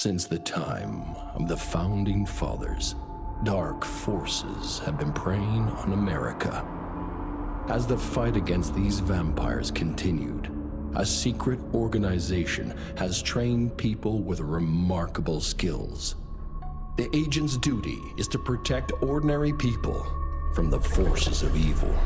Since the time of the Founding Fathers, dark forces have been preying on America. As the fight against these vampires continued, a secret organization has trained people with remarkable skills. The agent's duty is to protect ordinary people from the forces of evil.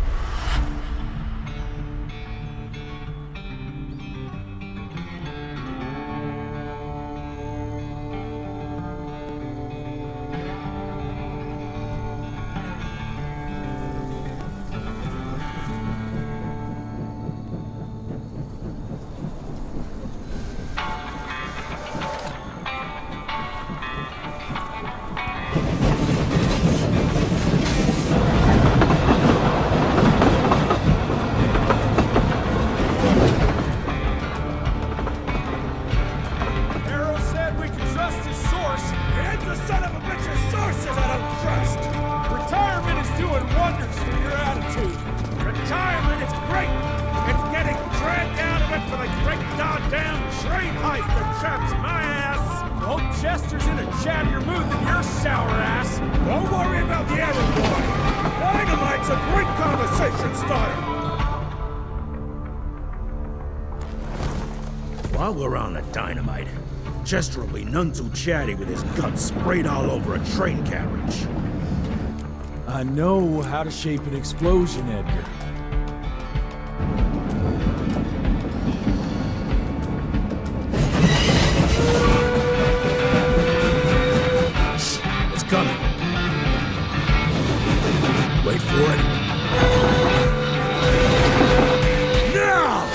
While we're on the dynamite, Chester will be none too chatty with his guts sprayed all over a train carriage. I know how to shape an explosion, Edgar. It's coming. Wait for it. Now!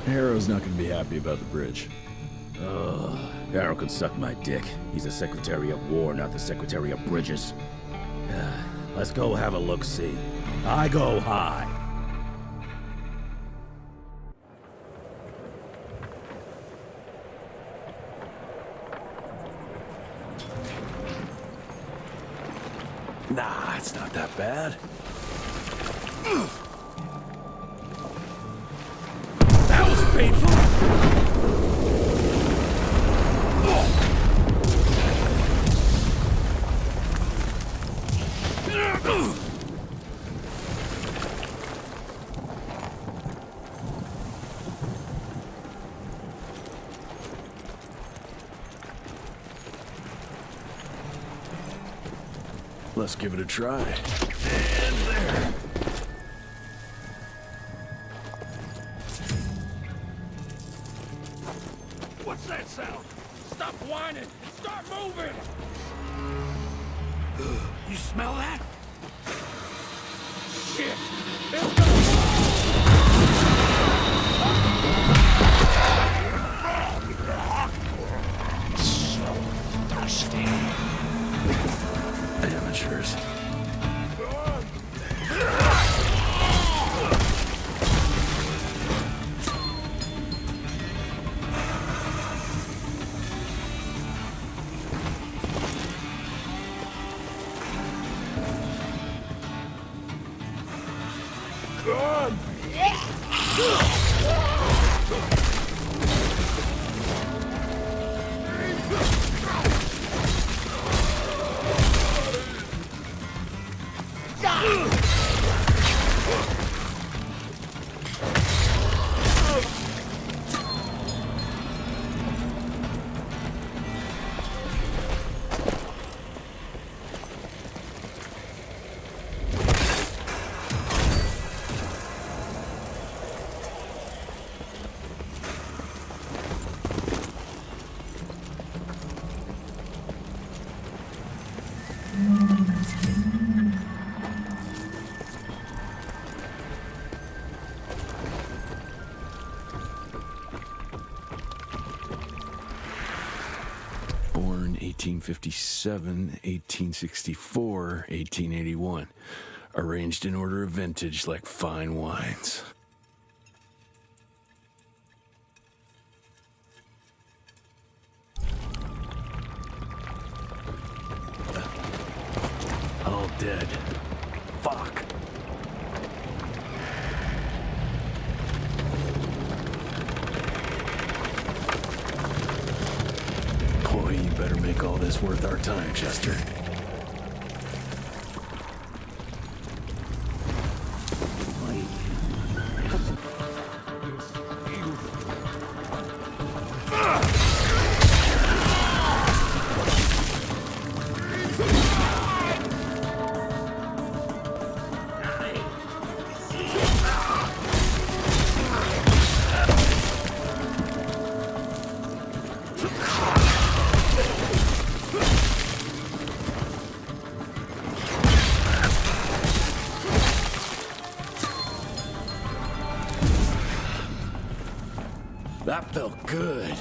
Harrow's not gonna be happy about the bridge. Harrow could suck my dick. He's the Secretary of War, not the Secretary of Bridges. Let's go have a look-see. I go high. Nah, it's not that bad. That was painful! Let's give it a try. And there. What's that sound? Stop whining and start moving! You smell that? Shit! It's so thirsty. Amateurs. Born 1857, 1864, 1881. Arranged in order of vintage like fine wines. All dead. Fuck. Boy, you better make all this worth our time, Chester. That felt good.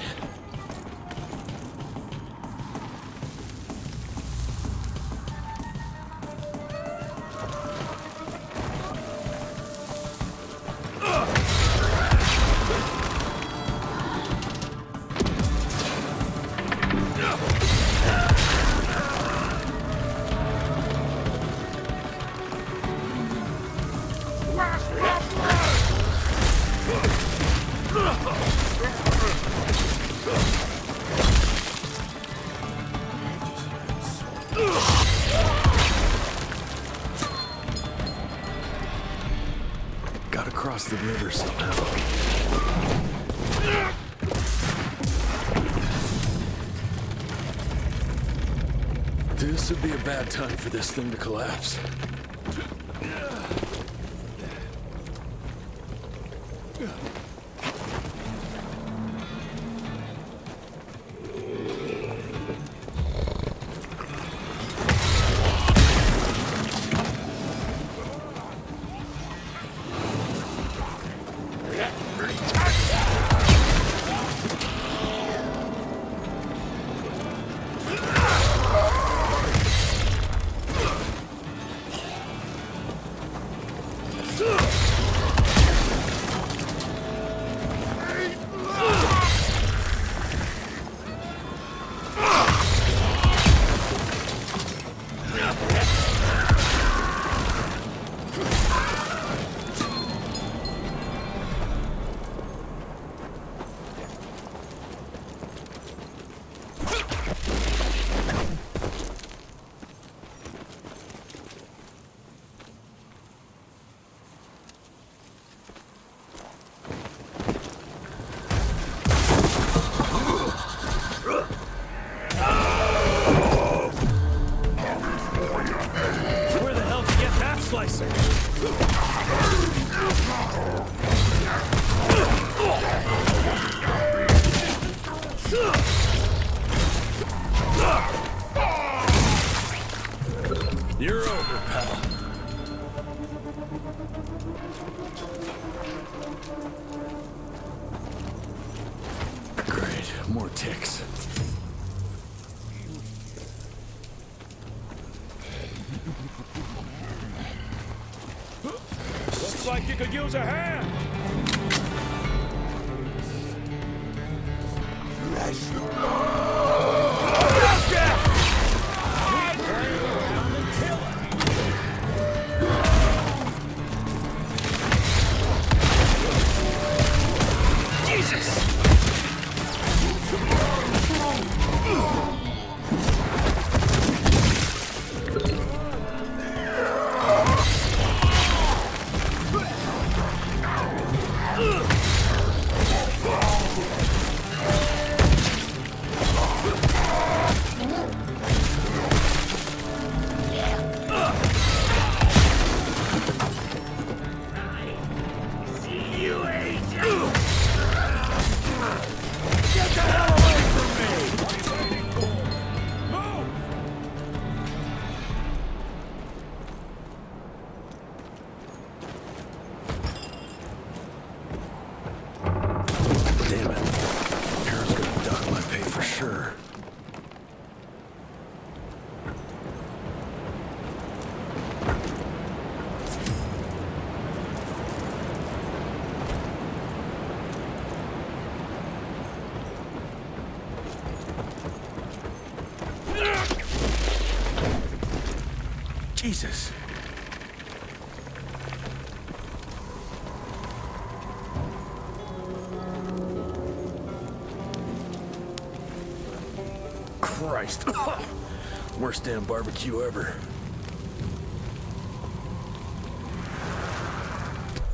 Gotta cross the river somehow. This would be a bad time for this thing to collapse. You're over, pal. Great, more ticks. Looks like you could use a hand. Jesus. Christ. Worst damn barbecue ever.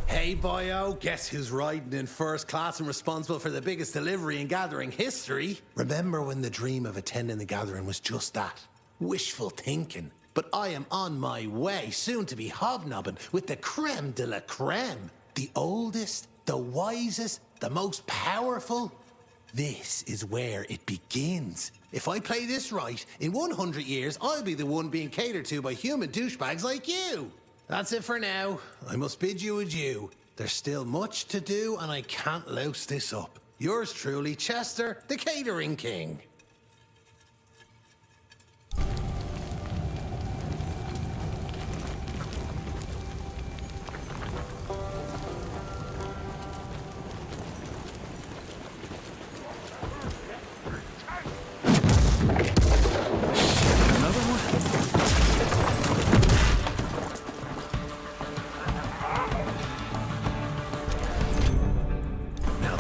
Hey, boyo, guess who's riding in first class and responsible for the biggest delivery in gathering history? Remember when the dream of attending the gathering was just that? Wishful thinking. But I am on my way, soon to be hobnobbing with the creme de la creme. The oldest, the wisest, the most powerful. This is where it begins. If I play this right, in 100 years, I'll be the one being catered to by human douchebags like you. That's it for now. I must bid you adieu. There's still much to do, and I can't louse this up. Yours truly, Chester, the Catering King.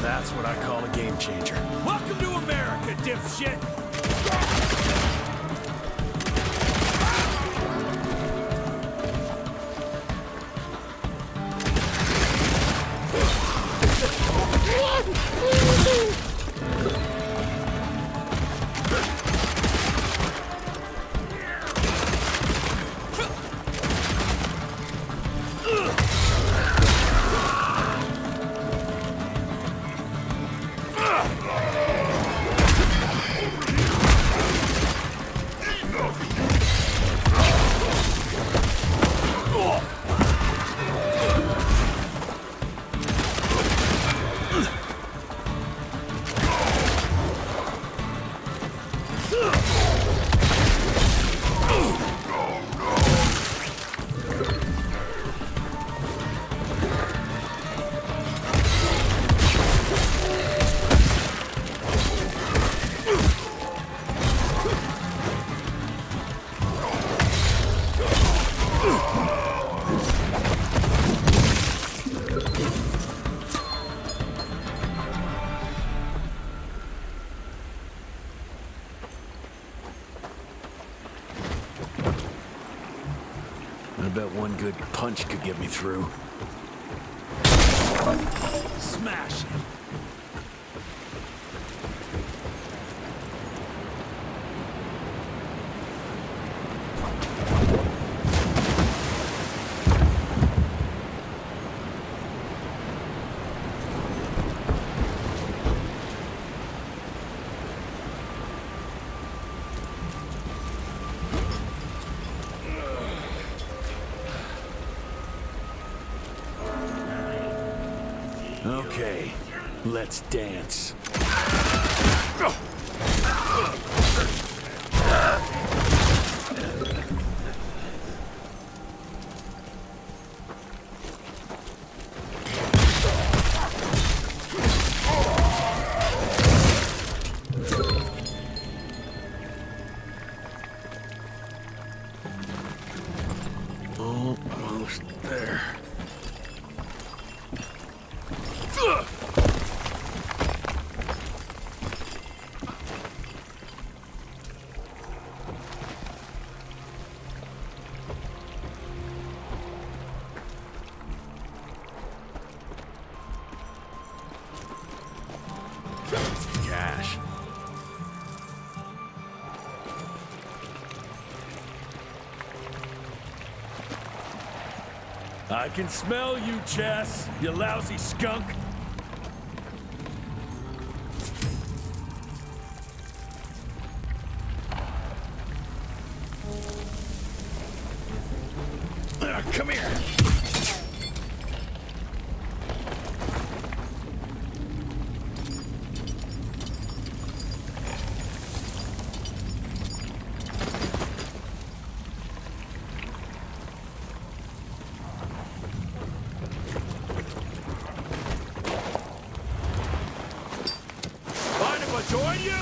That's what I call a game changer. Welcome to America, dipshit! I bet one good punch could get me through. Smash it! Okay, let's dance. Almost there. Cash. I can smell you, Chess, you lousy skunk. Come here. Mind if I join you?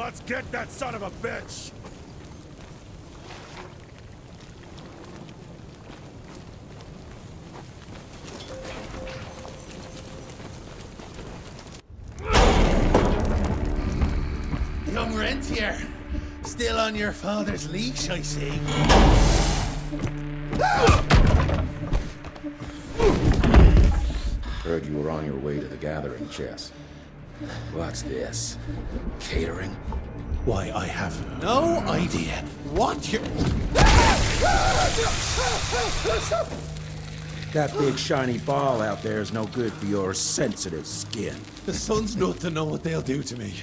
Let's get that son of a bitch! Young Rentier, still on your father's leash, I see. Heard you were on your way to the gathering, Jess. What's this? Catering? Why, I have no idea what you're... That big shiny ball out there is no good for your sensitive skin. The sun's not to know what they'll do to me.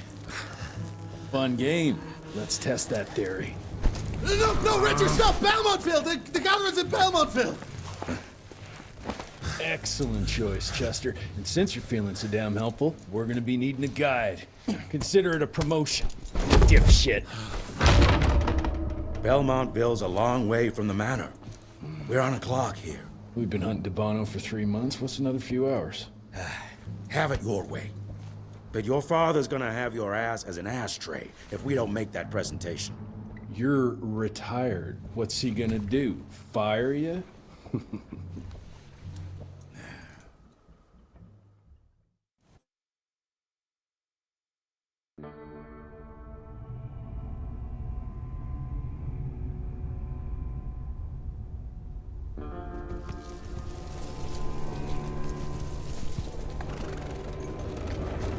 Fun game. Let's test that theory. No, Richard, stop! Belmontville! The gatherer's in Belmontville! Excellent choice, Chester. And since you're feeling so damn helpful, we're gonna be needing a guide. Consider it a promotion. Dipshit. Belmontville's a long way from the manor. We're on a clock here. We've been hunting Debano for 3 months. What's another few hours? Have it your way. But your father's gonna have your ass as an ashtray if we don't make that presentation. You're retired. What's he gonna do? Fire you?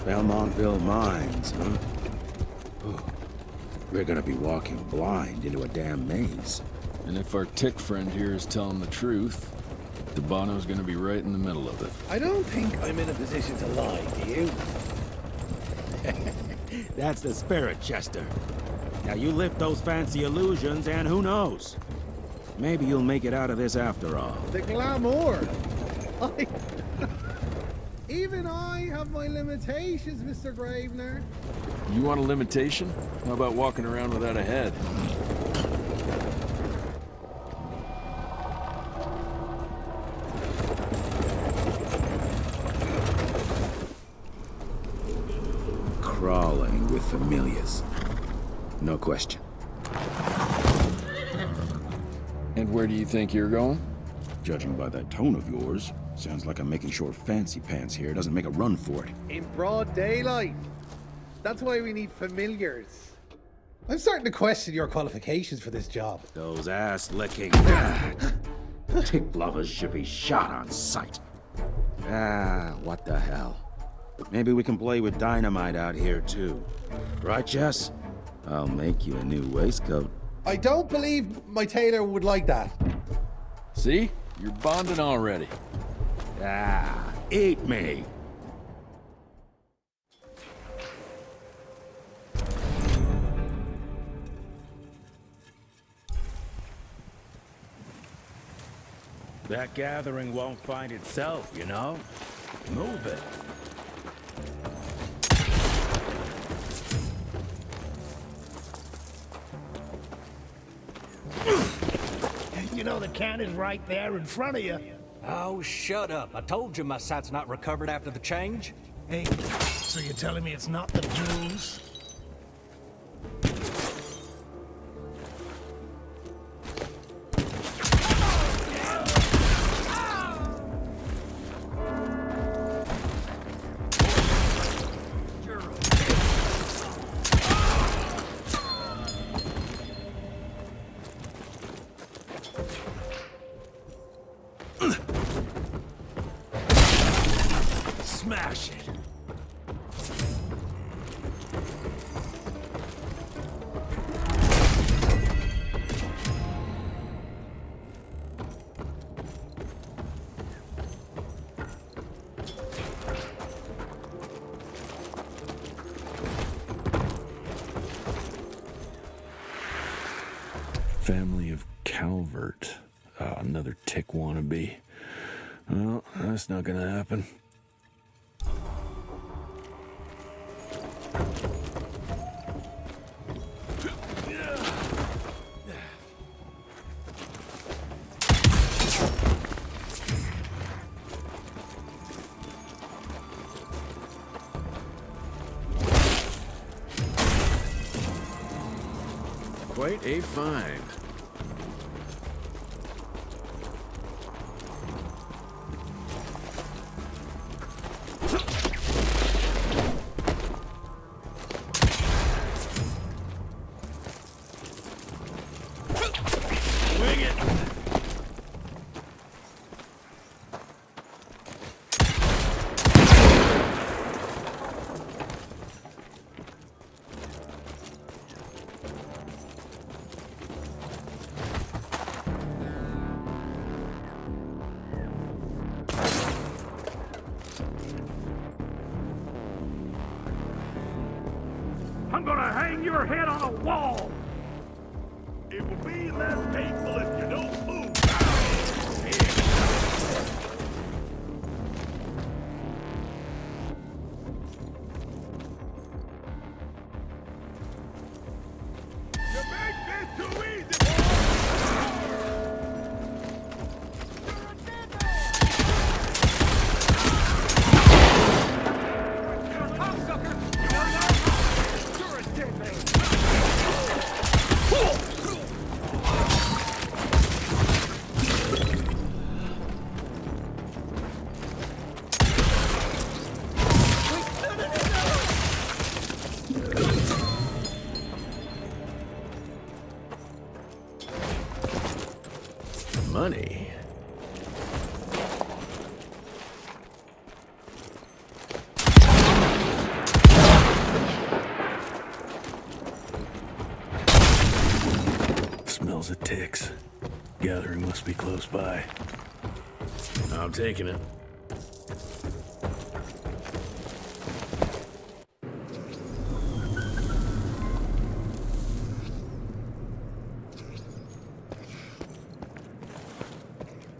Belmontville Mines, huh? Oh, we're gonna be walking blind into a damn maze. And if our tick friend here is telling the truth, Debano's gonna be right in the middle of it. I don't think I'm in a position to lie, do you? That's the spirit, Chester. Now you lift those fancy illusions and who knows? Maybe you'll make it out of this after all. The glamour! Even I have my limitations, Mr. Gravener. You want a limitation? How about walking around without a head? Crawling with familiars. No question. And where do you think you're going? Judging by that tone of yours, sounds like I'm making sure Fancy Pants here doesn't make a run for it. In broad daylight. That's why we need familiars. I'm starting to question your qualifications for this job. Those ass-licking tick lovers should be shot on sight. What the hell? Maybe we can play with dynamite out here, too. Right, Jess? I'll make you a new waistcoat. I don't believe my tailor would like that. See? You're bonding already. Eat me! That gathering won't find itself, you know? Move it. You know the can is right there in front of you. Oh, shut up. I told you my sight's not recovered after the change. Hey, so you're telling me it's not the jewels? Smash it! Family of Calvert. Another tick wannabe. Well, that's not gonna happen. Quite a find. I'm gonna hang your head on a wall! It will be less painful if you don't move! You make this too easy, Money. Smells of ticks. Gathering must be close by. I'm taking it.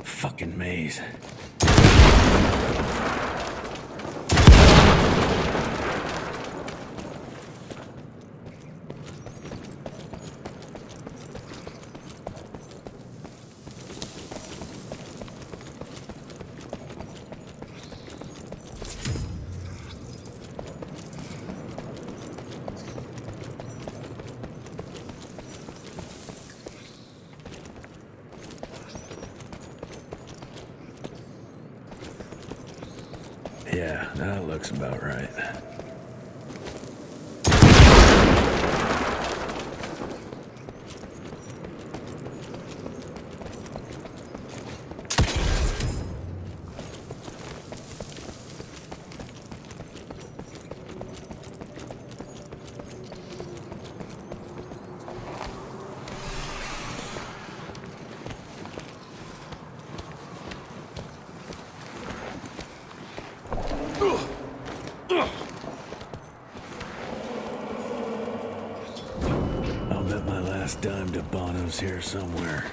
Fucking maze. Yeah, that looks about right. I'll bet my last dime to Bono's here somewhere.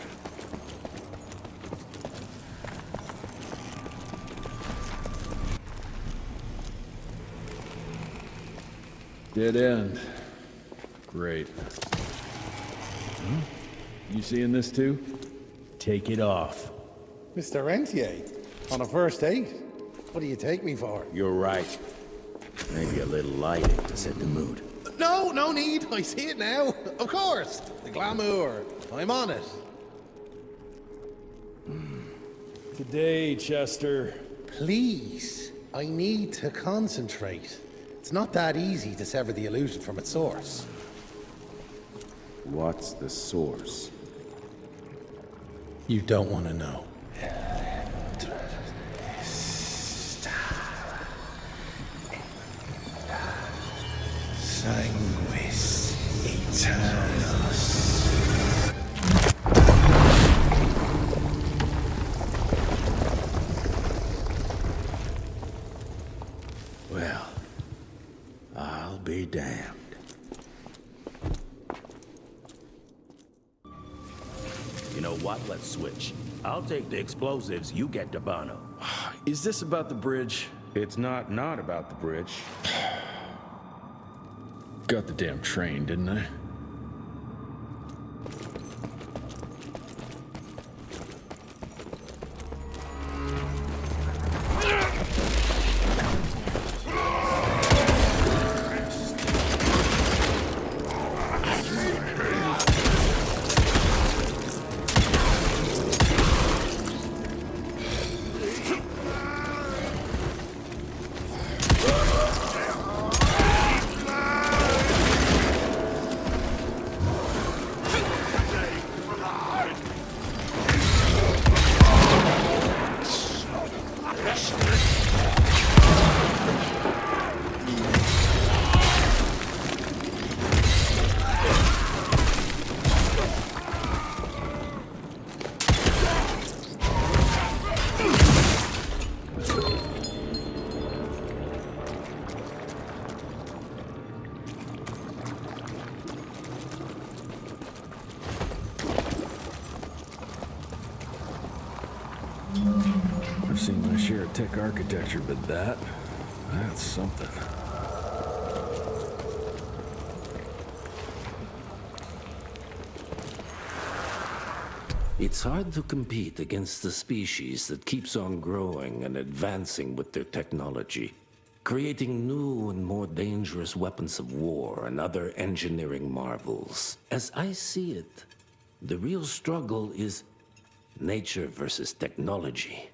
Dead end. Great. You seeing this too? Take it off. Mr. Rentier, on a first date? What do you take me for? You're right. Maybe a little lighting to set the mood. No, no need. I see it now. Of course. The glamour. I'm on it. Today, Chester. Please, I need to concentrate. It's not that easy to sever the illusion from its source. What's the source? You don't want to know. Sanguis Eternus. Well, I'll be damned. You know what? Let's switch. I'll take the explosives, you get to Bono. Is this about the bridge? It's not about the bridge. Got the damn train, didn't I? I've seen my share of tech architecture, but that's something. It's hard to compete against the species that keeps on growing and advancing with their technology, creating new and more dangerous weapons of war and other engineering marvels. As I see it, the real struggle is nature versus technology,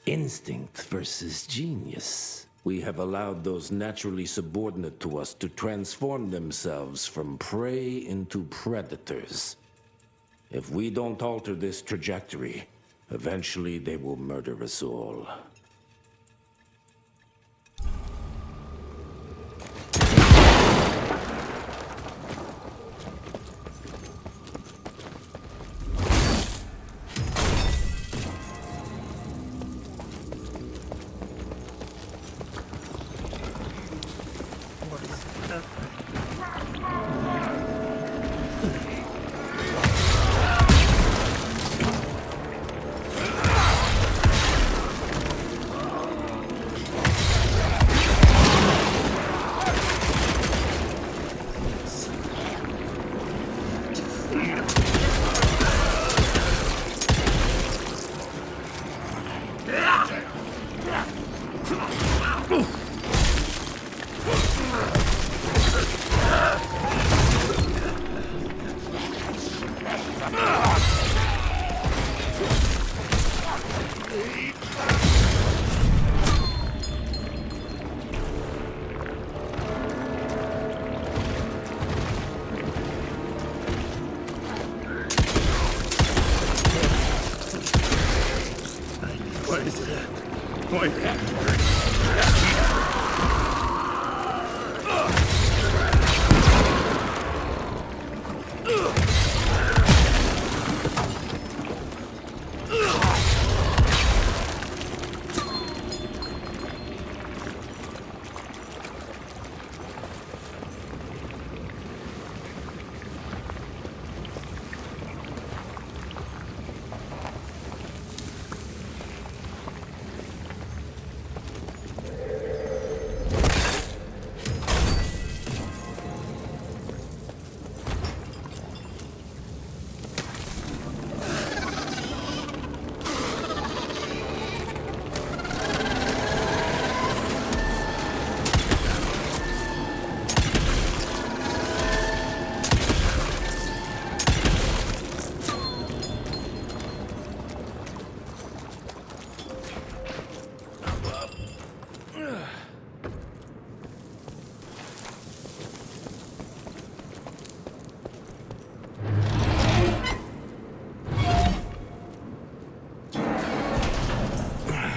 instinct versus genius. We have allowed those naturally subordinate to us to transform themselves from prey into predators. If we don't alter this trajectory, eventually they will murder us all.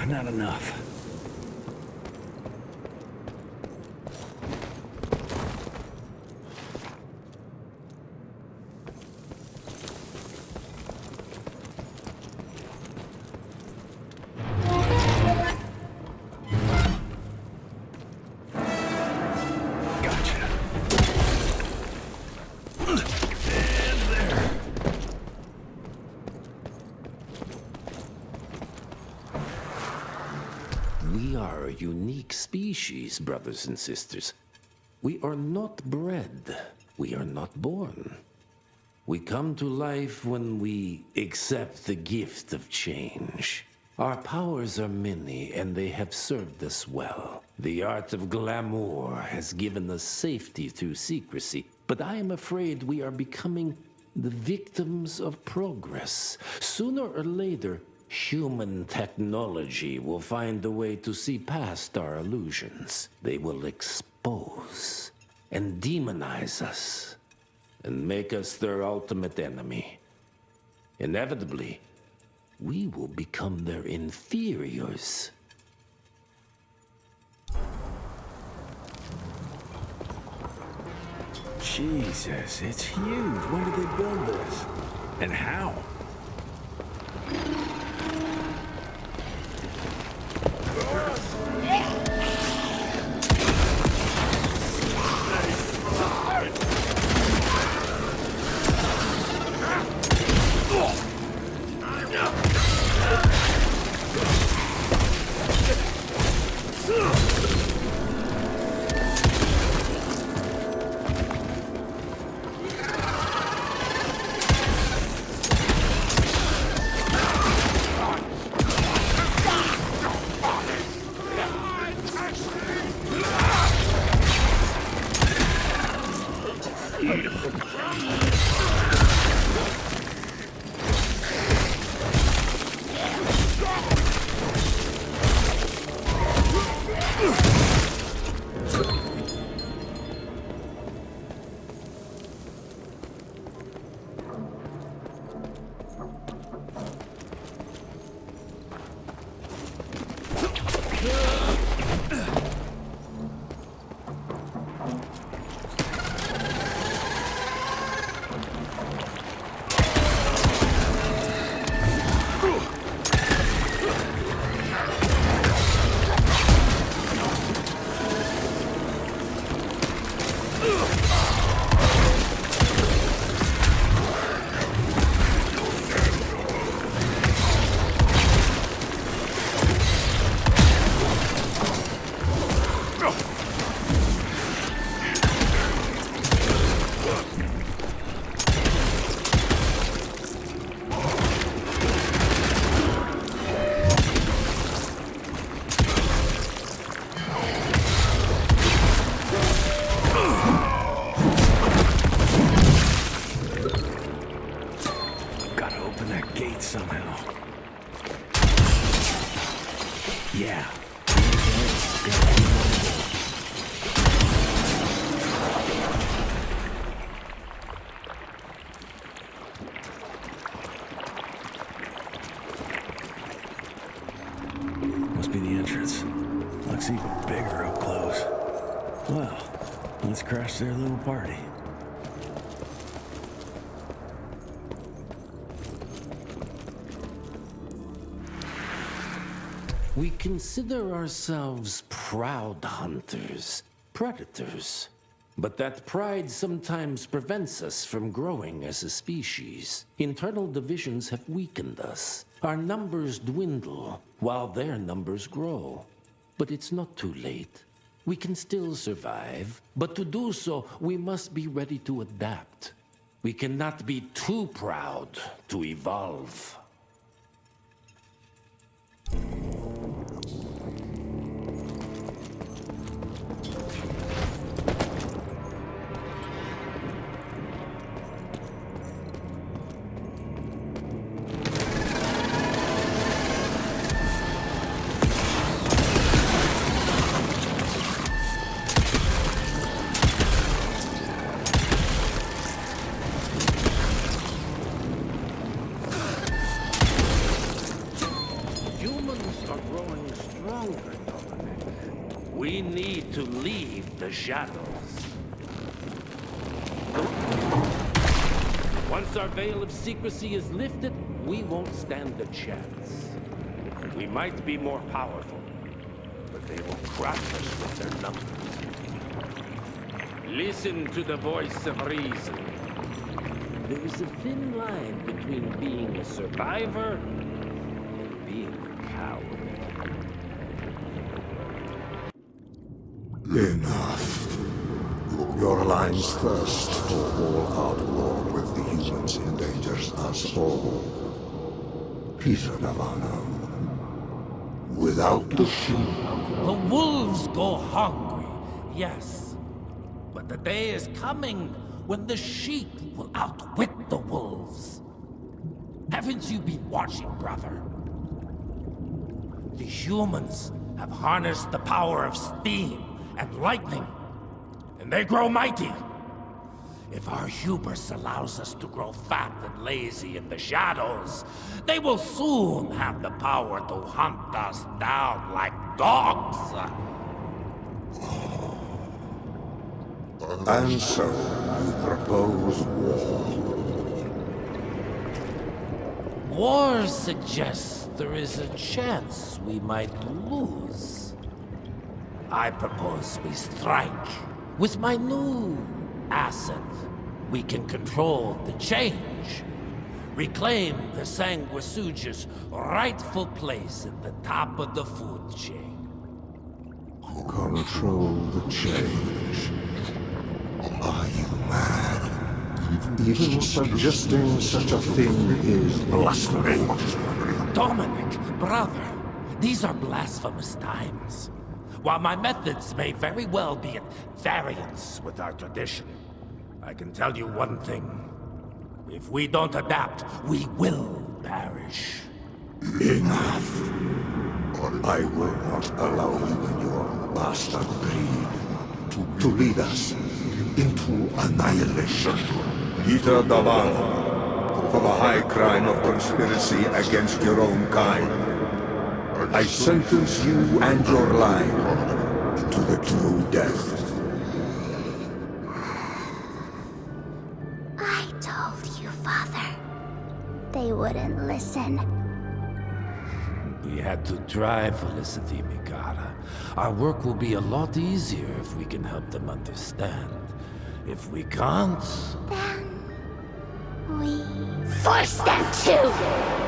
Not enough. We are a unique species, brothers and sisters. We are not bred. We are not born. We come to life when we accept the gift of change. Our powers are many, and they have served us well. The art of glamour has given us safety through secrecy, but I am afraid we are becoming the victims of progress. Sooner or later, human technology will find a way to see past our illusions. They will expose and demonize us and make us their ultimate enemy. Inevitably, we will become their inferiors. Jesus, it's huge. When did they build this? And how? Yeah. Must be the entrance. Looks even bigger up close. Well, let's crash their little party. We consider ourselves proud hunters, predators. But that pride sometimes prevents us from growing as a species. Internal divisions have weakened us. Our numbers dwindle, while their numbers grow. But it's not too late. We can still survive, but to do so, we must be ready to adapt. We cannot be too proud to evolve. We need to leave the shadows. Once our veil of secrecy is lifted, we won't stand a chance. We might be more powerful, but they will crush us with their numbers. Listen to the voice of reason. There is a thin line between being a survivor and being a coward. Enough. Your alliance thirst for all-out war with the humans endangers us all. Peter Milano. Without the sheep. The wolves go hungry, yes. But the day is coming when the sheep will outwit the wolves. Haven't you been watching, brother? The humans have harnessed the power of steam and lightning, and they grow mighty. If our hubris allows us to grow fat and lazy in the shadows, they will soon have the power to hunt us down like dogs. And so, you propose war. War suggests there is a chance we might lose. I propose we strike. With my new asset, we can control the change. Reclaim the Sanguisuja's rightful place at the top of the food chain. Control the change. Are you mad? Even suggesting such a thing is blasphemy. Dominic, brother, these are blasphemous times. While my methods may very well be at variance with our tradition, I can tell you one thing. If we don't adapt, we will perish. Enough. I will not allow you and your bastard breed to lead us into annihilation. Peter Davano, for the high crime of conspiracy against your own kind, I sentence you and your line to the true death. I told you, Father. They wouldn't listen. We had to try, Felicity Mikata. Our work will be a lot easier if we can help them understand. If we can't... Then... we... force them to!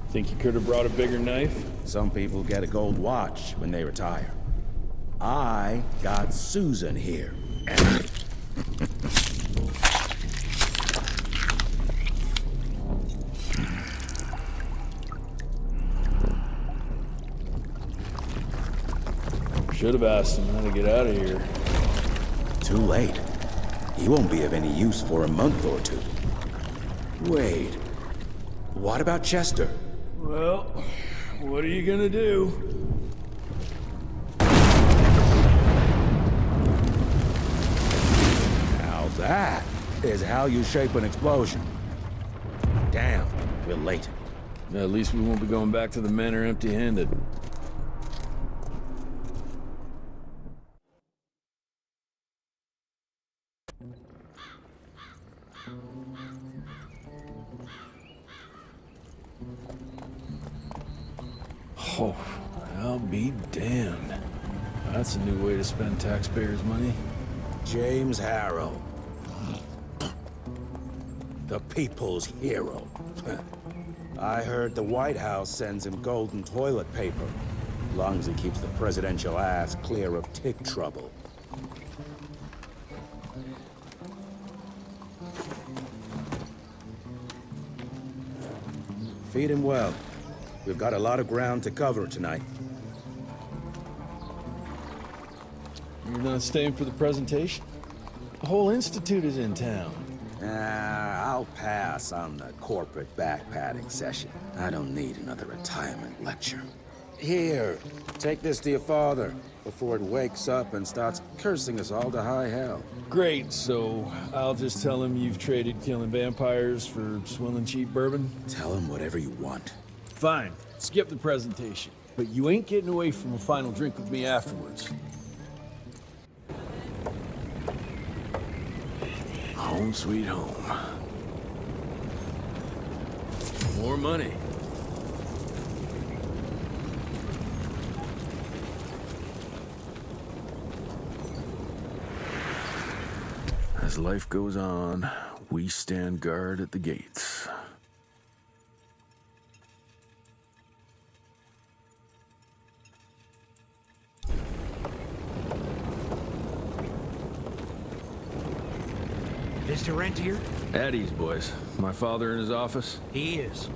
Think you could have brought a bigger knife? Some people get a gold watch when they retire. I got Susan here. Should have asked him how to get out of here. Too late. He won't be of any use for a month or two. Wait. What about Chester? Well, what are you gonna do? Now that is how you shape an explosion. Damn, we're late. At least we won't be going back to the manor empty-handed. Oh, I'll be damned. That's a new way to spend taxpayers' money. James Harrow. The people's hero. I heard the White House sends him golden toilet paper, as long as he keeps the presidential ass clear of tick trouble. Feed him well. We've got a lot of ground to cover tonight. You're not staying for the presentation? The whole institute is in town. I'll pass on the corporate backpatting session. I don't need another retirement lecture. Here, take this to your father before it wakes up and starts cursing us all to high hell. Great, so I'll just tell him you've traded killing vampires for swilling cheap bourbon? Tell him whatever you want. Fine, skip the presentation. But you ain't getting away from a final drink with me afterwards. Home sweet home. More money. As life goes on, we stand guard at the gates. Mr. Rentier? At ease, boys. My father in his office? He is.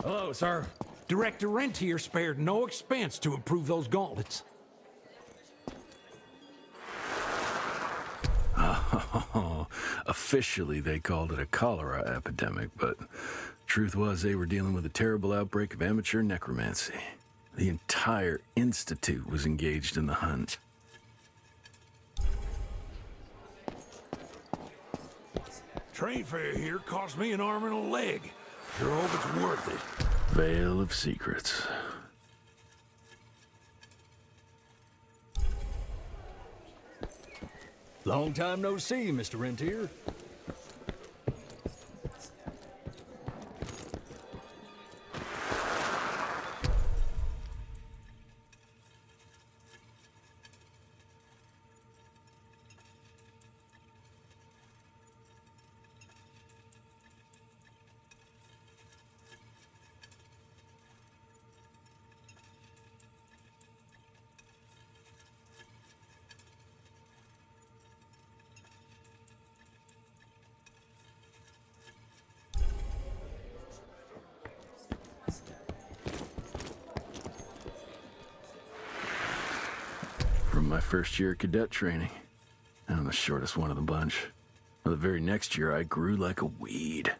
Hello, sir. Director Rentier spared no expense to improve those gauntlets. Officially, they called it a cholera epidemic, but truth was they were dealing with a terrible outbreak of amateur necromancy. The entire institute was engaged in the hunt. Train fare here cost me an arm and a leg. Sure hope it's worth it. Veil of Secrets. Long time no see, Mr. Rentier. From my first year of cadet training. I'm the shortest one of the bunch. Well, the very next year, I grew like a weed.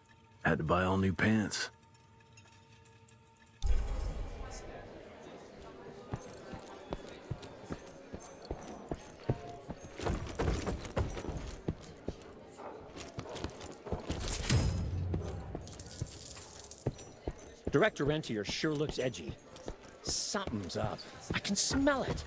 Had to buy all new pants. Director Rentier sure looks edgy. Something's up. I can smell it.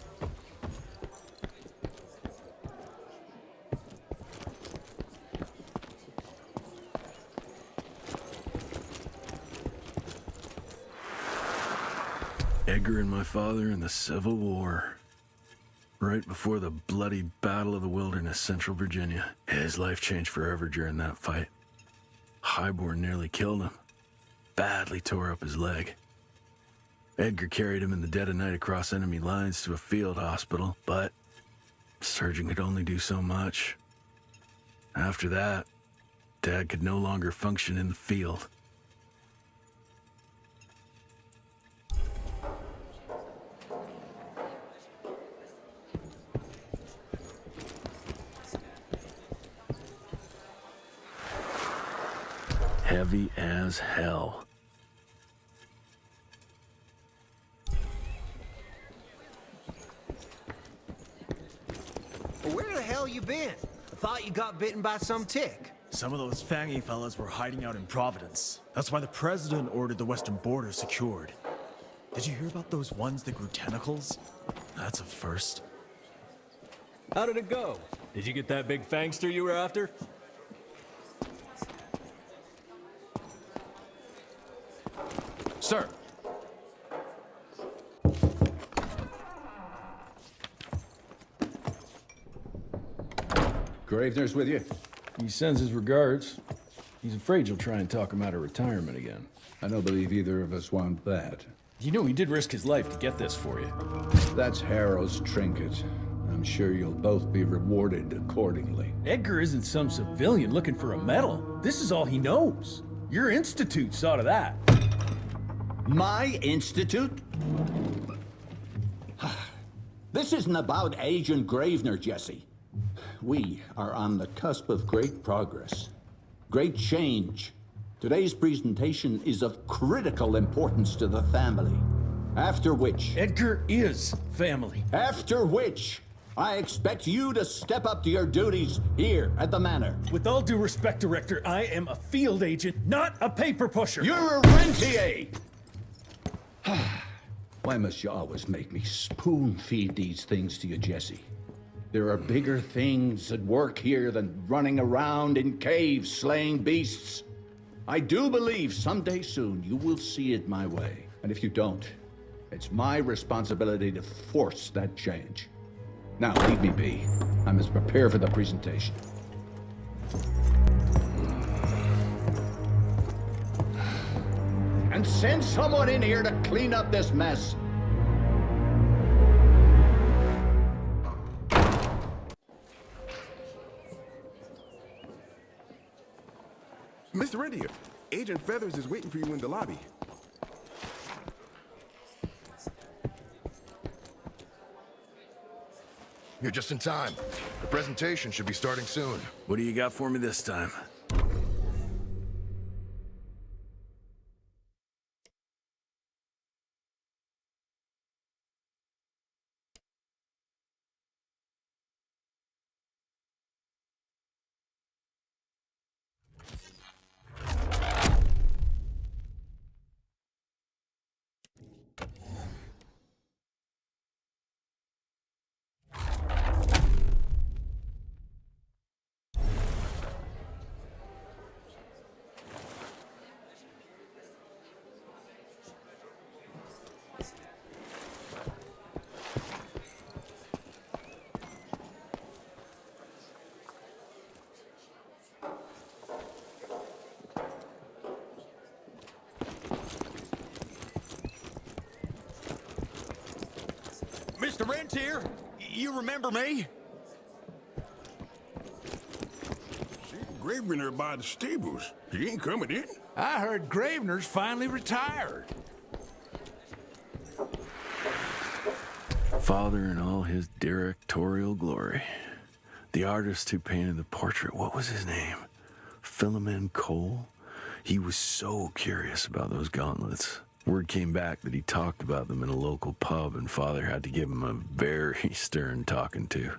Edgar and my father in the Civil War. Right before the bloody Battle of the Wilderness, Central Virginia. His life changed forever during that fight. Highborn nearly killed him. Badly tore up his leg. Edgar carried him in the dead of night across enemy lines to a field hospital, but the surgeon could only do so much. After that, Dad could no longer function in the field. Heavy as hell. Where the hell you been? I thought you got bitten by some tick. Some of those fangy fellas were hiding out in Providence. That's why the president ordered the western border secured. Did you hear about those ones that grew tentacles? That's a first. How did it go? Did you get that big fangster you were after? sir. Gravener's with you? He sends his regards. He's afraid you'll try and talk him out of retirement again. I don't believe either of us want that. You know he did risk his life to get this for you. That's Harrow's trinket. I'm sure you'll both be rewarded accordingly. Edgar isn't some civilian looking for a medal. This is all he knows. Your institute saw to that. My institute? This isn't about Agent Gravener, Jesse. We are on the cusp of great progress, great change. Today's presentation is of critical importance to the family. After which... Edgar is family. After which, I expect you to step up to your duties here at the Manor. With all due respect, Director, I am a field agent, not a paper pusher. You're a rentier! Why must you always make me spoon-feed these things to you, Jesse? There are bigger things at work here than running around in caves slaying beasts. I do believe someday soon you will see it my way. And if you don't, it's my responsibility to force that change. Now, leave me be. I must prepare for the presentation. And send someone in here to clean up this mess. Mr. Rentier, Agent Feathers is waiting for you in the lobby. You're just in time. The presentation should be starting soon. What do you got for me this time? Mr. Rentier, you remember me? See Gravener by the stables. He ain't coming in. I heard Gravener's finally retired. Father in all his directorial glory. The artist who painted the portrait, what was his name? Philomen Cole? He was so curious about those gauntlets. Word came back that he talked about them in a local pub, and Father had to give him a very stern talking to.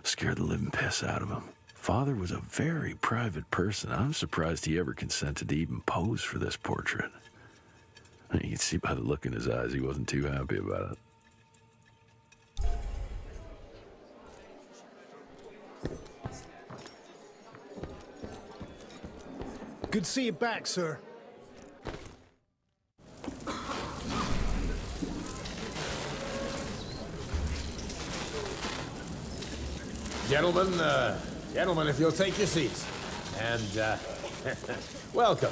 Scared the living piss out of him. Father was a very private person. I'm surprised he ever consented to even pose for this portrait. You can see by the look in his eyes he wasn't too happy about it. Good to see you back, sir. Gentlemen, if you'll take your seats. And, welcome.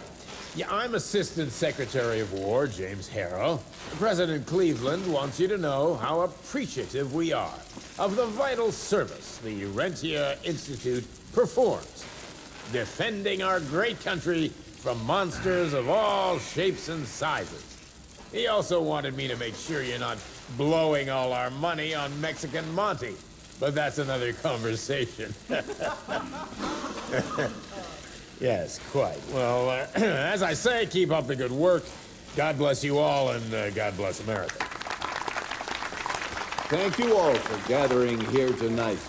Yeah, I'm Assistant Secretary of War, James Harrow. President Cleveland wants you to know how appreciative we are of the vital service the Rentier Institute performs, defending our great country from monsters of all shapes and sizes. He also wanted me to make sure you're not blowing all our money on Mexican Monty. But that's another conversation. Yes, quite. Well, as I say, keep up the good work. God bless you all, and God bless America. Thank you all for gathering here tonight.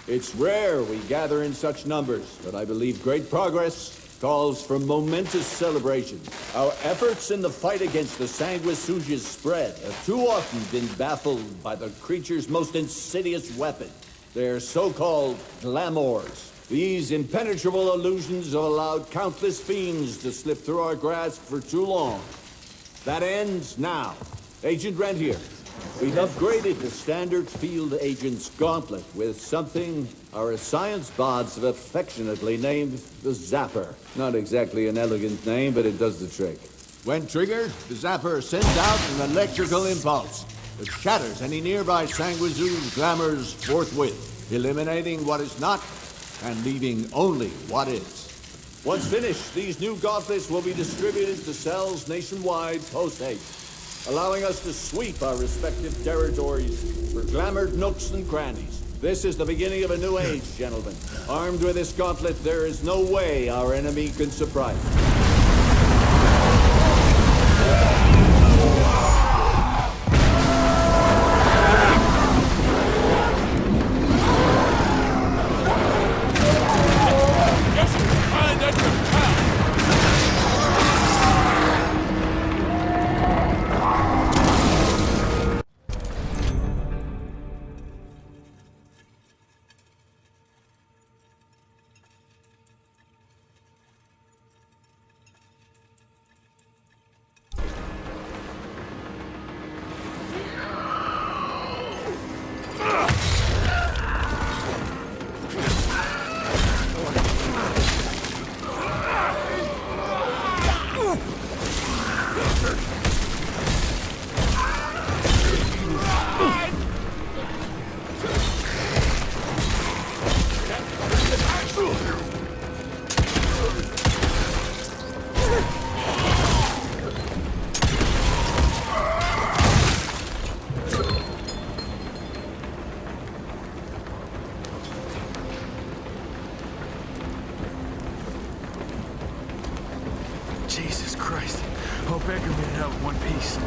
It's rare we gather in such numbers, but I believe great progress calls for momentous celebration. Our efforts in the fight against the Sanguisuga's spread have too often been baffled by the creature's most insidious weapon, their so-called glamours. These impenetrable illusions have allowed countless fiends to slip through our grasp for too long. That ends now. Agent Rentier, we've upgraded the standard field agent's gauntlet with something our science bots have affectionately named the Zapper. Not exactly an elegant name, but it does the trick. When triggered, the Zapper sends out an electrical impulse that shatters any nearby Sanguizoos glamours forthwith, eliminating what is not and leaving only what is. Once finished, these new gauntlets will be distributed to cells nationwide post-haste, allowing us to sweep our respective territories for glamoured nooks and crannies. This is the beginning of a new age, gentlemen. Armed with this gauntlet, there is no way our enemy can surprise us. Jesus Christ. Hope Edgar made it out in one piece.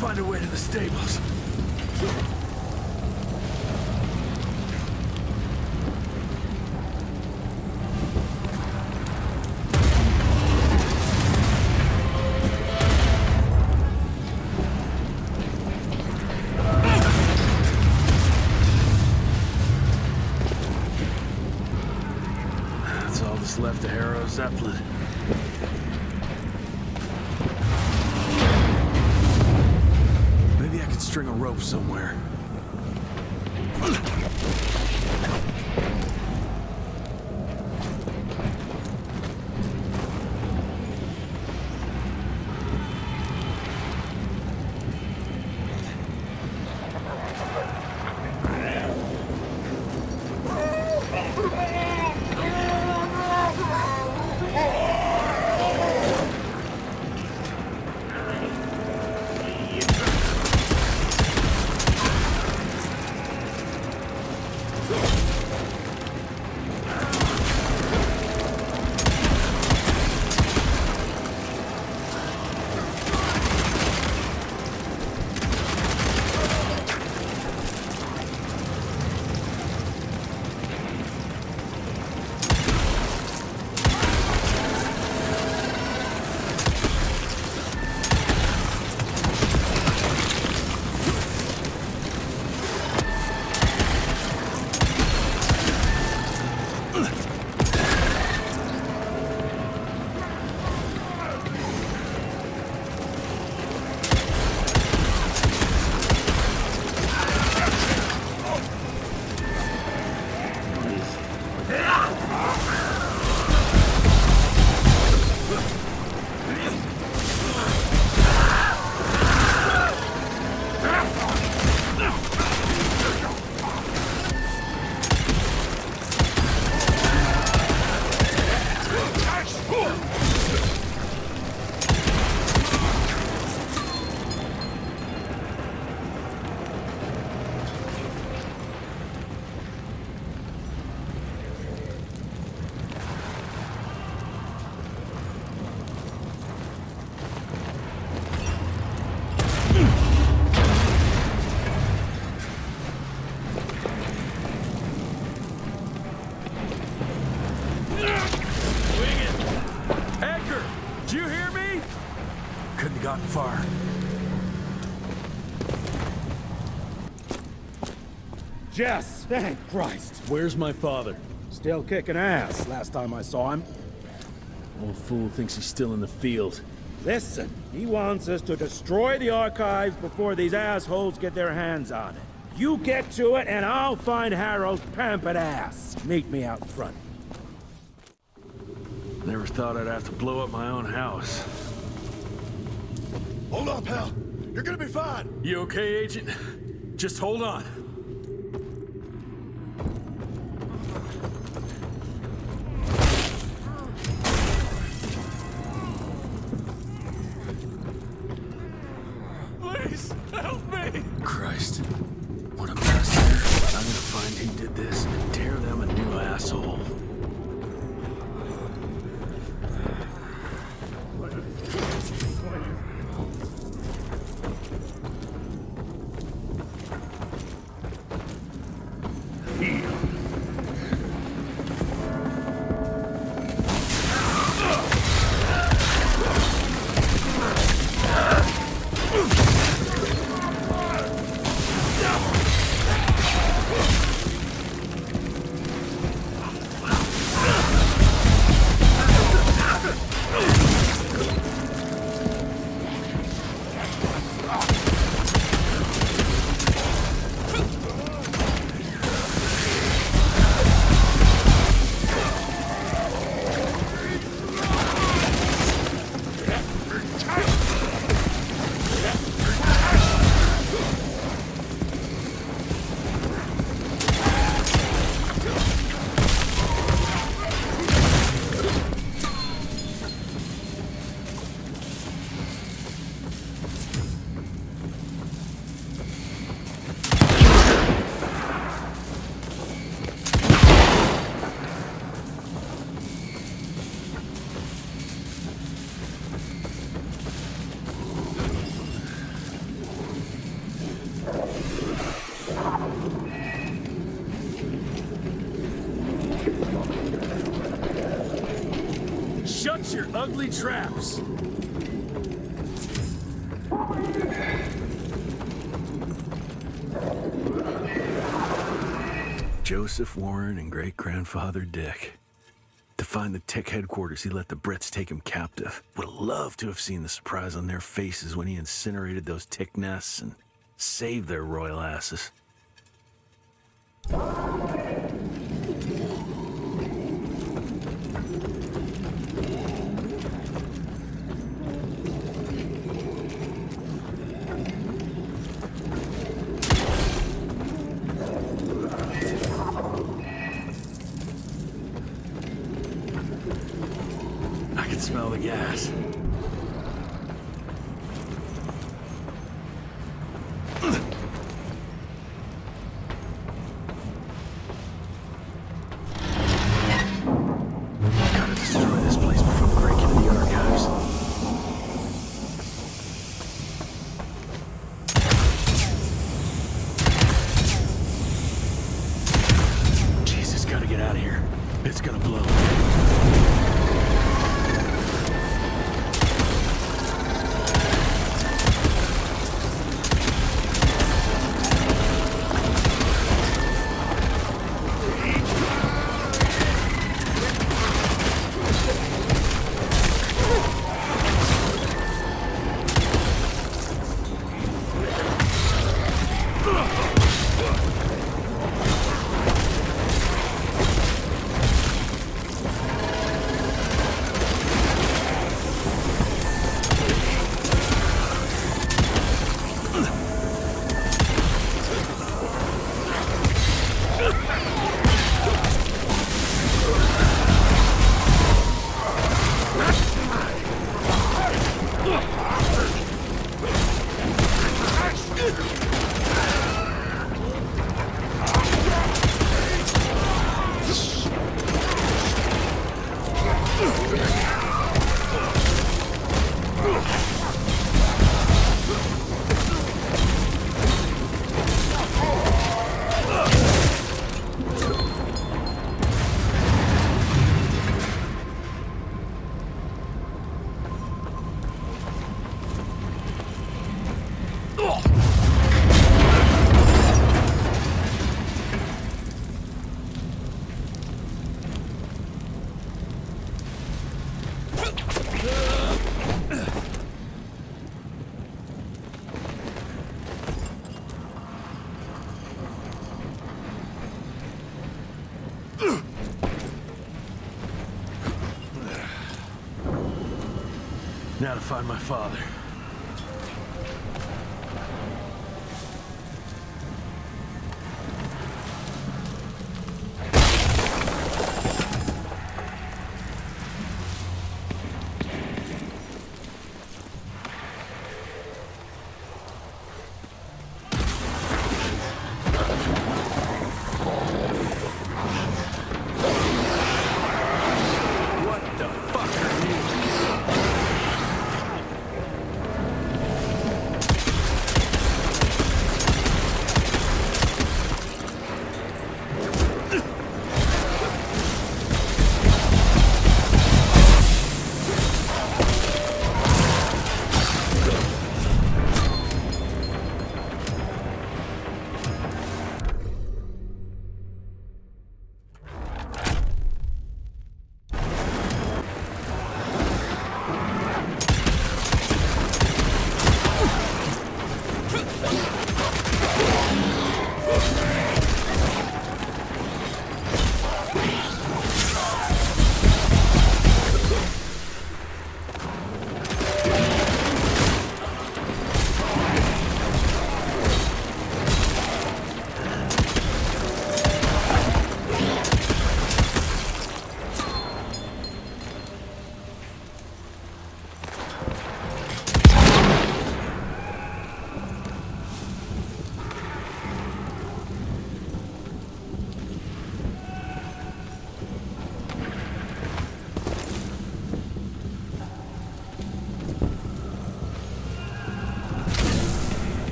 Find a way to the stables. That's all that's left of Harrow Zeppelin. String a rope somewhere. Jess! Thank Christ! Where's my father? Still kicking ass, last time I saw him. Old fool thinks he's still in the field. Listen, he wants us to destroy the archives before these assholes get their hands on it. You get to it, and I'll find Harrow's pampered ass. Meet me out front. Never thought I'd have to blow up my own house. Hold on, pal. You're gonna be fine. You okay, Agent? Just hold on. Please, help me! Christ. What a bastard. I'm gonna find who did this and tear them a new asshole. Shut your ugly traps! Joseph Warren and great-grandfather Dick. To find the Tick headquarters, he let the Brits take him captive. Would have loved to have seen the surprise on their faces when he incinerated those Tick nests and saved their royal asses. I can smell the gas. Gotta destroy this place before we break into the archives. Jesus, gotta get out of here. It's gonna blow. Now to find my father.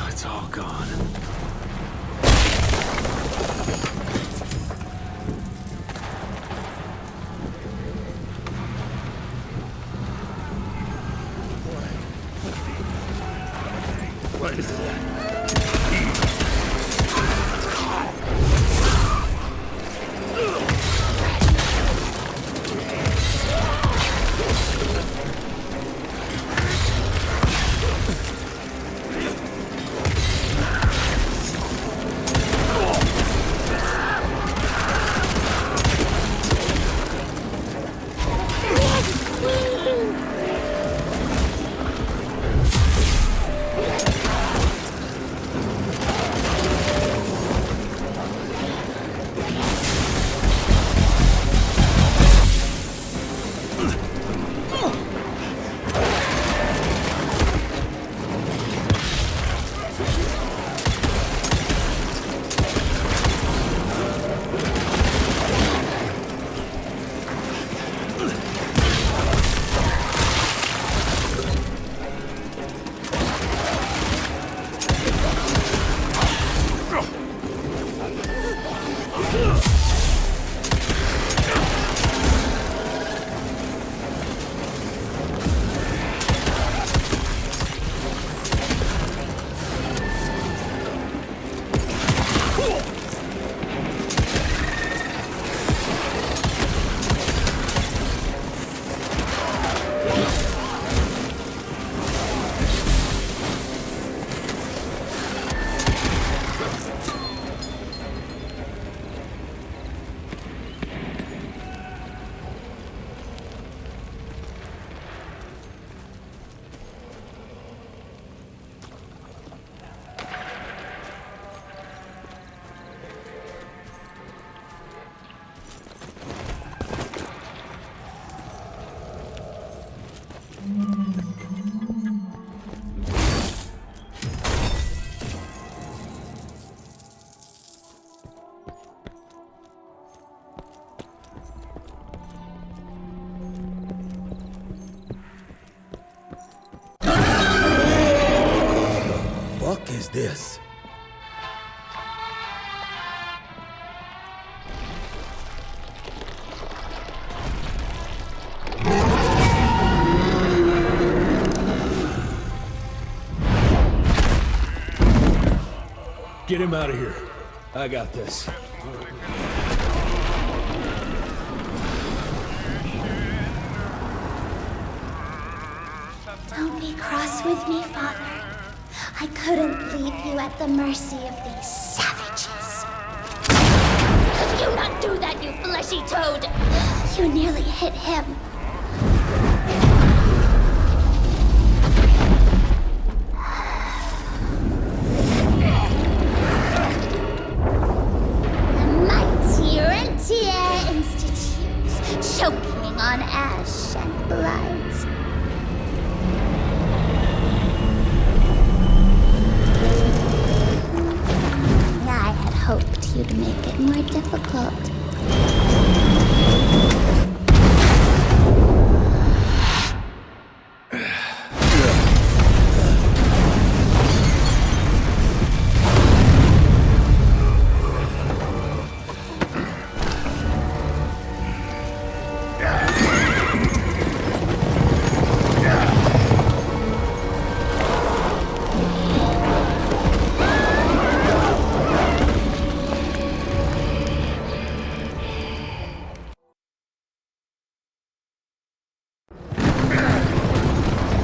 It's all gone. What is that? Fuck is this? Get him out of here. I got this. Don't be cross with me, Father. I couldn't leave you at the mercy of these savages. Could you not do that, you fleshy toad? You nearly hit him. you'd make it more difficult.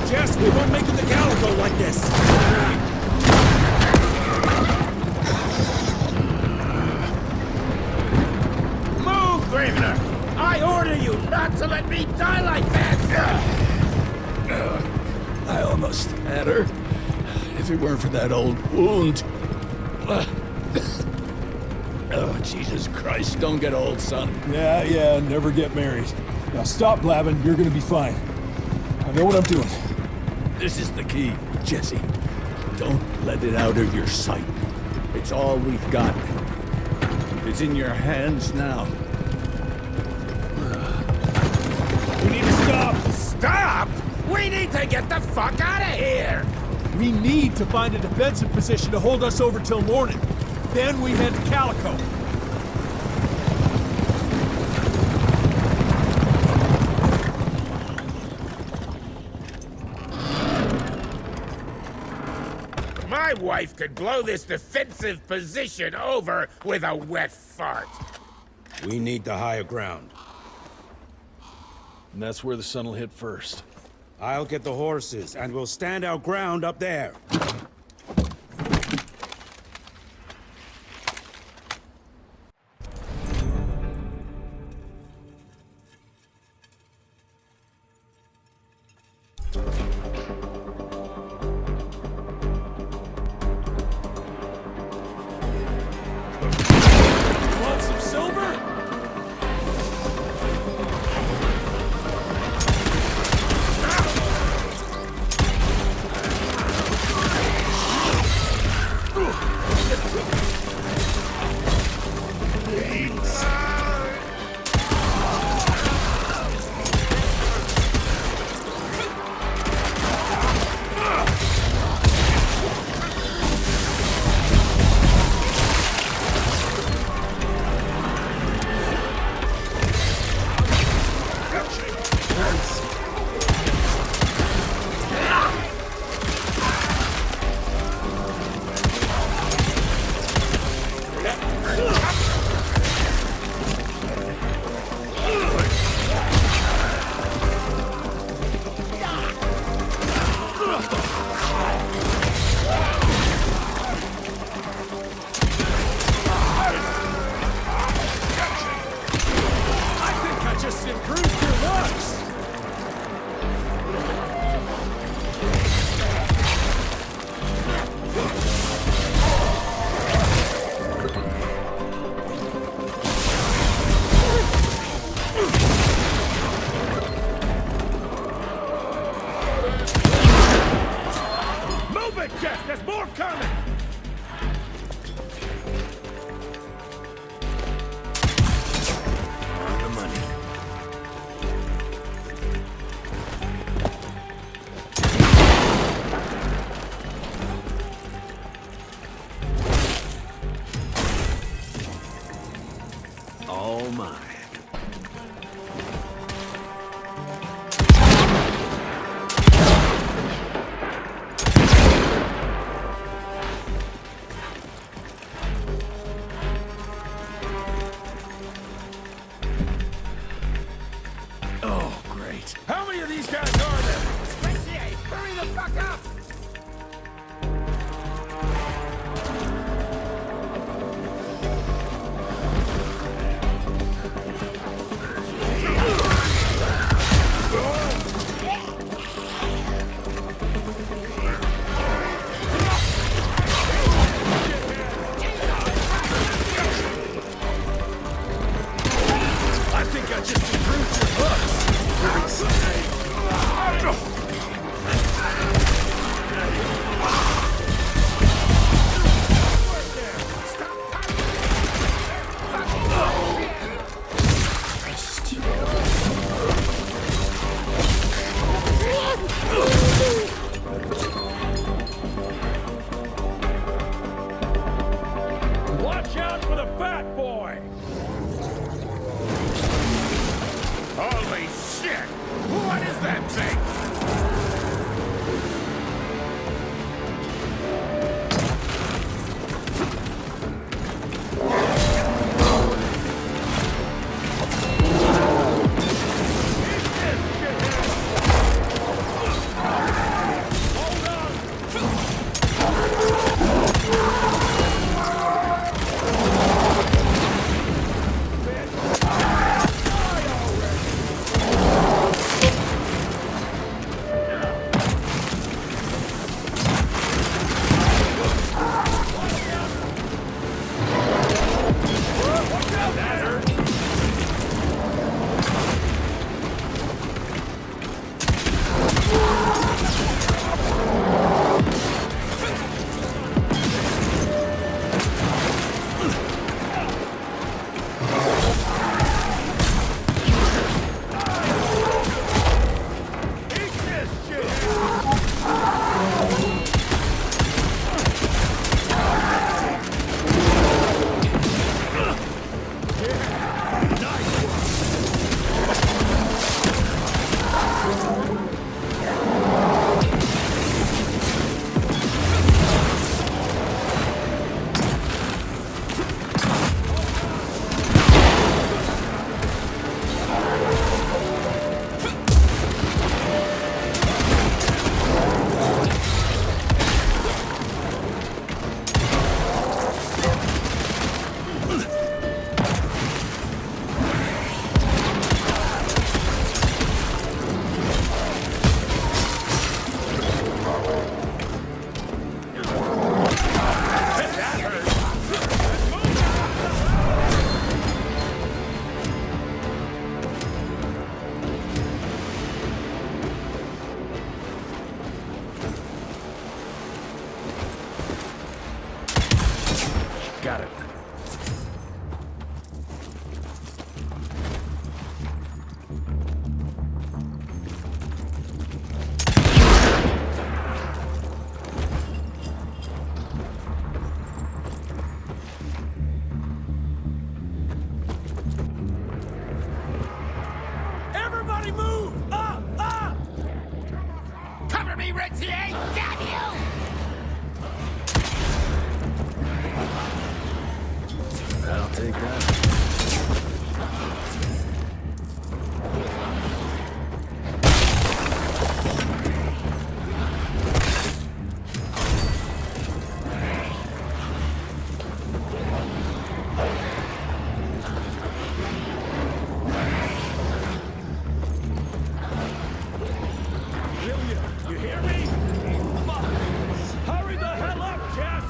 Jess, we won't make it to Calico like this! Move, Gravener! I order you not to let me die like that! I almost had her. If it weren't for that old wound. Oh, Jesus Christ, don't get old, son. Yeah, never get married. Now stop blabbing, you're gonna be fine. I know what I'm doing. This is the key, Jesse. Don't let it out of your sight. It's all we've got. It's in your hands now. We need to stop! Stop?! We need to get the fuck out of here! We need to find a defensive position to hold us over till morning. Then we head to Calico. My wife could blow this defensive position over with a wet fart. We need the higher ground. And that's where the sun will hit first. I'll get the horses, and we'll stand our ground up there. Want some silver? There's more coming! On the money. All mine. How many of these guys are there? Tracy, hurry the fuck up! fat boy! Holy shit! What is that thing? Got it. Everybody move! Up! Up! Cover me, Ritzier! Damn you! I'll take that. You hear me? Fuck! Hurry the hell up, Jess!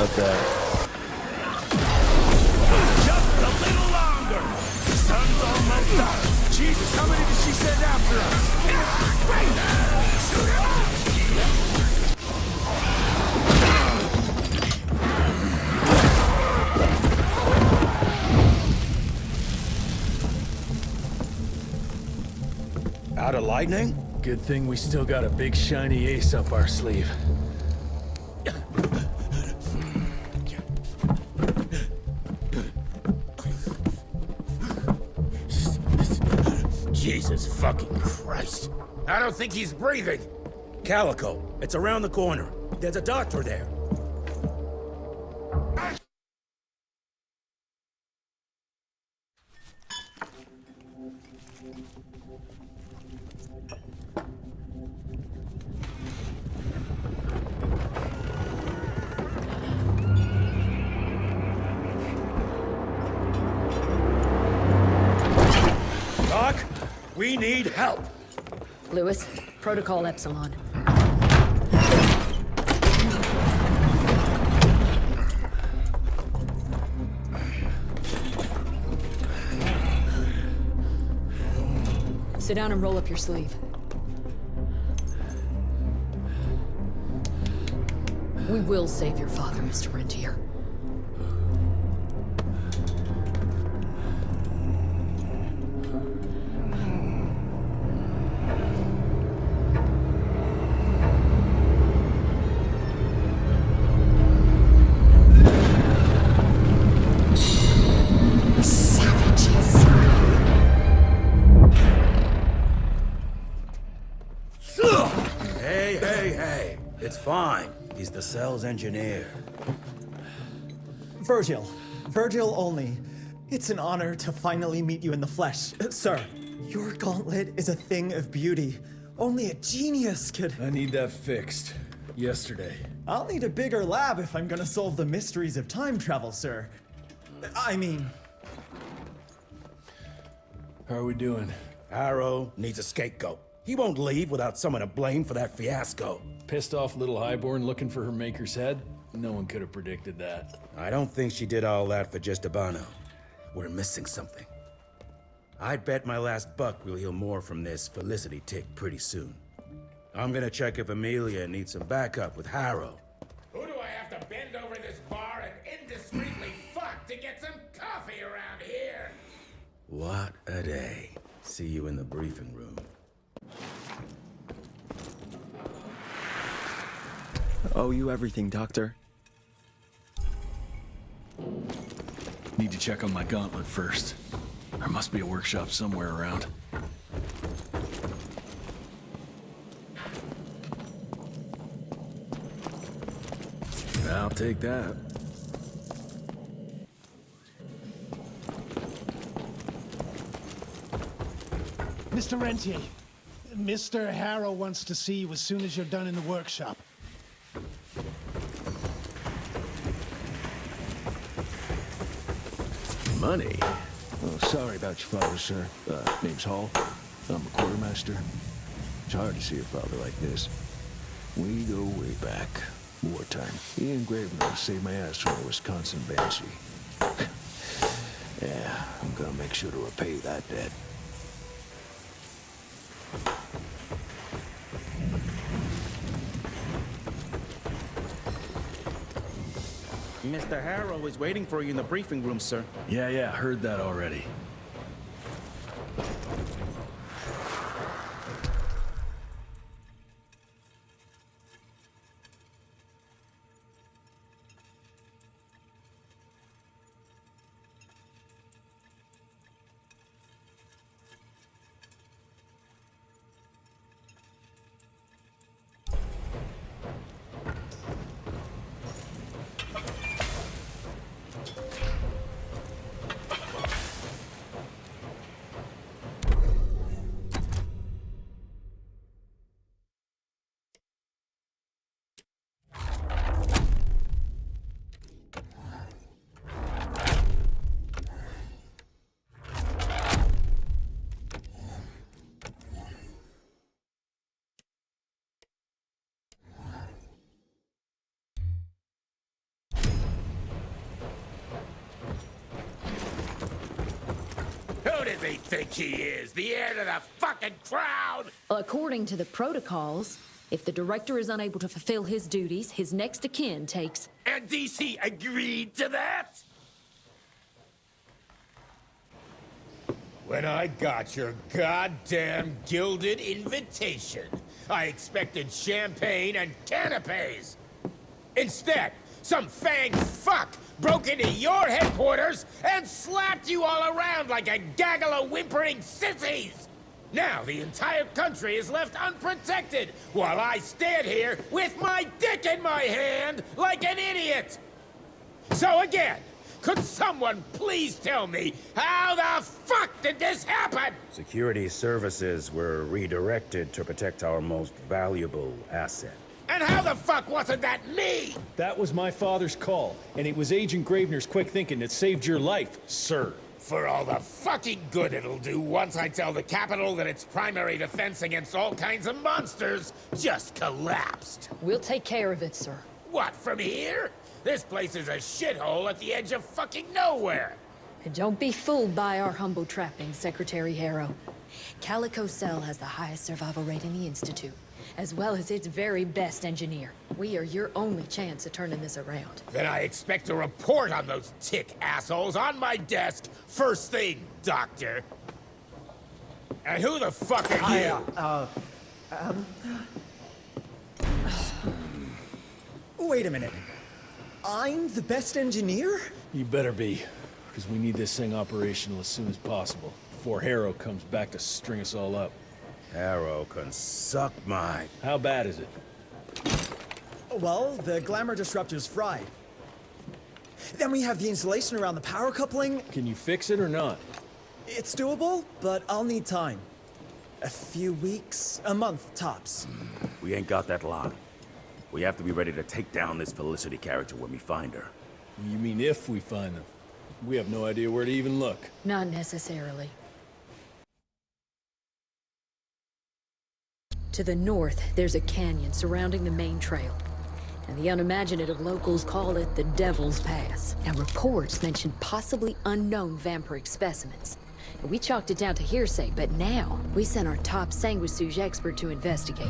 about that. Just a little longer. The sun's almost up. Jesus, how many did she send after us? Out of lightning? Good thing we still got a big shiny ace up our sleeve. Jesus fucking Christ. I don't think he's breathing. Calico, it's around the corner. There's a doctor there. Doc, we need help. Lewis, Protocol Epsilon. Sit down and roll up your sleeve. We will save your father, Mr. Rentier. Hey, it's fine. He's the cell's engineer. Virgil. Virgil only. It's an honor to finally meet you in the flesh. Sir, your gauntlet is a thing of beauty. Only a genius could... I need that fixed. Yesterday. I'll need a bigger lab if I'm gonna solve the mysteries of time travel, sir. I mean... How are we doing? Harrow needs a scapegoat. He won't leave without someone to blame for that fiasco. Pissed off little Highborn looking for her maker's head? No one could have predicted that. I don't think she did all that for just Abano. We're missing something. I bet my last buck we'll hear more from this Felicity tick pretty soon. I'm gonna check if Amelia needs some backup with Harrow. Who do I have to bend over this bar and indiscreetly fuck to get some coffee around here? What a day. See you in the briefing room. Owe you everything, Doctor. Need to check on my gauntlet first. There must be a workshop somewhere around. I'll take that. Mr. Rentier, Mr. Harrow wants to see you as soon as you're done in the workshop. Money? Oh, sorry about your father, sir. Name's Hall. I'm a quartermaster. It's hard to see your father like this. We go way back. Wartime. Ian Gravener saved my ass from a Wisconsin banshee. Yeah, I'm gonna make sure to repay that debt. Mr. Harrow is waiting for you in the briefing room, sir. Yeah, heard that already. he think he is? The heir to the fucking crown? According to the protocols, if the director is unable to fulfill his duties, his next of kin takes... And DC agreed to that? When I got your goddamn gilded invitation, I expected champagne and canapes. Instead, some fang fuck broke into your headquarters and slapped you all around like a gaggle of whimpering sissies! Now the entire country is left unprotected while I stand here with my dick in my hand like an idiot! So again, could someone please tell me how the fuck did this happen? Security services were redirected to protect our most valuable asset. And how the fuck wasn't that me? That was my father's call, and it was Agent Gravener's quick thinking that saved your life, sir. For all the fucking good it'll do once I tell the Capitol that its primary defense against all kinds of monsters just collapsed. We'll take care of it, sir. What, from here? This place is a shithole at the edge of fucking nowhere. And don't be fooled by our humble trappings, Secretary Harrow. Calico Cell has the highest survival rate in the Institute, as well as its very best engineer. We are your only chance of turning this around. Then I expect a report on those tick assholes on my desk first thing, Doctor. And who the fuck are you? Wait a minute. I'm the best engineer? You better be, because we need this thing operational as soon as possible, before Harrow comes back to string us all up. Harrow can suck my... How bad is it? Well, the glamour disruptor's fried. Then we have the insulation around the power coupling. Can you fix it or not? It's doable, but I'll need time. A few weeks, a month tops. We ain't got that long. We have to be ready to take down this Felicity character when we find her. You mean if we find them? We have no idea where to even look. Not necessarily. To the north, there's a canyon surrounding the main trail. And the unimaginative locals call it the Devil's Pass. And reports mention possibly unknown vampiric specimens. And we chalked it down to hearsay, but now we sent our top sanguisuge expert to investigate.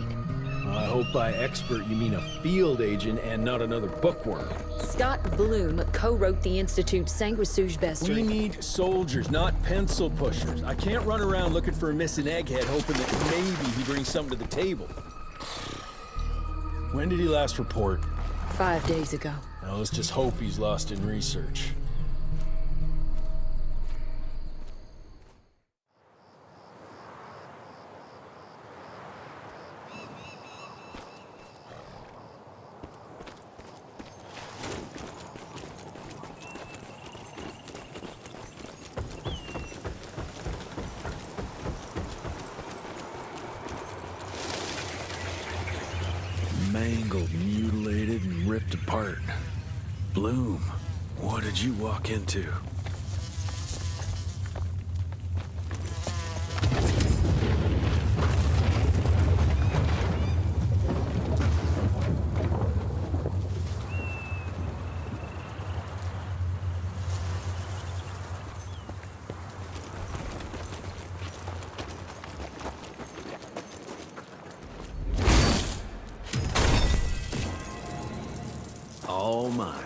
I hope by expert you mean a field agent and not another bookworm. Scott Bloom co-wrote the Institute's Sanguisuge Bestiary. We need soldiers, not pencil pushers. I can't run around looking for a missing egghead hoping that maybe he brings something to the table. When did he last report? 5 days ago. Now let's just hope he's lost in research. Mangled, mutilated, and ripped apart. Bloom, what did you walk into? All mine.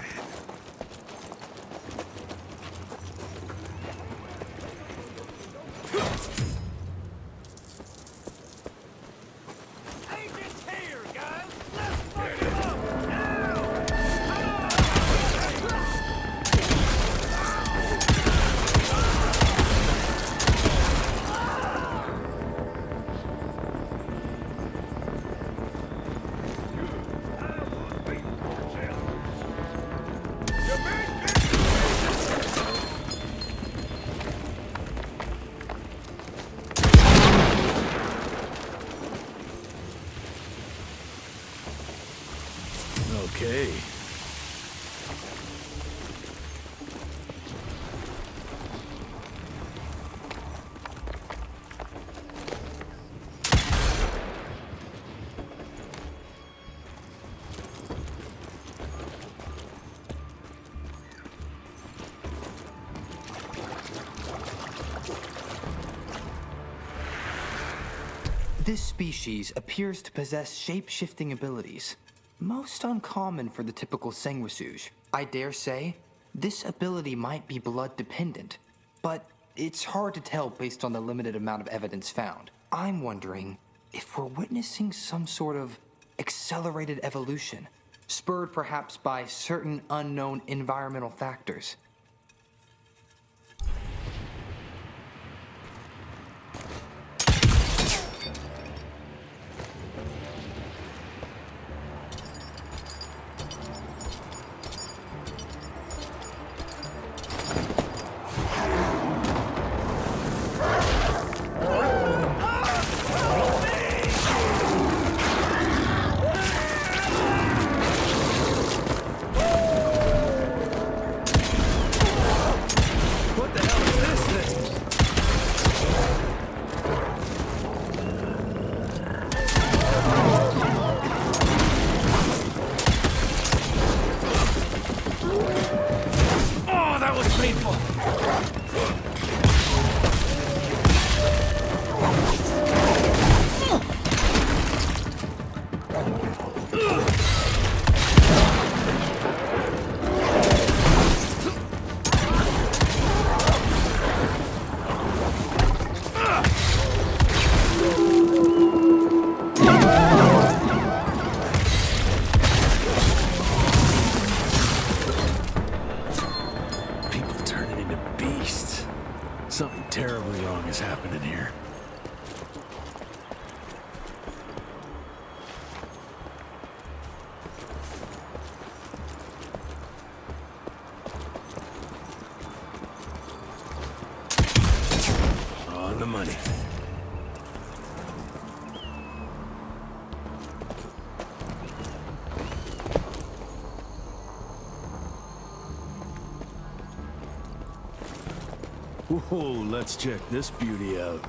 This species appears to possess shape-shifting abilities, most uncommon for the typical sanguisuge. I dare say, this ability might be blood-dependent, but it's hard to tell based on the limited amount of evidence found. I'm wondering if we're witnessing some sort of accelerated evolution, spurred perhaps by certain unknown environmental factors. Something terribly wrong is happening here. On the money. Whoa, let's check this beauty out.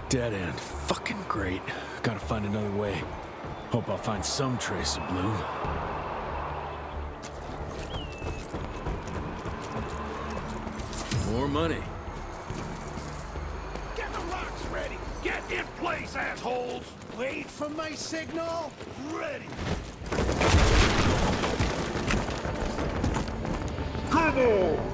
Dead end. Fucking great. Gotta find another way. Hope I'll find some trace of Bloom. More money. Get the rocks ready! Get in place, assholes! Wait for my signal! Ready! Come on!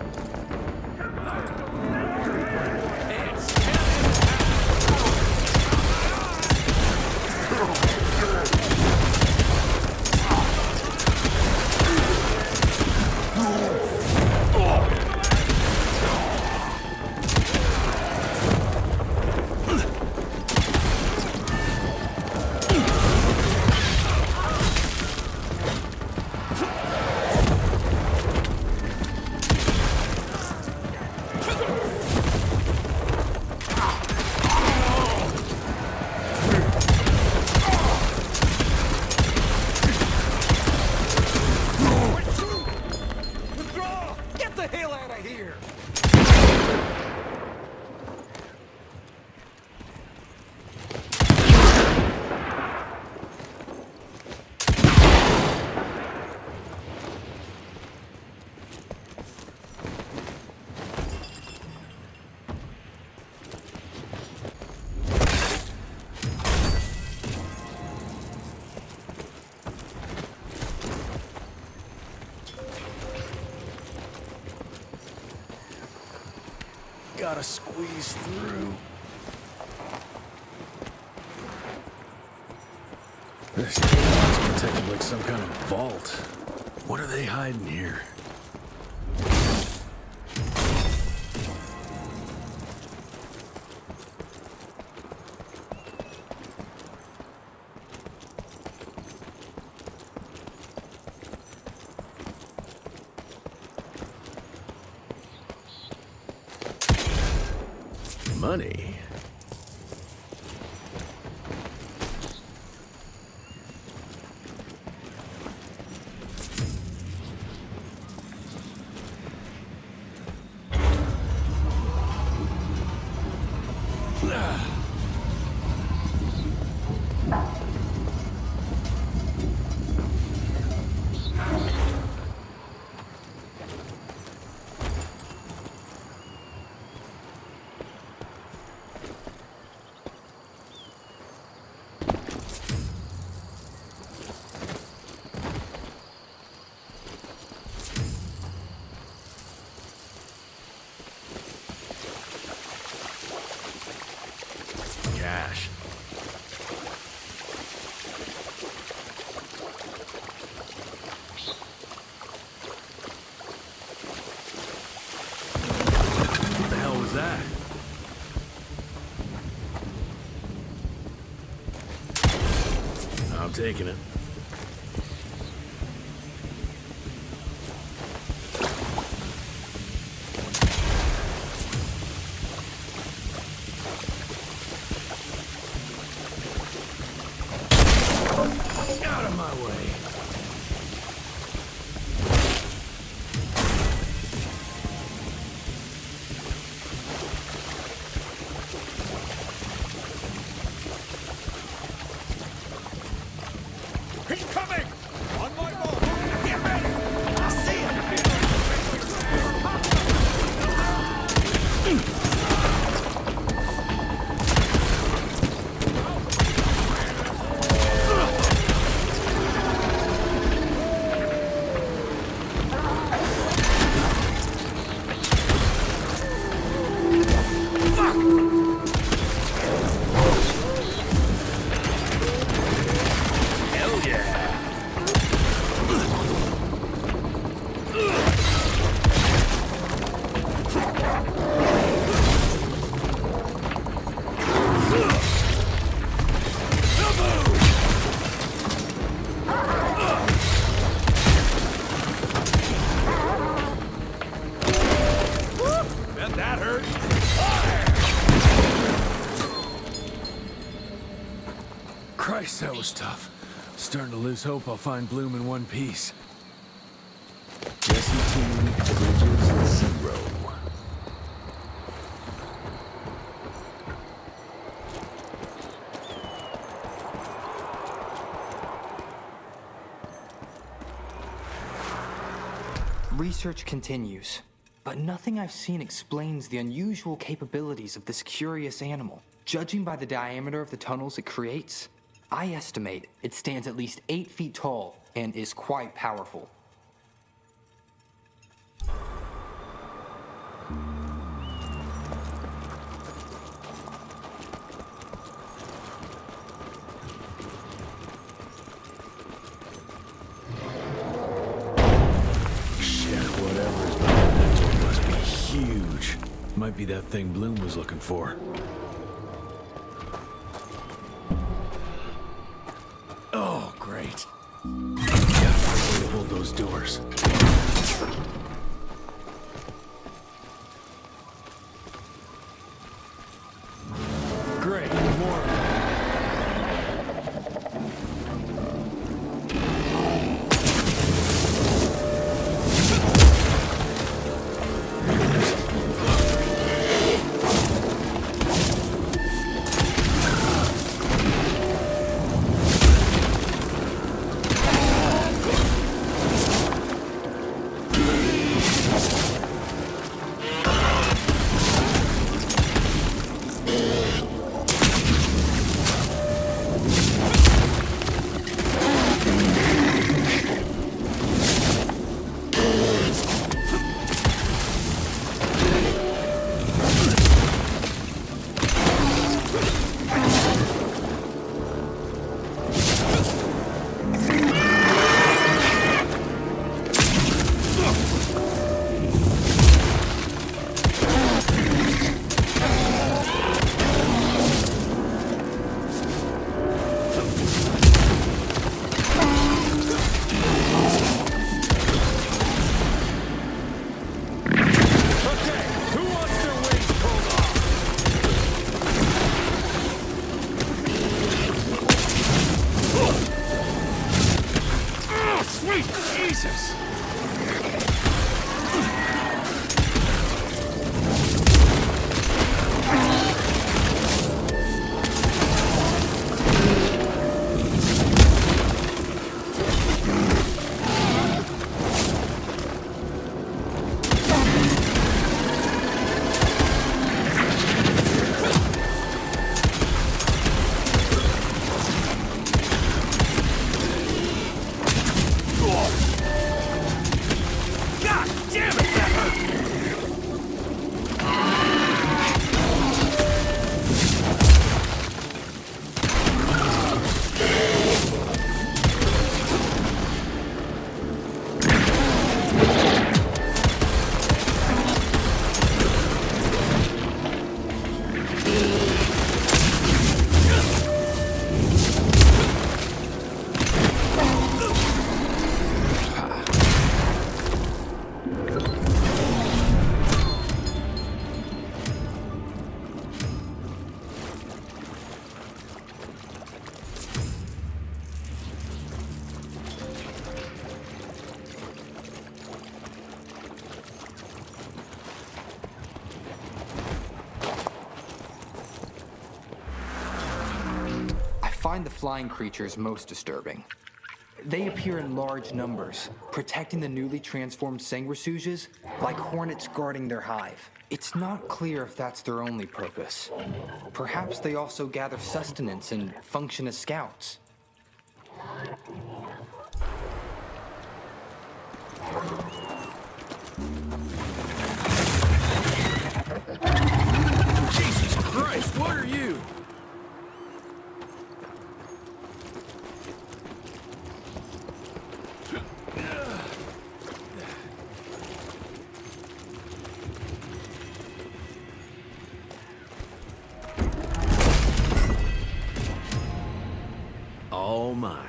Gotta squeeze through. This cave is protected like some kind of vault. What are they hiding here? Money. Cash. What the hell was that? I'm taking it. Out of my way. He's coming! On my boat! Get ready! I see him! That hurt. Christ, that was tough. Starting to lose hope I'll find Bloom in one piece. Jesse 2, Bridges 0. Research continues, but nothing I've seen explains the unusual capabilities of this curious animal. Judging by the diameter of the tunnels it creates, I estimate it stands at least 8 feet tall and is quite powerful. Huge. Might be that thing Bloom was looking for. Oh, great. Gotta find a way to hold those doors. Great, more. Damn it, that hurt! I find the flying creatures most disturbing. They appear in large numbers, protecting the newly transformed sanguisuges like hornets guarding their hive. It's not clear if that's their only purpose. Perhaps they also gather sustenance and function as scouts. Jesus Christ, what are you? All mine.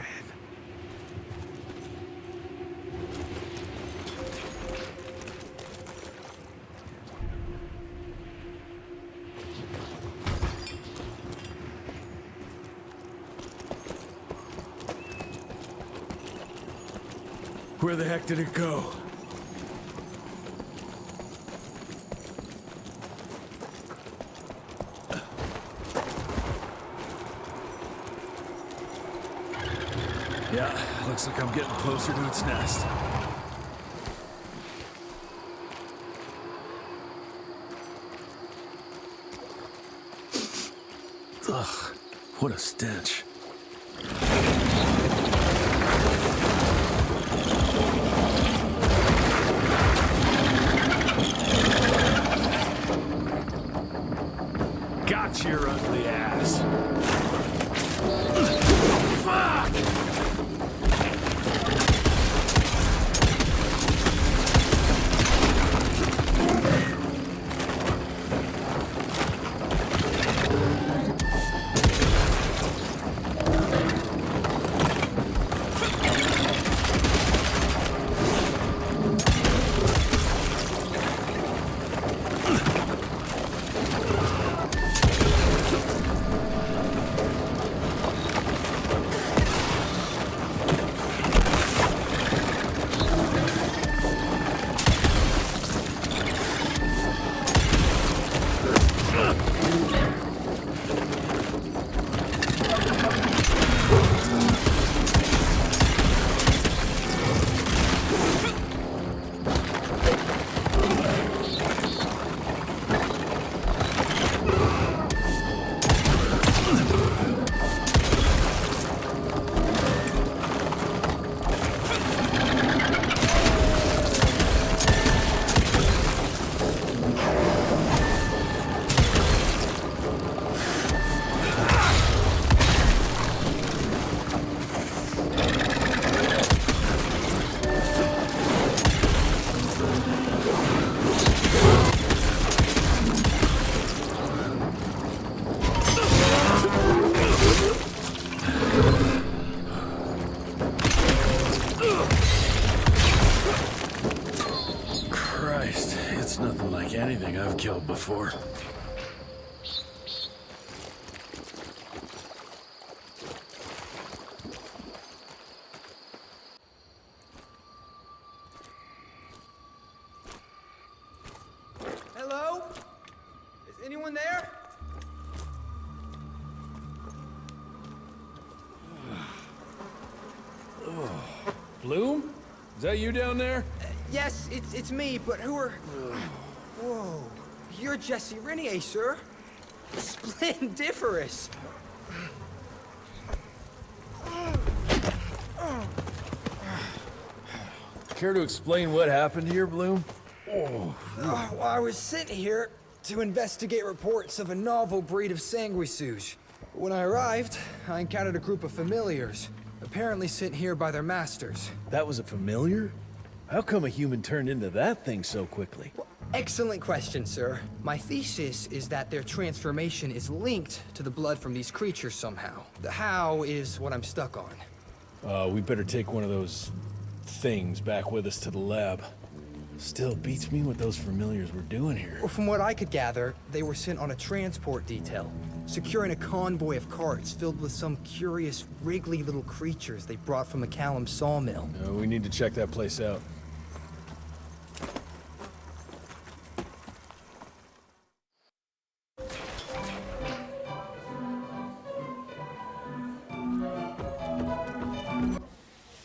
Where the heck did it go? Yeah, looks like I'm getting closer to its nest. Ugh, what a stench. Got your ugly ass. Fuck! Christ, it's nothing like anything I've killed before. Hello? Is anyone there? Bloom? Is that you down there? Yes, it's me, but who are... Whoa. You're Jesse Renier, sir. Splendiferous. Care to explain what happened here, Bloom? Well, I was sent here to investigate reports of a novel breed of sanguisuge. When I arrived, I encountered a group of familiars, apparently sent here by their masters. That was a familiar? How come a human turned into that thing so quickly? Well, excellent question, sir. My thesis is that their transformation is linked to the blood from these creatures somehow. The how is what I'm stuck on. We better take one of those things back with us to the lab. Still beats me what those familiars were doing here. Well, from what I could gather, they were sent on a transport detail, securing a convoy of carts filled with some curious, wriggly little creatures they brought from McCallum sawmill. We need to check that place out.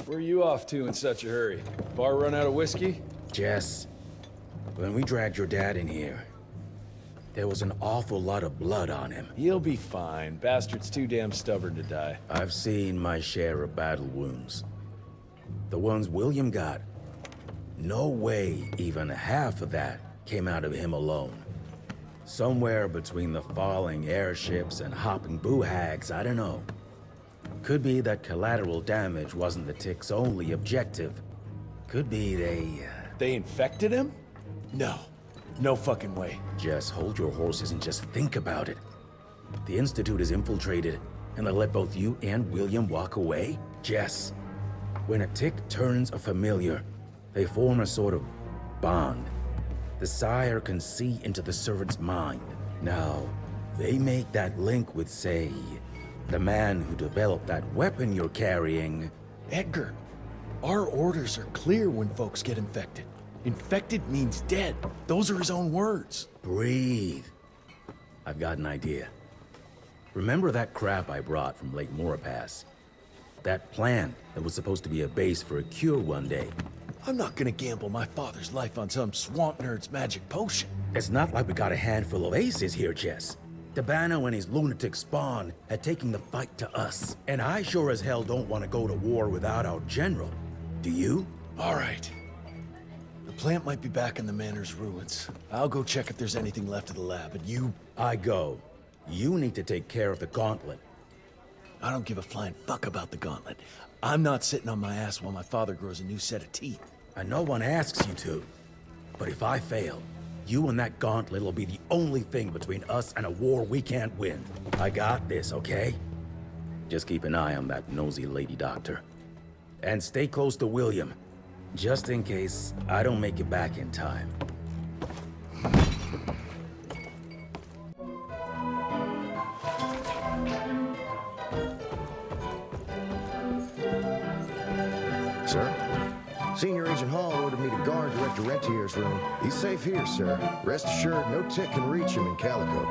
Where are you off to in such a hurry? Bar run out of whiskey? Jess, when we dragged your dad in here, there was an awful lot of blood on him. He'll be fine. Bastard's too damn stubborn to die. I've seen my share of battle wounds. The ones William got. No way even half of that came out of him alone. Somewhere between the falling airships and hopping boo-hags, I don't know. Could be that collateral damage wasn't the Tick's only objective. Could be They infected him? No. No fucking way. Just hold your horses and just think about it. The Institute is infiltrated, and they let both you and William walk away? Jess, when a Tick turns a familiar, they form a sort of bond. The sire can see into the servant's mind. Now, they make that link with, say, the man who developed that weapon you're carrying. Edgar, our orders are clear when folks get infected. Infected means dead. Those are his own words. Breathe. I've got an idea. Remember that crap I brought from Lake Morapass? That plant that was supposed to be a base for a cure one day. I'm not gonna gamble my father's life on some swamp nerd's magic potion. It's not like we got a handful of aces here, Jess. Dabano and his lunatic spawn had taken the fight to us. And I sure as hell don't want to go to war without our general. Do you? All right. The plant might be back in the manor's ruins. I'll go check if there's anything left of the lab, and you... I go. You need to take care of the gauntlet. I don't give a flying fuck about the gauntlet. I'm not sitting on my ass while my father grows a new set of teeth. And no one asks you to. But if I fail, you and that gauntlet will be the only thing between us and a war we can't win. I got this, okay? Just keep an eye on that nosy lady doctor. And stay close to William, just in case I don't make it back in time. Sir? Senior Agent Hall ordered me to guard Director Rentier's room. He's safe here, sir. Rest assured, no Tick can reach him in Calico.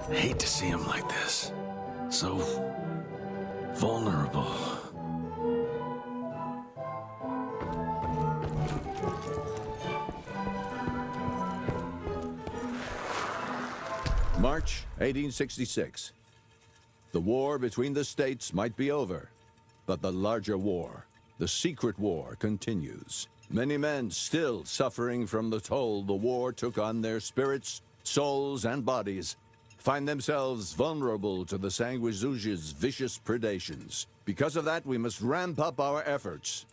I hate to see him like this. So... vulnerable. March 1866. The war between the states might be over, but the larger war, the secret war, continues. Many men still suffering from the toll the war took on their spirits, souls, and bodies find themselves vulnerable to the Sanguisuge's vicious predations. Because of that, we must ramp up our efforts.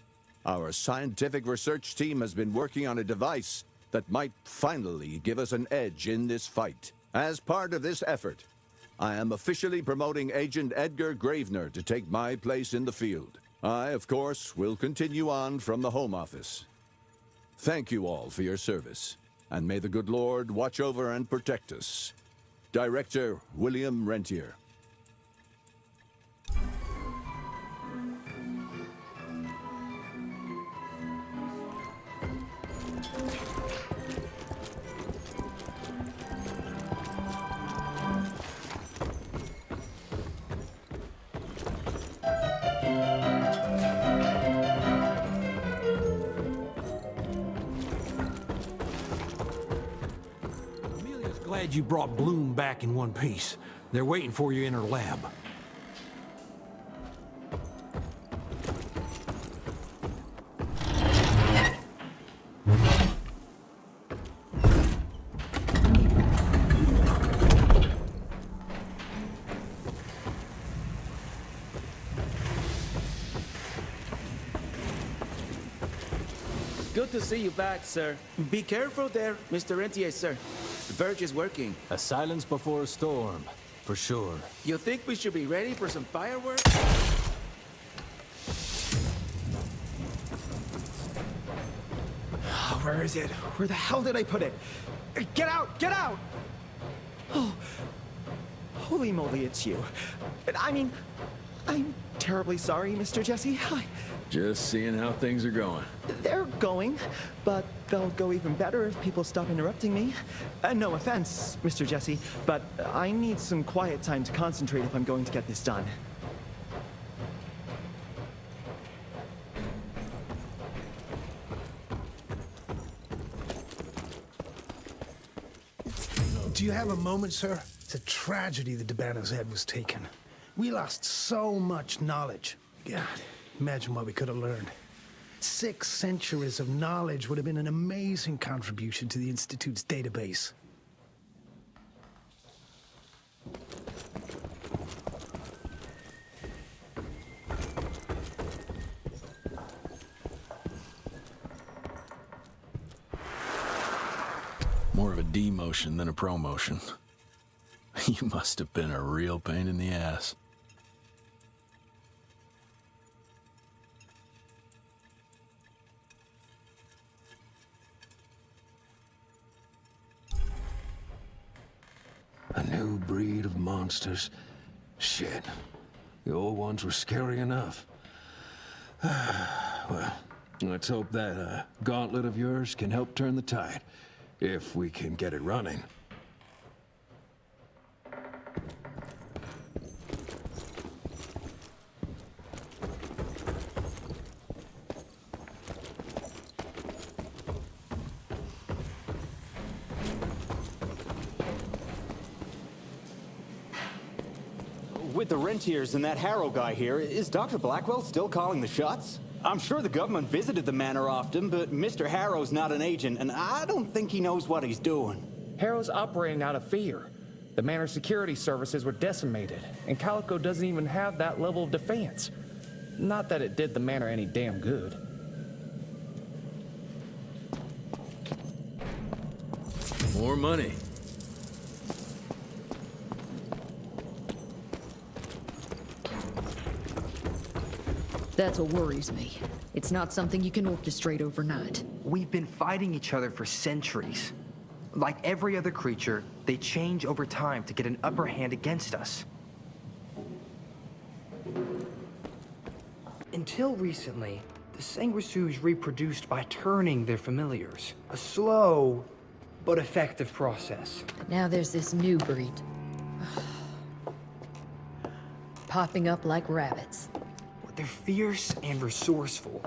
Our scientific research team has been working on a device that might finally give us an edge in this fight. As part of this effort, I am officially promoting Agent Edgar Gravener to take my place in the field. I, of course, will continue on from the Home Office. Thank you all for your service, and may the good Lord watch over and protect us. Director William Rentier. Glad you brought Bloom back in one piece. They're waiting for you in her lab. good to see you back, sir. Be careful there, Mr. Rentier, sir. The verge is working. A silence before a storm, for sure. You think we should be ready for some fireworks? Where is it? Where the hell did I put it? Get out! Get out! Oh, holy moly, it's you. I mean, I'm terribly sorry, Mr. Jesse. Just seeing how things are going. They're going, but they'll go even better if people stop interrupting me. No offense, Mr. Jesse, but I need some quiet time to concentrate if I'm going to get this done. Do you have a moment, sir? It's a tragedy that Debano's head was taken. We lost so much knowledge. God, imagine what we could have learned. 6 centuries of knowledge would have been an amazing contribution to the Institute's database. More of a demotion than a promotion. You must have been a real pain in the ass. A new breed of monsters. Shit. The old ones were scary enough. Well, let's hope that gauntlet of yours can help turn the tide. If we can get it running. With the Rentiers and that Harrow guy here, is Dr. Blackwell still calling the shots? I'm sure the government visited the manor often, but Mr. Harrow's not an agent, and I don't think he knows what he's doing. Harrow's operating out of fear. The manor's security services were decimated, and Calico doesn't even have that level of defense. Not that it did the manor any damn good. More money. That's what worries me. It's not something you can orchestrate overnight. We've been fighting each other for centuries. Like every other creature, they change over time to get an upper hand against us. Until recently, the Sanguisuge reproduced by turning their familiars. A slow, but effective process. But now there's this new breed. Popping up like rabbits. They're fierce and resourceful,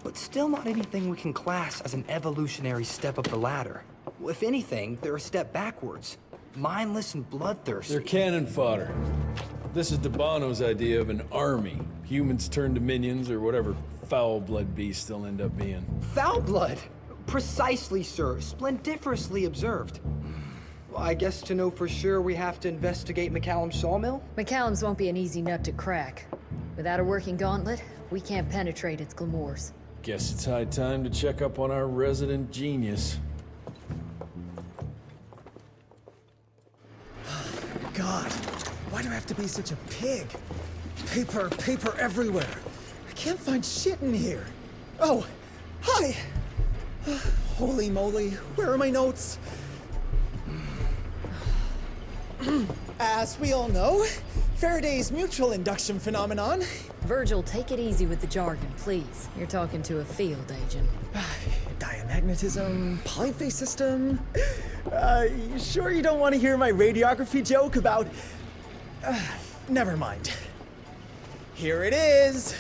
but still not anything we can class as an evolutionary step up the ladder. If anything, they're a step backwards. Mindless and bloodthirsty. They're cannon fodder. This is Debano's idea of an army. Humans turn to minions or whatever foul-blood beasts they'll end up being. Foul blood? Precisely, sir. Splendiferously observed. Well, I guess to know for sure we have to investigate McCallum's sawmill? McCallum's won't be an easy nut to crack. Without a working gauntlet, we can't penetrate its glamours. Guess it's high time to check up on our resident genius. God, why do I have to be such a pig? Paper everywhere. I can't find shit in here. Oh, hi! Holy moly, where are my notes? As we all know, Faraday's mutual induction phenomenon. Virgil, take it easy with the jargon, please. You're talking to a field agent. Diamagnetism, polyphase system. You sure you don't want to hear my radiography joke about... never mind. Here it is.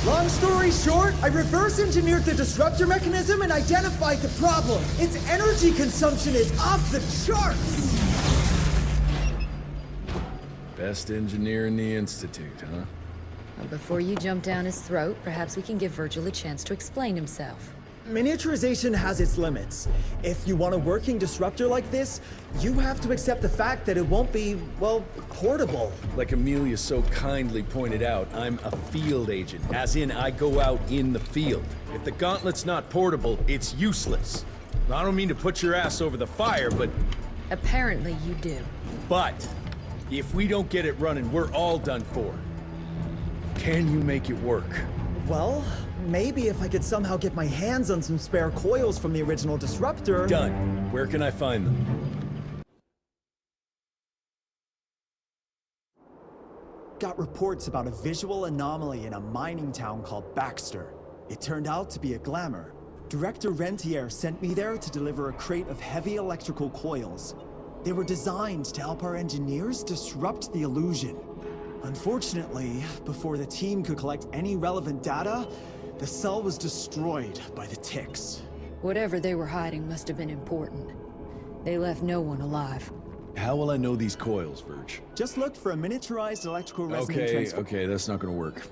Long story short, I reverse engineered the disruptor mechanism and identified the problem. Its energy consumption is off the charts. Best engineer in the Institute, huh? Well, before you jump down his throat, perhaps we can give Virgil a chance to explain himself. Miniaturization has its limits. If you want a working disruptor like this, you have to accept the fact that it won't be, well, portable. Like Amelia so kindly pointed out, I'm a field agent, as in I go out in the field. If the gauntlet's not portable, it's useless. I don't mean to put your ass over the fire, but... Apparently you do. But, if we don't get it running, we're all done for. Can you make it work? Well, maybe if I could somehow get my hands on some spare coils from the original disruptor... Done. Where can I find them? Got reports about a visual anomaly in a mining town called Baxter. It turned out to be a glamour. Director Rentier sent me there to deliver a crate of heavy electrical coils. They were designed to help our engineers disrupt the illusion. Unfortunately, before the team could collect any relevant data, the cell was destroyed by the ticks. Whatever they were hiding must have been important. They left no one alive. How will I know these coils, Verge? Just look for a miniaturized electrical resonant transfer. Okay, that's not gonna work.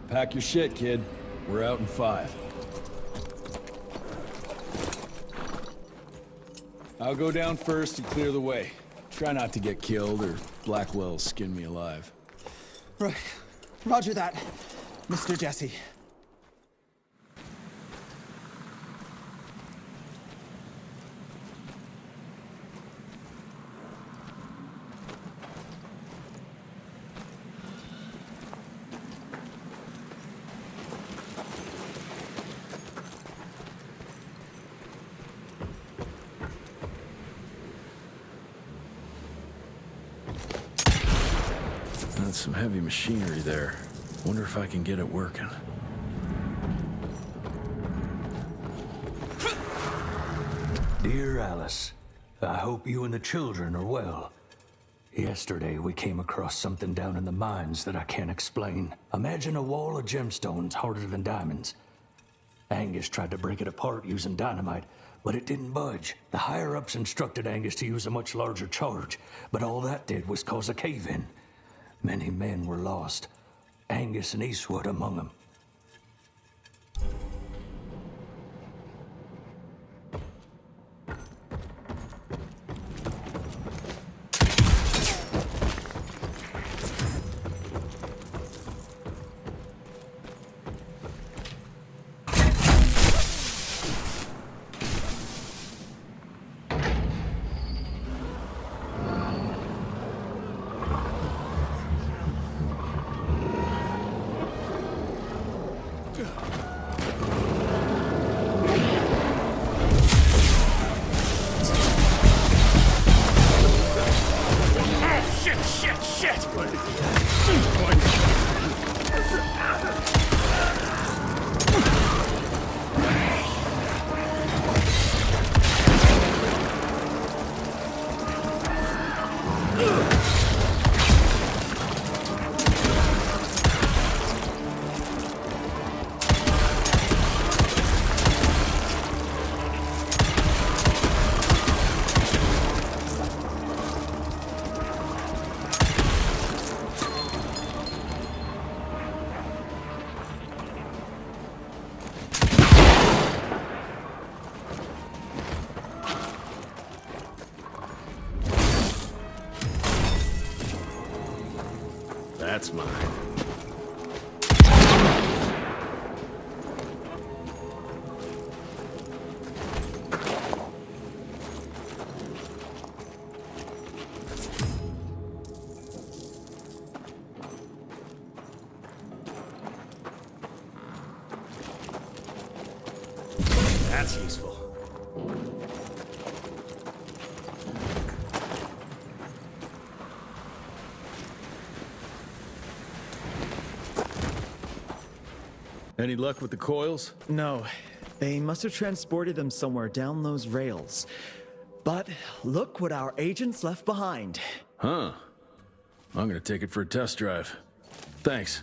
Pack your shit, kid. We're out in 5. I'll go down first and clear the way. Try not to get killed or Blackwell skin me alive. Right. Roger that, Mr. Jesse. That's some heavy machinery there. Wonder if I can get it working. Dear Alice, I hope you and the children are well. Yesterday we came across something down in the mines that I can't explain. Imagine a wall of gemstones harder than diamonds. Angus tried to break it apart using dynamite, but it didn't budge. The higher-ups instructed Angus to use a much larger charge, but all that did was cause a cave-in. Many men were lost, Angus and Eastwood among them. That's mine. That's useful. Any luck with the coils? No. They must have transported them somewhere down those rails. But look what our agents left behind. Huh. I'm gonna take it for a test drive. Thanks.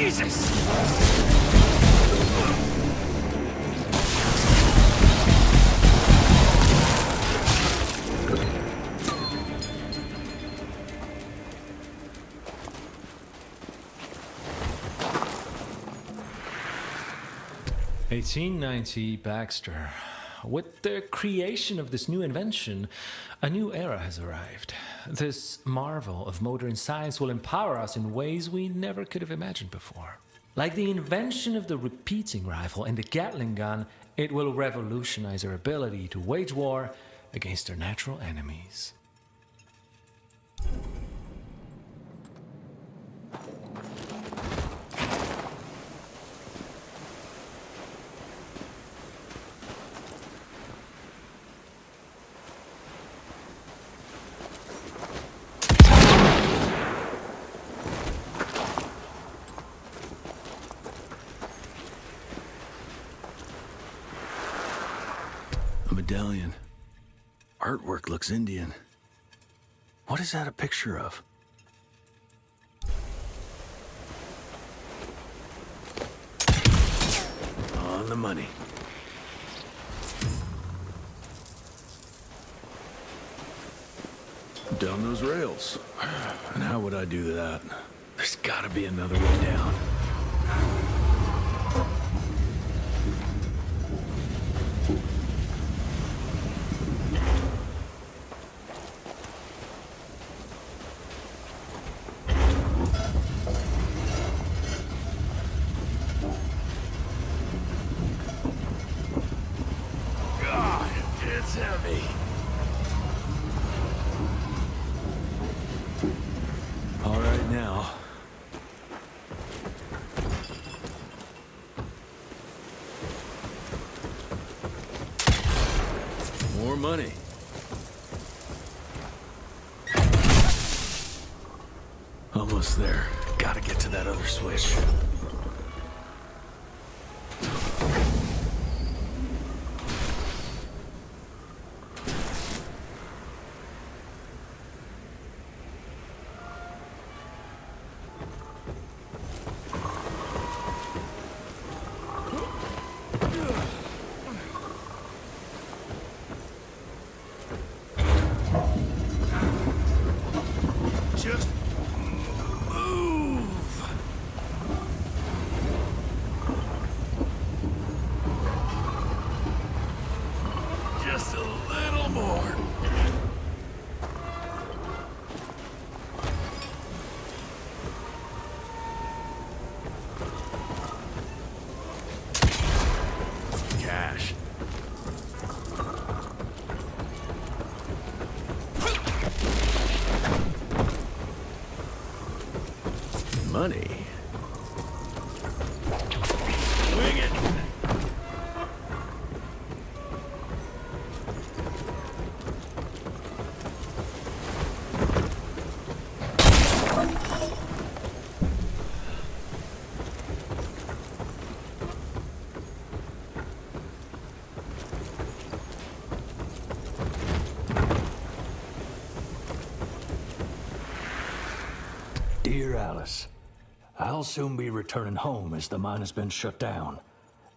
Jesus! "1890 Baxter. With the creation of this new invention, a new era has arrived. This marvel of modern science will empower us in ways we never could have imagined before. Like the invention of the repeating rifle and the Gatling gun, it will revolutionize our ability to wage war against our natural enemies." A medallion. Artwork looks Indian. What is that a picture of? On the money. Down those rails. And how would I do that? There's gotta be another way down. God, it's heavy. All right now. More money. Almost there. Gotta get to that other switch. Just move. Just a little more. Cash. Money. Swing it. Dear Alice, I'll soon be returning home as the mine has been shut down.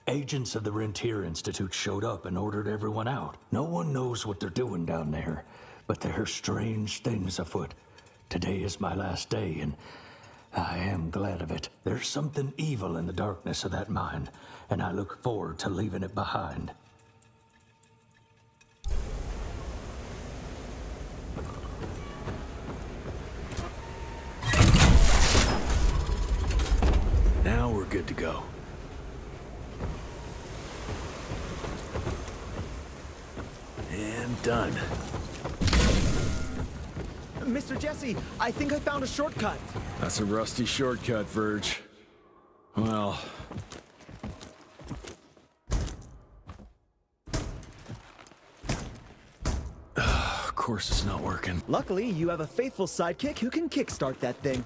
Agents of the Rentier Institute showed up and ordered everyone out. No one knows what they're doing down there, but there are strange things afoot. Today is my last day, and I am glad of it. There's something evil in the darkness of that mine, and I look forward to leaving it behind. Now we're good to go. And done. Mr. Jesse, I think I found a shortcut. That's a rusty shortcut, Verge. Well... of course it's not working. Luckily, you have a faithful sidekick who can kickstart that thing.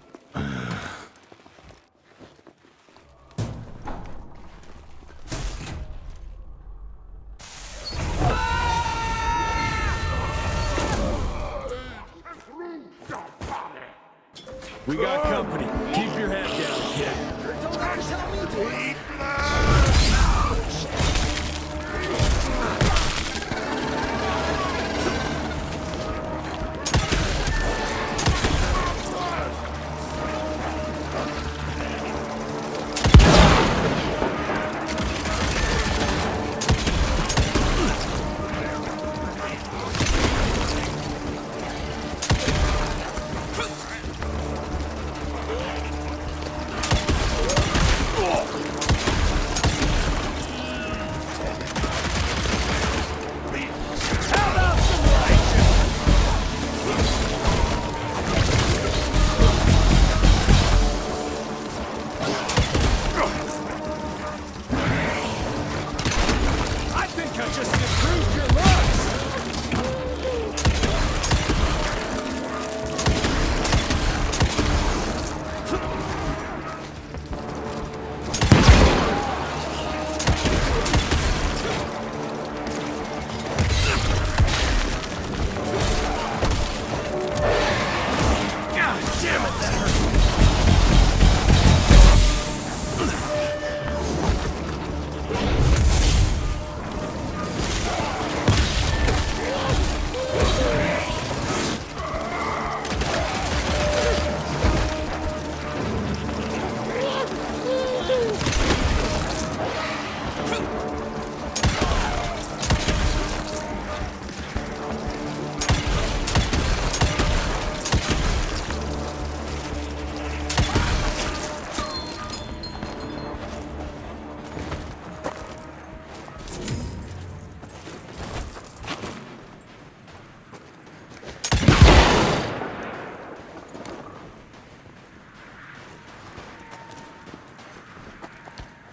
We got company. Keep your head down, kid.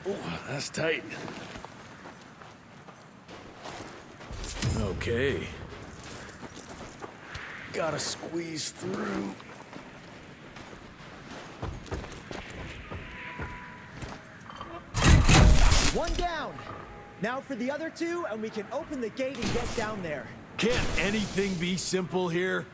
Oh, that's tight. Okay. Gotta squeeze through. One down. Now for the other two, and we can open the gate and get down there. Can't anything be simple here?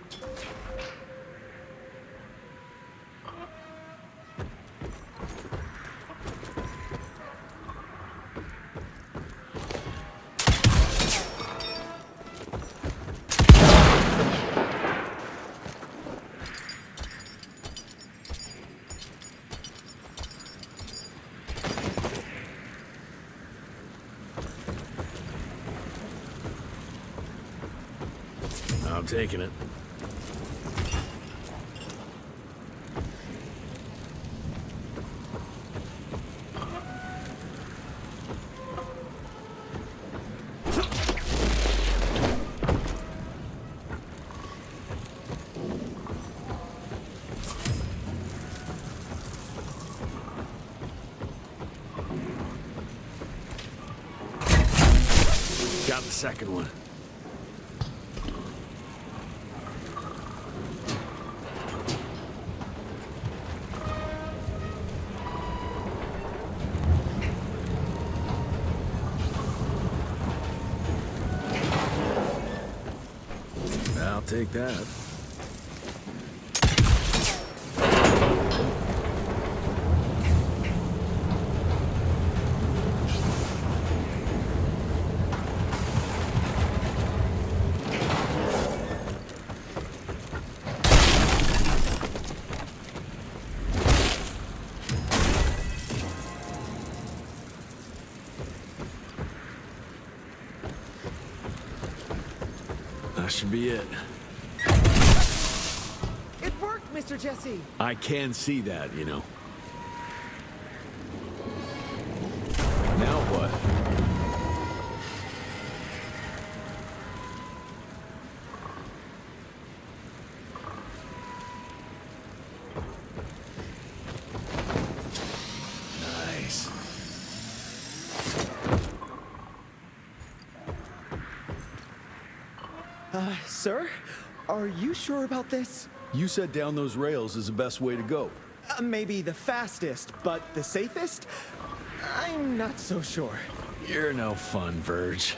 I'm taking it. Got the second one. I'll take that. That should be it. It worked, Mr. Jesse. I can see that, you know. Now what? Nice. Sir? Are you sure about this? You said down those rails is the best way to go. Maybe the fastest, but the safest? I'm not so sure. You're no fun, Verge.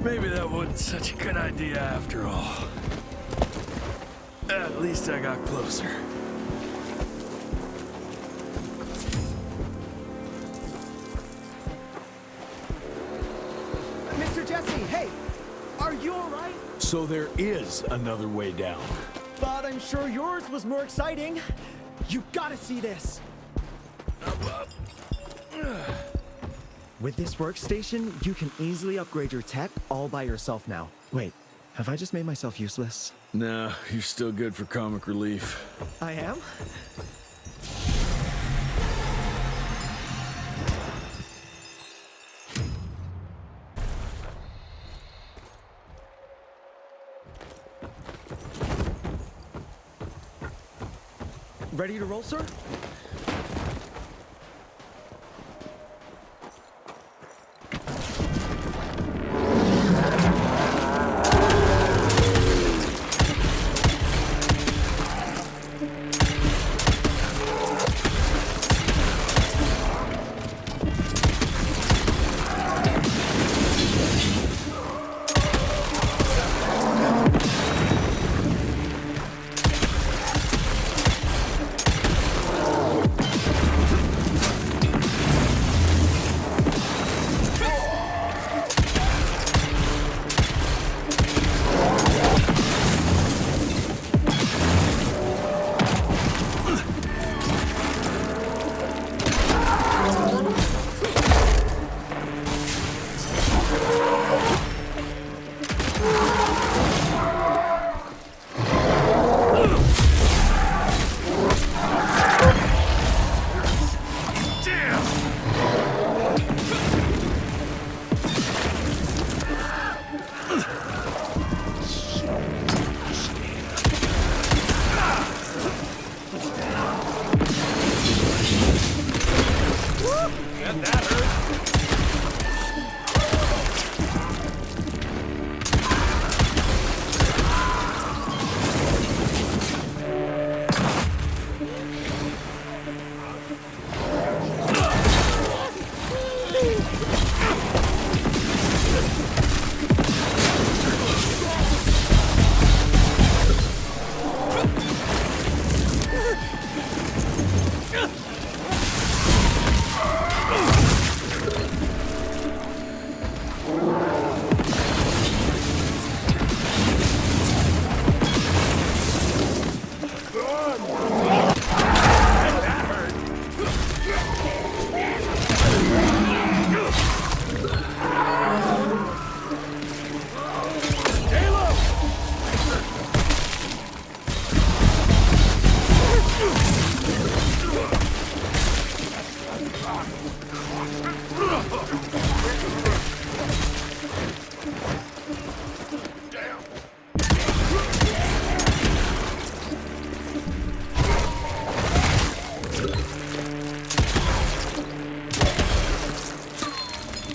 Maybe that wasn't such a good idea after all. At least I got closer. Mr. Jesse, hey! Are you alright? So there is another way down. But I'm sure yours was more exciting. You gotta see this. With this workstation, you can easily upgrade your tech all by yourself now. Wait, have I just made myself useless? No, you're still good for comic relief. I am? Ready to roll, sir?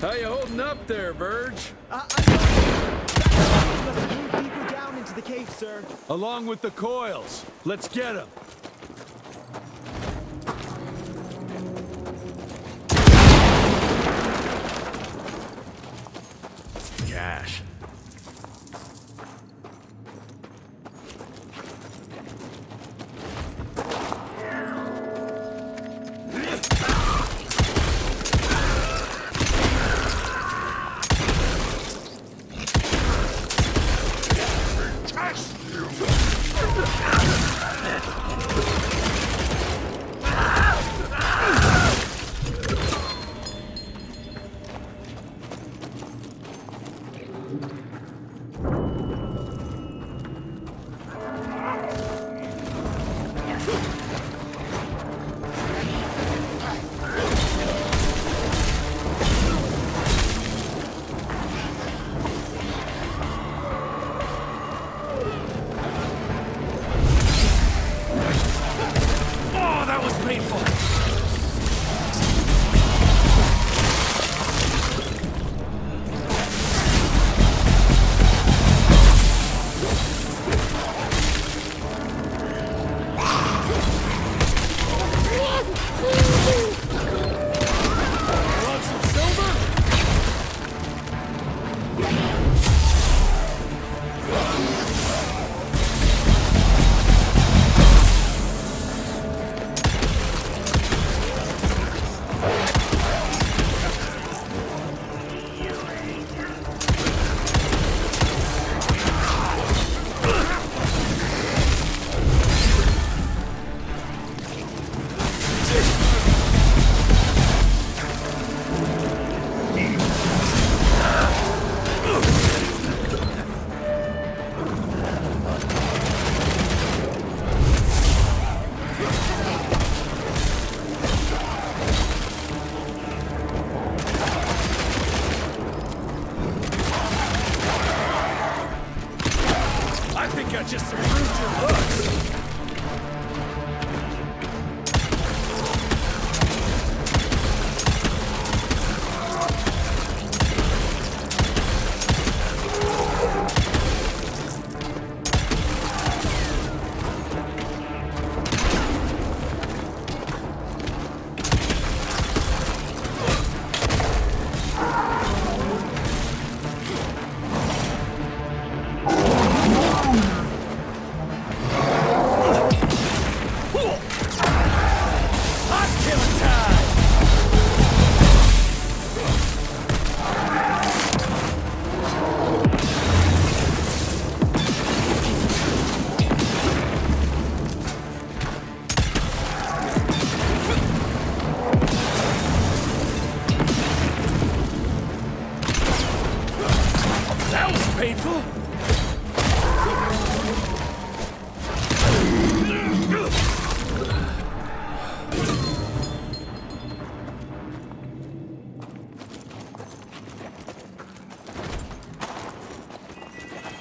How you holding up there, Verge? Must have moved deeper down into the cave, sir. Along with the coils. Let's get them. Cash. Just improved your looks.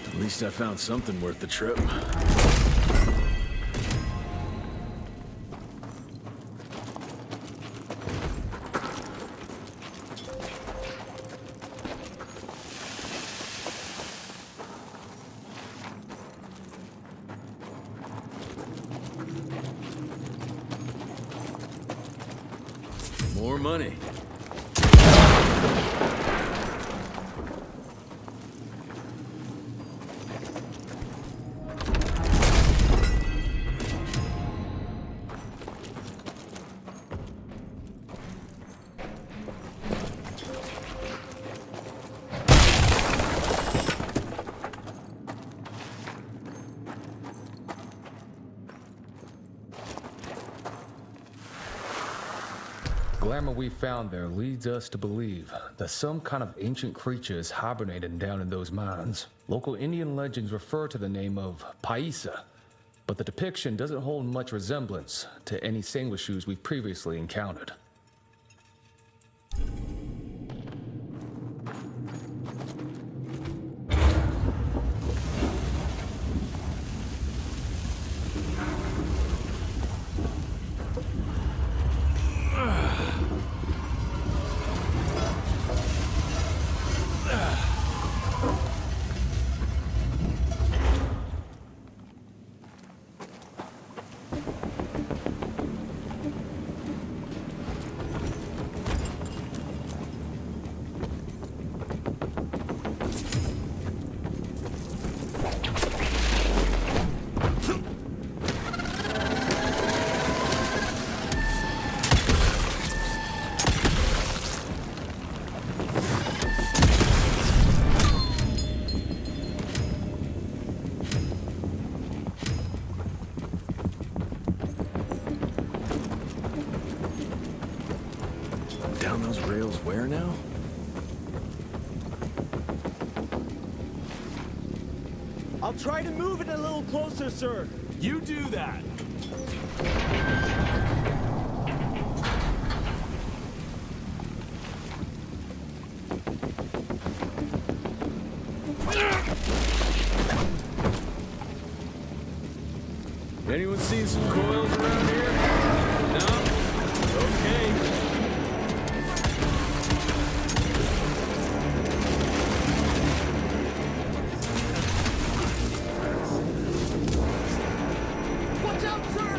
At least I found something worth the trip. More money. Glamour we found there leads us to believe that some kind of ancient creature is hibernating down in those mines. Local Indian legends refer to the name of Paisa, but the depiction doesn't hold much resemblance to any Sanguishus we've previously encountered. trail's where now? I'll try to move it a little closer, sir. You do that. Anyone seen some coils around here? No? Okay. Watch out, sir!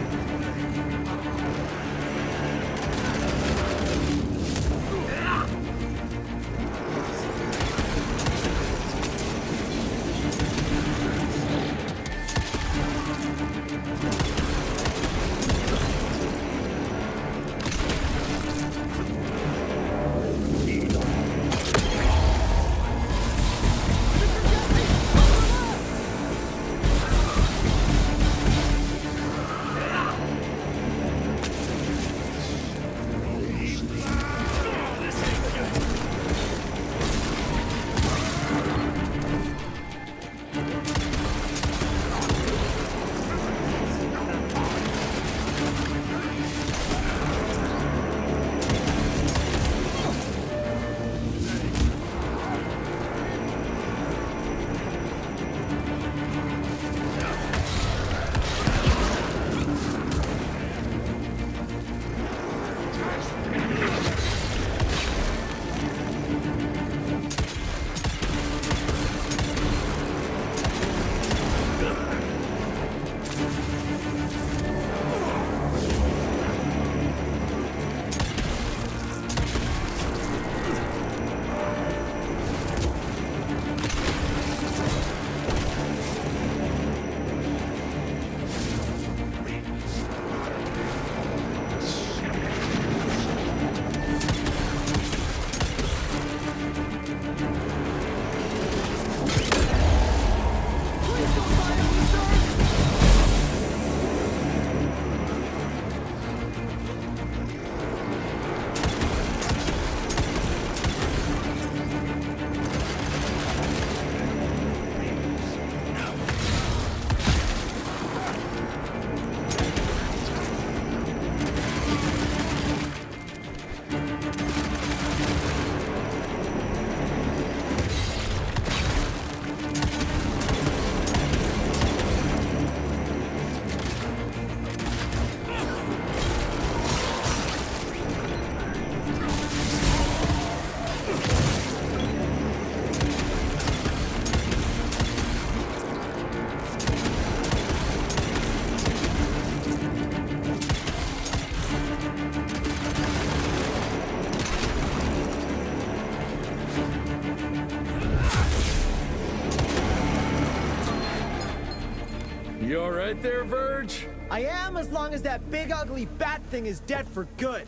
You all right there, Verge? I am, as long as that big ugly bat thing is dead for good.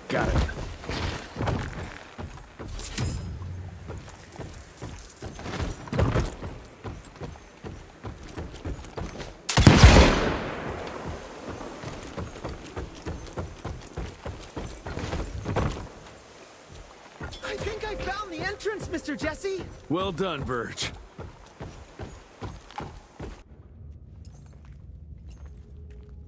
Got it. I think I found the entrance, Mr. Jesse. Well done, Verge.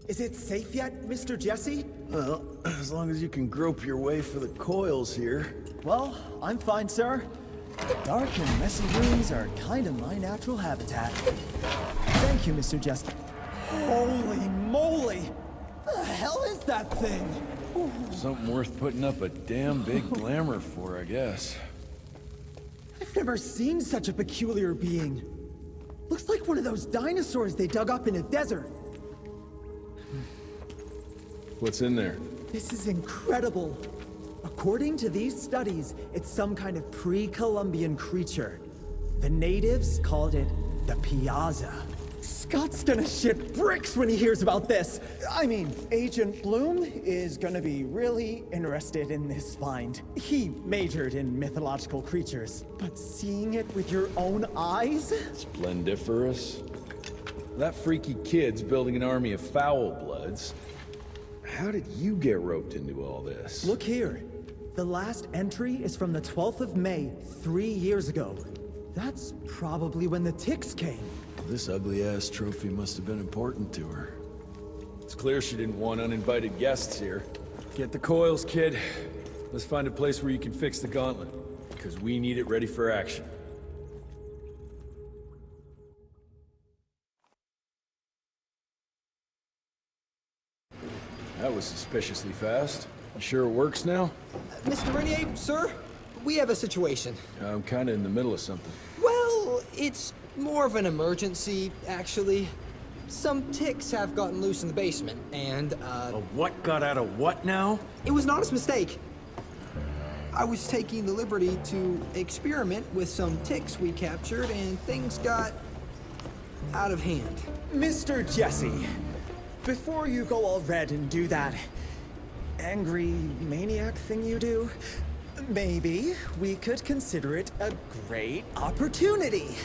Is it safe yet, Mr. Jesse? Well, as long as you can grope your way for the coils here. Well, I'm fine, sir. Dark and messy rooms are kind of my natural habitat. Thank you, Mr. Jesse. Holy moly! The hell is that thing? Something worth putting up a damn big glamour for, I guess. I've never seen such a peculiar being. Looks like one of those dinosaurs they dug up in a desert. What's in there? This is incredible. According to these studies, it's some kind of pre-Columbian creature. The natives called it the Piazza. Scott's gonna shit bricks when he hears about this. I mean, Agent Bloom is gonna be really interested in this find. He majored in mythological creatures, but seeing it with your own eyes? Splendiferous. That freaky kid's building an army of foul bloods. How did you get roped into all this? Look here. The last entry is from the 12th of May, 3 years ago. That's probably when the ticks came. This ugly-ass trophy must have been important to her. It's clear she didn't want uninvited guests here. Get the coils, kid. Let's find a place where you can fix the gauntlet, because we need it ready for action. That was suspiciously fast. You sure it works now? Mr. Renier, sir, we have a situation. I'm kinda in the middle of something. Well, it's more of an emergency, actually. Some ticks have gotten loose in the basement, and, A what got out of what now? It was an honest mistake. I was taking the liberty to experiment with some ticks we captured, and things got out of hand. Mr. Jesse, before you go all red and do that angry maniac thing you do, maybe we could consider it a great opportunity.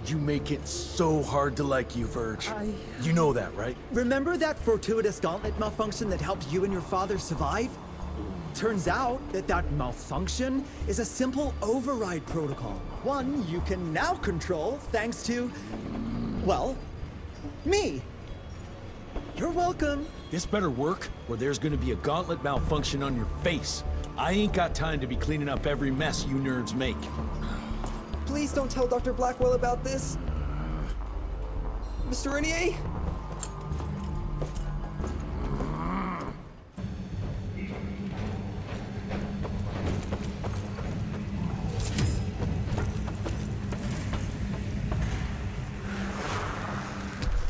You make it so hard to like you, Verge. You know that, right? Remember that fortuitous gauntlet malfunction that helped you and your father survive? Turns out that malfunction is a simple override protocol. One you can now control thanks to, well, me. You're welcome. This better work, or there's gonna be a gauntlet malfunction on your face. I ain't got time to be cleaning up every mess you nerds make. Please don't tell Dr. Blackwell about this. Mr. Renier?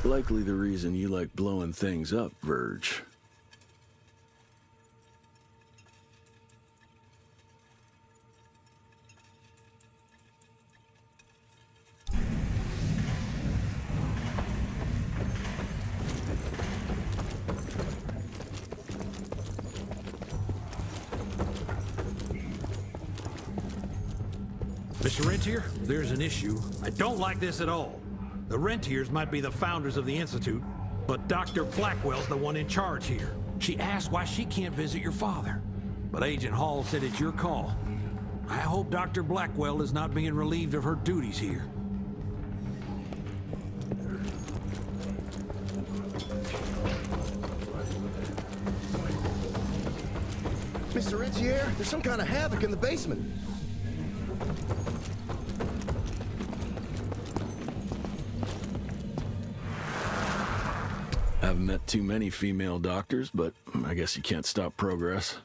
Likely the reason you like blowing things up, Verge. Mr. Rentier, there's an issue. I don't like this at all. The Rentiers might be the founders of the Institute, but Dr. Blackwell's the one in charge here. She asked why she can't visit your father, but Agent Hall said it's your call. I hope Dr. Blackwell is not being relieved of her duties here. Mr. Rentier, there's some kind of havoc in the basement. Haven't met too many female doctors, but I guess you can't stop progress.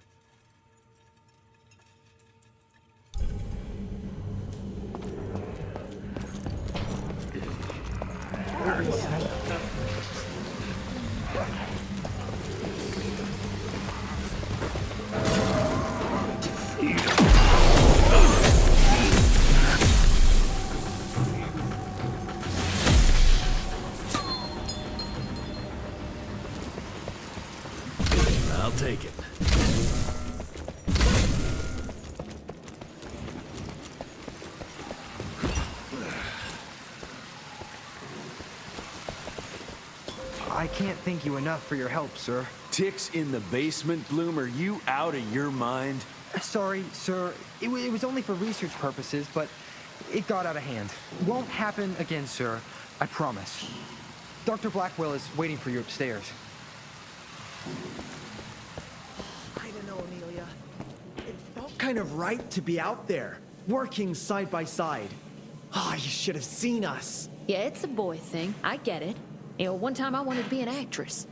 I'll take it. I can't thank you enough for your help, sir. Ticks in the basement, Bloom? Are you out of your mind? Sorry, sir. It was only for research purposes, but it got out of hand. Won't happen again, sir. I promise. Dr. Blackwell is waiting for you upstairs. I don't know, Amelia. It felt kind of right to be out there, working side by side. Ah, you should have seen us. Yeah, it's a boy thing. I get it. You know, one time I wanted to be an actress.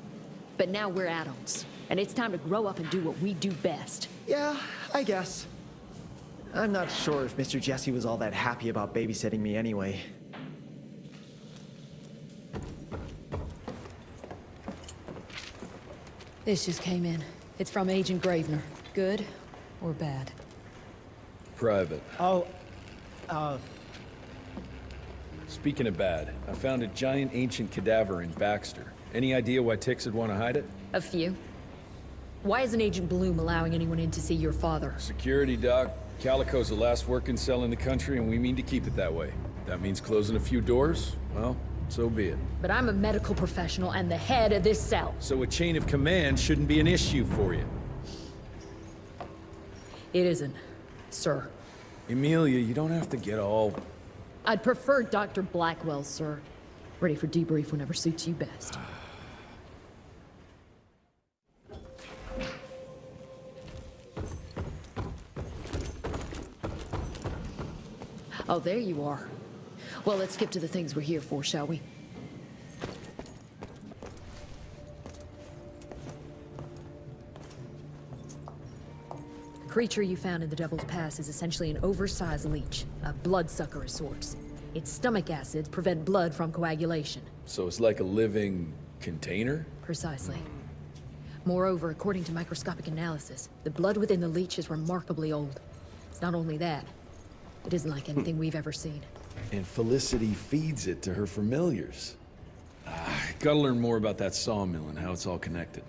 But now we're adults, and it's time to grow up and do what we do best. Yeah, I guess. I'm not sure if Mr. Jesse was all that happy about babysitting me anyway. This just came in. It's from Agent Gravener. Good or bad? Private. Oh, Speaking of bad, I found a giant ancient cadaver in Baxter. Any idea why ticks would want to hide it? A few. Why isn't Agent Bloom allowing anyone in to see your father? Security, Doc. Calico's the last working cell in the country, and we mean to keep it that way. That means closing a few doors? Well, So be it. But I'm a medical professional and the head of this cell. So a chain of command shouldn't be an issue for you. It isn't, sir. Emilia, you don't have to get all... I'd prefer Dr. Blackwell, sir. Ready for debrief whenever suits you best. Oh, there you are. Well, let's skip to the things we're here for, shall we? The creature you found in the Devil's Pass is essentially an oversized leech, a bloodsucker of sorts. Its stomach acids prevent blood from coagulation. So it's like a living container? Precisely. Moreover, according to microscopic analysis, the blood within the leech is remarkably old. It's not only that, it isn't like anything we've ever seen. And Felicity feeds it to her familiars. Gotta learn more about that sawmill and how it's all connected.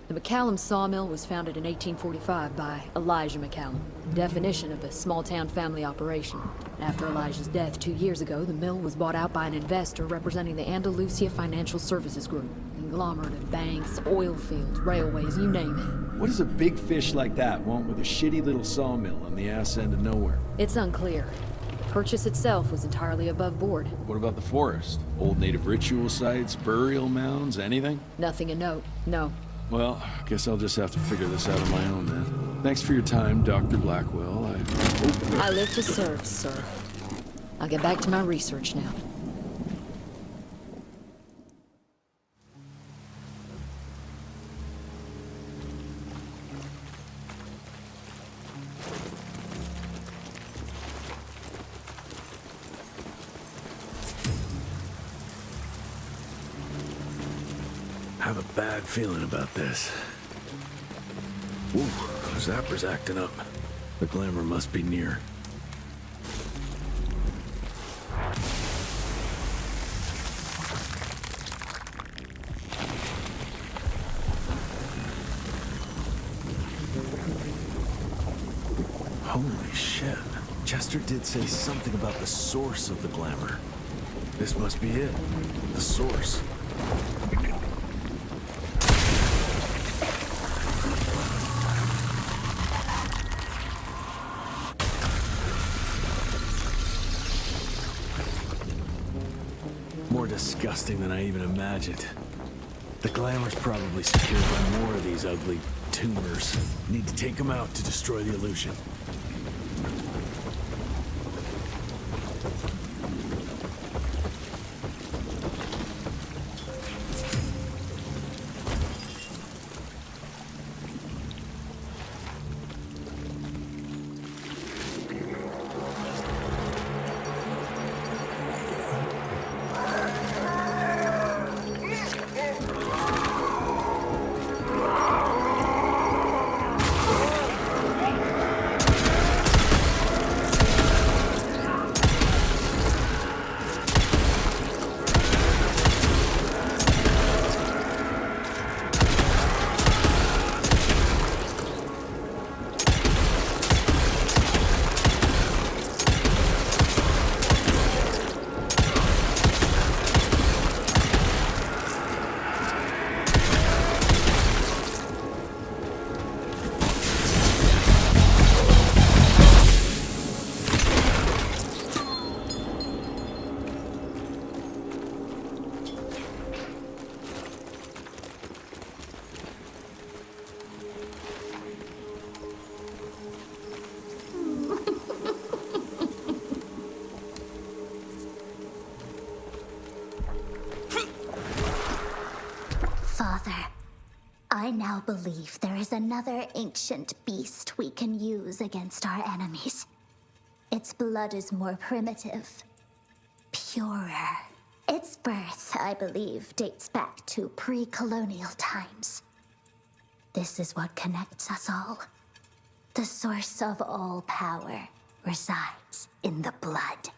The McCallum sawmill was founded in 1845 by Elijah McCallum, definition of a small-town family operation. After Elijah's death 2 years ago, the mill was bought out by an investor representing the Andalusia Financial Services Group, a conglomerate of banks, oil fields, railways, you name it. What does a big fish like that want with a shitty little sawmill on the ass end of nowhere? It's unclear. The purchase itself was entirely above board. What about the forest? Old native ritual sites, burial mounds, anything? Nothing a note, no. Well, I guess I'll just have to figure this out on my own then. Thanks for your time, Dr. Blackwell. I live to serve, sir. I'll get back to my research now. I have a bad feeling about this. Ooh, Zapper's acting up. The glamour must be near. Holy shit. Chester did say something about the source of the glamour. This must be it. The source. More disgusting than I even imagined. The glamour's probably secured by more of these ugly tumors. Need to take them out to destroy the illusion. Father, I now believe there is another ancient beast we can use against our enemies. Its blood is more primitive, purer. Its birth, I believe, dates back to pre-colonial times. This is what connects us all. The source of all power resides in the blood.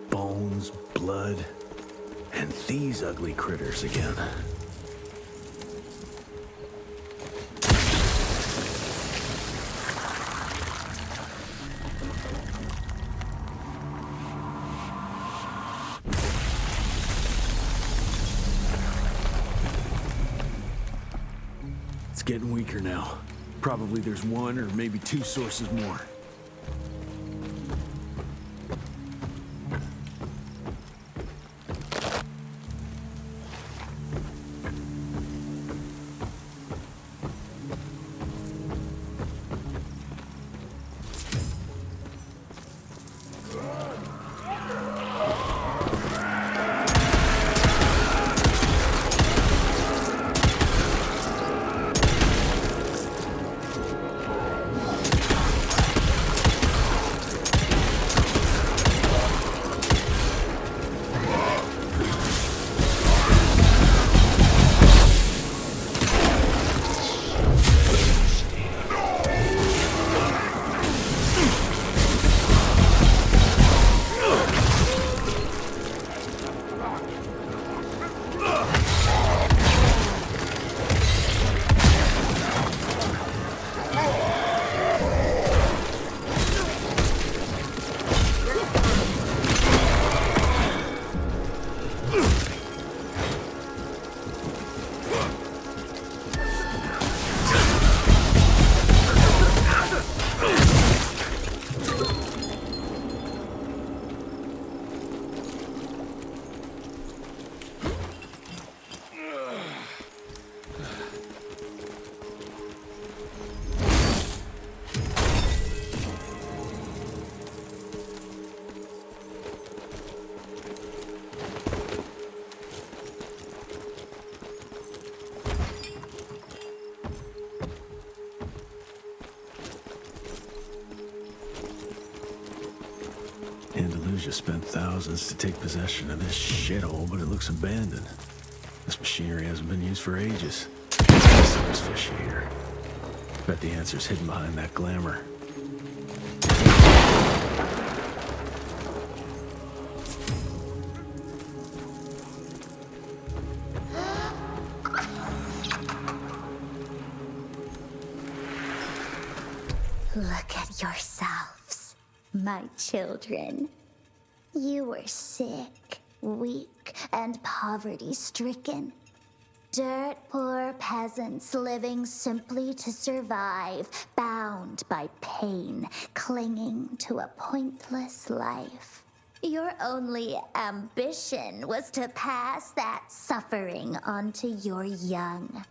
Bones, blood. And these ugly critters again. It's getting weaker now. Probably there's one or maybe two sources more. Andalusia spent thousands to take possession of this shithole, but it looks abandoned. This machinery hasn't been used for ages. Seems fishy here. Bet the answer's hidden behind that glamour. Look at yourselves, my children. You were sick, weak, and poverty-stricken. Dirt poor peasants living simply to survive, bound by pain, clinging to a pointless life. Your only ambition was to pass that suffering on to your young.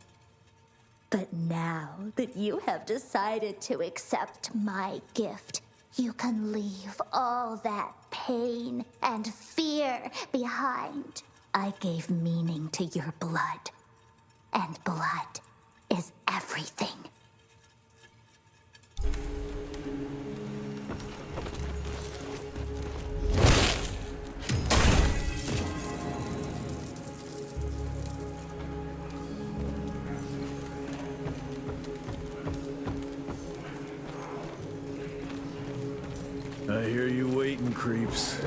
But now that you have decided to accept my gift, you can leave all that pain and fear behind. I gave meaning to your blood, and blood is everything. I hear you waiting, creeps.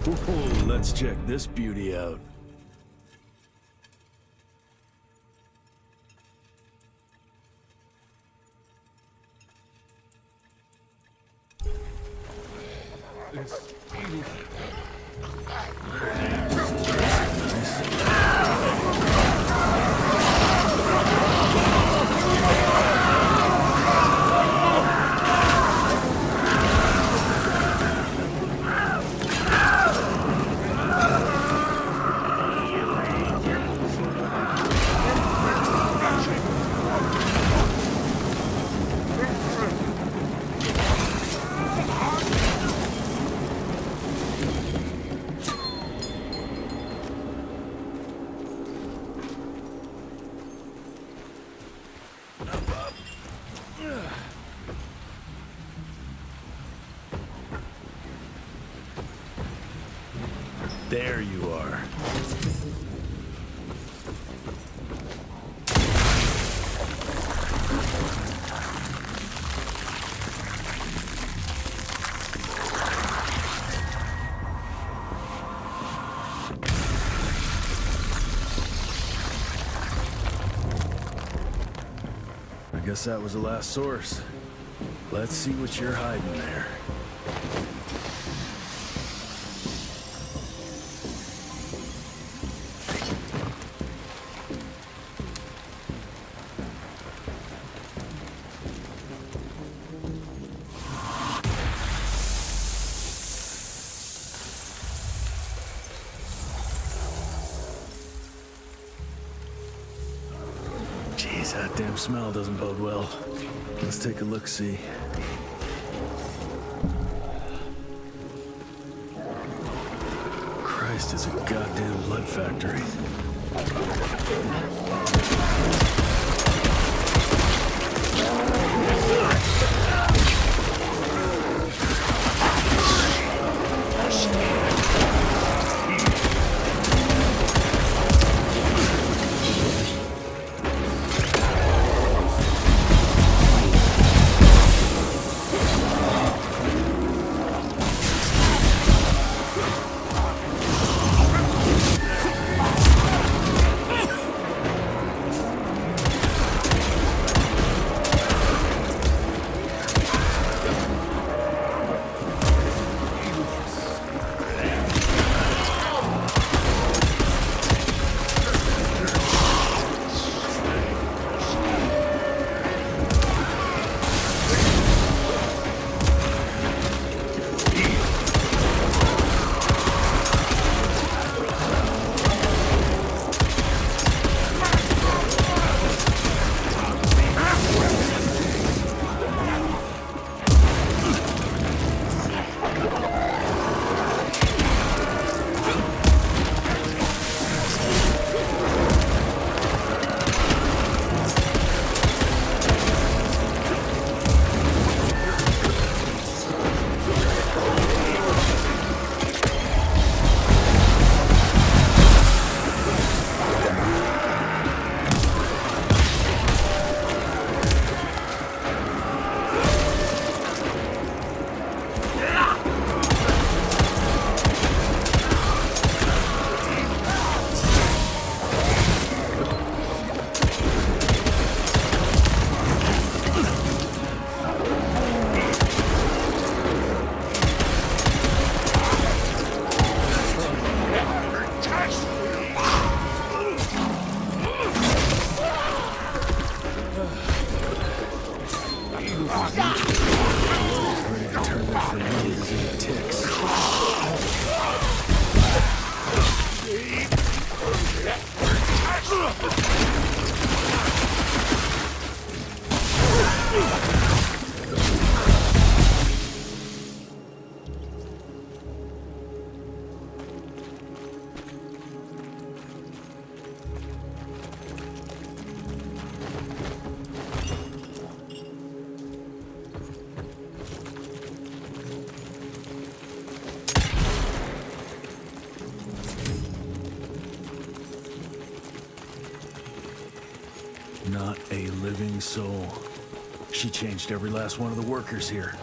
Ooh, let's check this beauty out. There you are. Guess that was the last source. Let's see what you're hiding there. Jeez, that damn smell doesn't bode well. Let's take a look-see. Christ, it's a goddamn blood factory. Not a living soul. She changed every last one of the workers here.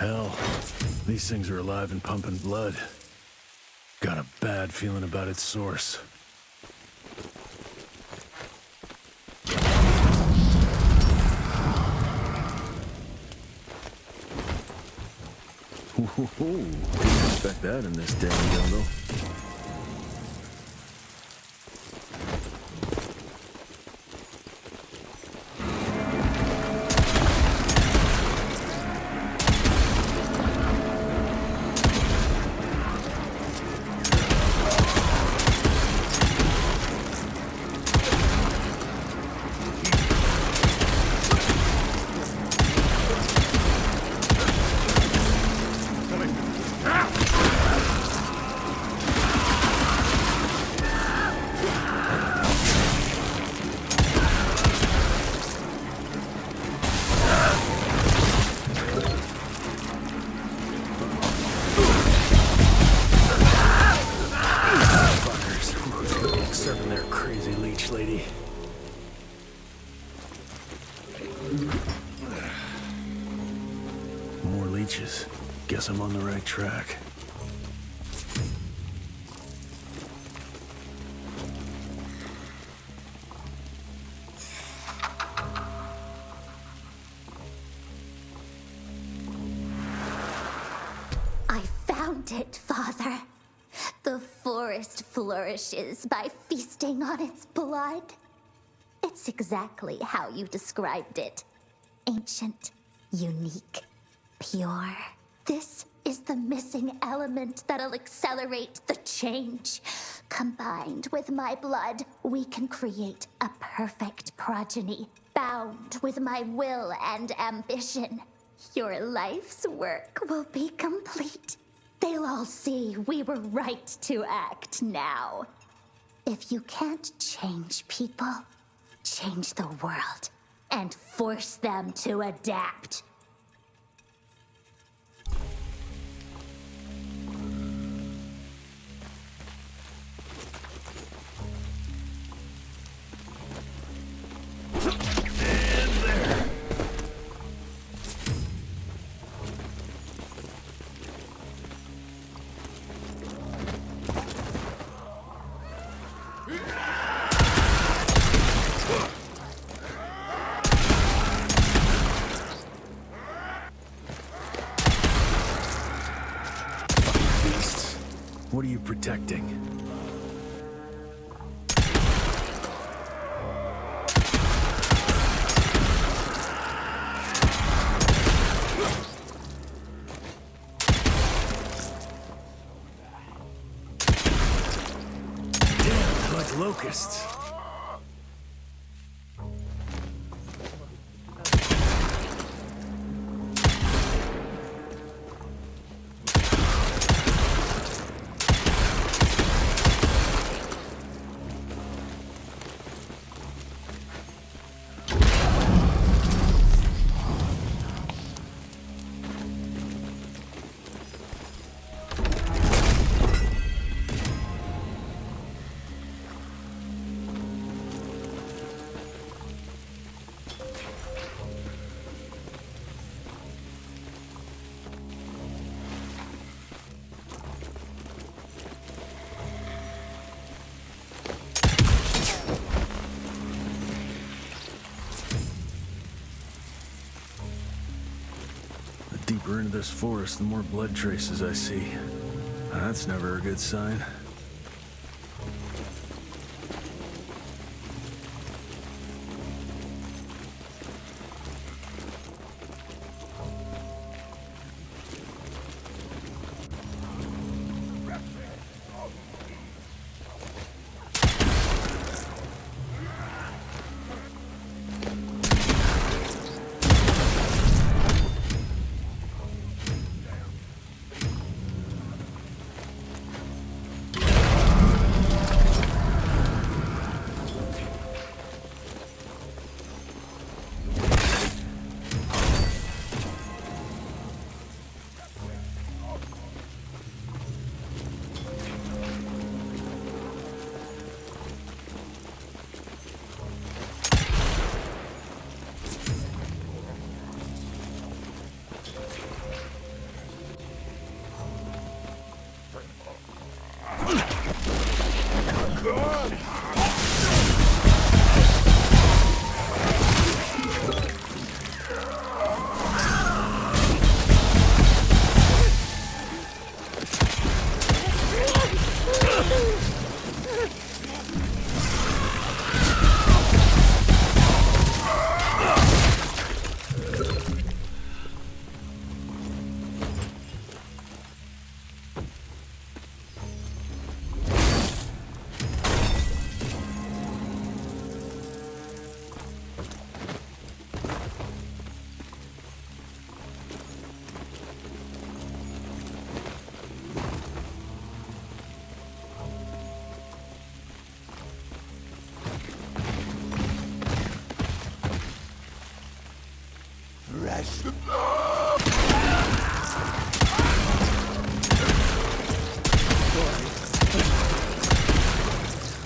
Hell, these things are alive and pumping blood. Got a bad feeling about its source. Ooh, didn't expect that in this damn jungle. leeches. Guess I'm on the right track. I found it, Father. The forest flourishes by feasting on its blood. It's exactly how you described it. Ancient, unique, pure. This is the missing element that'll accelerate the change. Combined with my blood, we can create a perfect progeny, bound with my will and ambition. Your life's work will be complete. They'll all see we were right to act now. If you can't change people, change the world and force them to adapt. What are you protecting? Damn, like locusts. Deeper into this forest, the more blood traces I see. That's never a good sign.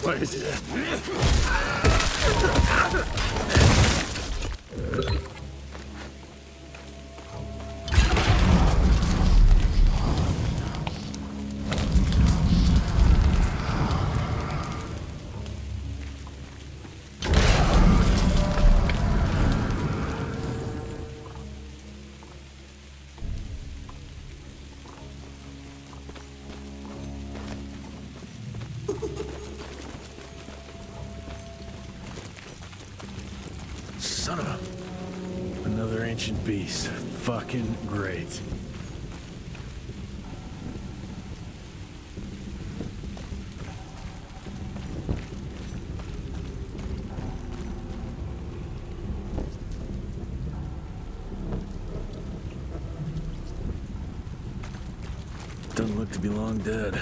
What is it? Son of a... Another ancient beast. Fucking great. Doesn't look to be long dead.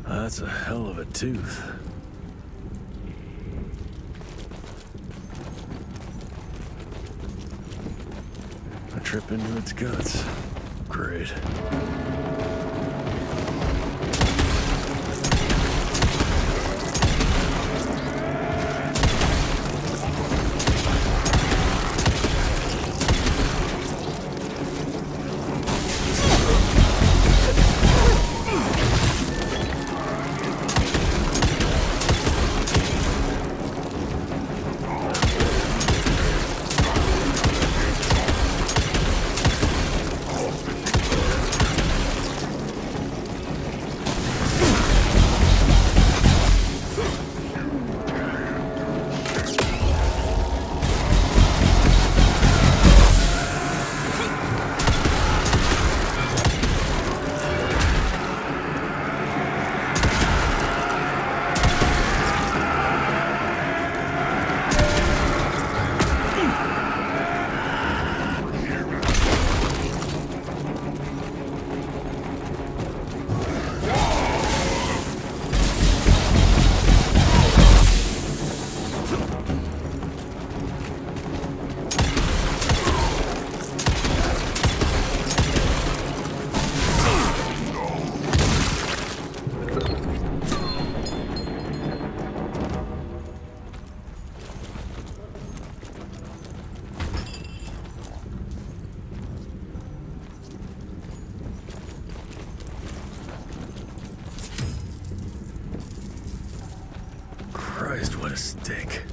That's a hell of a tooth. I trip into its guts. Great. Christ, what a stink.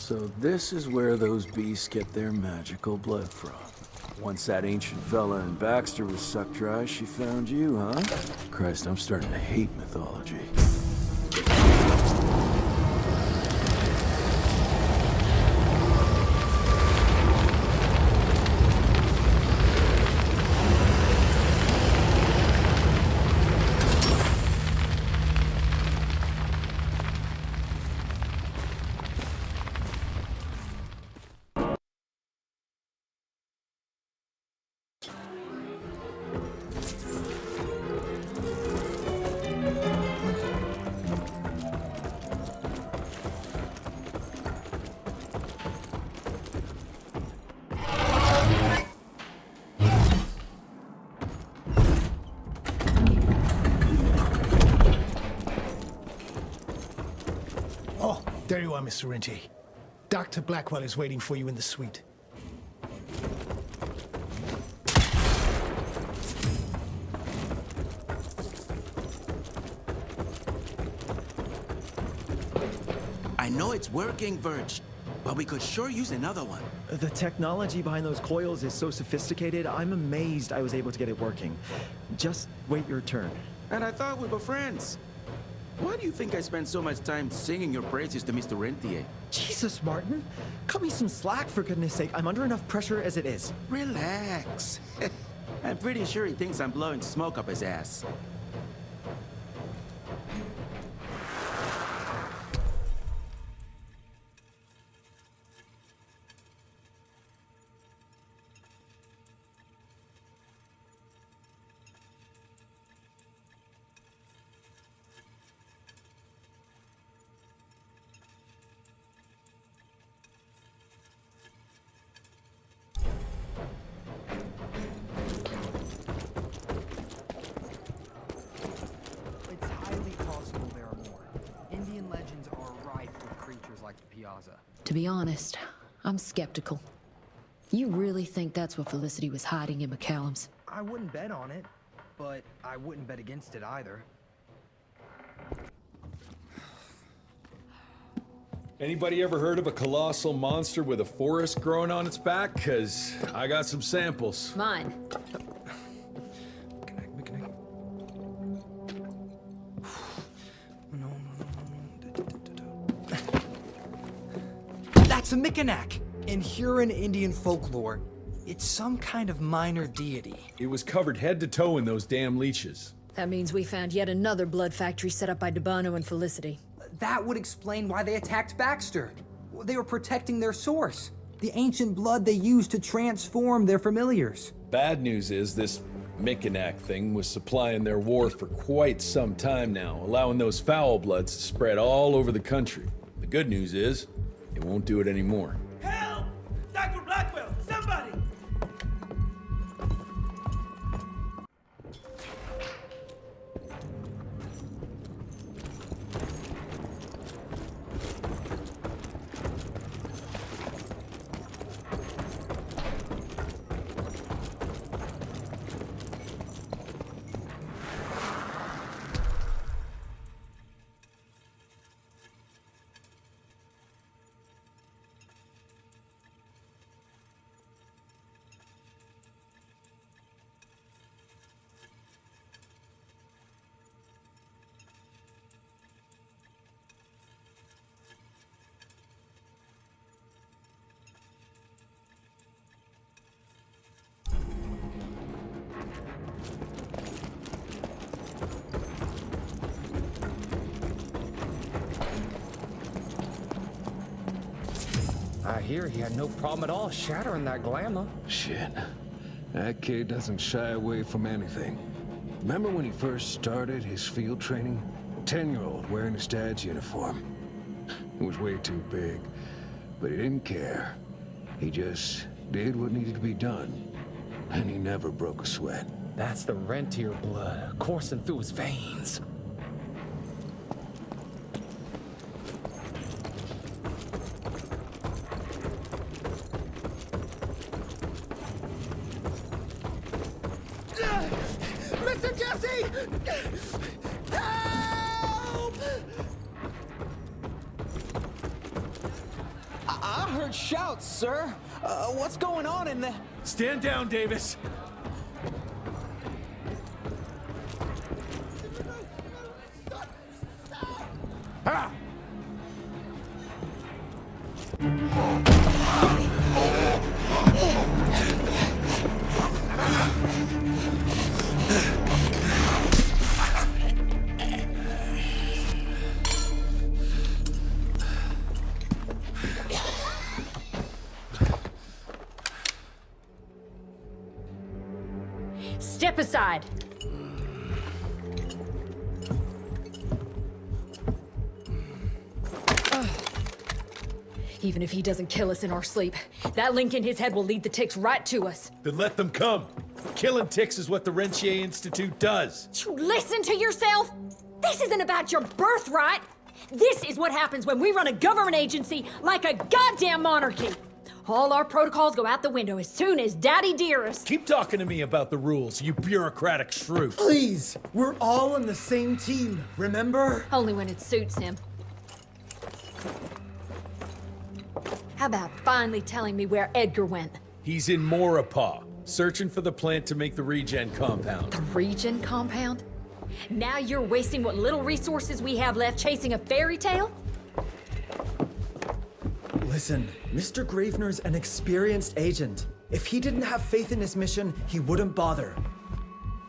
So this is where those beasts get their magical blood from. Once that ancient fella in Baxter was sucked dry, she found you, huh? Christ, I'm starting to hate mythology. Oh, there you are, Mr. Rentier. Dr. Blackwell is waiting for you in the suite. I know it's working, Verge, but we could sure use another one. The technology behind those coils is so sophisticated, I'm amazed I was able to get it working. Just wait your turn. And I thought we were friends. Why do you think I spend so much time singing your praises to Mr. Rentier? Jesus, Martin. Cut me some slack, for goodness sake. I'm under enough pressure as it is. Relax. I'm pretty sure he thinks I'm blowing smoke up his ass. It's highly possible there are more. Indian legends are rife with creatures like the Piazza. To be honest, I'm skeptical. You really think that's what Felicity was hiding in McCallum's? I wouldn't bet on it, but I wouldn't bet against it either. Anybody ever heard of a colossal monster with a forest growing on its back? 'Cause I got some samples. Mine. That's a Mikanak! In Huron Indian folklore, it's some kind of minor deity. It was covered head to toe in those damn leeches. That means we found yet another blood factory set up by Debano and Felicity. That would explain why they attacked Baxter. They were protecting their source, the ancient blood they used to transform their familiars. Bad news is this Mikanak thing was supplying their war for quite some time now, allowing those foul bloods to spread all over the country. The good news is, it won't do it anymore. Help! Dr. Blackwell, somebody! I hear he had no problem at all shattering that glamour. Shit. That kid doesn't shy away from anything. Remember when he first started his field training? 10-year-old wearing his dad's uniform. It was way too big, but he didn't care. He just did what needed to be done, and he never broke a sweat. That's the Rentier blood coursing through his veins. Mr. Jesse! Help! heard shouts, sir. What's going on in the... Stand down, Davis. Ha! Step aside. Even if he doesn't kill us in our sleep, that link in his head will lead the ticks right to us. Then let them come. Killing ticks is what the Rentier Institute does. You listen to yourself? This isn't about your birthright. This is what happens when we run a government agency like a goddamn monarchy. All our protocols go out the window as soon as Daddy Dearest... Keep talking to me about the rules, you bureaucratic shrew. Please! We're all on the same team, remember? Only when it suits him. How about finally telling me where Edgar went? He's in Maurepas, searching for the plant to make the regen compound. The regen compound? Now you're wasting what little resources we have left chasing a fairy tale? Listen, Mr. Gravener's an experienced agent. If he didn't have faith in his mission, he wouldn't bother.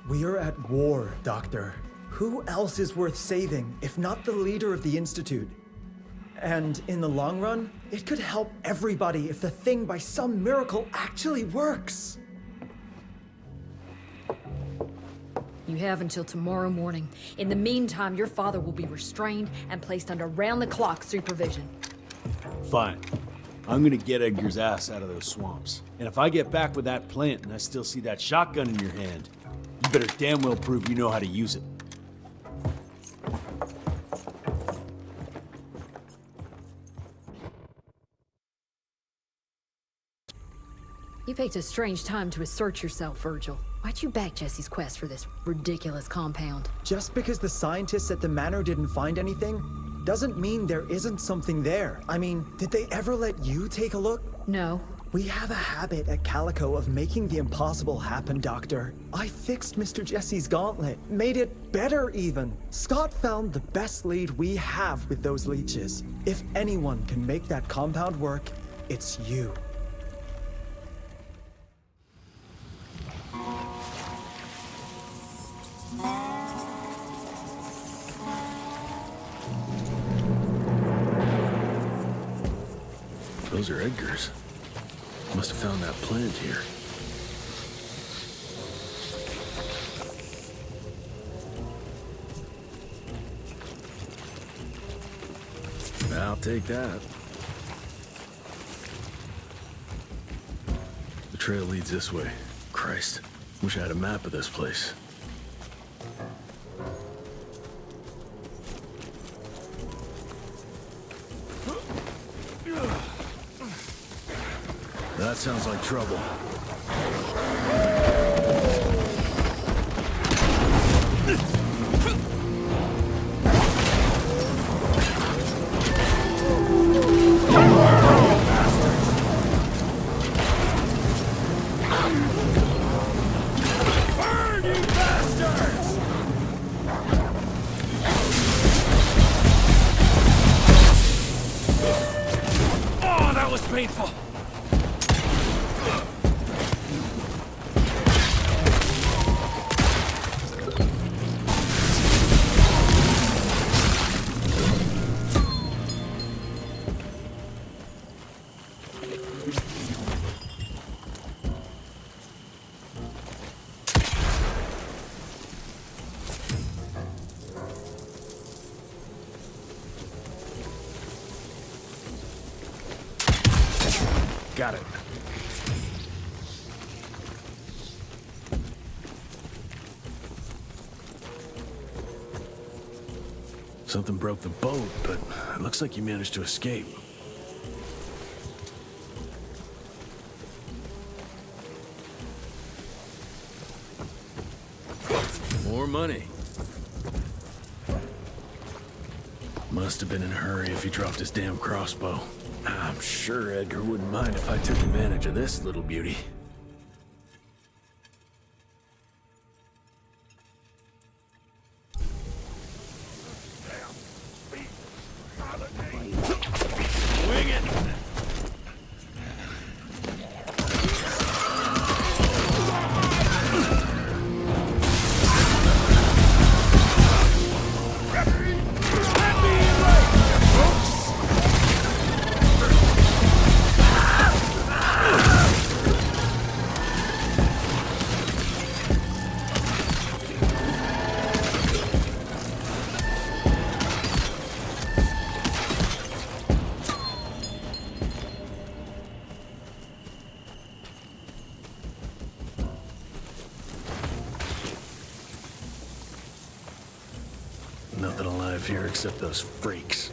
We are at war, Doctor. Who else is worth saving, if not the leader of the Institute? And in the long run, it could help everybody if the thing by some miracle actually works. You have until tomorrow morning. In the meantime, your father will be restrained and placed under round-the-clock supervision. Fine. I'm gonna get Edgar's ass out of those swamps. And if I get back with that plant and I still see that shotgun in your hand, you better damn well prove you know how to use it. You picked a strange time to assert yourself, Virgil. Why'd you back Jesse's quest for this ridiculous compound? Just because the scientists at the manor didn't find anything, doesn't mean there isn't something there. I mean, did they ever let you take a look? No. We have a habit at Calico of making the impossible happen, Doctor. I fixed Mr. Jesse's gauntlet, made it better even. Scott found the best lead we have with those leeches. If anyone can make that compound work, it's you. Those are Edgar's. Must have found that plant here. I'll take that. The trail leads this way. Christ, wish I had a map of this place. That sounds like trouble. Burn, you bastards! Oh, that was painful. Got it. Something broke the boat, but it looks like you managed to escape. More money. Must have been in a hurry if he dropped his damn crossbow. I'm sure Edgar wouldn't mind if I took advantage of this little beauty. Wing it! Nothing alive here except those freaks.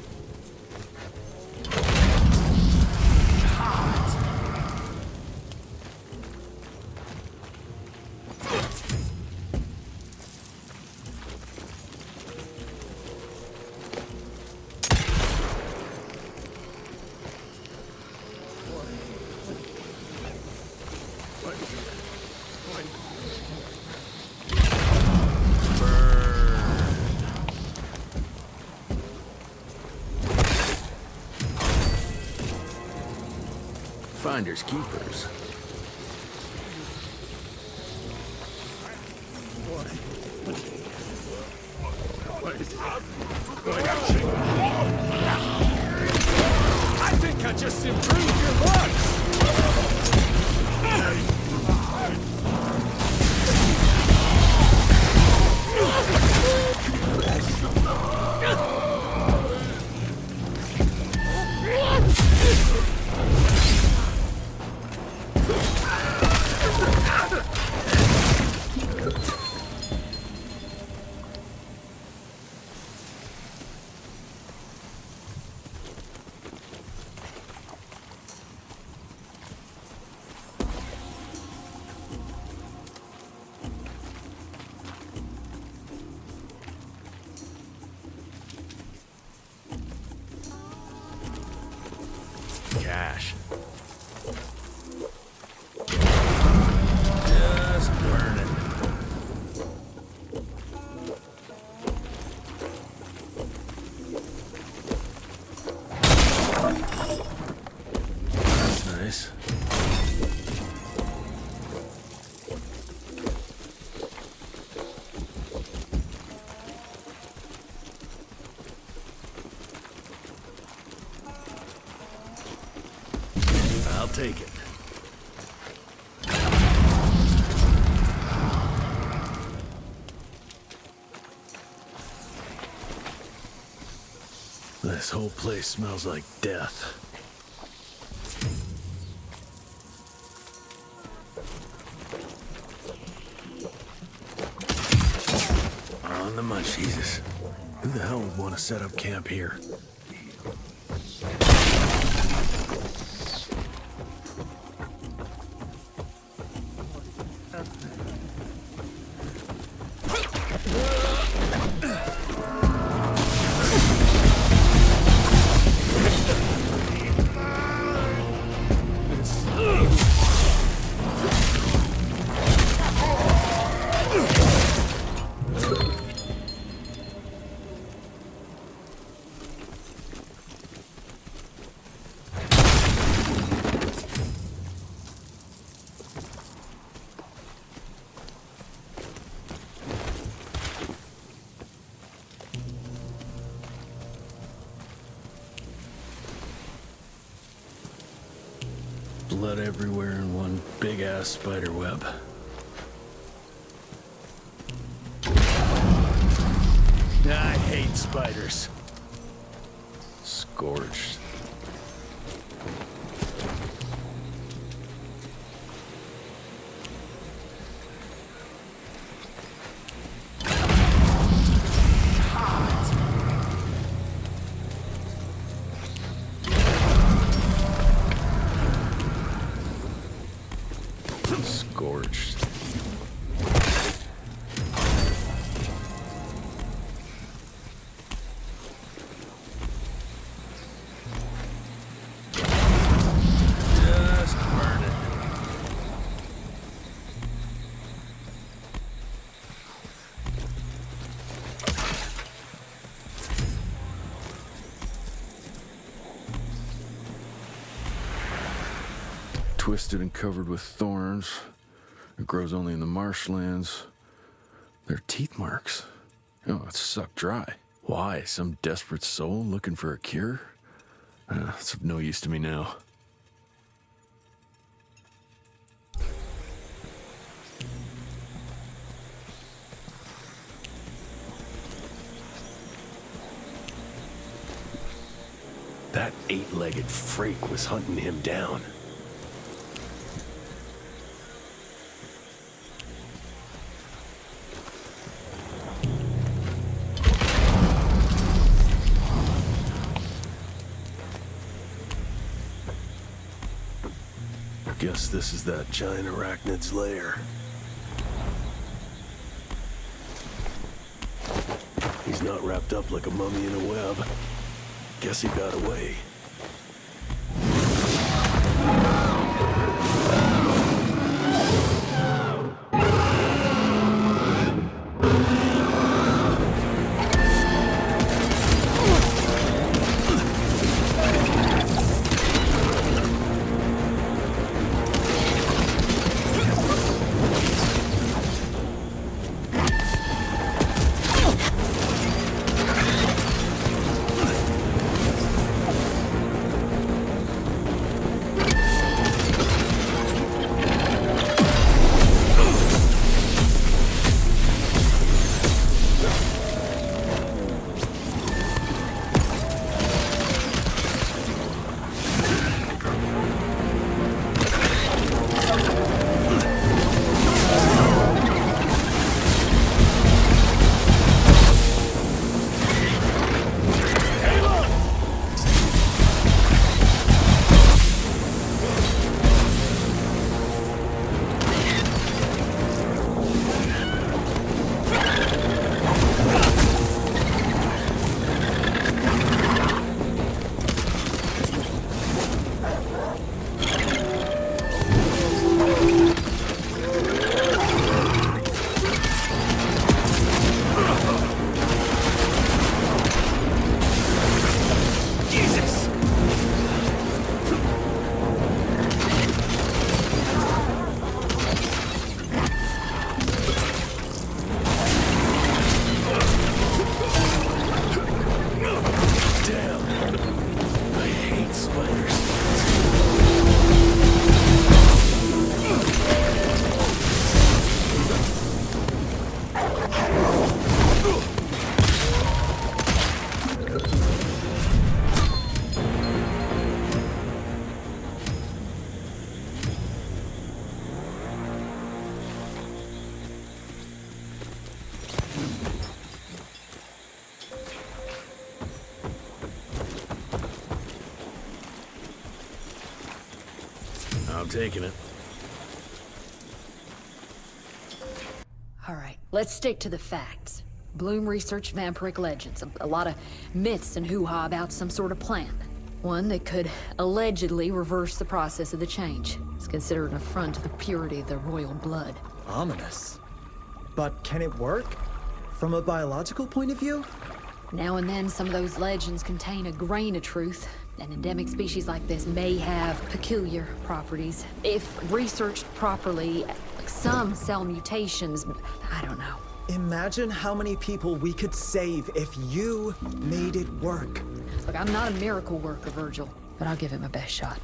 Finders keepers. I think I just improved your looks! Cash. Just burn it. That's nice. I'll take it. This whole place smells like death. On the munchies. Who the hell would want to set up camp here? Blood everywhere in one big-ass spider web. I hate spiders. Scorched. Scorched. twisted and covered with thorns. It grows only in the marshlands. There are teeth marks. Oh, it's sucked dry. Why? Some desperate soul looking for a cure? It's of no use to me now. That eight-legged freak was hunting him down. Guess this is that giant arachnid's lair. He's not wrapped up like a mummy in a web. Guess he got away. I'm taking it. All right, let's stick to the facts. Bloom researched vampiric legends, a lot of myths and hoo-ha about some sort of plant. One that could allegedly reverse the process of the change. It's considered an affront to the purity of the royal blood. Ominous. But can it work? From a biological point of view? Now and then, some of those legends contain a grain of truth. An endemic species like this may have peculiar properties. If researched properly, some cell mutations, I don't know. Imagine how many people we could save if you made it work. Look, I'm not a miracle worker, Virgil, but I'll give it my best shot.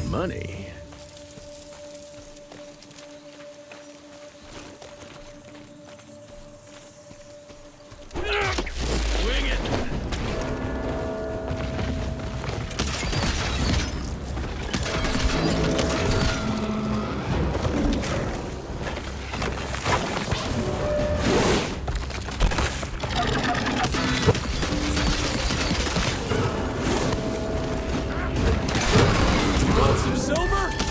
Money. Swing it. Want some silver?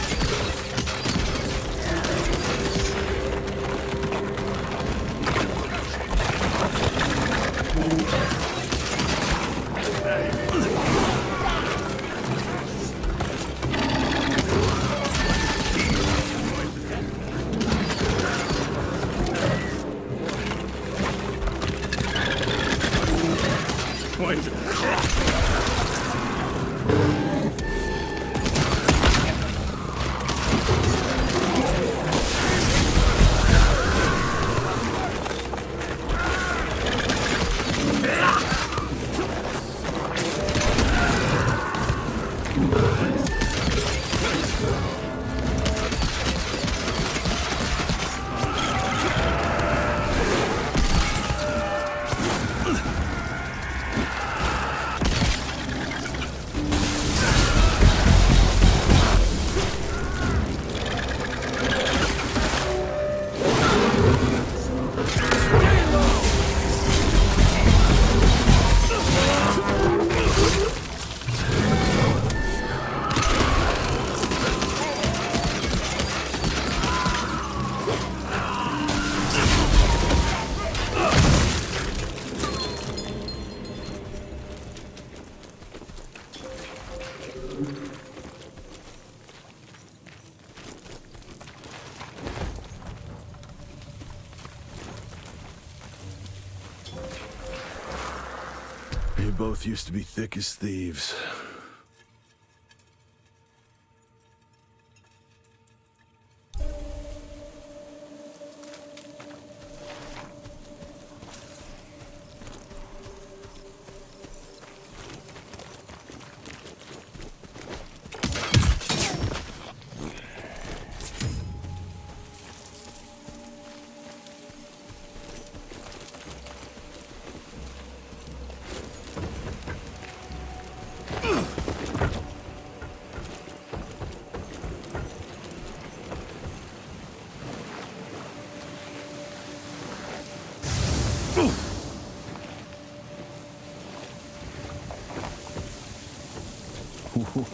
You both used to be thick as thieves.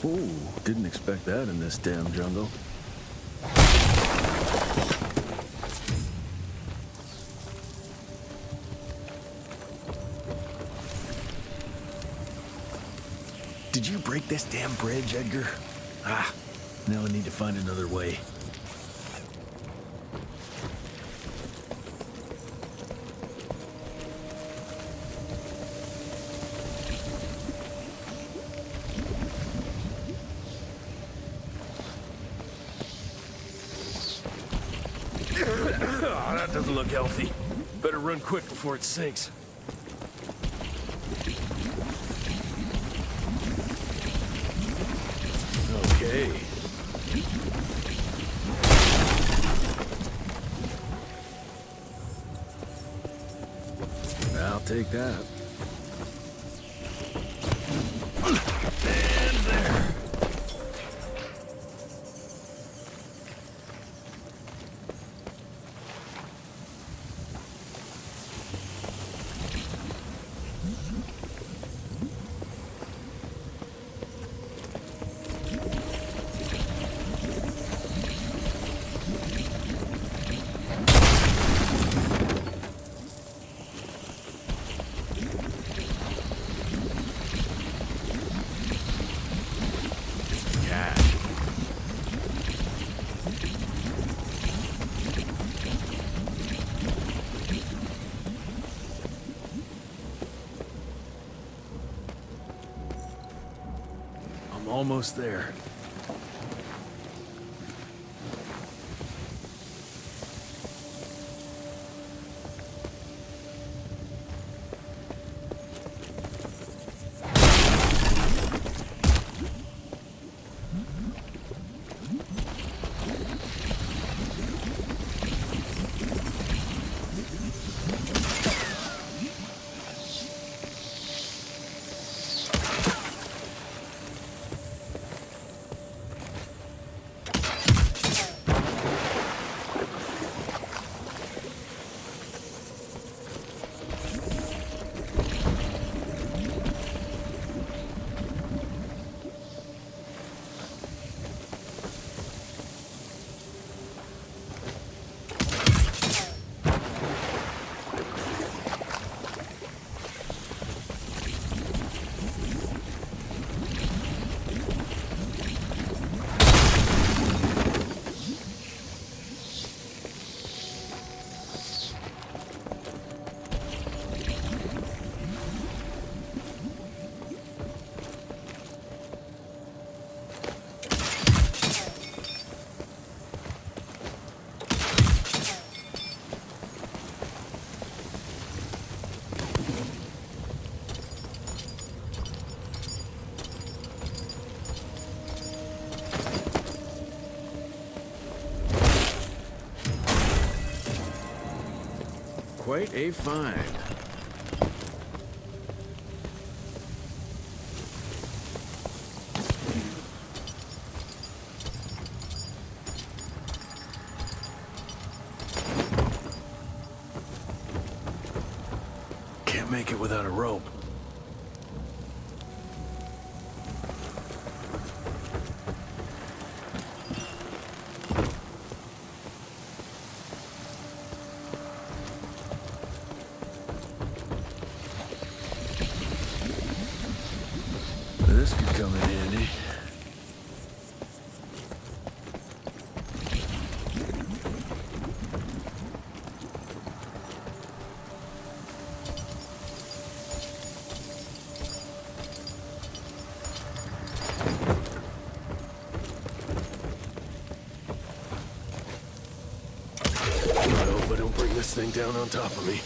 Ooh, didn't expect that in this damn jungle. Did you break this damn bridge, Edgar? Ah, now I need to find another way. Oh, that doesn't look healthy. Better run quick before it sinks. Okay. I'll take that. And there. Almost there. Quite a find. Can't make it without a rope. This could come in handy. I hope I don't bring this thing down on top of me.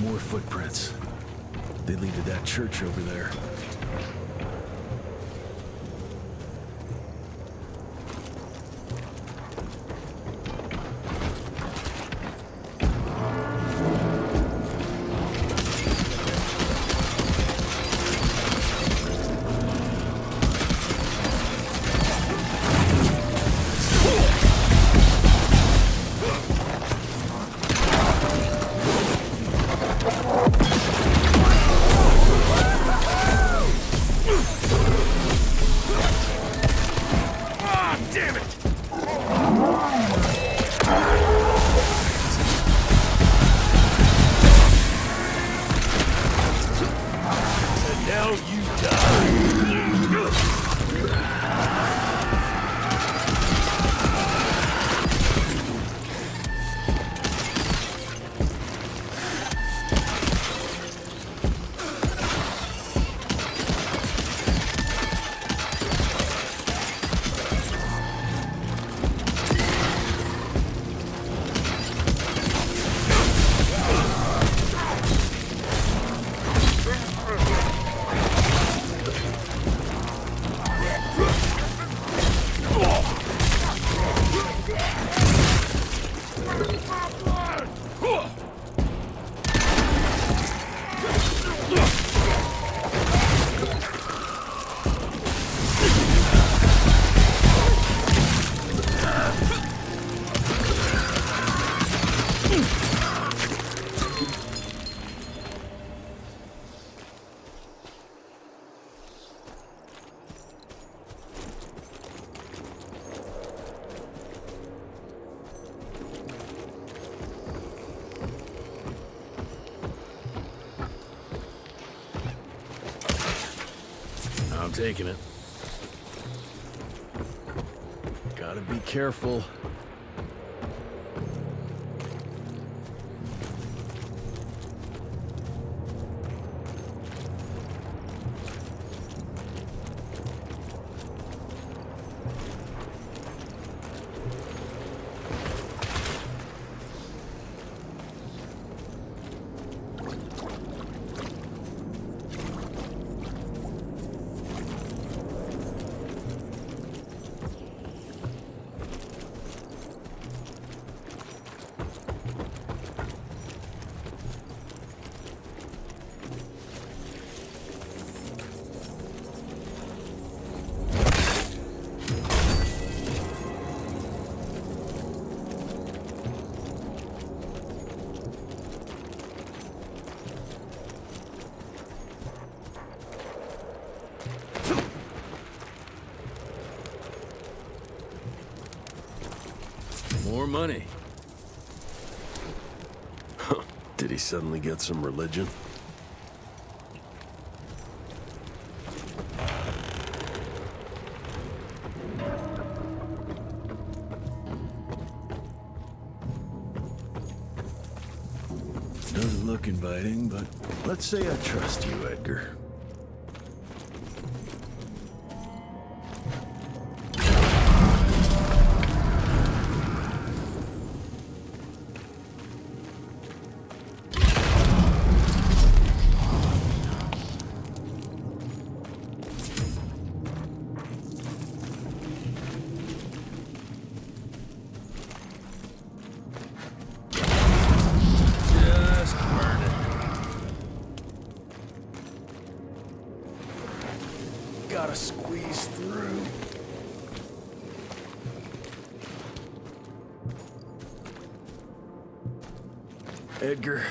More footprints. They lead to that church over there. I'm taking it. Gotta be careful. More money. Did he suddenly get some religion? Doesn't look inviting, but let's say I trust you, Edgar. Just burn it. Gotta squeeze through. Edgar,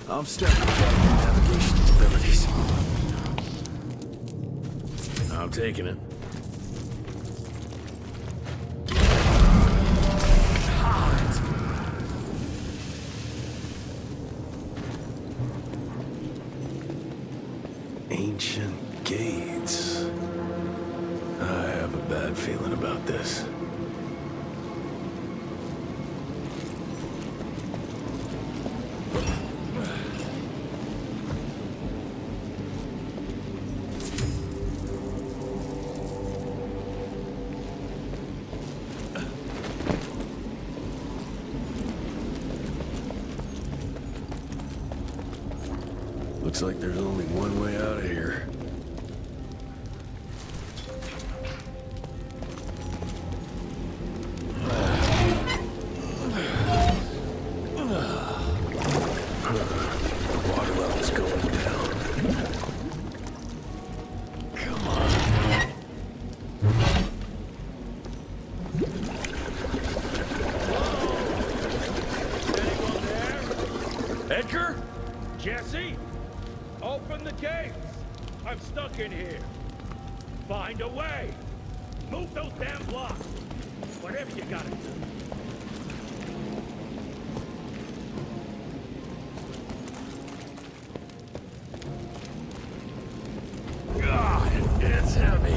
I'm starting to get your navigation abilities. I'm taking it. Ancient gates. I have a bad feeling about this. Looks like there's only one way out of here. Water level's going down. Come on. Edgar? Jesse? Open the gates! I'm stuck in here. Find a way. Move those damn blocks. Whatever you gotta do. God, it's heavy.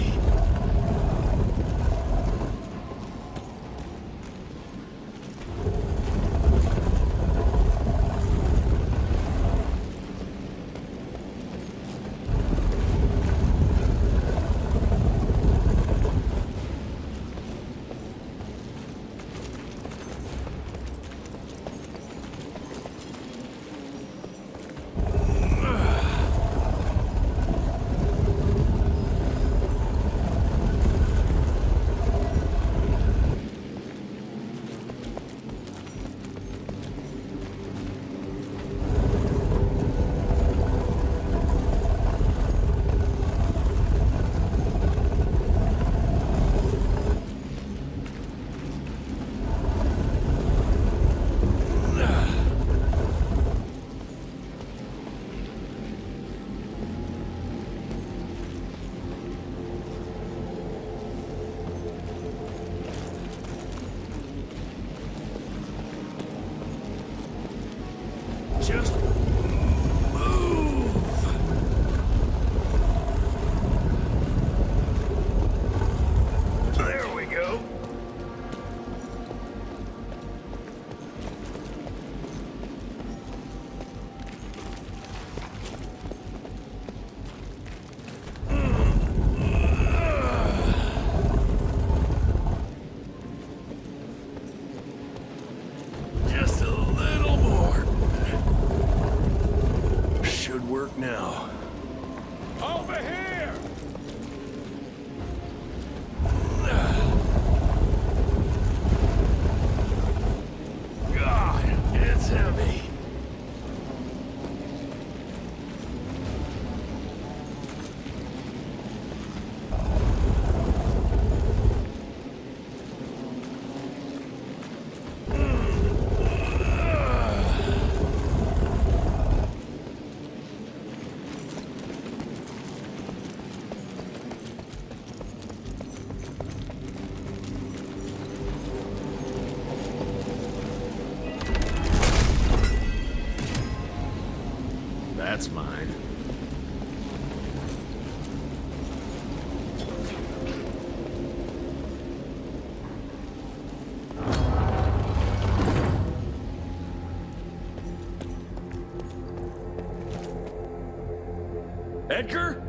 Edgar?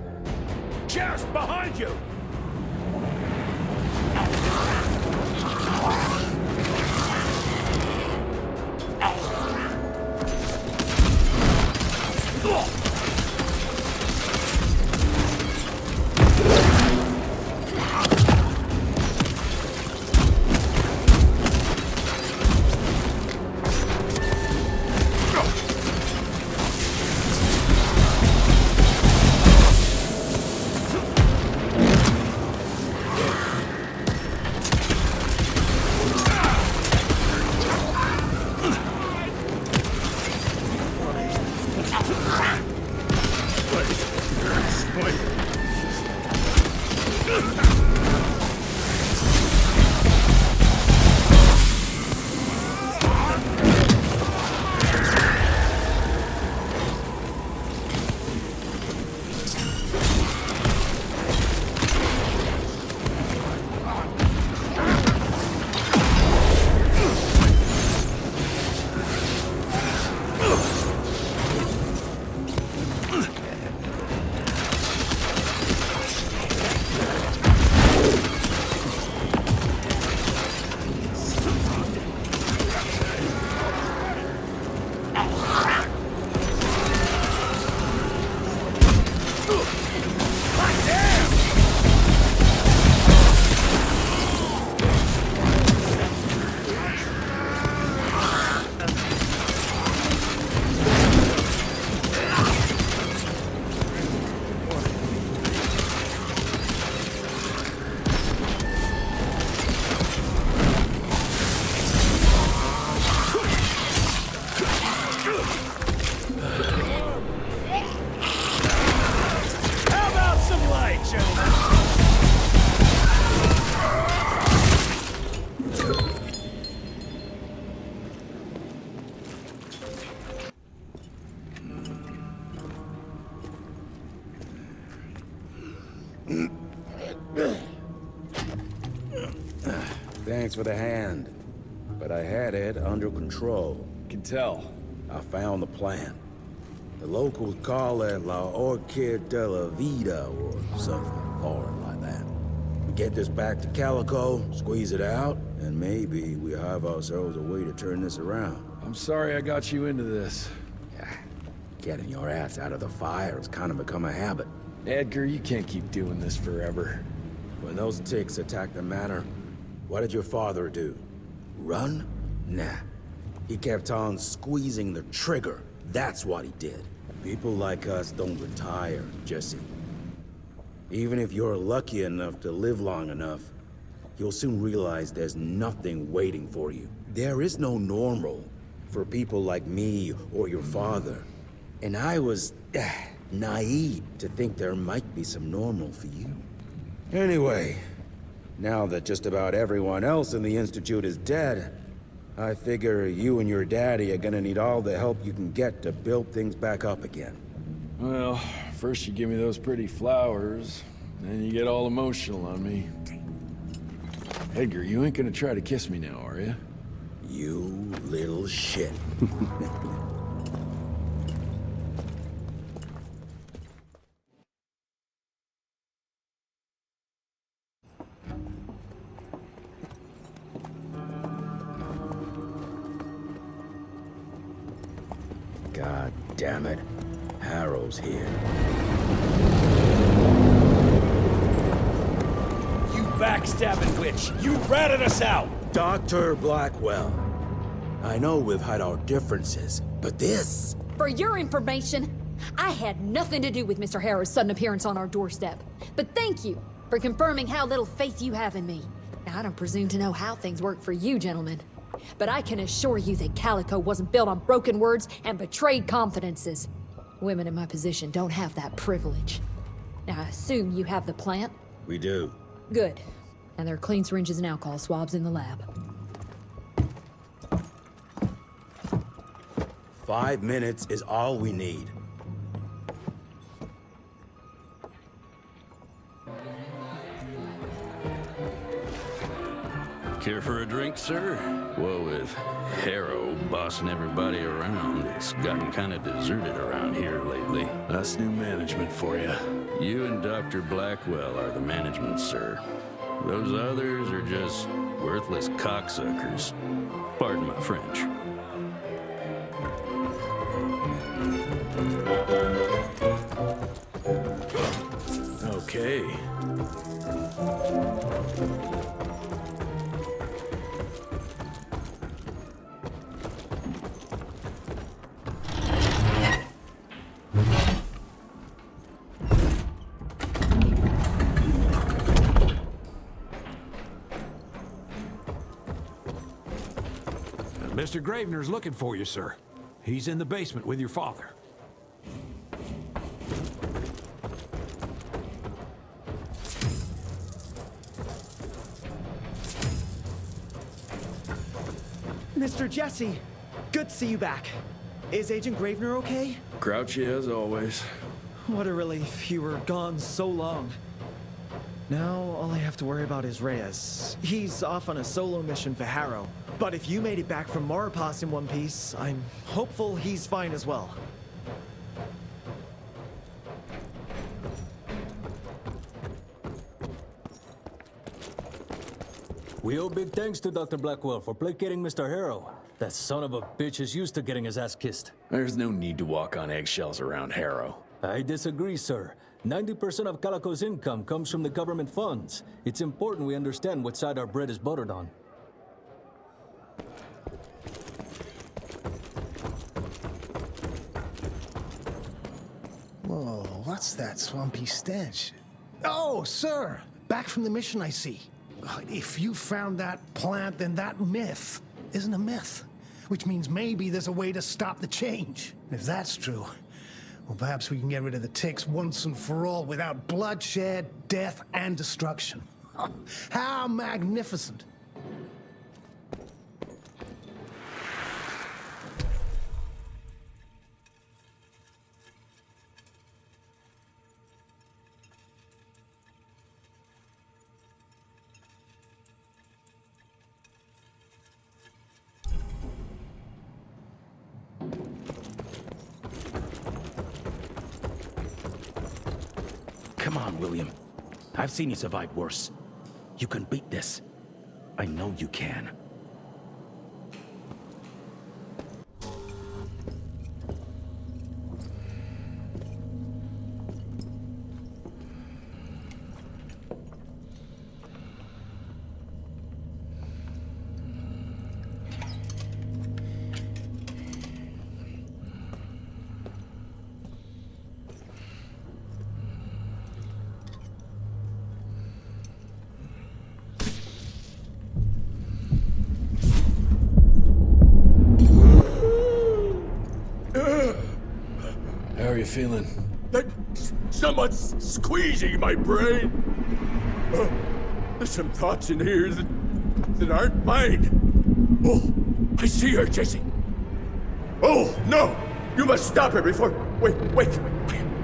Jess, behind you! Thanks for the hand, but I had it under control. Can tell. I found the plan. The locals call it La Orchid de la Vida or something foreign like that. We get this back to Calico, squeeze it out, and maybe we have ourselves a way to turn this around. I'm sorry I got you into this. Getting your ass out of the fire has kind of become a habit. Edgar, you can't keep doing this forever. When those ticks attacked the manor, what did your father do? Run? Nah. He kept on squeezing the trigger. That's what he did. People like us don't retire, Jesse. Even if you're lucky enough to live long enough, you'll soon realize there's nothing waiting for you. There is no normal for people like me or your father. And I was naive to think there might be some normal for you. Anyway, now that just about everyone else in the Institute is dead, I figure you and your daddy are gonna need all the help you can get to build things back up again. Well, first you give me those pretty flowers, then you get all emotional on me. Edgar, you ain't gonna try to kiss me now, are you? You little shit. God damn it. Harrow's here. You backstabbing witch! You ratted us out! Dr. Blackwell. I know we've had our differences, but this... For your information, I had nothing to do with Mr. Harrow's sudden appearance on our doorstep. But thank you for confirming how little faith you have in me. Now, I don't presume to know how things work for you, gentlemen. But I can assure you that Calico wasn't built on broken words and betrayed confidences. Women in my position don't have that privilege. Now, I assume you have the plant? We do. Good. And there are clean syringes and alcohol swabs in the lab. 5 minutes is all we need. Care for a drink, sir? Well, with Harrow bossing everybody around, it's gotten kind of deserted around here lately. That's new management for you. You and Dr. Blackwell are the management, sir. Those others are just worthless cocksuckers. Pardon my French. Okay. Mr. Gravener's looking for you, sir. He's in the basement with your father. Mr. Jesse, good to see you back. Is Agent Gravener okay? Grouchy as always. What a relief. You were gone so long. Now, all I have to worry about is Reyes. He's off on a solo mission for Harrow. But if you made it back from Maurepas in one piece, I'm hopeful he's fine as well. We owe big thanks to Dr. Blackwell for placating Mr. Harrow. That son of a bitch is used to getting his ass kissed. There's no need to walk on eggshells around Harrow. I disagree, sir. 90% of Calico's income comes from the government funds. It's important we understand what side our bread is buttered on. Whoa, what's that swampy stench? Oh, sir! Back from the mission, I see. If you found that plant, then that myth isn't a myth. Which means maybe there's a way to stop the change. And if that's true, well, perhaps we can get rid of the ticks once and for all without bloodshed, death, and destruction. How magnificent! Come on, William. I've seen you survive worse. You can beat this. I know you can. How are you feeling? Someone's squeezing my brain. There's some thoughts in here that aren't mine. Oh, I see her, Jesse. Oh, no! You must stop her before... Wait.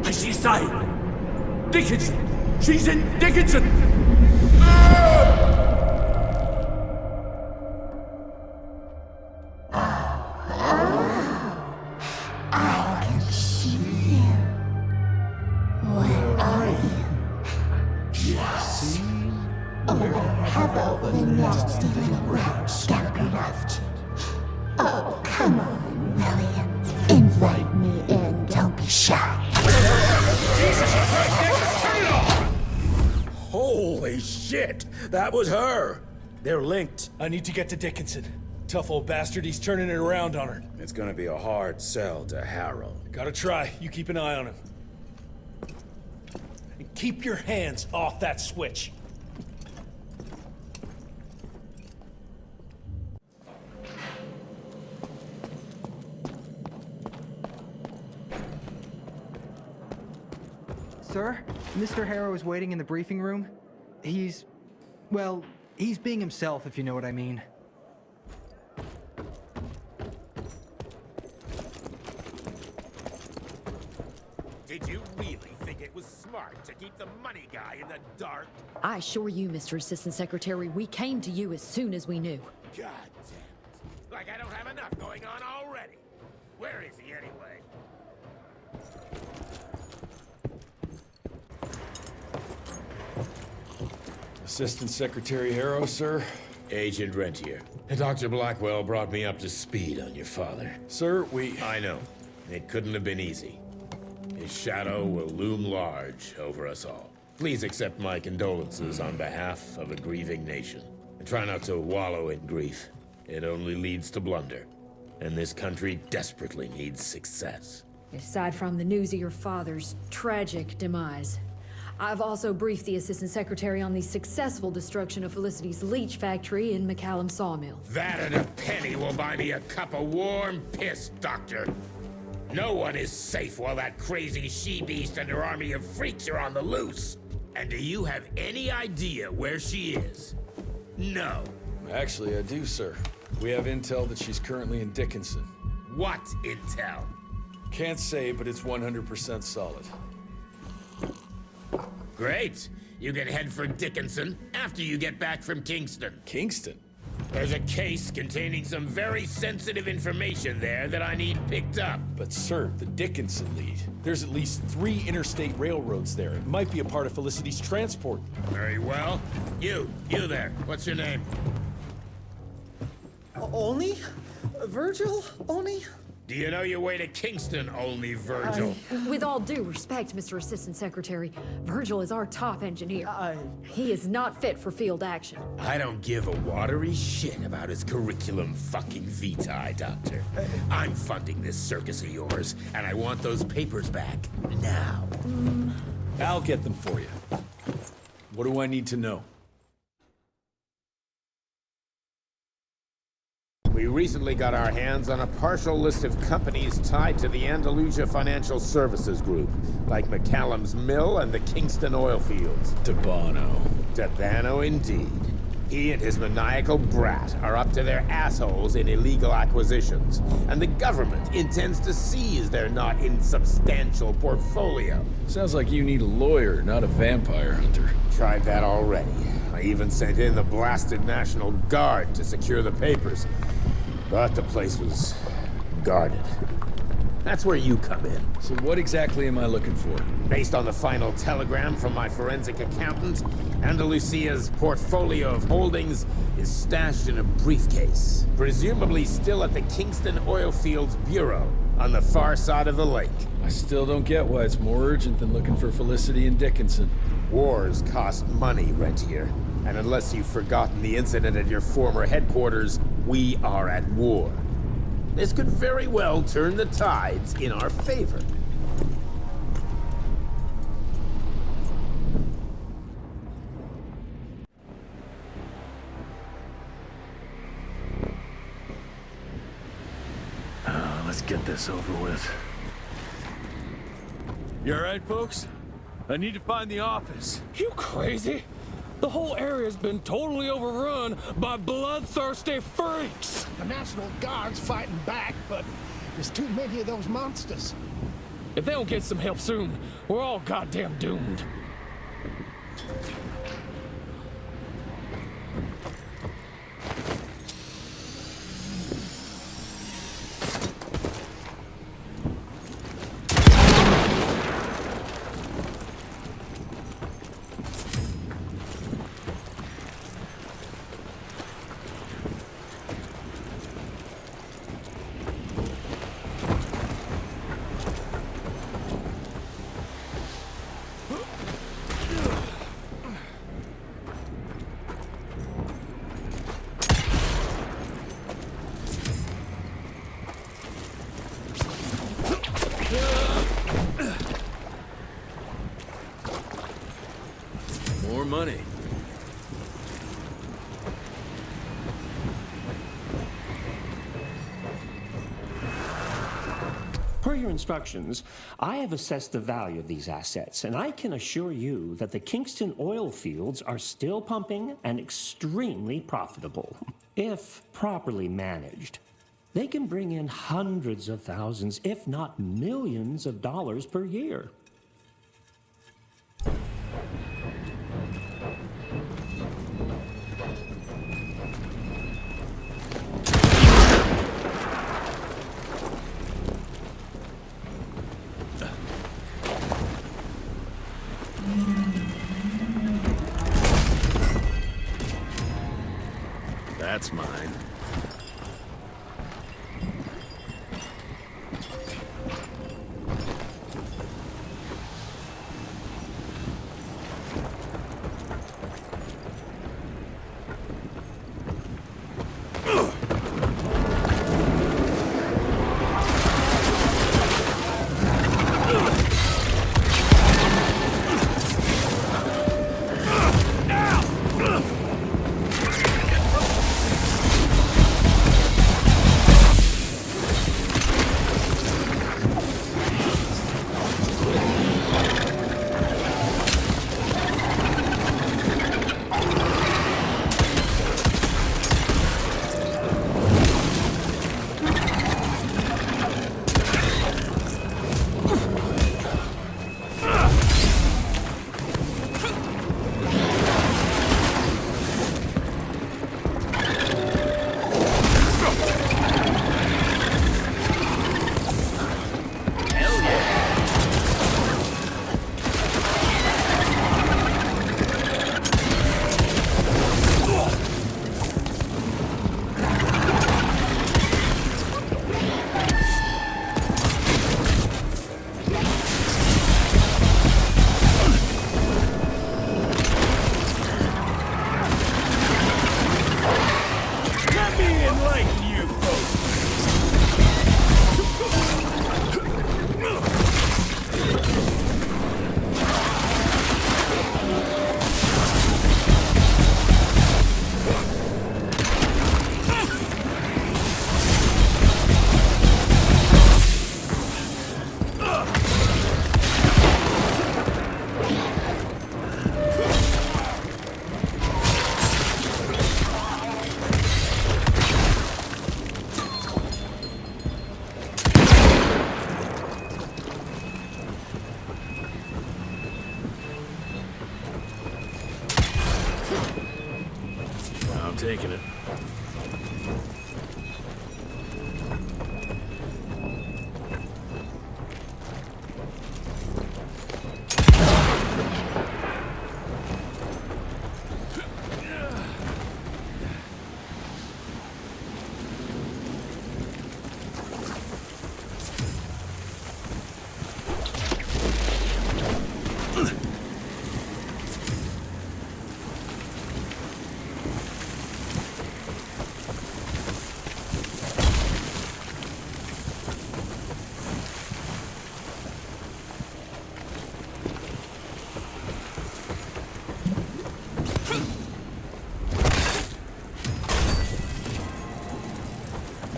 I see Sai. Dickinson. She's in Dickinson. I can see you. Where are you? Jesse? Or have all the nasty little rogues scampered after? Oh, come on, William. Invite me in, don't be shy. Holy shit! That was her! They're linked. I need to get to Dickinson. Tough old bastard, he's turning it around on her. It's gonna be a hard sell to Harrow. Gotta try. You keep an eye on him. And keep your hands off that switch. Sir, Mr. Harrow is waiting in the briefing room. He's being himself, if you know what I mean. Did you really think it was smart to keep the money guy in the dark? I assure you, Mr. Assistant Secretary, we came to you as soon as we knew. God damn it. Like I don't have enough going on already. Where is he anyway? Assistant Secretary Harrow, sir? Agent Rentier. Dr. Blackwell brought me up to speed on your father. Sir, I know. It couldn't have been easy. His shadow will loom large over us all. Please accept my condolences on behalf of a grieving nation. And try not to wallow in grief. It only leads to blunder. And this country desperately needs success. Aside from the news of your father's tragic demise, I've also briefed the Assistant Secretary on the successful destruction of Felicity's leech factory in McCallum Sawmill. That and a penny will buy me a cup of warm piss, Doctor. No one is safe while that crazy she-beast and her army of freaks are on the loose. And do you have any idea where she is? No. Actually, I do, sir. We have intel that she's currently in Dickinson. What intel? Can't say, but it's 100% solid. Great. You can head for Dickinson after you get back from Kingston. Kingston? There's a case containing some very sensitive information there that I need picked up. But sir, the Dickinson lead. There's at least 3 interstate railroads there. It might be a part of Felicity's transport. Very well. You there. What's your name? Only? Virgil? Only? Do you know your way to Kingston, only Virgil? With all due respect, Mr. Assistant Secretary, Virgil is our top engineer. He is not fit for field action. I don't give a watery shit about his curriculum fucking vitae, Doctor. I'm funding this circus of yours, and I want those papers back now. I'll get them for you. What do I need to know? We recently got our hands on a partial list of companies tied to the Andalusia Financial Services Group, like McCallum's Mill and the Kingston oil fields. Debano. Debano indeed. He and his maniacal brat are up to their assholes in illegal acquisitions, and the government intends to seize their not insubstantial portfolio. Sounds like you need a lawyer, not a vampire hunter. Tried that already. I even sent in the blasted National Guard to secure the papers. But the place was guarded. That's where you come in. So what exactly am I looking for? Based on the final telegram from my forensic accountant, Andalusia's portfolio of holdings is stashed in a briefcase, presumably still at the Kingston Oilfields Bureau on the far side of the lake. I still don't get why it's more urgent than looking for Felicity and Dickinson. Wars cost money, Rentier. And unless you've forgotten the incident at your former headquarters, we are at war. This could very well turn the tides in our favor. Let's get this over with. You alright, folks? I need to find the office. You crazy? The whole area's been totally overrun by bloodthirsty freaks! The National Guard's fighting back, but there's too many of those monsters. If they don't get some help soon, we're all goddamn doomed. More money. Per your instructions, I have assessed the value of these assets, and I can assure you that the Kingston oil fields are still pumping and extremely profitable. If properly managed, they can bring in hundreds of thousands, if not millions of dollars per year. That's mine. Taking it.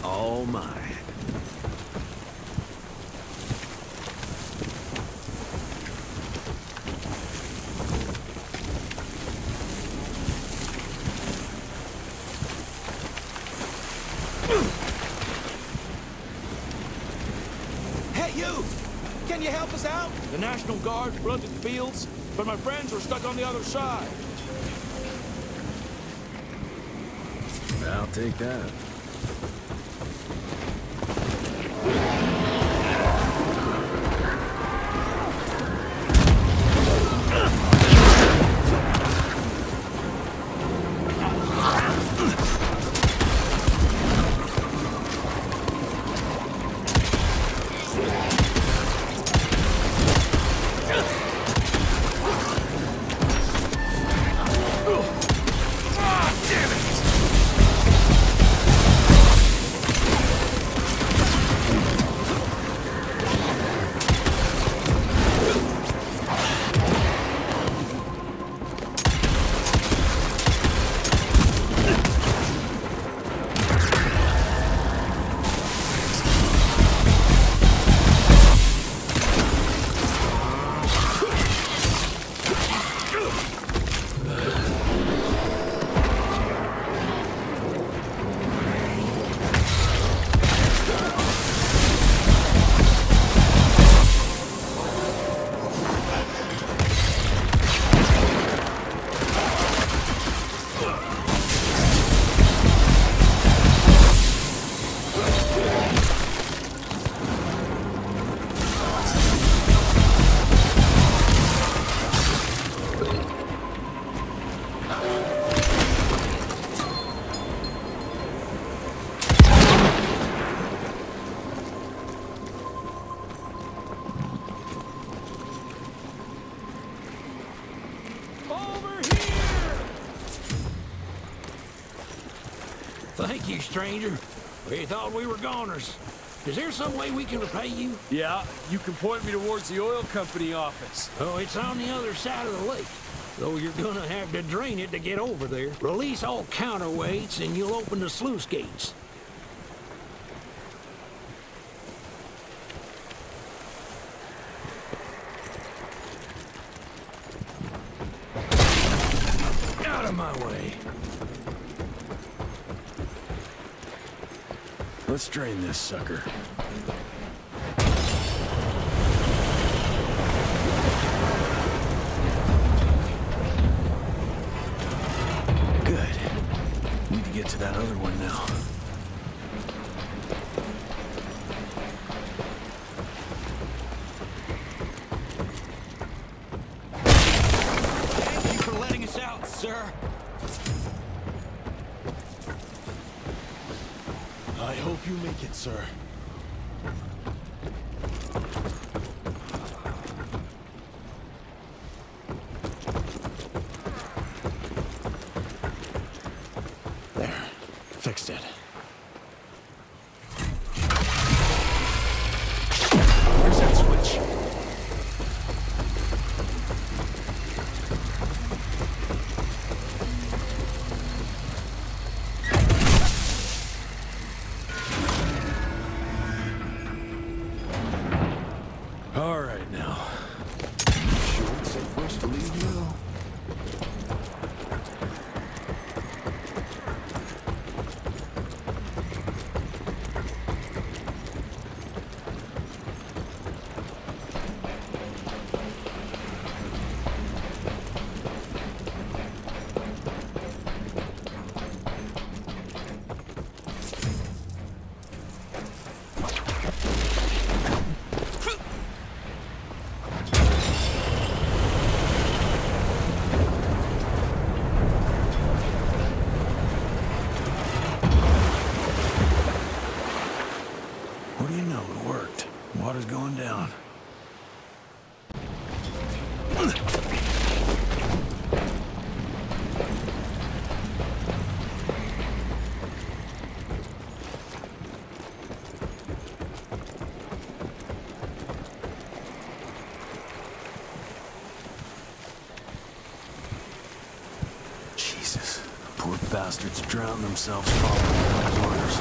All mine. Hey, you! Can you help us out? The National Guard flooded the fields, but my friends are stuck on the other side. I'll take that. Over here! Thank you, stranger. We thought we were goners. Is there some way we can repay you? Yeah, you can point me towards the oil company office. Oh, it's on the other side of the lake. Though you're gonna have to drain it to get over there. Release all counterweights and you'll open the sluice gates. Out of my way. Let's drain this sucker. Good. Need to get to that other one now. Thank you for letting us out, sir. I hope you make it, sir. There. Fixed it. Where's that switch? All right now. Sure it's safe for us to leave now? What do you know? It worked. Water's going down. Jesus. Poor bastards drown themselves following my orders.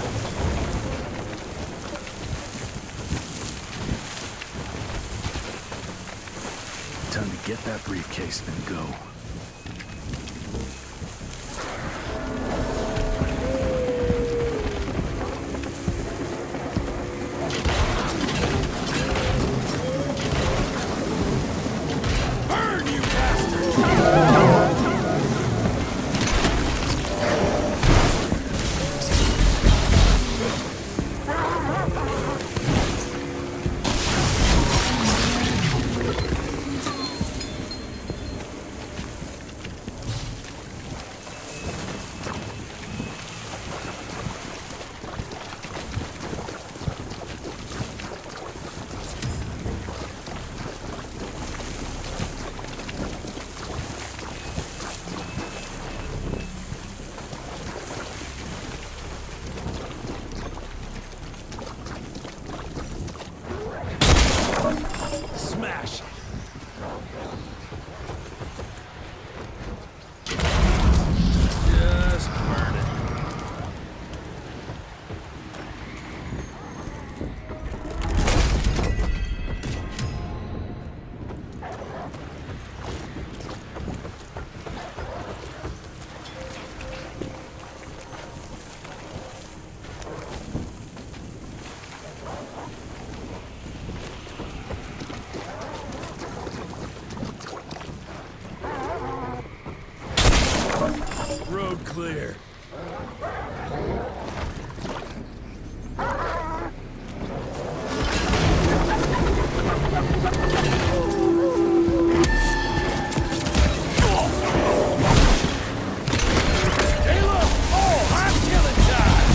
Time to get that briefcase and go. Burn, you bastard! Smash! Just burn it. Road clear. Hey, look! Oh, I'm killing time!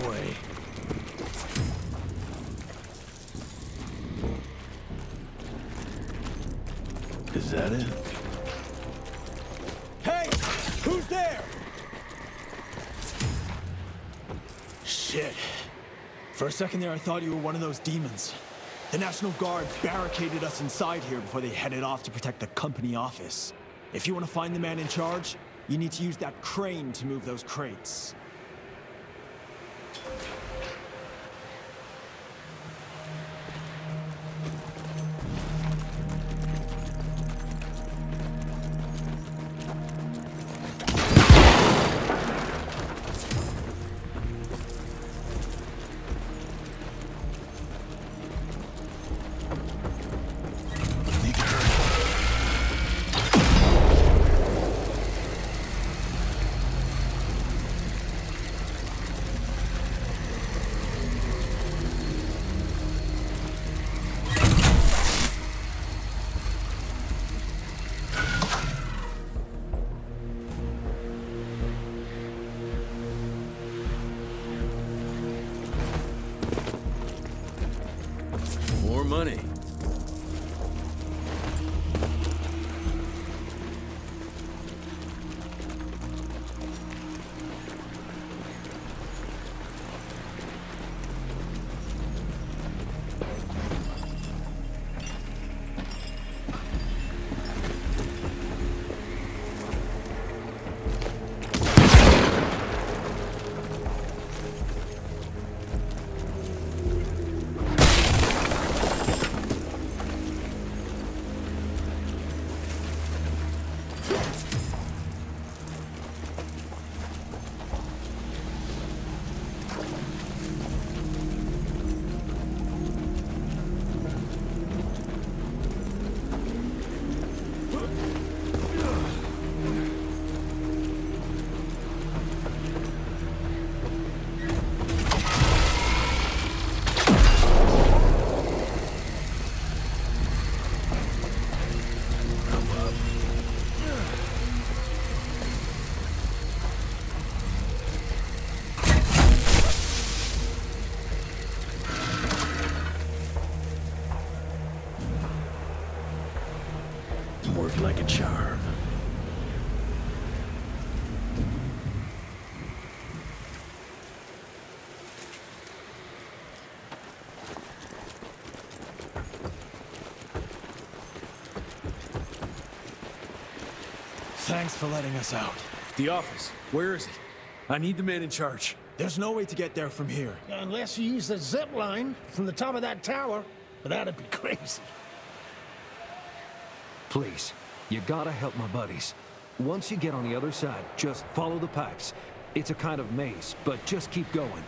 way. Is that it? Hey! Who's there? Shit. For a second there, I thought you were one of those demons. The National Guard barricaded us inside here before they headed off to protect the company office. If you want to find the man in charge, you need to use that crane to move those crates. More money. Worked like a charm. Thanks for letting us out. The office. Where is it? I need the man in charge. There's no way to get there from here. Unless you use the zip line from the top of that tower, but that'd be crazy. Please, you gotta help my buddies. Once you get on the other side, just follow the pipes. It's a kind of maze, but just keep going.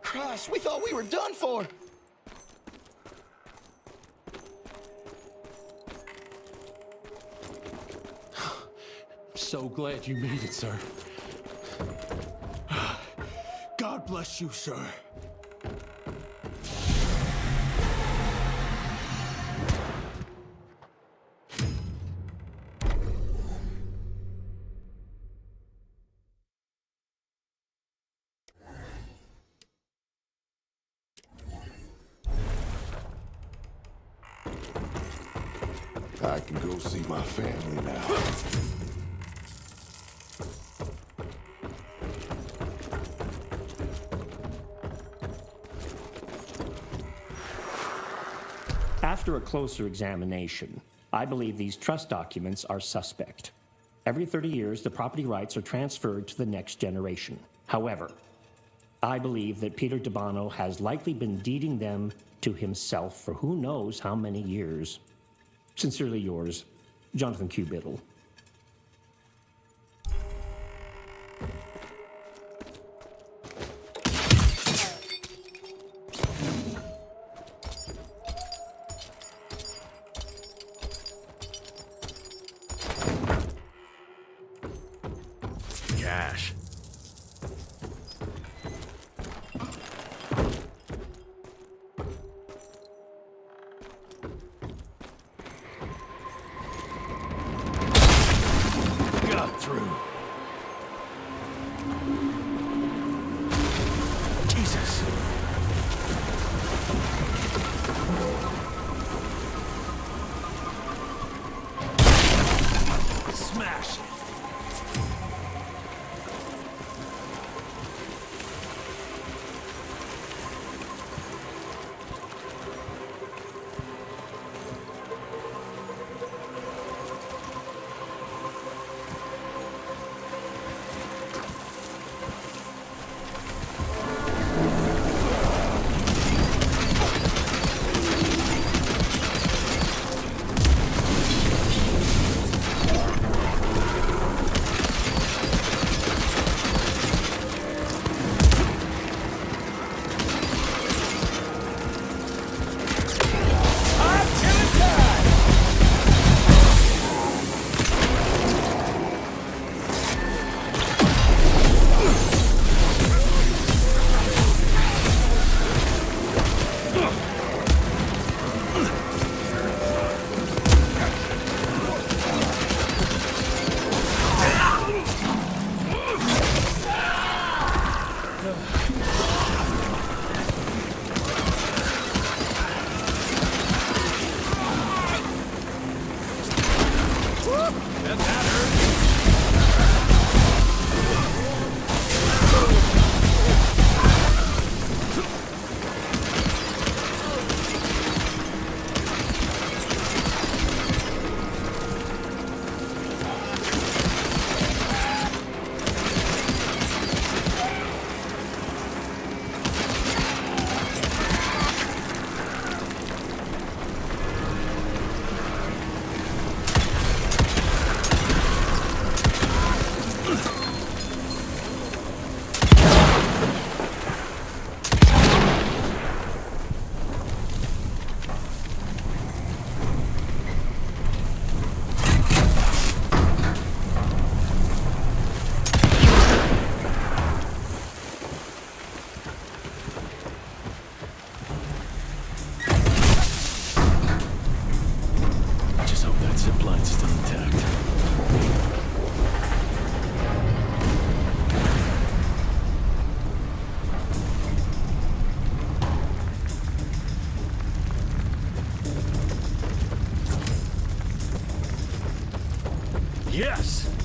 Christ, we thought we were done for! So glad you made it, sir. God bless you, sir. I can go see my family now. After a closer examination, I believe these trust documents are suspect. Every 30 years, the property rights are transferred to the next generation. However, I believe that Peter DeBono has likely been deeding them to himself for who knows how many years. Sincerely yours, Jonathan Q. Biddle. Cash.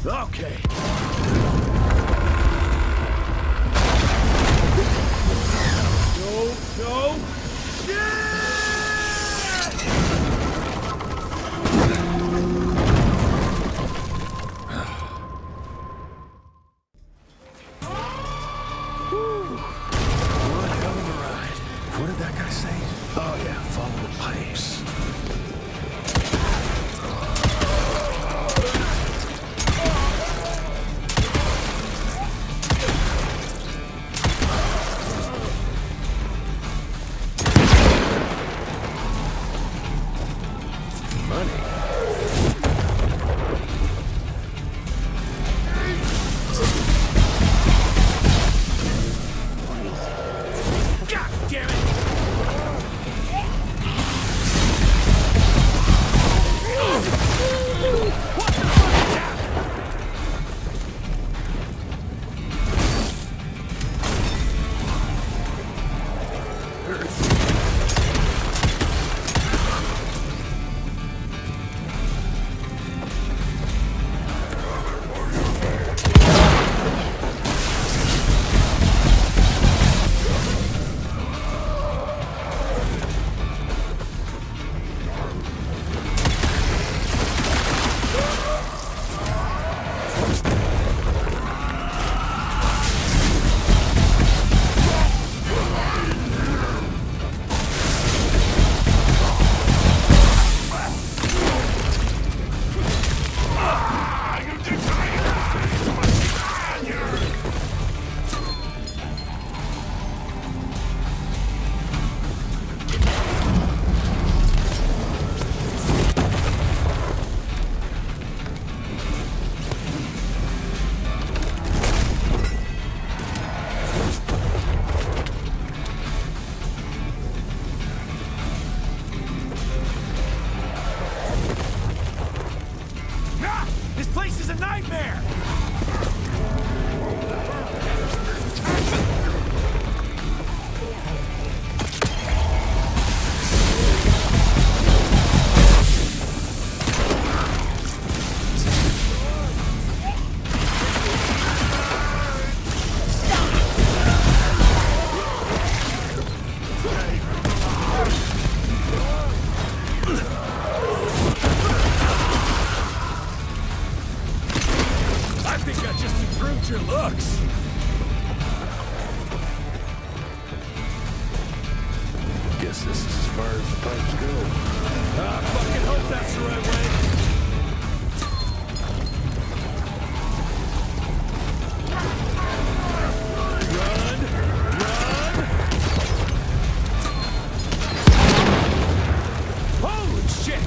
Okay. No! One hell of a ride. What did that guy say? Oh yeah, follow the pipes. God damn it! This place is a nightmare! I think I just improved your looks. Guess this is as far as the pipes go. I fucking hope that's the right way. Holy shit!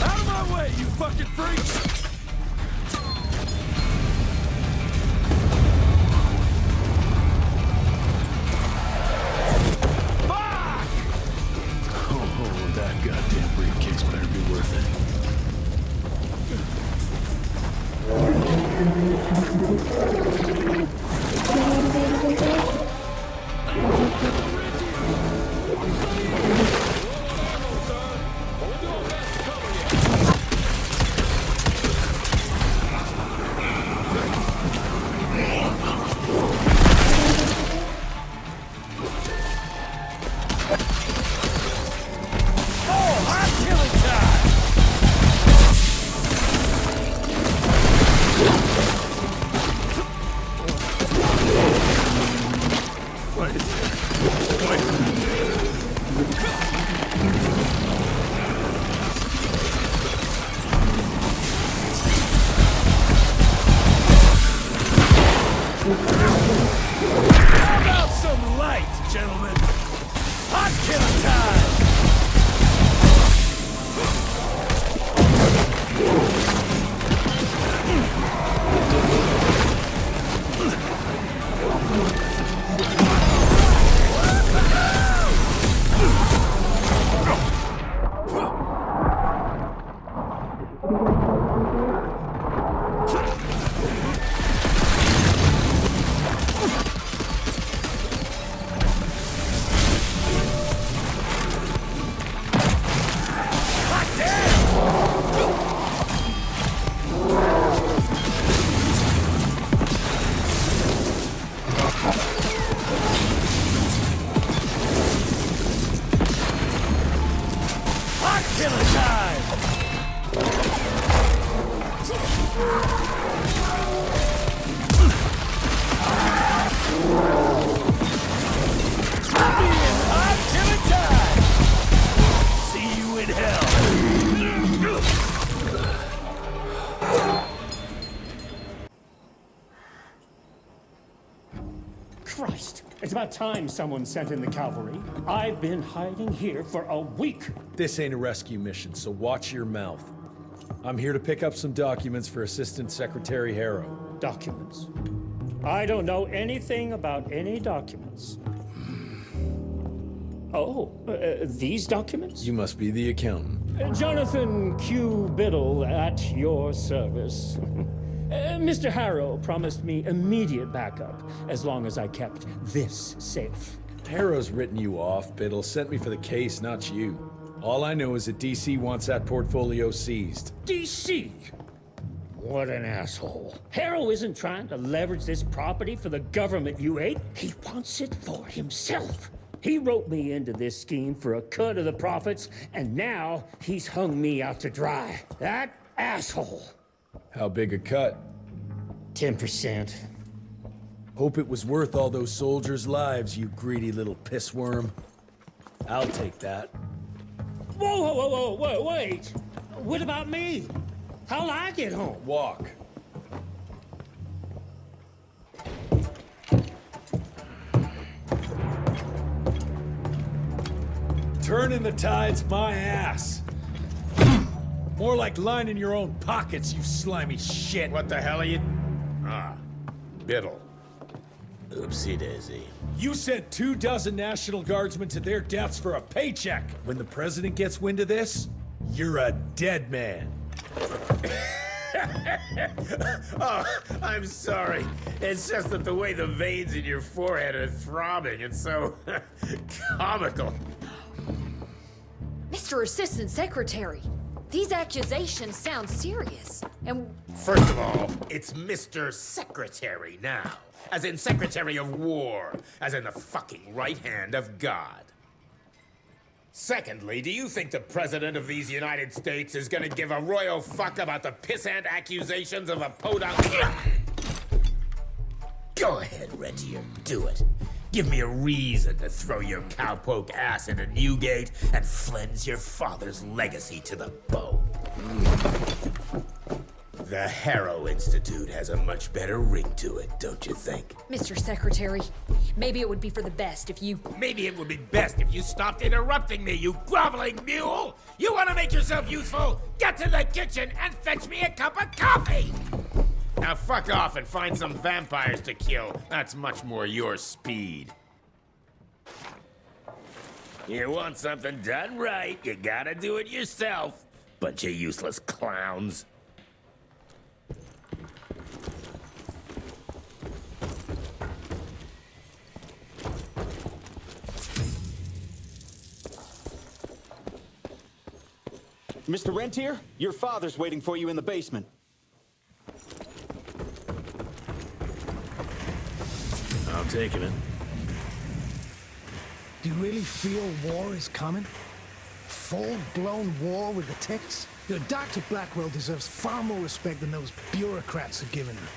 Out of my way, you fucking freaks! Oh, that goddamn briefcase better be worth it. How about some light, gentlemen? Hot kill time! Christ! It's about time someone sent in the cavalry. I've been hiding here for a week. This ain't a rescue mission, so watch your mouth. I'm here to pick up some documents for Assistant Secretary Harrow. Documents? I don't know anything about any documents. Oh, these documents? You must be the accountant. Jonathan Q. Biddle at your service. Mr. Harrow promised me immediate backup as long as I kept this safe. Harrow's written you off, Biddle. Sent me for the case, not you. All I know is that DC wants that portfolio seized. DC? What an asshole. Harrow isn't trying to leverage this property for the government you hate. He wants it for himself. He wrote me into this scheme for a cut of the profits, and now he's hung me out to dry. That asshole. How big a cut? 10%. Hope it was worth all those soldiers' lives, you greedy little pissworm. I'll take that. Whoa, wait! What about me? How'll I get home? Walk. Turning the tide's my ass. More like lining your own pockets, you slimy shit. What the hell are you... Ah, Biddle. Oopsie daisy. You sent 24 National Guardsmen to their deaths for a paycheck. When the president gets wind of this, you're a dead man. Oh, I'm sorry. It's just that the way the veins in your forehead are throbbing, it's so comical. Mr. Assistant Secretary, these accusations sound serious. And First of all, it's Mr. Secretary now. As in Secretary of War. As in the fucking right hand of God. Secondly, do you think the President of these United States is gonna give a royal fuck about the pissant accusations of a podunk? Go ahead, Rentier, do it. Give me a reason to throw your cowpoke ass into Newgate and cleanse your father's legacy to the bone. The Harrow Institute has a much better ring to it, don't you think? Mr. Secretary, maybe it would be for the best if you... Maybe it would be best if you stopped interrupting me, you groveling mule! You want to make yourself useful? Get to the kitchen and fetch me a cup of coffee! Now fuck off and find some vampires to kill. That's much more your speed. You want something done right, you gotta do it yourself. Bunch of useless clowns. Mr. Rentier, your father's waiting for you in the basement. I'm taking it. Do you really feel war is coming? Full-blown war with the Ticks? Dr. Blackwell deserves far more respect than those bureaucrats are giving him.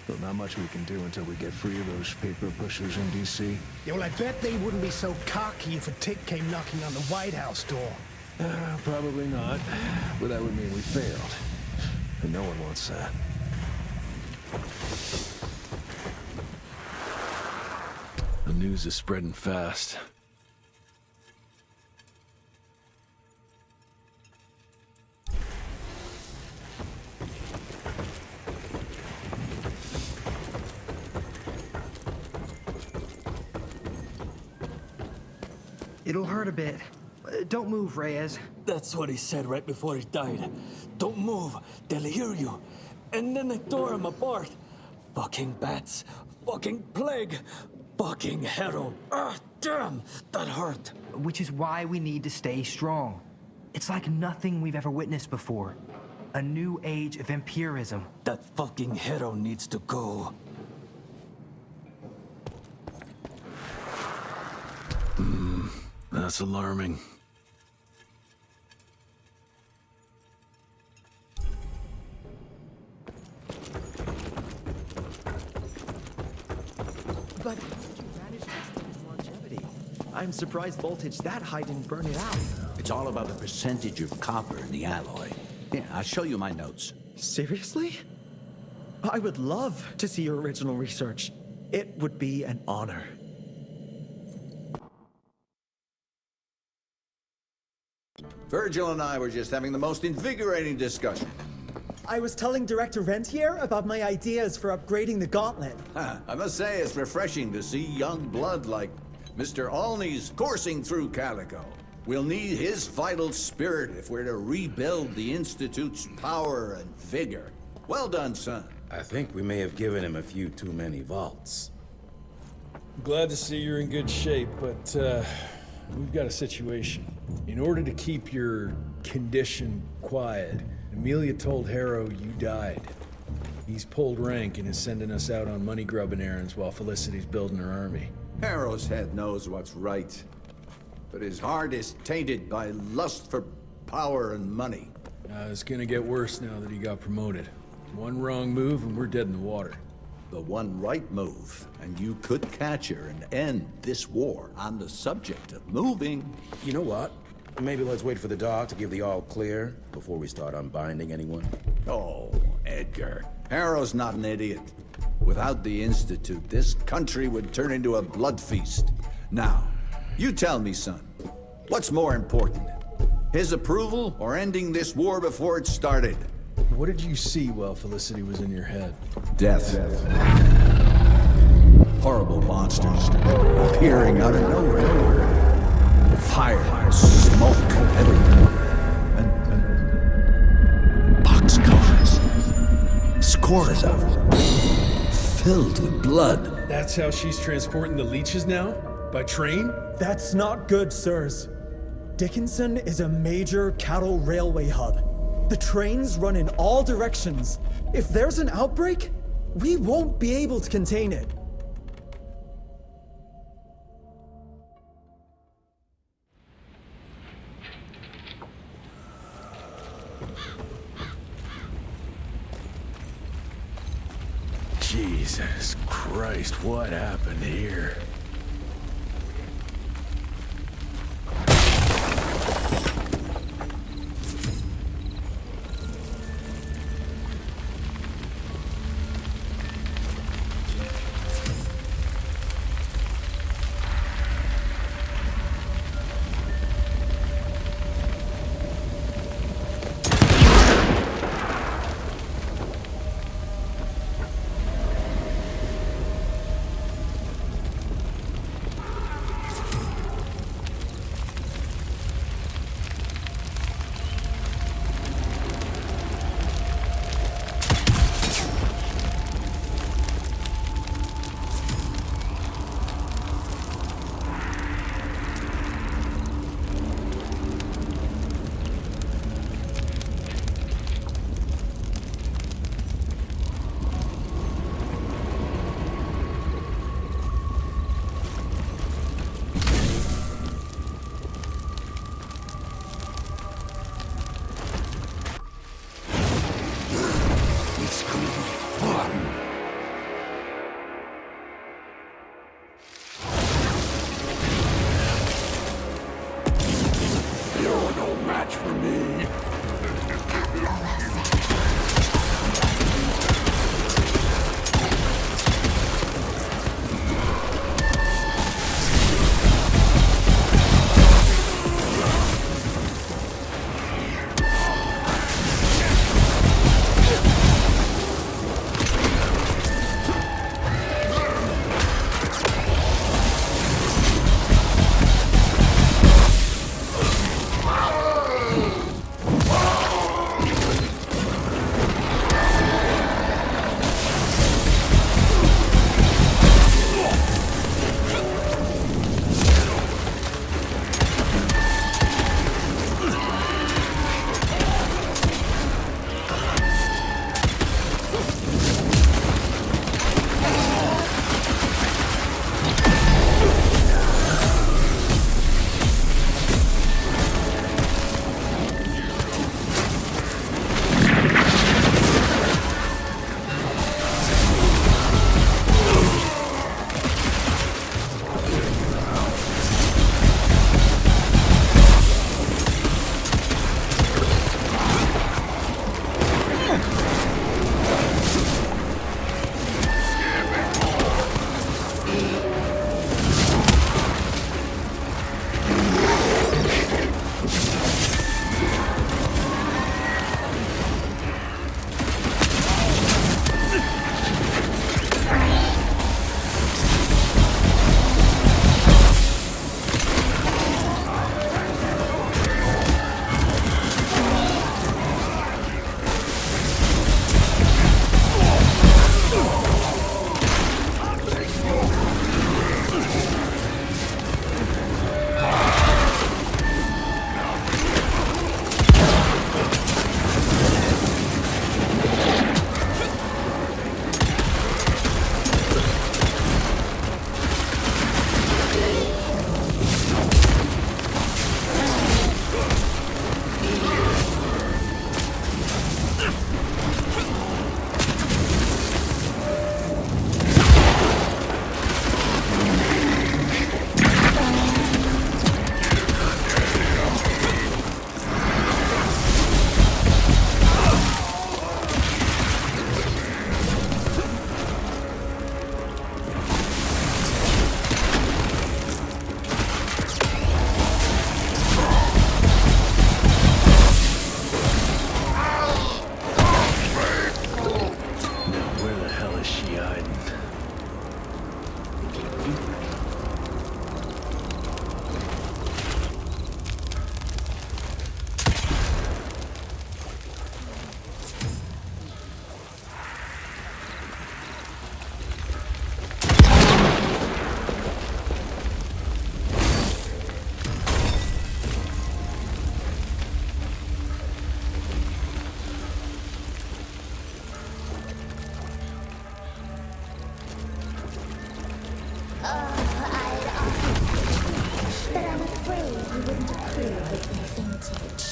Well, not much we can do until we get free of those paper pushers in D.C. Yeah, well, I bet they wouldn't be so cocky if a Tick came knocking on the White House door. Probably not, but that would mean we failed. And no one wants that. The news is spreading fast. It'll hurt a bit. Don't move, Reyes. That's what he said right before he died. Don't move, they'll hear you. And then they tore him apart. Fucking bats, fucking plague, fucking Harrow. Ah, damn, that hurt. Which is why we need to stay strong. It's like nothing we've ever witnessed before. A new age of vampirism. That fucking Harrow needs to go. That's alarming. But you managed to extend its longevity. I'm surprised voltage that high didn't burn it out. It's all about the percentage of copper in the alloy. Yeah, I'll show you my notes. Seriously? I would love to see your original research. It would be an honor. Virgil and I were just having the most invigorating discussion. I was telling Director Rentier about my ideas for upgrading the gauntlet. I must say it's refreshing to see young blood like Mr. Olney's coursing through Calico. We'll need his vital spirit if we're to rebuild the Institute's power and vigor. Well done, son. I think we may have given him a few too many vaults. Glad to see you're in good shape, but we've got a situation. In order to keep your condition quiet, Amelia told Harrow you died. He's pulled rank and is sending us out on money-grubbing errands while Felicity's building her army. Harrow's head knows what's right, but his heart is tainted by lust for power and money. It's gonna get worse now that he got promoted. One wrong move and we're dead in the water. The one right move, and you could catch her and end this war. On the subject of moving. You know what? Maybe let's wait for the dog to give the all clear before we start unbinding anyone. Oh, Edgar. Harrow's not an idiot. Without the Institute, this country would turn into a blood feast. Now, you tell me, son, what's more important? His approval or ending this war before it started? What did you see while Felicity was in your head? Death. Horrible monsters appearing out of nowhere. Fire, smoke everywhere. And boxcars. Scores of them. Filled with blood. That's how she's transporting the leeches now? By train? That's not good, sirs. Dickinson is a major cattle railway hub. The trains run in all directions. If there's an outbreak, we won't be able to contain it. Jesus Christ, what happened here? I'd offer you, but I'm afraid you wouldn't approve of the vintage.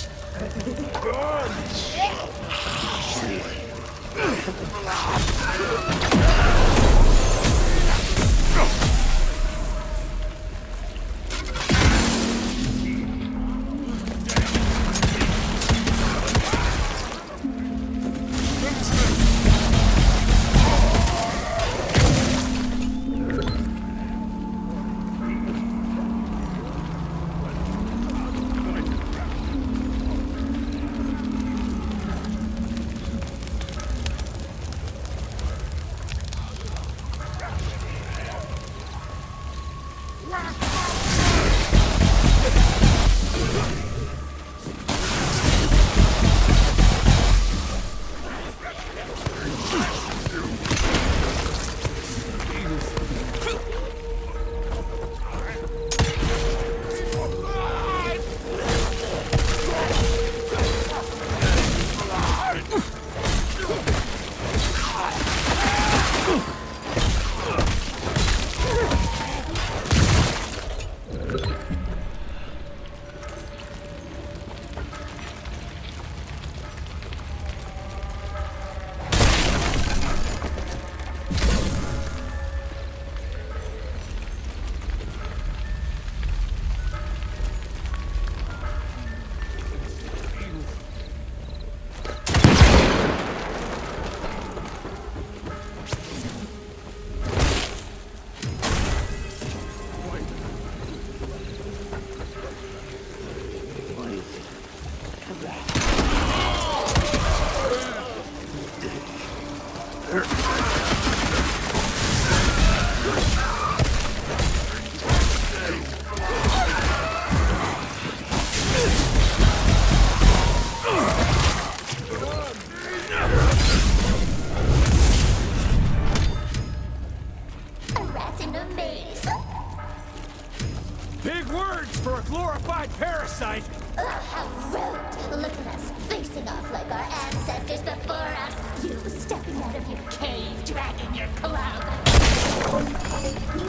Big words for a glorified parasite! Ugh, how rude! Look at us, facing off like our ancestors before us. You stepping out of your cave, dragging your club.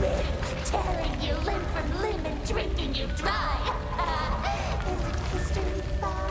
Me, tearing you limb from limb and drinking you dry. Isn't history fun?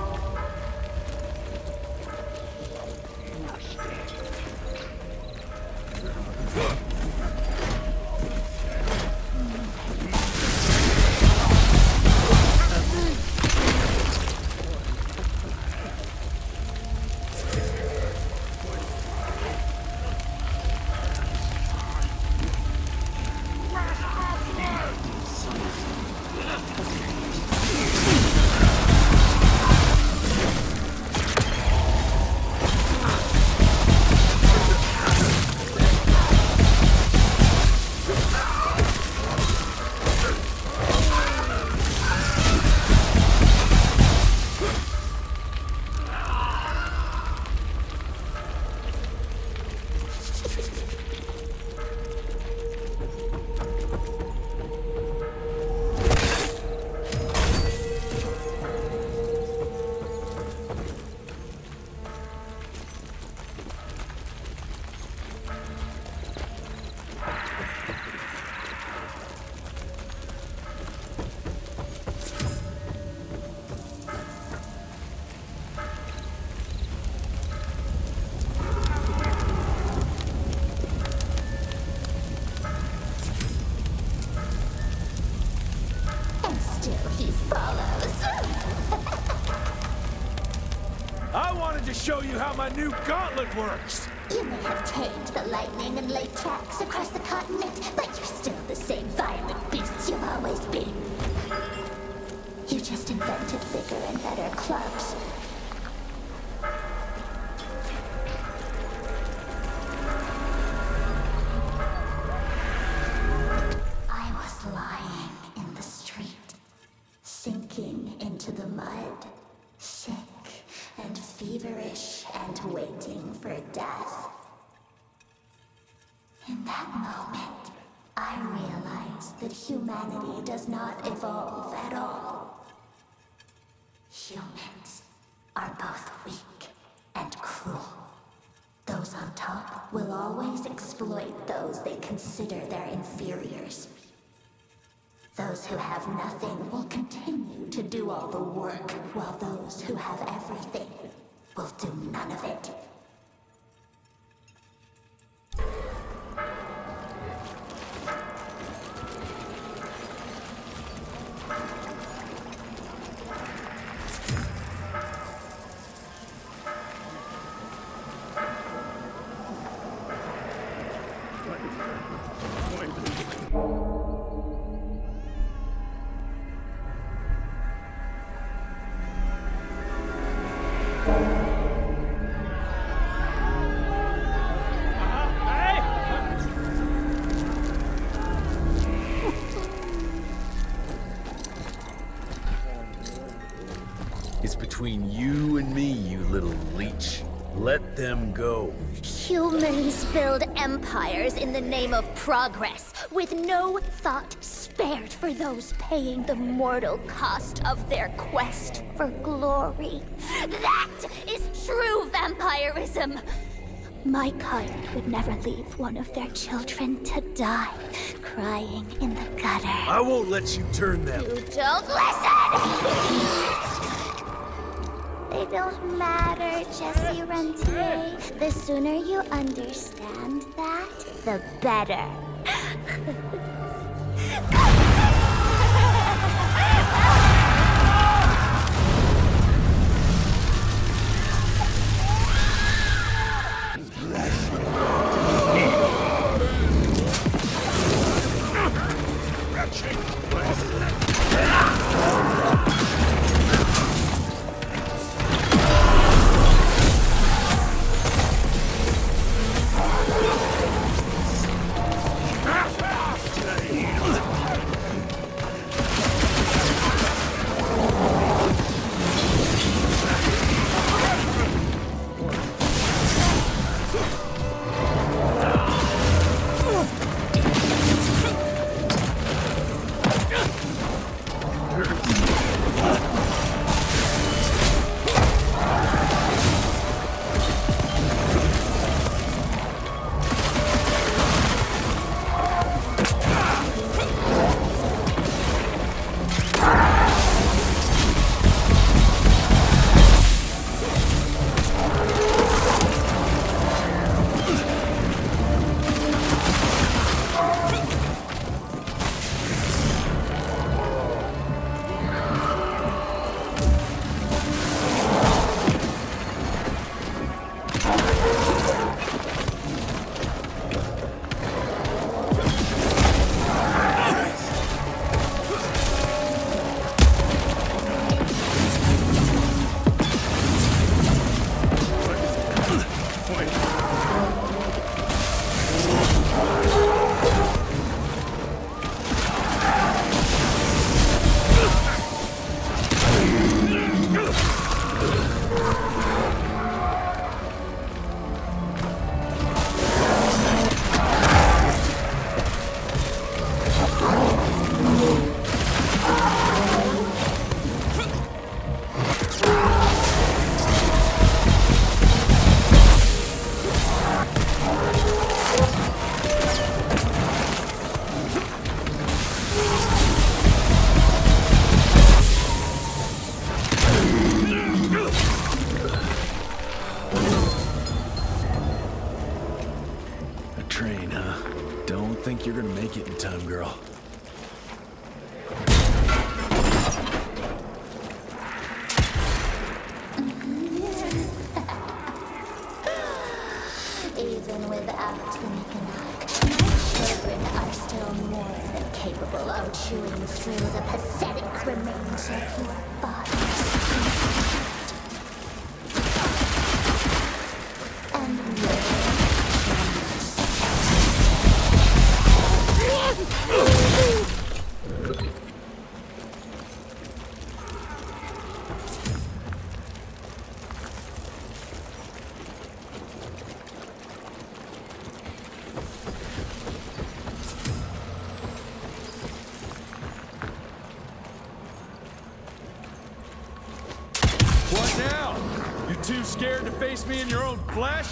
Show you how my new gauntlet works! You may have tamed the lightning and laid tracks across the continent, but you're still the same violent beasts you've always been. You just invented bigger and better clubs. I was lying in the street, sinking into the mud, sick and feverish and waiting for death. In that moment, I realized that humanity does not evolve at all. Humans are both weak and cruel. Those on top will always exploit those they consider their inferiors. Those who have nothing will continue to do all the work, while those who have everything will do none of it. It's between you and me, you little leech. Let them go. Humans build empires in the name of progress, with no thought spared for those paying the mortal cost of their quest for glory. That is true vampirism! My kind would never leave one of their children to die, crying in the gutter. I won't let you turn them. You don't listen! They don't matter, Jesse Rentier. The sooner you understand that, the better. think you're gonna make it in time, girl. Even without the Nicanach, my children are still more than capable of chewing through the pathetic remains of your bodies. What now? You too scared to face me in your own flesh?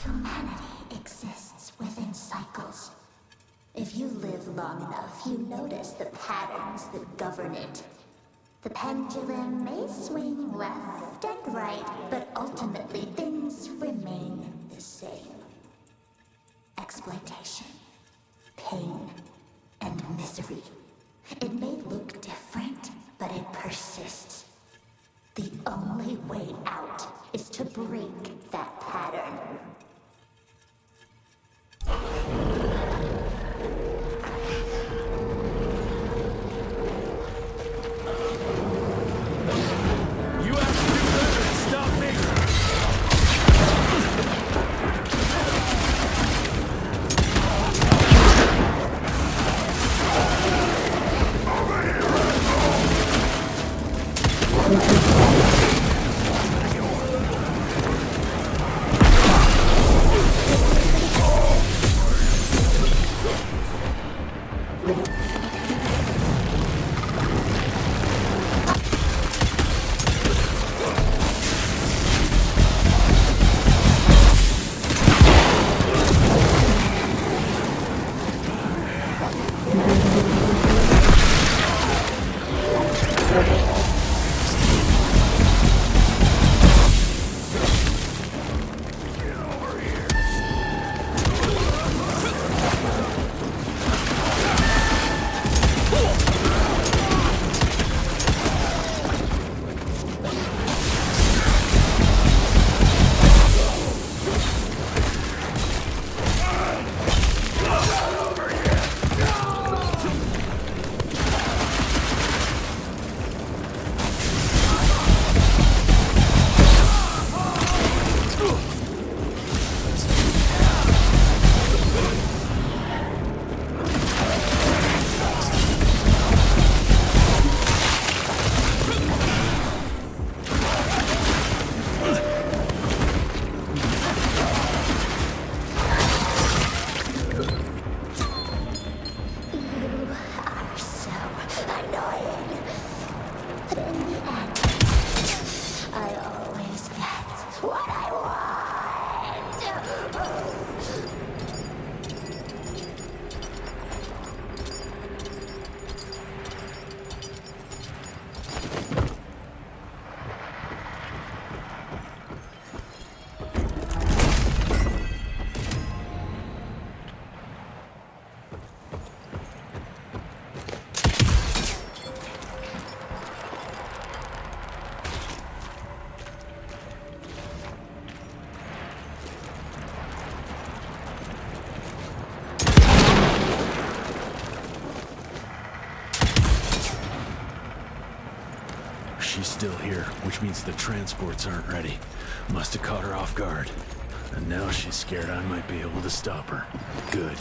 Humanity exists within govern it. The pendulum may swing left and right, but ultimately things remain the same. Exploitation, pain, and misery. It may look different, but it persists. The only way out is to break that pattern. You have to do better than stop me! She's still here, which means the transports aren't ready. Must have caught her off guard. And now she's scared I might be able to stop her. Good.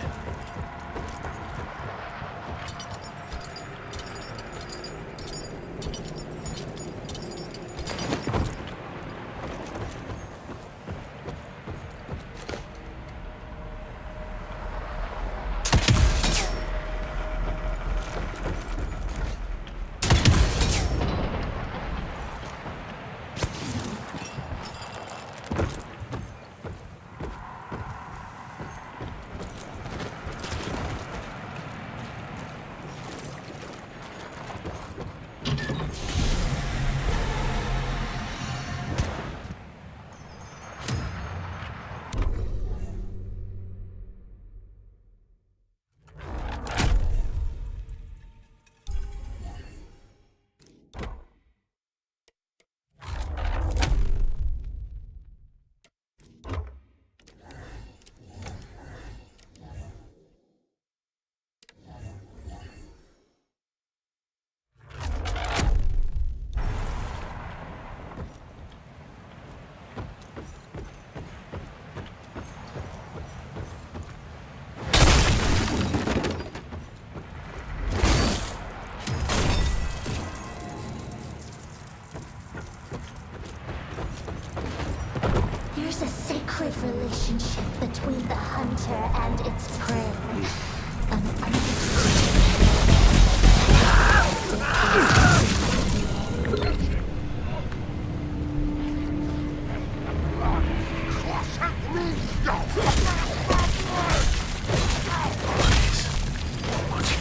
There's a sacred relationship between the hunter and its prey.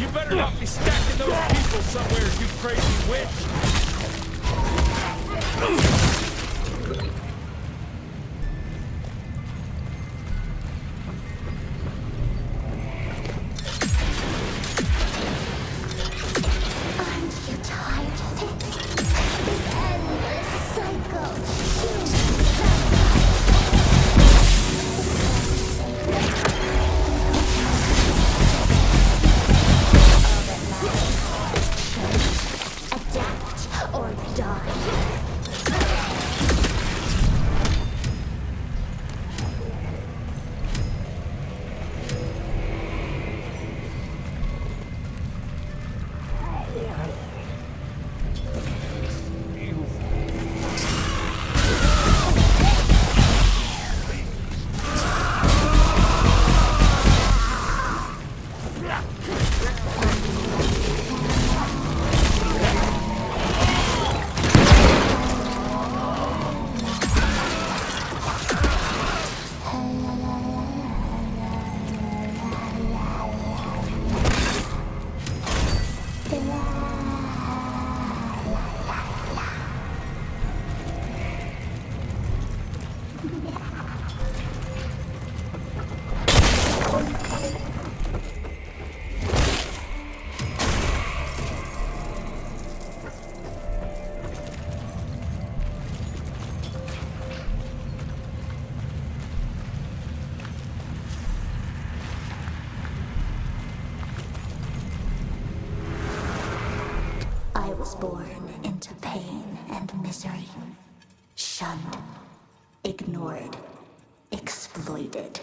You better not be stacking those people somewhere, you crazy witch! Aren't you tired of it? This endless cycle. Adapt or die. I was born into pain and misery, shunned, ignored, exploited,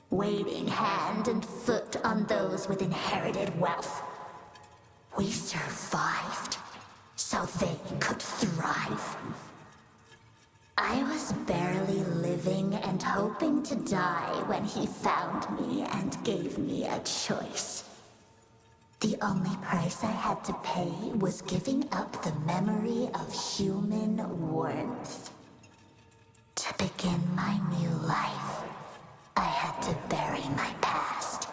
waiting hand and foot on those with inherited wealth. We survived, so they could thrive. I was barely living and hoping to die when he found me and gave me a choice. The only price I had to pay was giving up the memory of human warmth. To begin my new life, I had to bury my past.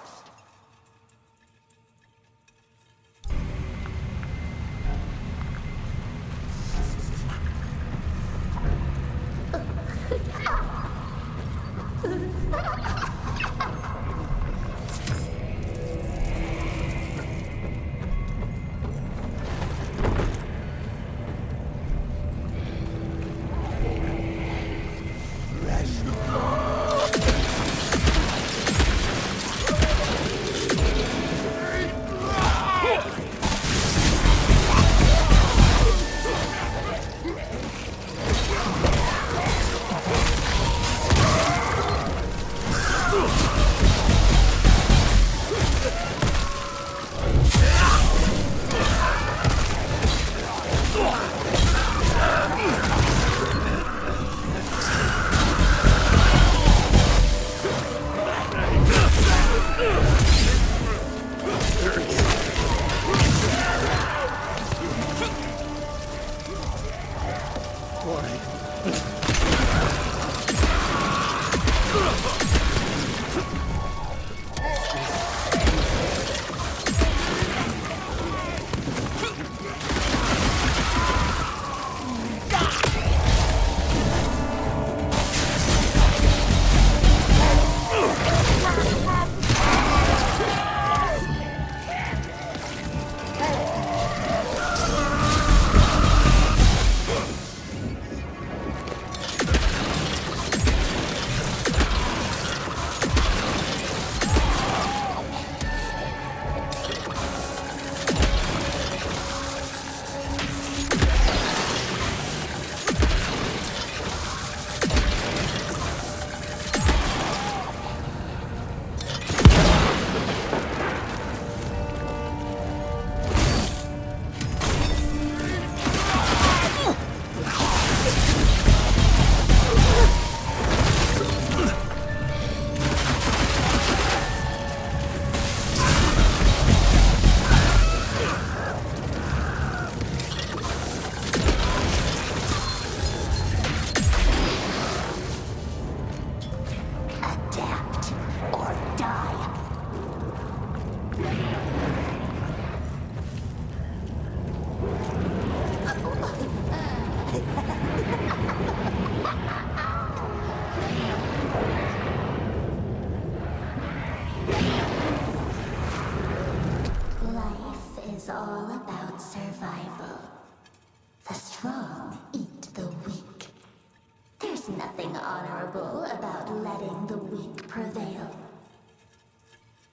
There's nothing honorable about letting the weak prevail.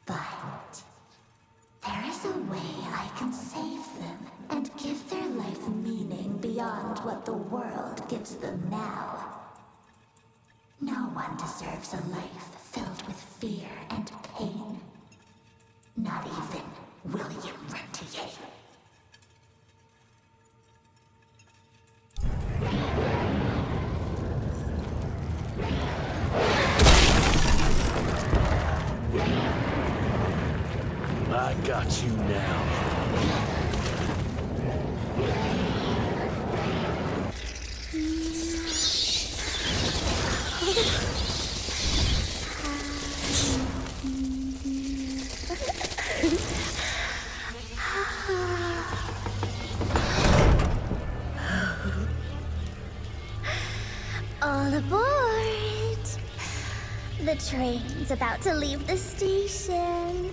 But there is a way I can save them and give their life meaning beyond what the world gives them now. No one deserves a life filled with fear and pain. Not even William Rentier. I got you now. All aboard! The train's about to leave the station.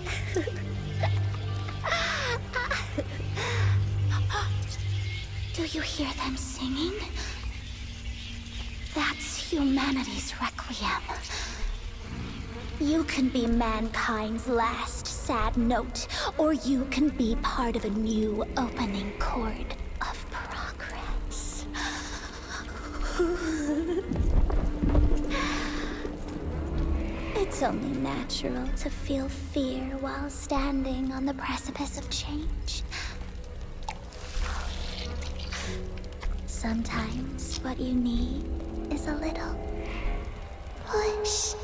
Do you hear them singing? That's humanity's requiem. You can be mankind's last sad note, or you can be part of a new opening chord of progress. It's only natural to feel fear while standing on the precipice of change. Sometimes what you need is a little push.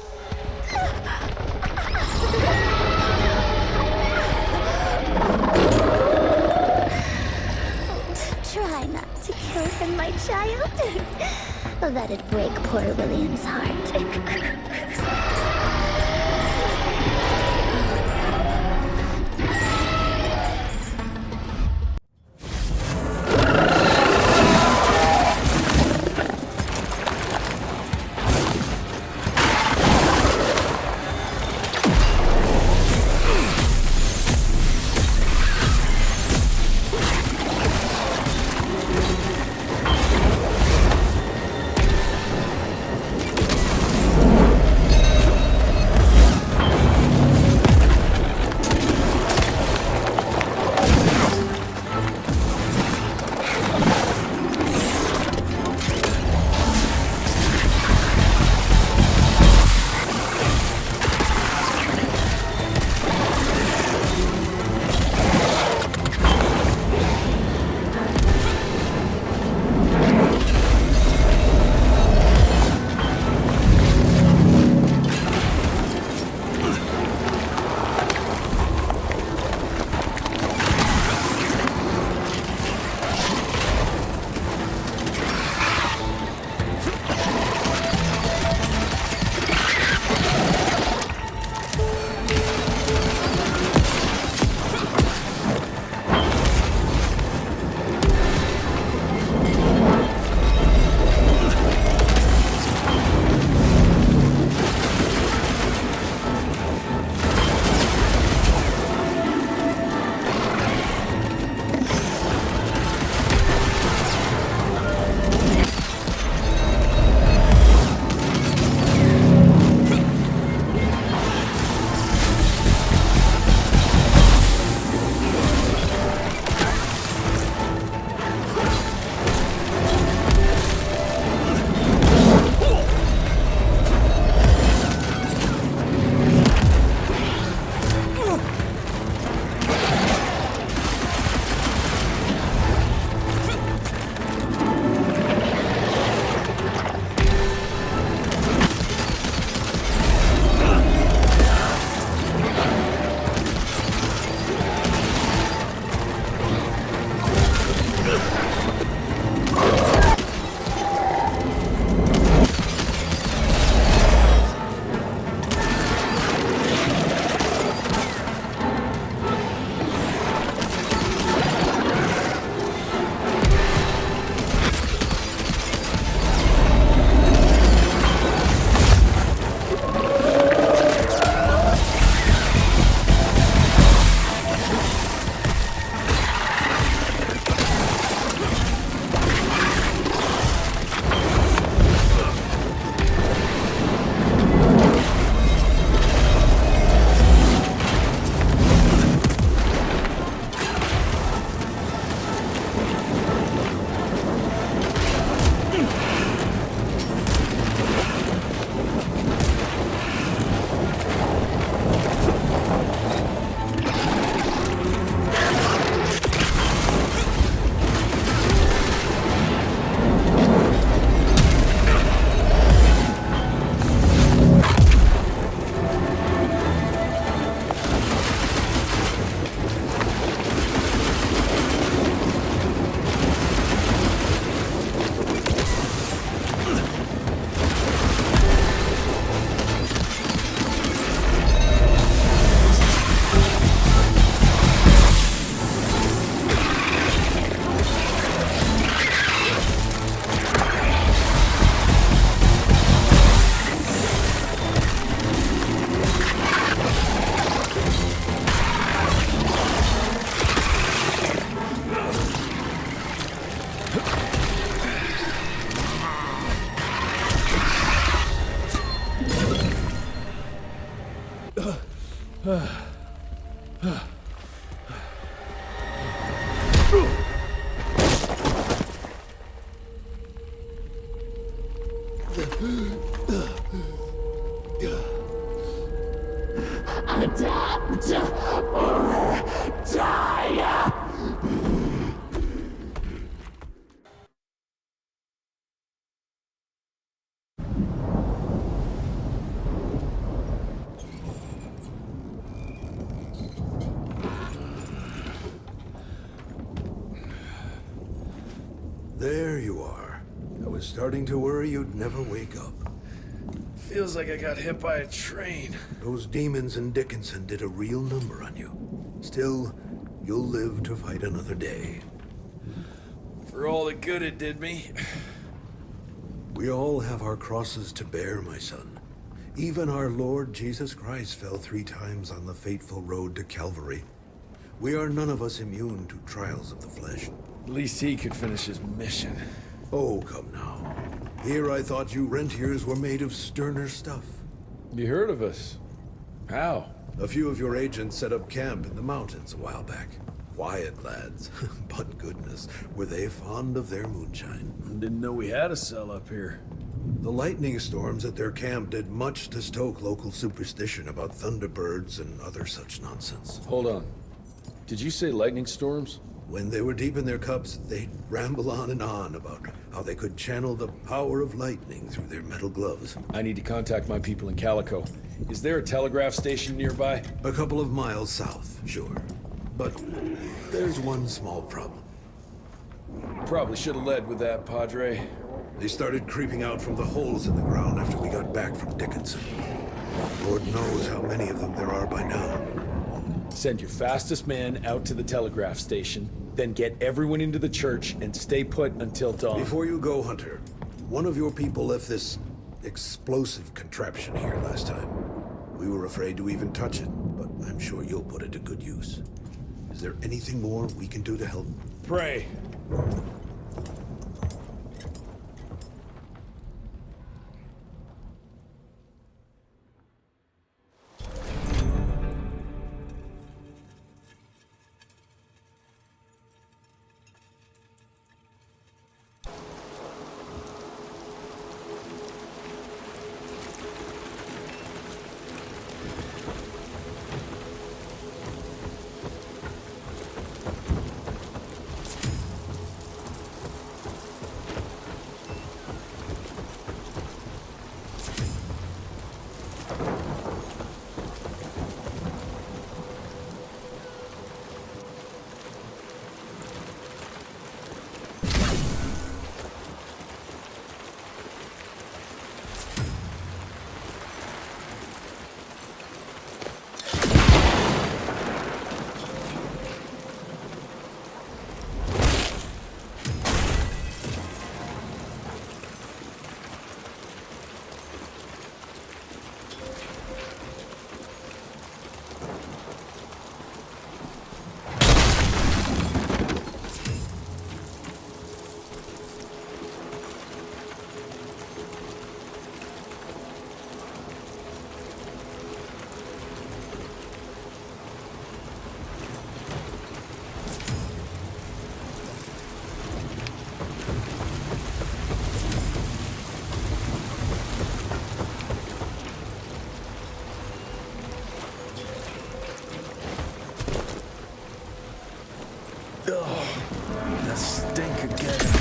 Try not to kill him, my child. That'd break poor William's heart. Adapt or die! There you are. I was starting to worry you'd never wake up. Feels like I got hit by a train. Those demons in Dickinson did a real number on you. Still, you'll live to fight another day. For all the good it did me. We all have our crosses to bear, my son. Even our Lord Jesus Christ fell 3 times on the fateful road to Calvary. We are none of us immune to trials of the flesh. At least he could finish his mission. Oh, come now. Here I thought you rentiers were made of sterner stuff. You heard of us? How? A few of your agents set up camp in the mountains a while back. Quiet lads, but goodness, were they fond of their moonshine. Didn't know we had a cell up here. The lightning storms at their camp did much to stoke local superstition about thunderbirds and other such nonsense. Hold on. Did you say lightning storms? When they were deep in their cups, they'd ramble on and on about how they could channel the power of lightning through their metal gloves. I need to contact my people in Calico. Is there a telegraph station nearby? A couple of miles south, sure. But there's one small problem. Probably should have led with that, Padre. They started creeping out from the holes in the ground after we got back from Dickinson. Lord knows how many of them there are by now. Send your fastest man out to the telegraph station, then get everyone into the church and stay put until dawn. Before you go, Hunter, one of your people left this explosive contraption here last time. We were afraid to even touch it, but I'm sure you'll put it to good use. Is there anything more we can do to help? Pray. That stink again.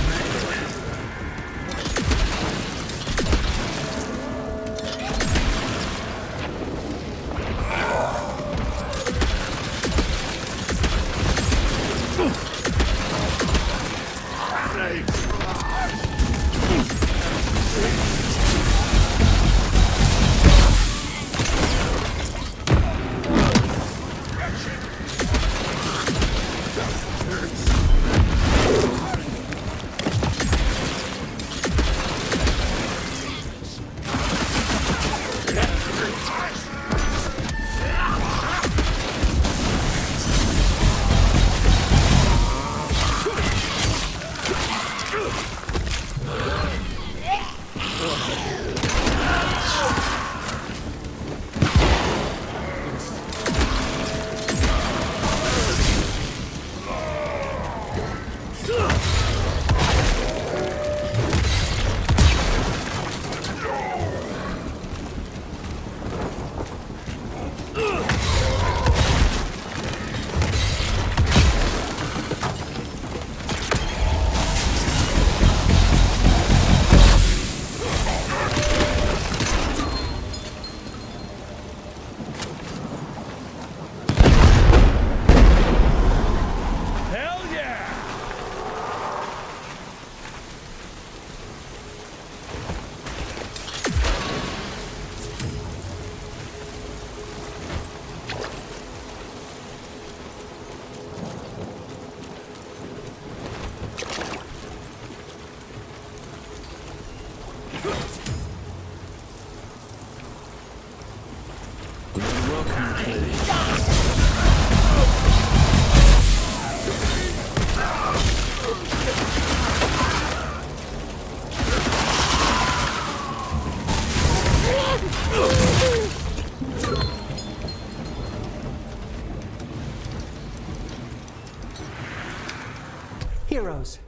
Heroes.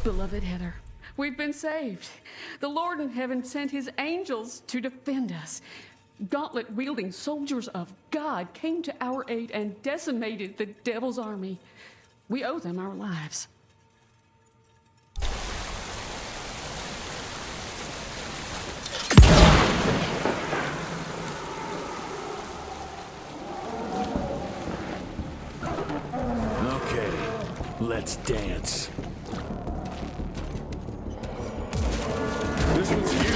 Beloved Heather, we've been saved. The Lord in heaven sent his angels to defend us. Gauntlet-wielding soldiers of God came to our aid and decimated the devil's army. We owe them our lives. Okay, let's dance. This one's you.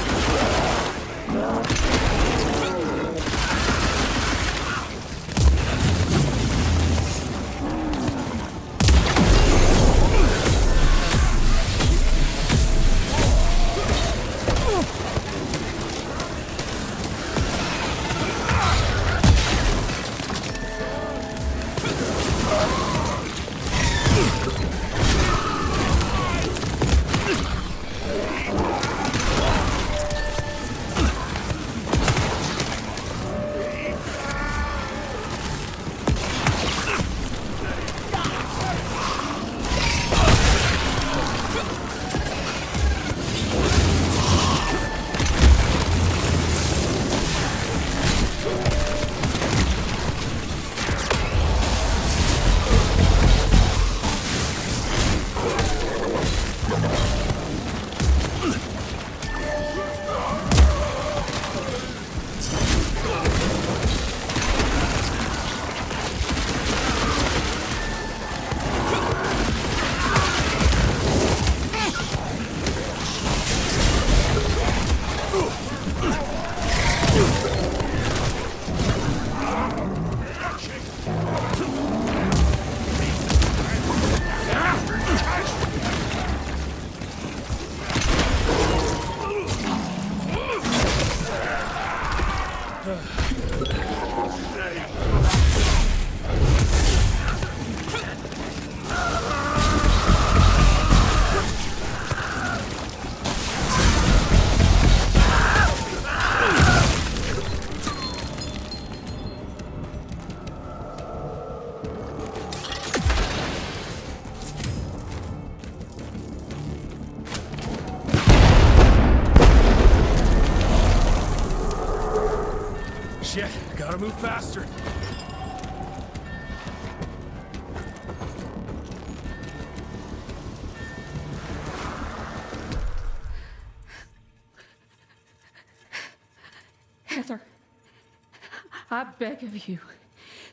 Gotta move faster. Heather, I beg of you,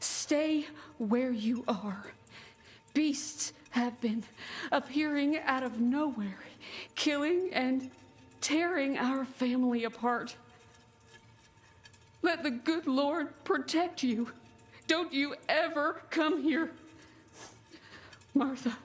stay where you are. Beasts have been appearing out of nowhere, killing and tearing our family apart. Let the good Lord protect you. Don't you ever come here. Martha.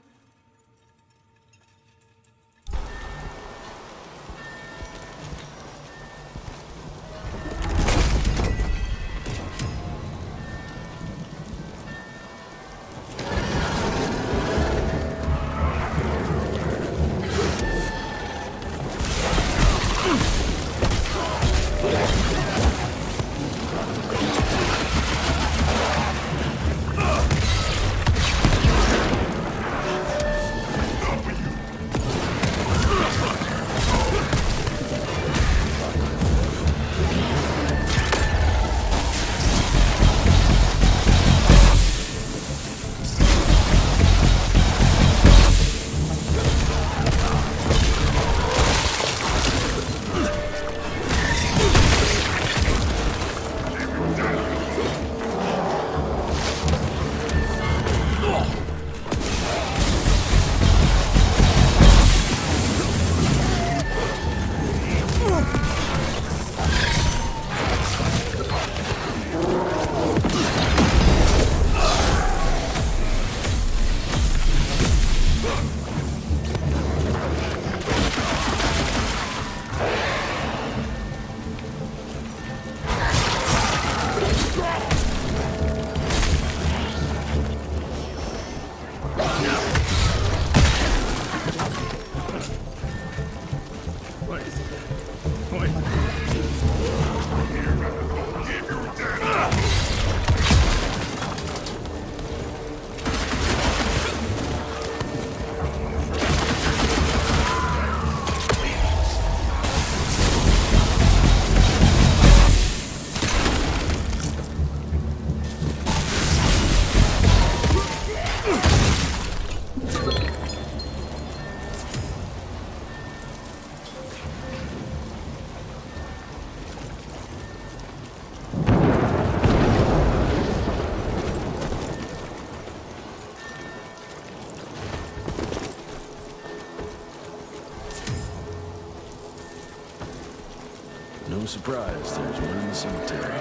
No surprise, there's one in the cemetery.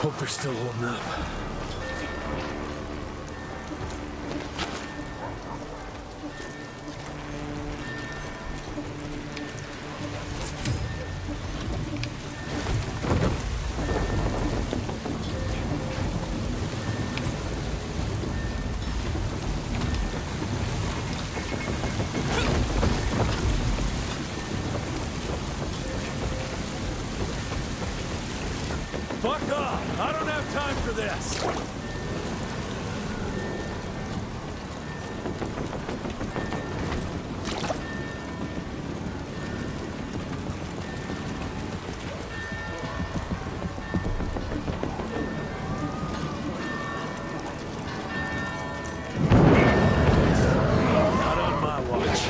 Hope they're still holding up. Fuck off! I don't have time for this! Not on my watch.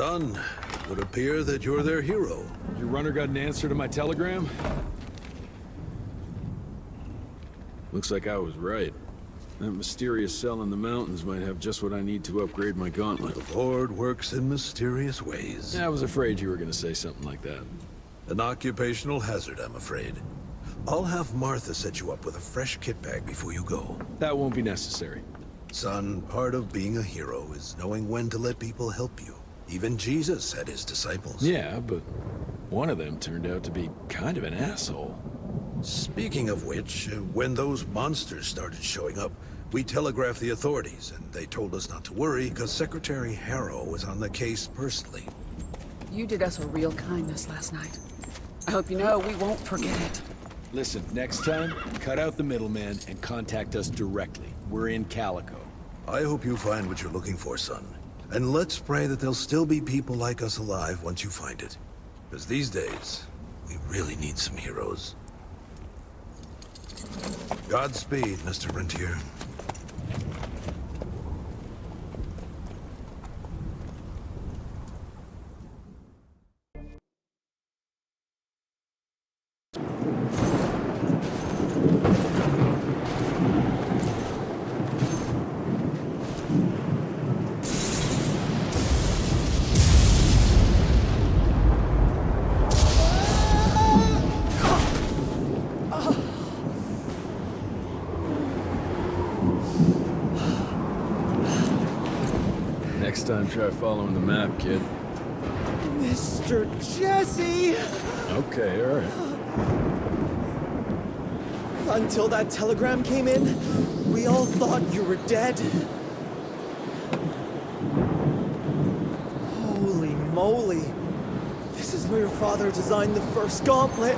Son, it would appear that you're their hero. Your runner got an answer to my telegram? Looks like I was right. That mysterious cell in the mountains might have just what I need to upgrade my gauntlet. The Lord works in mysterious ways. I was afraid you were going to say something like that. An occupational hazard, I'm afraid. I'll have Martha set you up with a fresh kit bag before you go. That won't be necessary. Son, part of being a hero is knowing when to let people help you. Even Jesus had his disciples. Yeah, but one of them turned out to be kind of an asshole. Speaking of which, when those monsters started showing up, we telegraphed the authorities, and they told us not to worry because Secretary Harrow was on the case personally. You did us a real kindness last night. I hope you know we won't forget it. Listen, next time, cut out the middleman and contact us directly. We're in Calico. I hope you find what you're looking for, son. And let's pray that there'll still be people like us alive once you find it. Because these days, we really need some heroes. Godspeed, Mr. Rentier. Next time, try following the map, kid. Mr. Jesse! Okay, all right. Until that telegram came in, we all thought you were dead. moly! This is where your father designed the first gauntlet!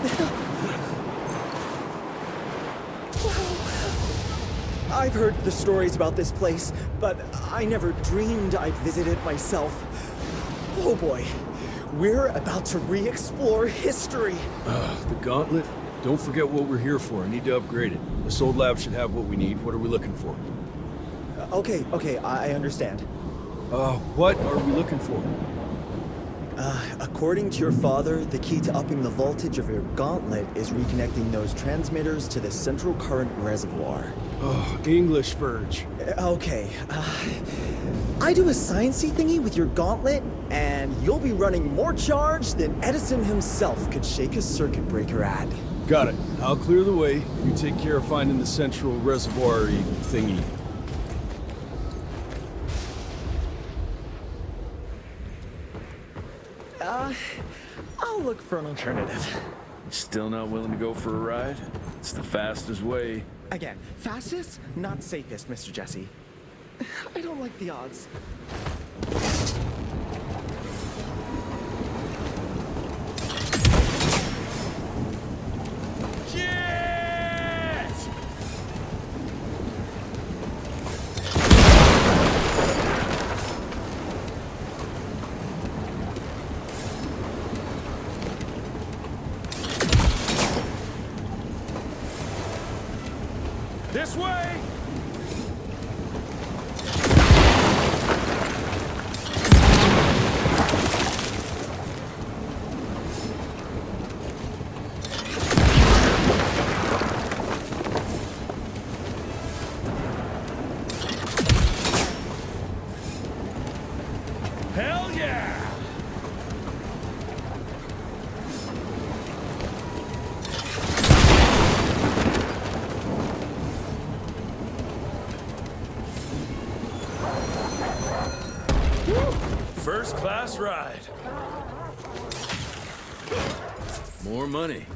I've heard the stories about this place, but I never dreamed I'd visit it myself. Oh boy, we're about to re-explore history! The gauntlet? Don't forget what we're here for. I need to upgrade it. This old lab should have what we need. What are we looking for? Okay, I understand. What are we looking for? According to your father, the key to upping the voltage of your gauntlet is reconnecting those transmitters to the central current reservoir. Oh, English Verge. Okay, I do a sciencey thingy with your gauntlet, and you'll be running more charge than Edison himself could shake a circuit breaker at. Got it. I'll clear the way. You take care of finding the central reservoir-y thingy. I'll look for an alternative. Still not willing to go for a ride? It's the fastest way. Again, fastest, not safest, Mr. Jesse. I don't like the odds. This way! Hell yeah! First class ride. More money.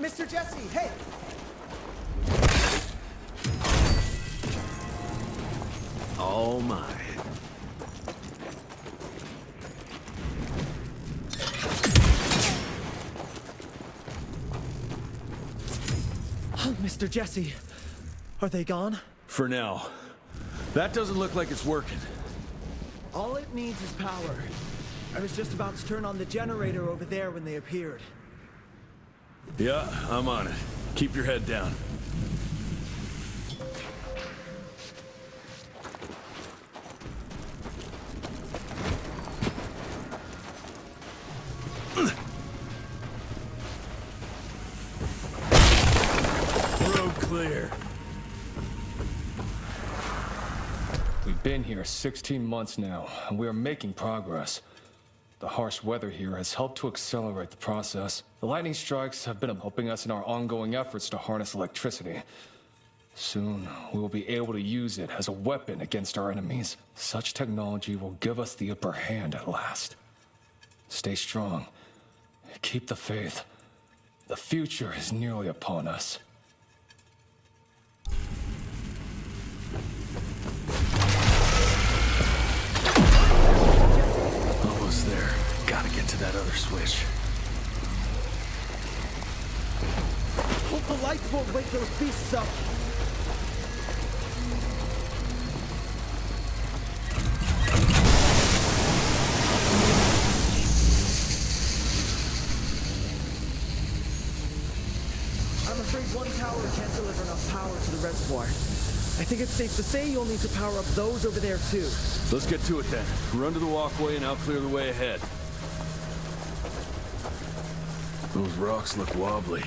Mr. Jesse, hey! All mine. Mr. Jesse, are they gone? For now. That doesn't look like it's working. All it needs is power. I was just about to turn on the generator over there when they appeared. Yeah, I'm on it. Keep your head down. Road clear. We've been here 16 months now, and we are making progress. The harsh weather here has helped to accelerate the process. The lightning strikes have been helping us in our ongoing efforts to harness electricity. Soon, we will be able to use it as a weapon against our enemies. Such technology will give us the upper hand at last. Stay strong. Keep the faith. The future is nearly upon us. Almost there. Gotta get to that other switch. Hope the lights won't wake those beasts up. I'm afraid one tower can't deliver enough power to the reservoir. I think it's safe to say you'll need to power up those over there too. Let's get to it then. Run to the walkway and I'll clear the way ahead. Those rocks look wobbly.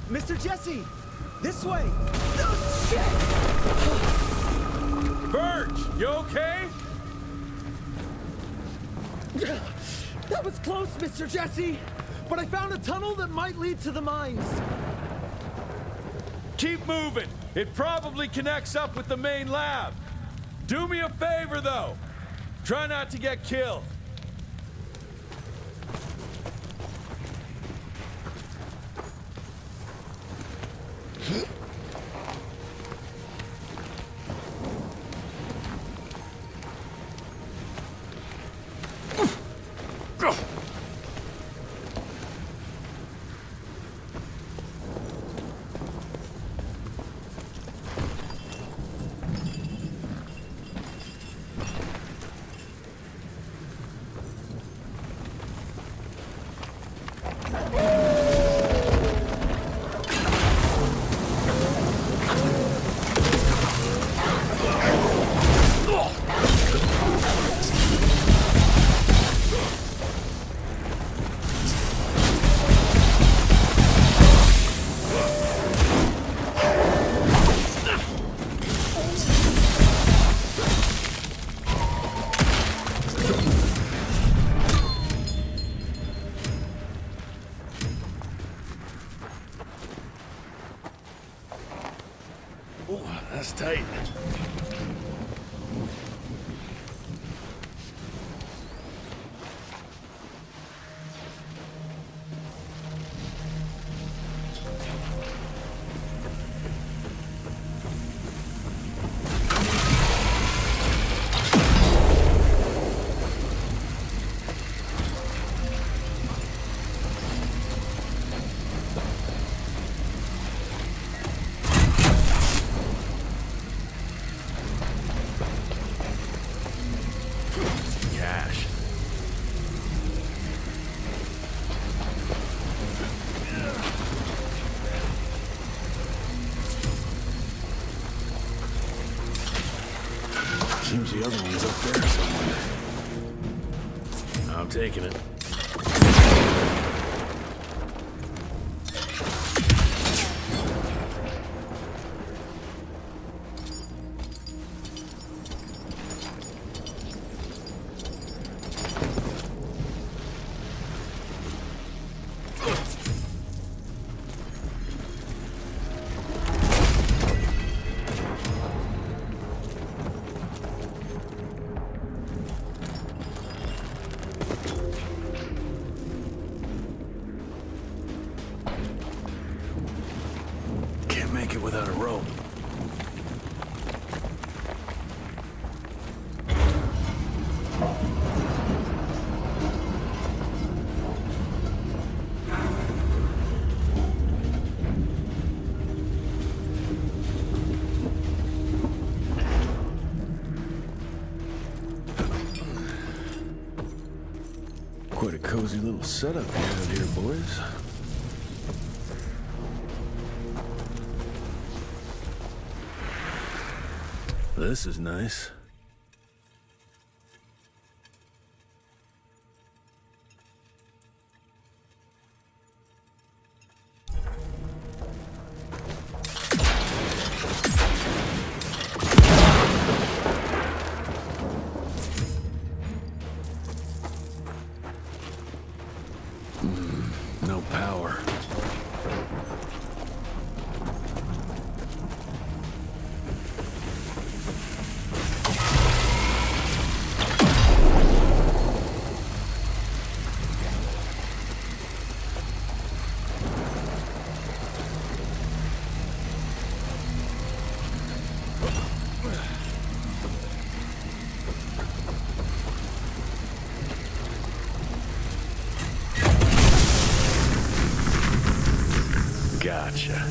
Mr. Jesse! This way! Birch, you okay? That was close, Mr. Jesse! But I found a tunnel that might lead to the mines. Keep moving. It probably connects up with the main lab. Do me a favor, though. Try not to get killed. That's tight. Seems the other one's up there somewhere. I'm taking it. Quite a cozy little setup you have here, boys. This is nice. No power. Gotcha.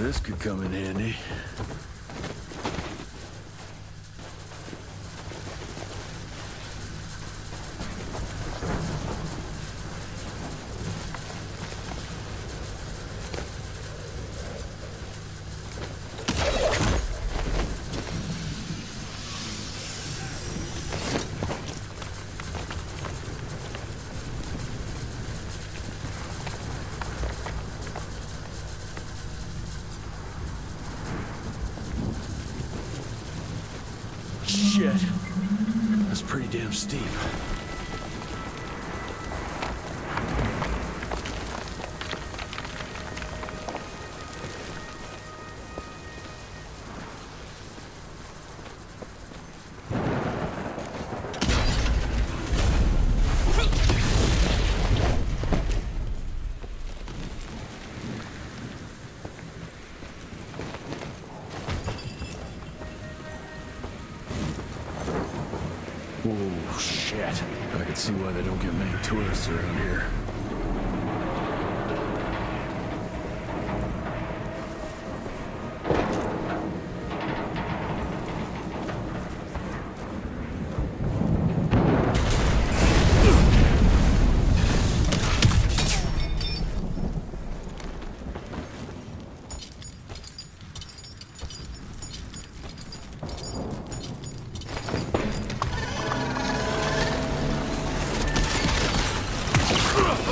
This could come in handy. Shit. That's pretty damn steep. Oh, shit. I can see why they don't get many tourists around here. Ugh!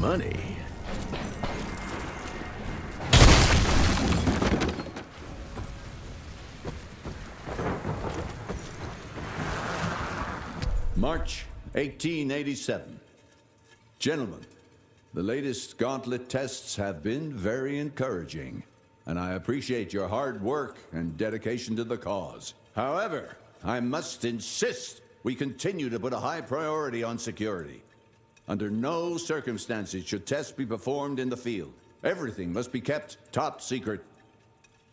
money. March 1887. Gentlemen, the latest gauntlet tests have been very encouraging, and I appreciate your hard work and dedication to the cause. However, I must insist we continue to put a high priority on security. Under no circumstances should tests be performed in the field. Everything must be kept top secret.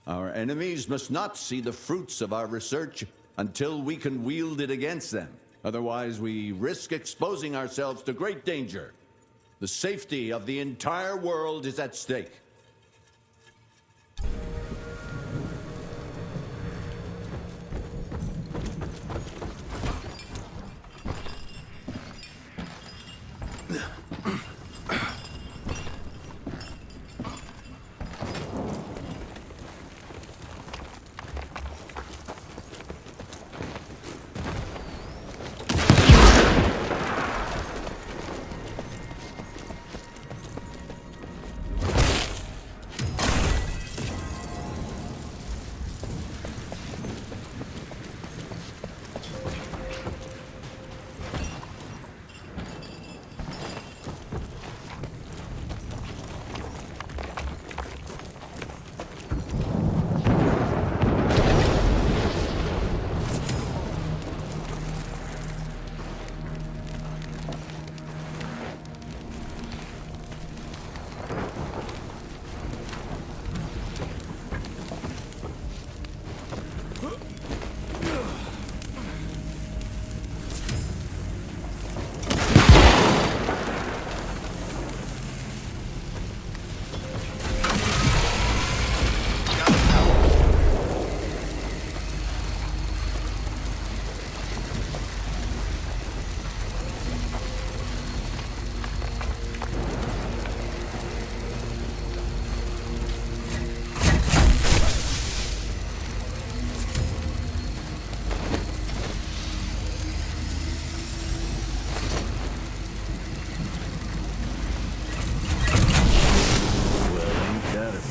Our enemies must not see the fruits of our research until we can wield it against them. Otherwise, we risk exposing ourselves to great danger. The safety of the entire world is at stake.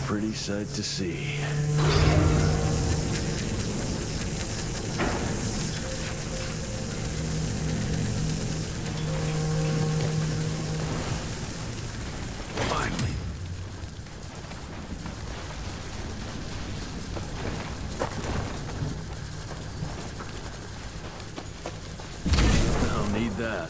Pretty sight to see. Finally. I'll need that.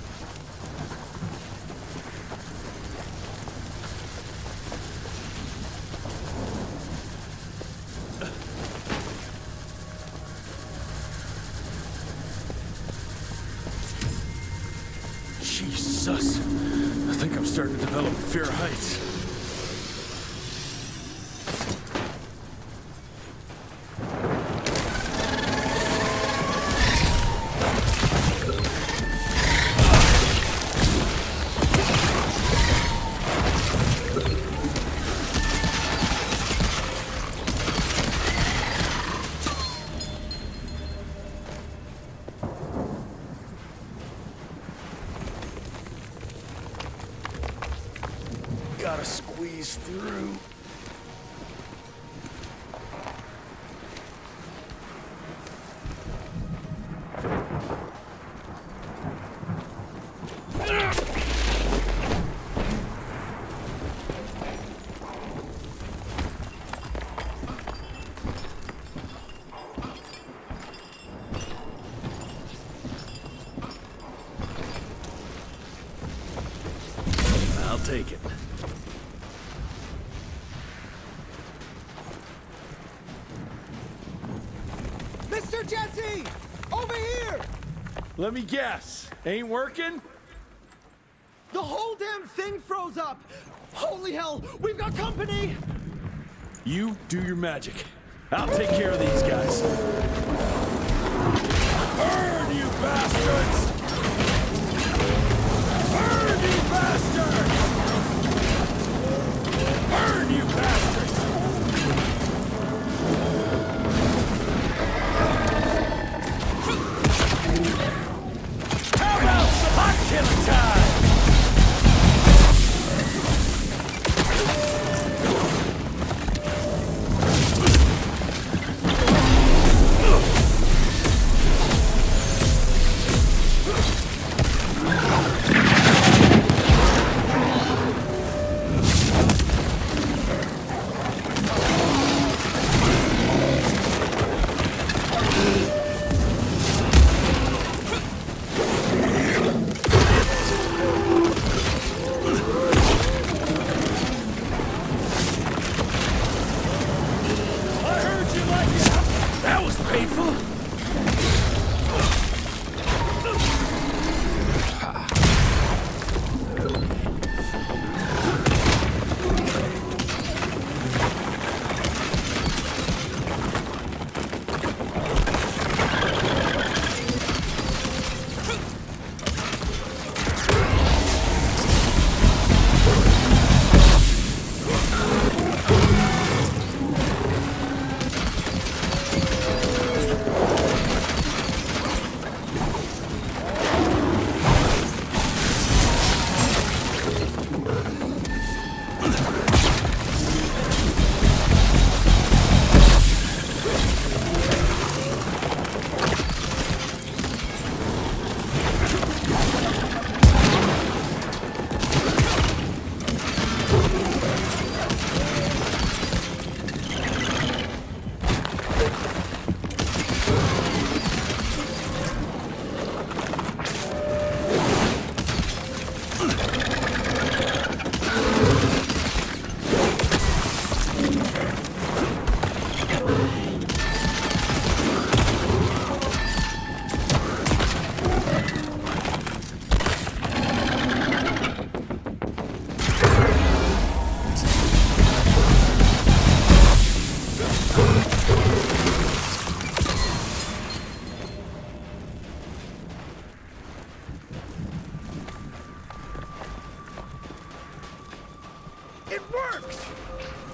Jesus. I think I'm starting to develop fear of heights. Gotta squeeze through. I'll take it. Mr. Jesse! Over here! Let me guess. Ain't working? The whole damn thing froze up! Holy hell! We've got company! You do your magic. I'll take care of these guys. Burn, you bastards! Burn, you bastards! Burn, you bastards! How about some hot killing time?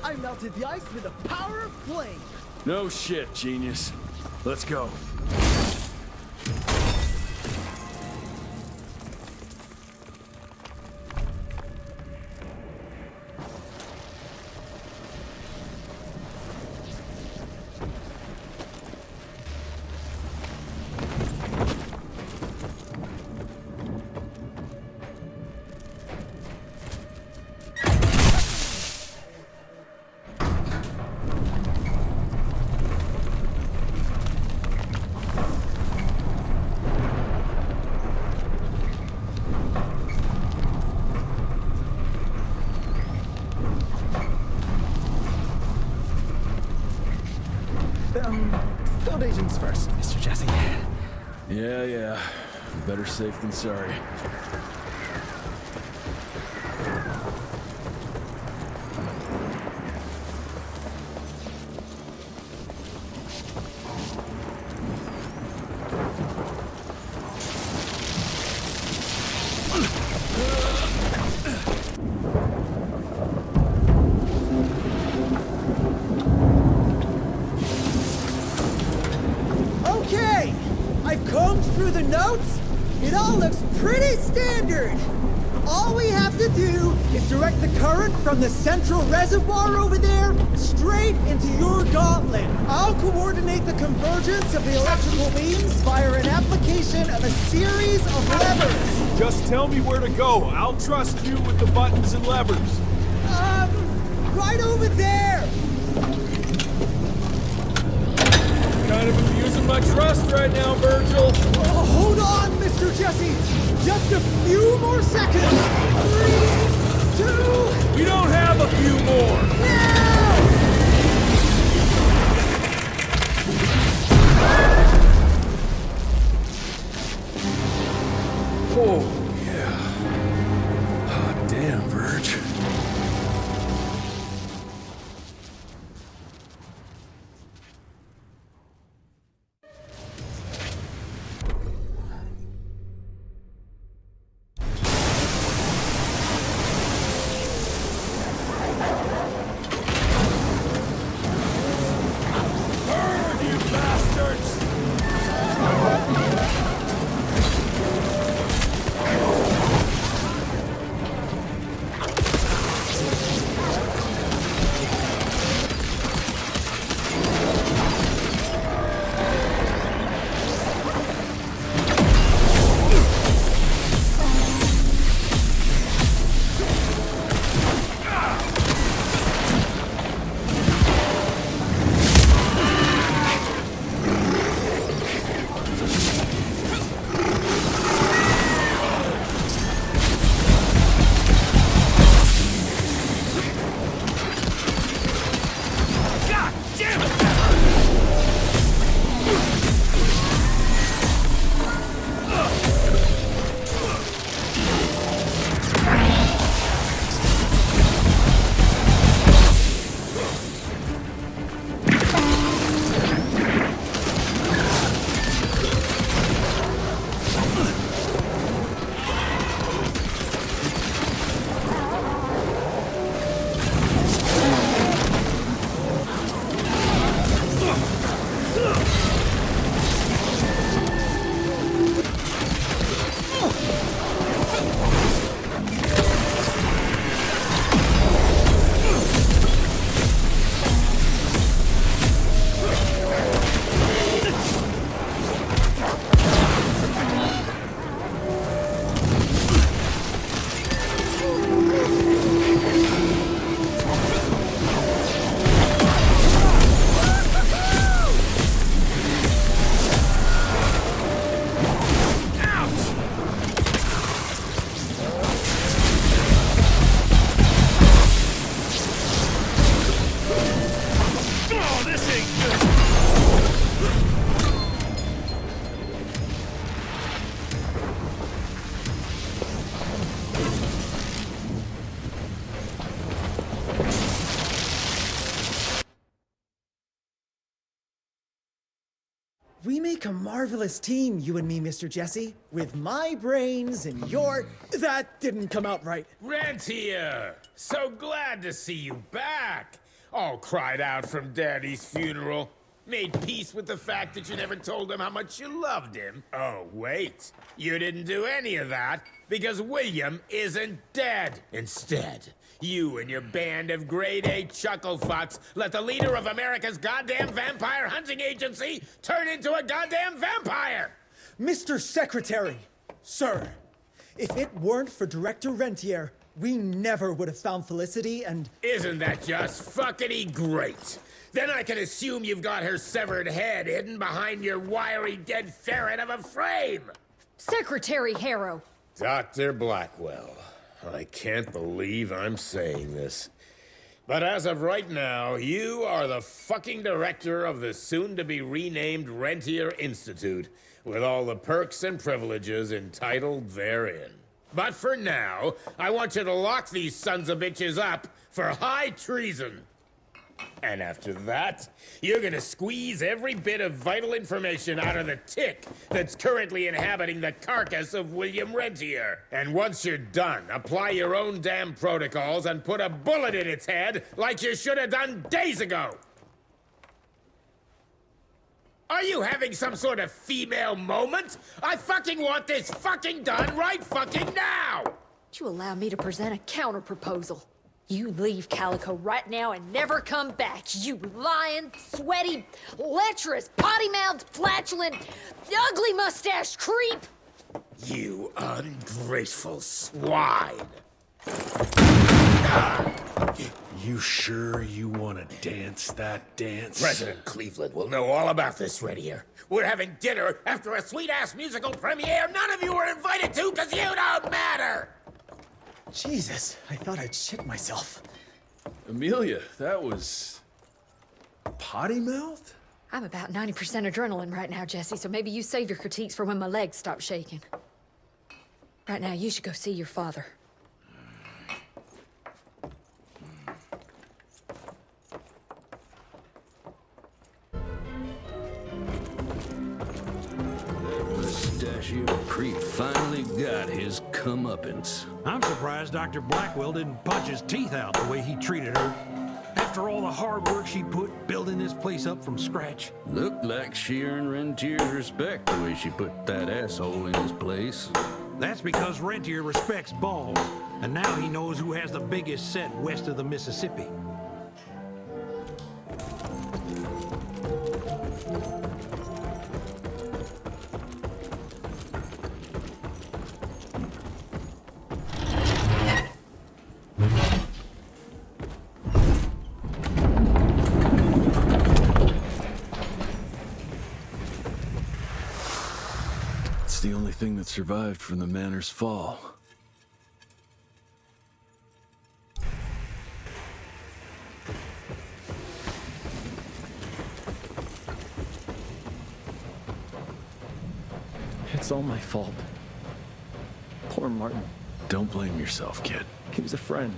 I melted the ice with the power of flame. No shit, genius. Let's go. Field agents first, Mr. Jesse. Yeah. Better safe than sorry. Okay, I've combed through the notes. It all looks pretty standard. All we have to do is direct the current from the central reservoir over there straight into your gauntlet. I'll coordinate the convergence of the electrical beams via an application of a series of levers. Just tell me where to go. I'll trust you with the buttons and levers. Right over there. Kind of abusing my trust right now, Virgil. Oh, hold on, Mr. Jesse. Just a few more seconds. 3, 2... We don't have a few more. Oh, yeah. Hot damn, Verge. like a marvelous team, you and me, Mr. Jesse. With my brains and your... That didn't come out right. Rentier! So glad to see you back! All cried out from Daddy's funeral. Made peace with the fact that you never told him how much you loved him. Oh, wait. You didn't do any of that because William isn't dead. Instead, you and your band of grade-A chucklefucks let the leader of America's goddamn vampire hunting agency turn into a goddamn vampire! Mr. Secretary, sir, if it weren't for Director Rentier, we never would have found Felicity and... Isn't that just fuckity great? Then I can assume you've got her severed head hidden behind your wiry dead ferret of a frame! Secretary Harrow! Dr. Blackwell, I can't believe I'm saying this. But as of right now, you are the fucking director of the soon-to-be renamed Rentier Institute, with all the perks and privileges entitled therein. But for now, I want you to lock these sons of bitches up for high treason. And after that, you're gonna squeeze every bit of vital information out of the tick that's currently inhabiting the carcass of William Rentier. And once you're done, apply your own damn protocols and put a bullet in its head like you should have done days ago. Are you having some sort of female moment? I fucking want this fucking done right fucking now! Would you allow me to present a counter-proposal? You leave Calico right now and never come back, you lying, sweaty, lecherous, potty-mouthed, flatulent, ugly mustached creep! You ungrateful swine! You sure you want to dance that dance? President Cleveland will know all about this right here. We're having dinner after a sweet-ass musical premiere none of you were invited to because you don't matter! Jesus, I thought I'd shit myself. Amelia, that was... potty mouth? I'm about 90% adrenaline right now, Jesse, so maybe you save your critiques for when my legs stop shaking. Right now, you should go see your father. Mustachio Creep finally got his comeuppance. I'm surprised Dr. Blackwell didn't punch his teeth out the way he treated her. After all the hard work she put building this place up from scratch. Looked like she earned Rentier's respect the way she put that asshole in his place. That's because Rentier respects balls, and now he knows who has the biggest set west of the Mississippi. The only thing that survived from the manor's fall. It's all my fault. Poor Martin. Don't blame yourself, kid. He was a friend.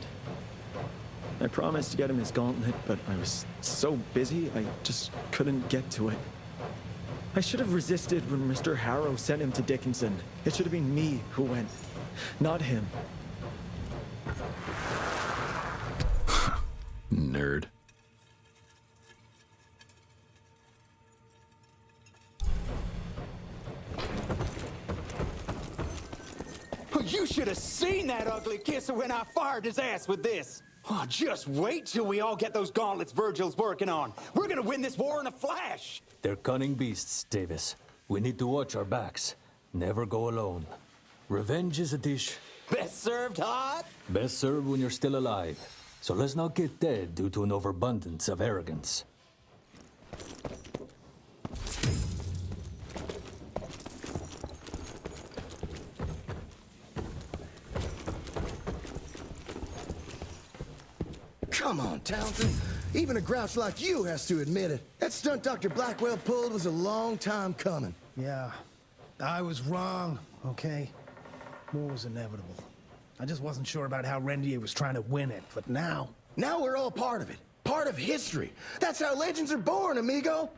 I promised to get him his gauntlet, but I was so busy, I just couldn't get to it. I should have resisted when Mr. Harrow sent him to Dickinson. It should have been me who went, not him. Nerd. You should have seen that ugly kisser when I fired his ass with this. Oh, just wait till we all get those gauntlets Virgil's working on. We're gonna win this war in a flash. They're cunning beasts, Davis. We need to watch our backs. Never go alone. Revenge is a dish. Best served hot? Best served when you're still alive. So let's not get dead due to an overabundance of arrogance. Come on, Townsend. Even a grouch like you has to admit it. That stunt Dr. Blackwell pulled was a long time coming. Yeah, I was wrong, okay? War was inevitable. I just wasn't sure about how Rentier was trying to win it, but now... Now we're all part of it. Part of history. That's how legends are born, amigo.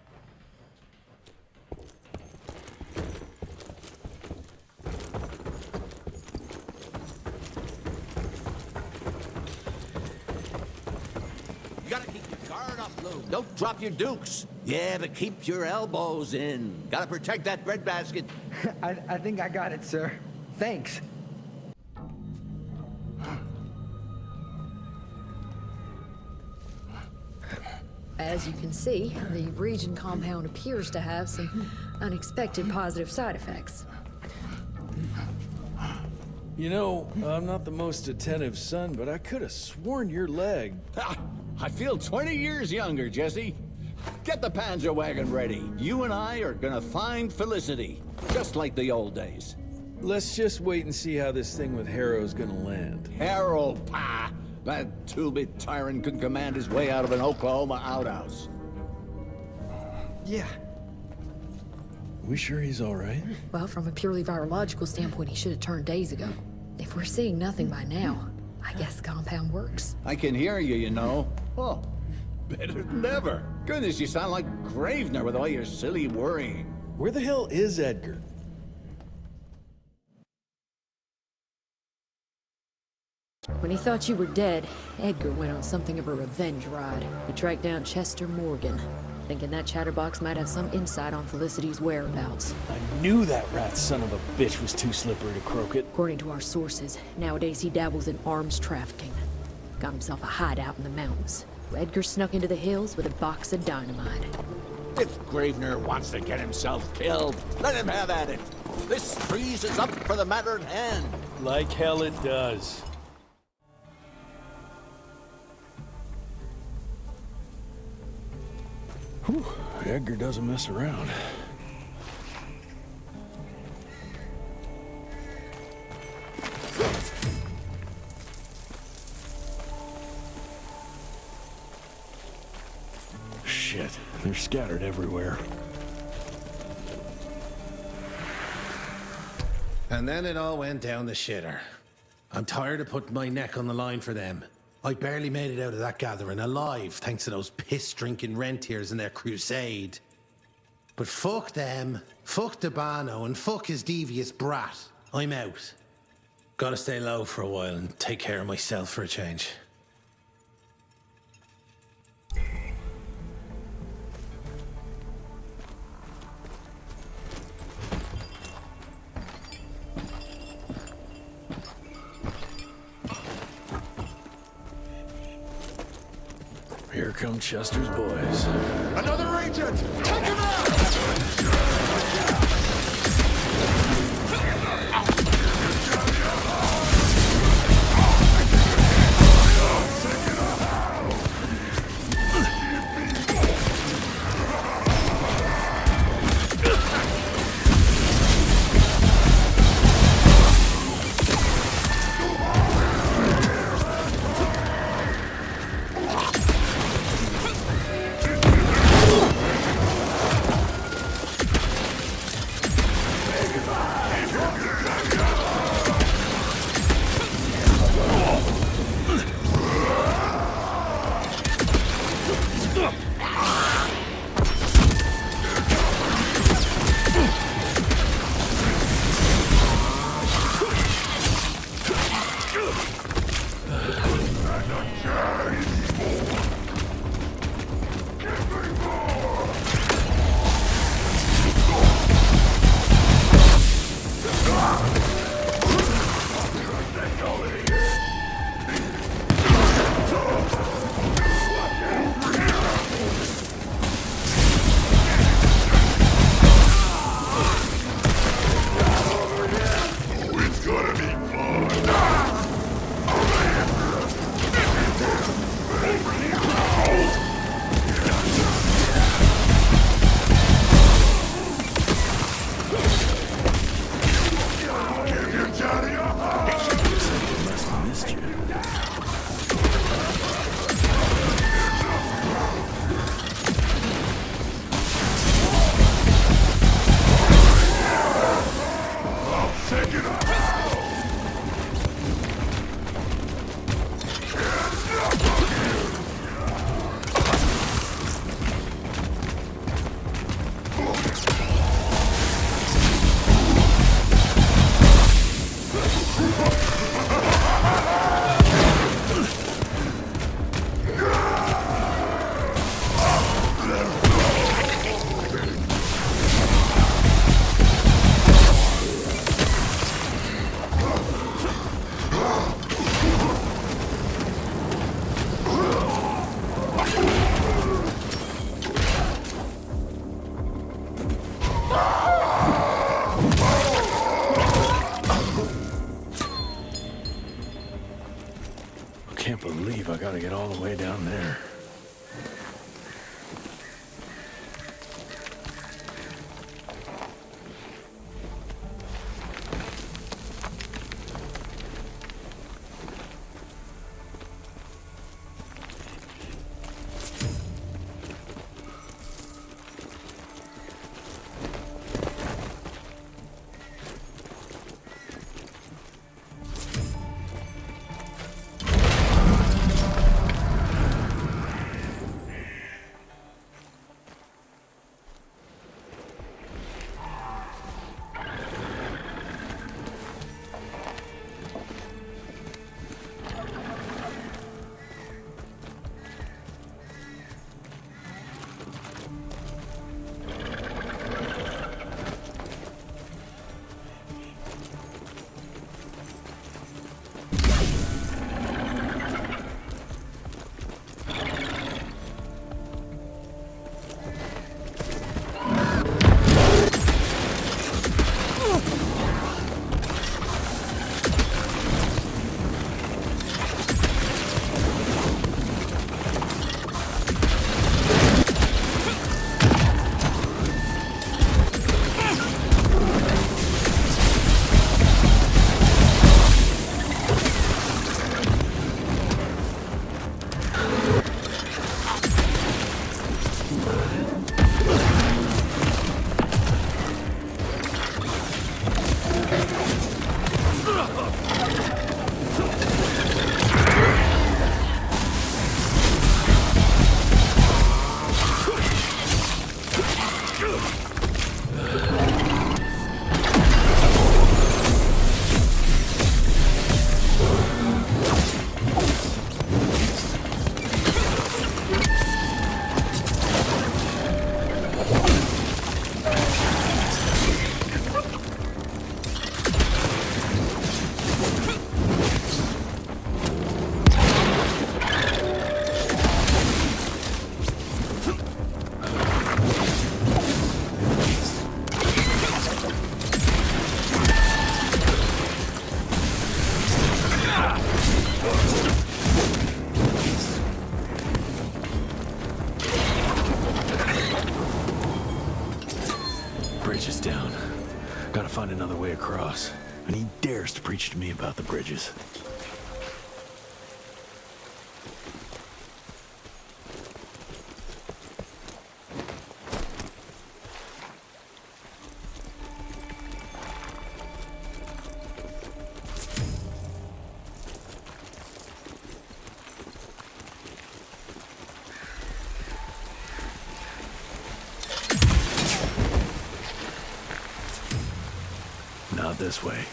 Stop, Lou. Don't drop your dukes. Yeah, but keep your elbows in. Gotta protect that breadbasket. I think I got it, sir. Thanks. As you can see, the Region compound appears to have some unexpected positive side effects. You know, I'm not the most attentive son, but I could have sworn your leg. I feel 20 years younger, Jesse. Get the Panzer wagon ready. You and I are gonna find Felicity, just like the old days. Let's just wait and see how this thing with Harrow's gonna land. Harrow, pah! That two-bit tyrant could command his way out of an Oklahoma outhouse. Yeah. We sure he's all right? Well, from a purely virological standpoint, he should have turned days ago. If we're seeing nothing by now, I guess the compound works. I can hear you, you know. Oh, better than ever. Goodness, you sound like Gravener with all your silly worrying. Where the hell is Edgar? When he thought you were dead, Edgar went on something of a revenge ride. He tracked down Chester Morgan, thinking that chatterbox might have some insight on Felicity's whereabouts. I knew that rat son of a bitch was too slippery to croak it. According to our sources, nowadays he dabbles in arms trafficking. Got himself a hideout in the mountains. Edgar snuck into the hills with a box of dynamite. If Gravener wants to get himself killed, let him have at it. This trees is up for the matter at hand. Like hell it does. Whew, Edgar doesn't mess around. Shit, they're scattered everywhere. And then it all went down the shitter. I'm tired of putting my neck on the line for them. I barely made it out of that gathering alive, thanks to those piss-drinking rentiers and their crusade. But fuck them, fuck Debano, and fuck his devious brat. I'm out. Gotta stay low for a while and take care of myself for a change. Here come Chester's boys. Another agent! Take him out! believe I gotta get all the way down there. Bridge is down. Gotta find another way across. And he dares to preach to me about the bridges. Not this way.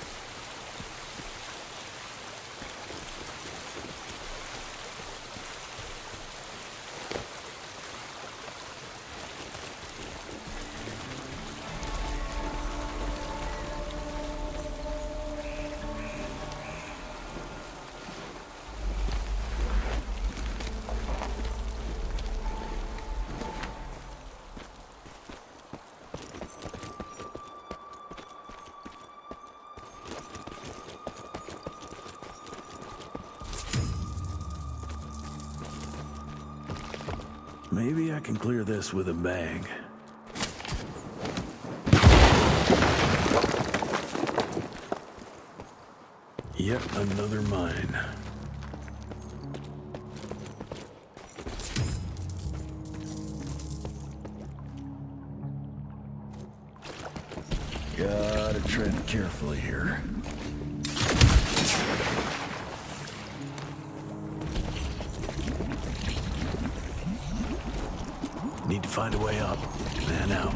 Maybe I can clear this with a bag. Yet another mine. Gotta tread carefully here. Need to find a way up and out.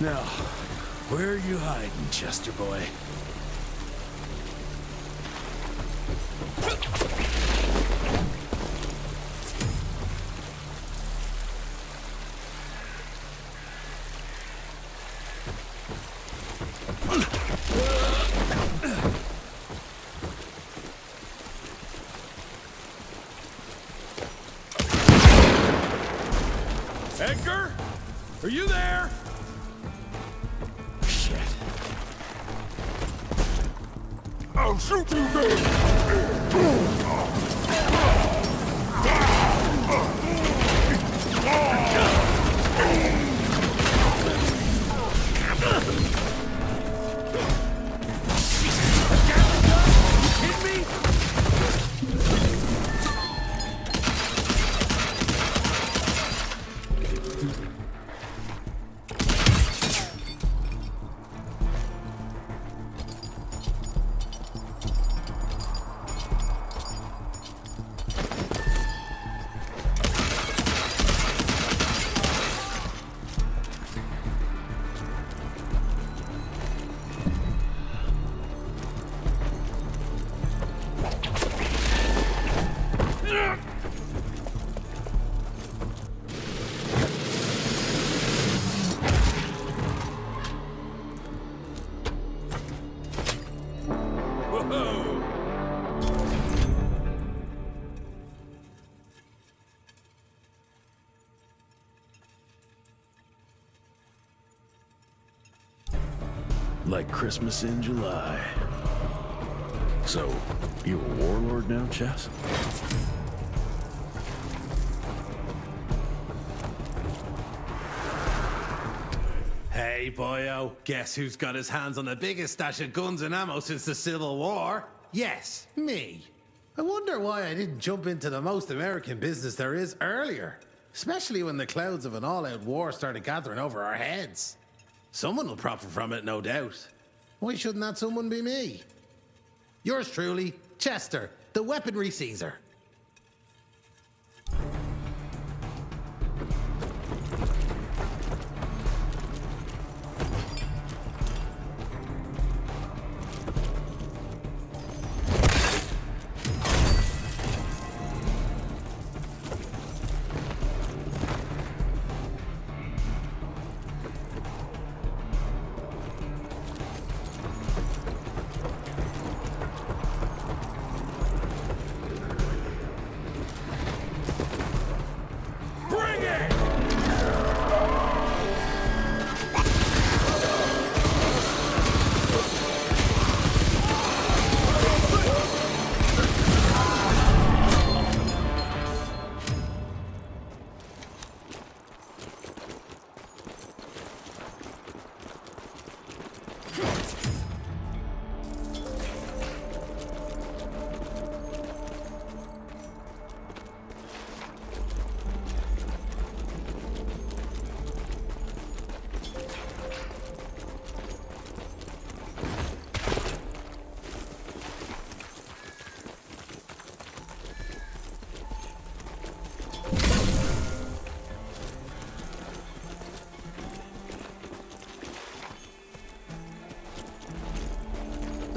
Now, where are you hiding, Chester boy? Edgar? Are you there? Shit. I'll shoot you, man! Like Christmas in July. So, you a warlord now, Chess? Hey, boyo, guess who's got his hands on the biggest stash of guns and ammo since the Civil War? Yes, me. I wonder why I didn't jump into the most American business there is earlier, especially when the clouds of an all-out war started gathering over our heads. Someone will profit from it, no doubt. Why shouldn't that someone be me? Yours truly, Chester, the weaponry Caesar.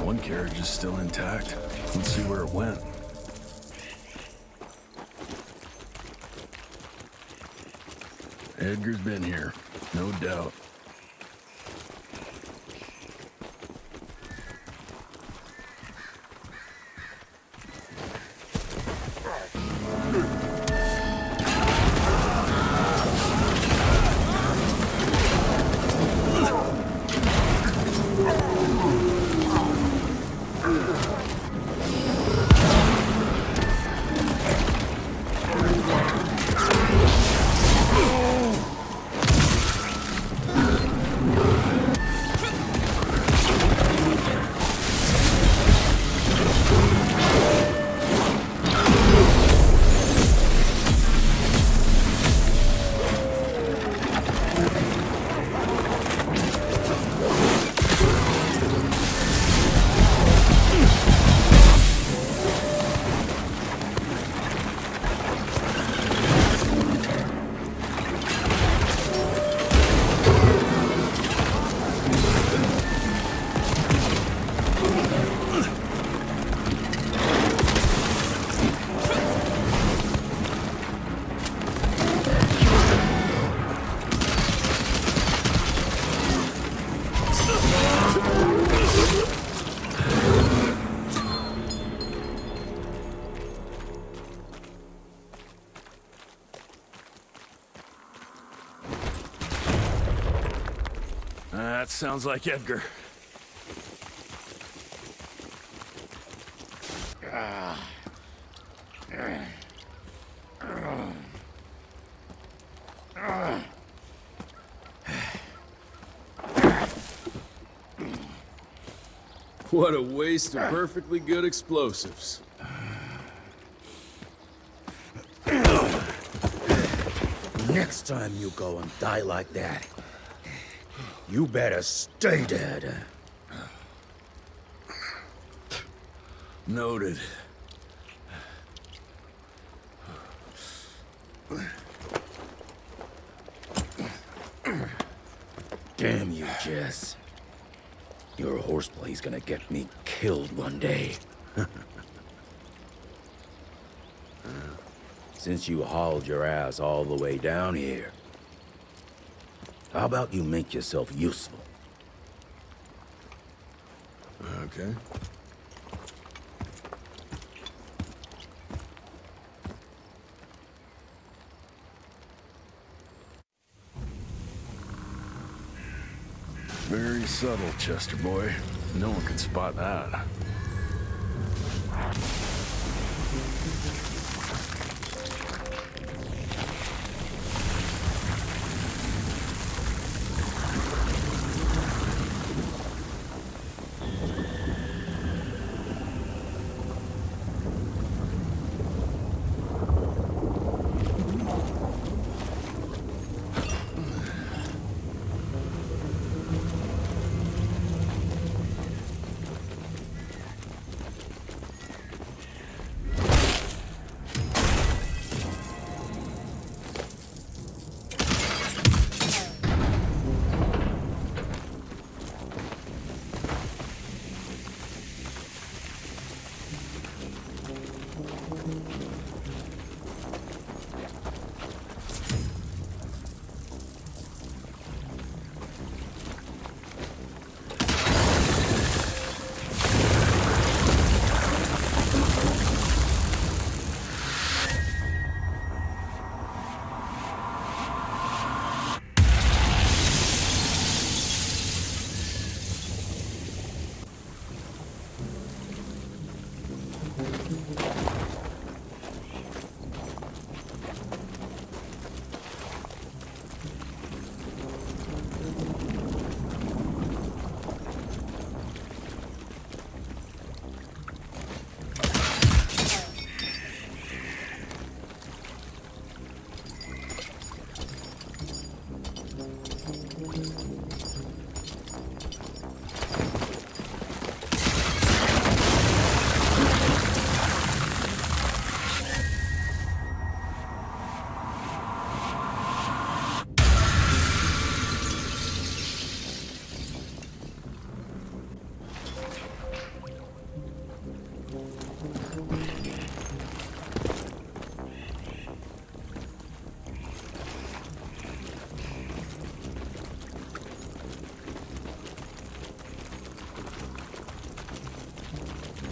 One carriage is still intact. Let's see where it went. Edgar's been here, no doubt. Sounds like Edgar. What a waste of perfectly good explosives. Next time you go and die like that, you better stay dead. Noted. Damn you, Jess. Your horseplay's gonna get me killed one day. Since you hauled your ass all the way down here, how about you make yourself useful? Okay. Very subtle, Chester boy. No one can spot that.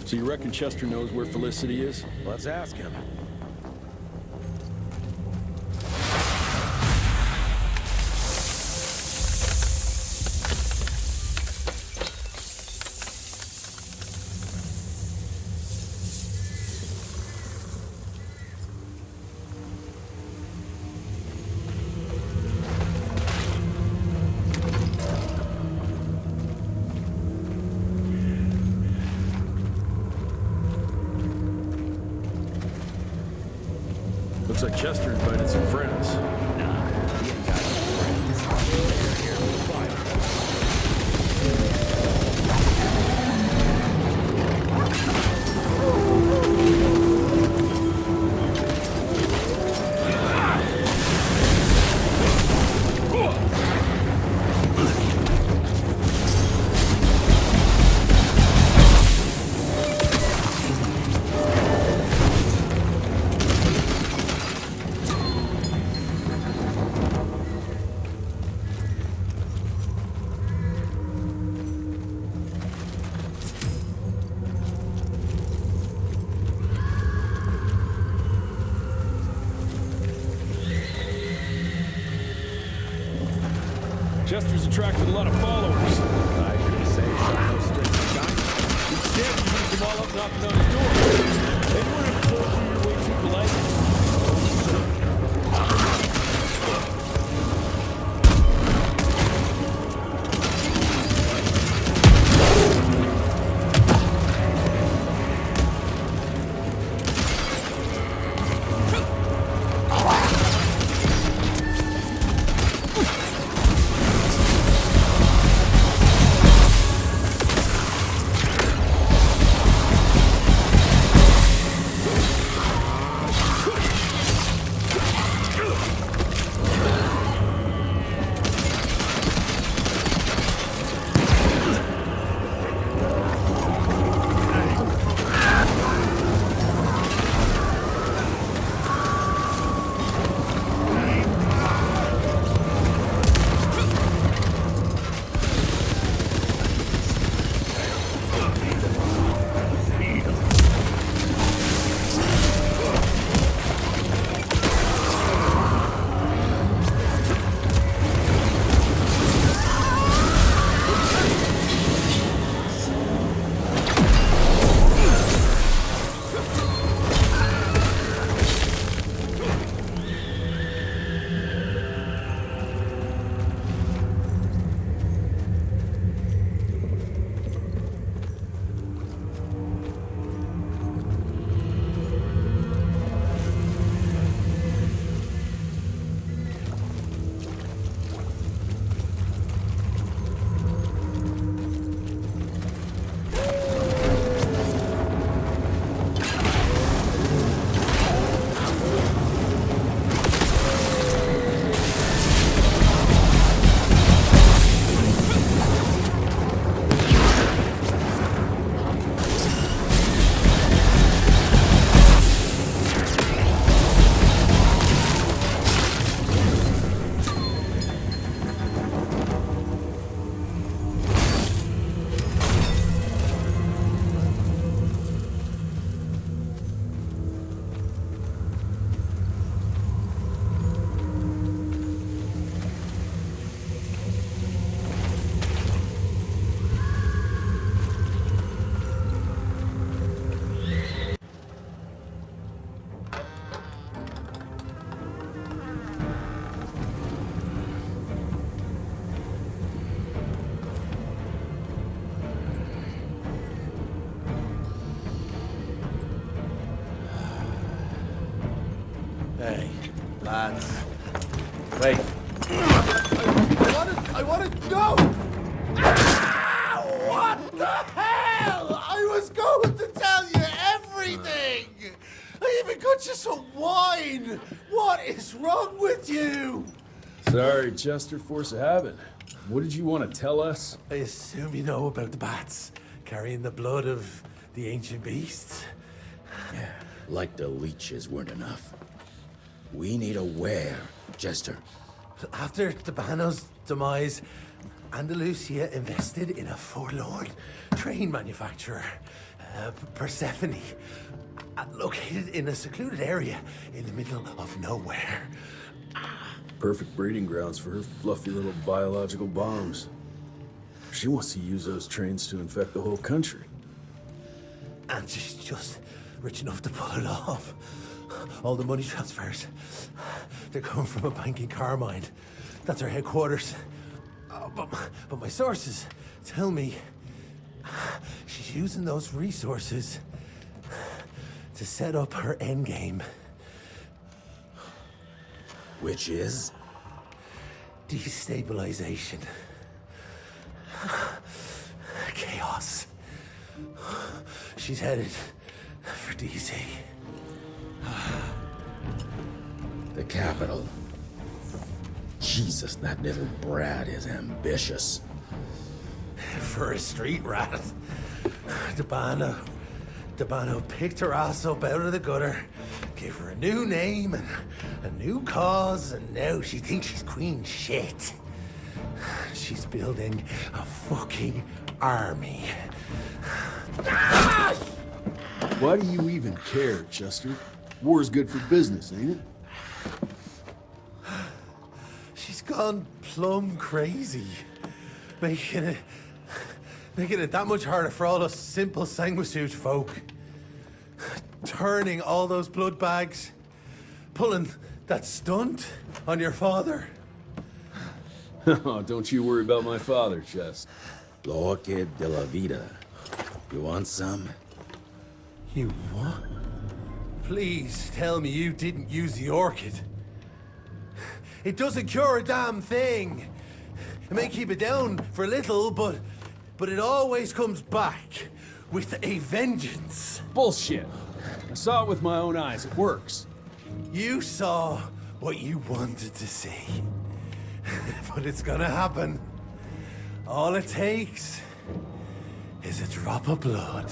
So you reckon Chester knows where Felicity is? Let's ask him. Looks like Chester invited some friends. Chester's attracted a lot of followers. bats. Wait. I want to go! Ah, what the hell? I was going to tell you everything! I even got you some wine! What is wrong with you? Sorry, Chester, force of habit. What did you want to tell us? I assume you know about the bats, carrying the blood of the ancient beasts. Yeah, like the leeches weren't enough. We need a where, Jester. After Debano's demise, Andalusia invested in a forlorn train manufacturer, Persephone, located in a secluded area in the middle of nowhere. Perfect breeding grounds for her fluffy little biological bombs. She wants to use those trains to infect the whole country. And she's just rich enough to pull it off. All the money transfers, they're coming from a bank in Carmine. That's her headquarters. But my sources tell me she's using those resources to set up her endgame. Which is? Destabilization. Chaos. She's headed for DC. The capital. Jesus, that little brat is ambitious. For a street rat. Debano picked her ass up out of the gutter, gave her a new name and a new cause, and now she thinks she's queen shit. She's building a fucking army. Why do you even care, Chester? War's good for business, ain't it? She's gone plumb crazy. Making it that much harder for all us simple sanguisuge folk. Turning all those blood bags. Pulling that stunt on your father. Oh, don't you worry about my father, Chest. L'orchid de la vida. You want some? You what? Please tell me you didn't use the orchid. It doesn't cure a damn thing. It may keep it down for a little, but it always comes back with a vengeance. Bullshit. I saw it with my own eyes. It works. You saw what you wanted to see. But it's gonna happen. All it takes is a drop of blood.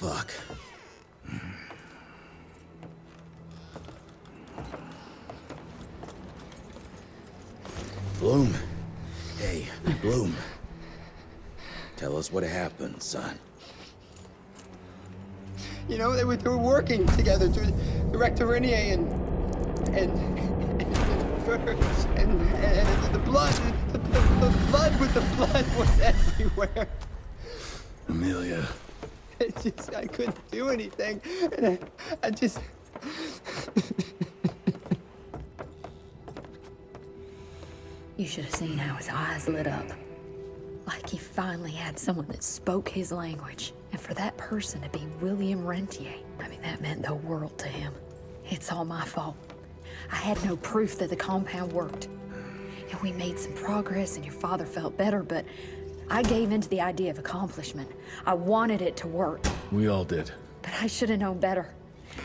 Fuck. Bloom. Hey, Bloom. Tell us what happened, son. You know, they were working together to direct Renier and the blood with the blood was everywhere. Amelia. I couldn't do anything. And I just... You should have seen how his eyes lit up. Like he finally had someone that spoke his language. And for that person to be William Rentier, I mean, that meant the world to him. It's all my fault. I had no proof that the compound worked. And we made some progress and your father felt better, but I gave in to the idea of accomplishment. I wanted it to work. We all did. But I should have known better.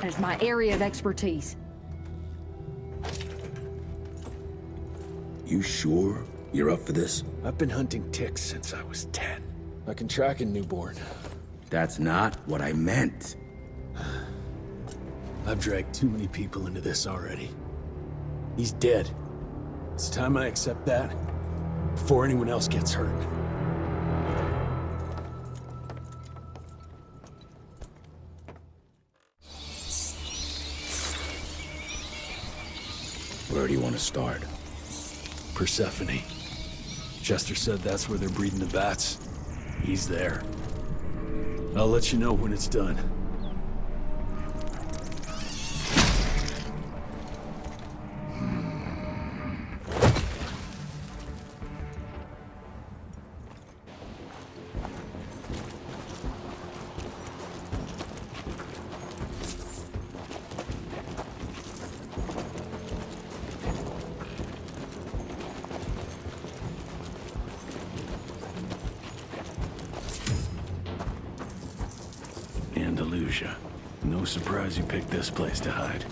And it's my area of expertise. You sure you're up for this? I've been hunting ticks since I was 10. I can track a newborn. That's not what I meant. I've dragged too many people into this already. He's dead. It's time I accept that before anyone else gets hurt. Where do you want to start? Persephone. Chester said that's where they're breeding the bats. He's there. I'll let you know when it's done. Andalusia. No surprise you picked this place to hide.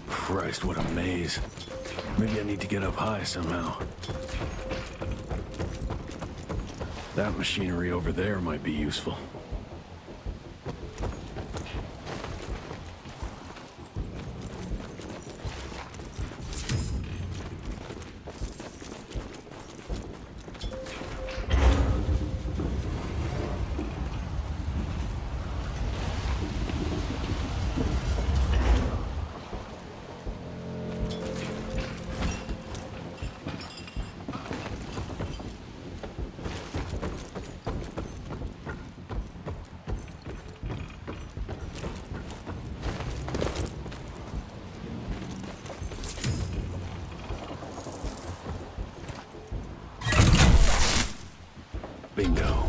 Christ, what a maze. Maybe I need to get up high somehow. That machinery over there might be useful. Bingo.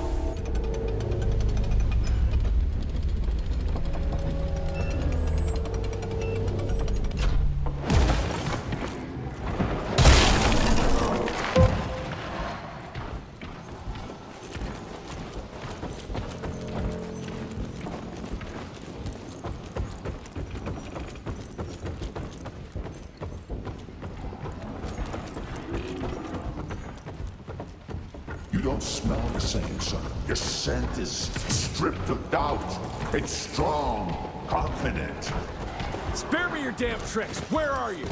You don't smell the same, son. Your scent is stripped of doubt. It's strong, confident. Spare me your damn tricks. Where are you?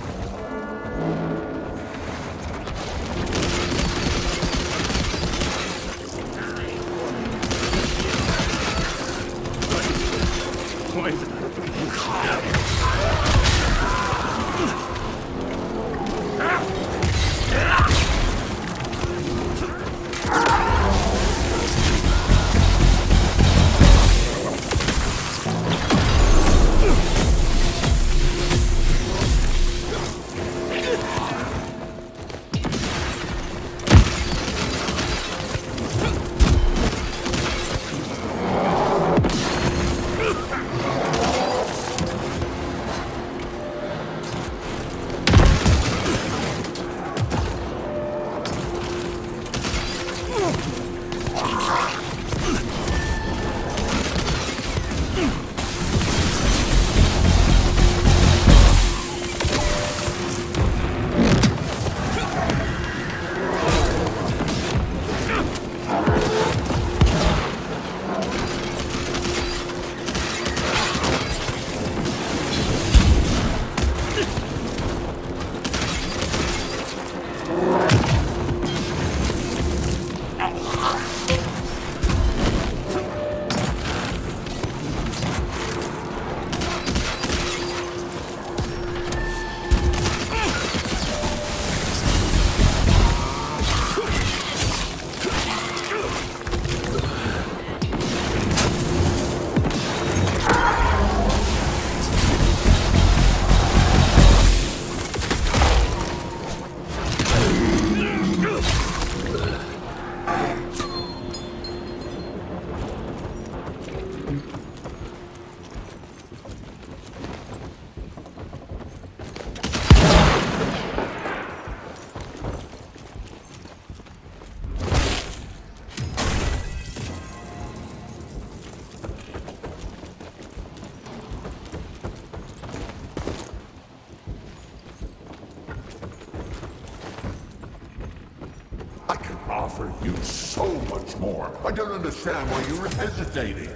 offer you so much more. I don't understand why you're hesitating.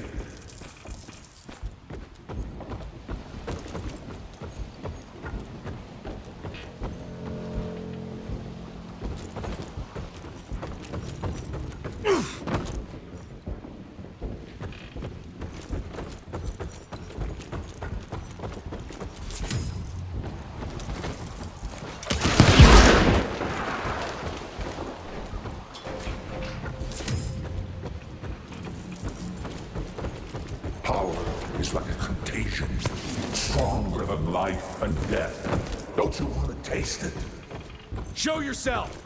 Power is like a contagion, stronger than life and death. Don't you want to taste it? Show yourself!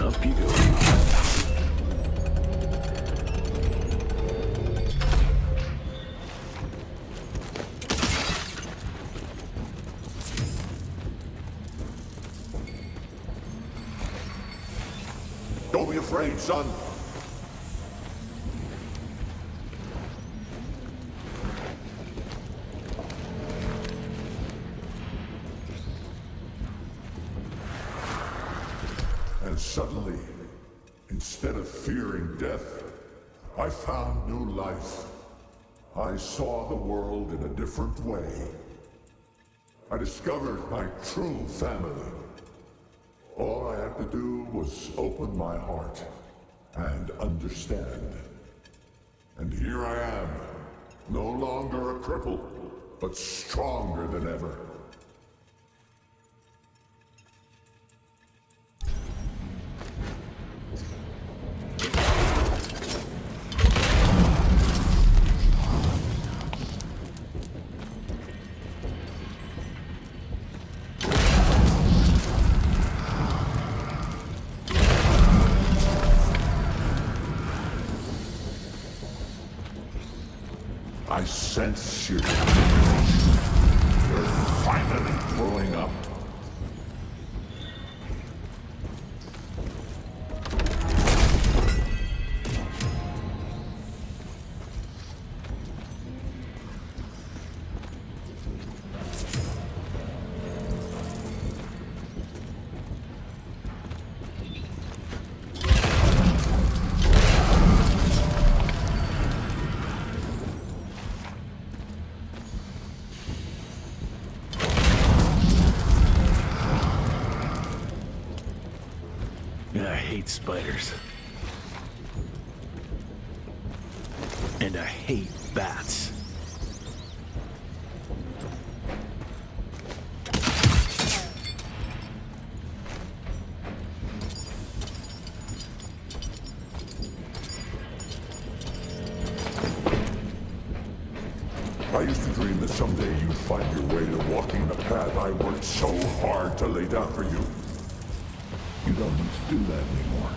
Up you go. Don't be afraid, son. And suddenly, instead of fearing death, I found new life. I saw the world in a different way. I discovered my true family. All I had to do was open my heart and understand. And here I am, no longer a cripple, but stronger than ever. I sense you. You're finally growing up. I hate spiders. And I hate bats. I used to dream that someday you'd find your way to walking the path I worked so hard to lay down for you. You don't need to do that anymore.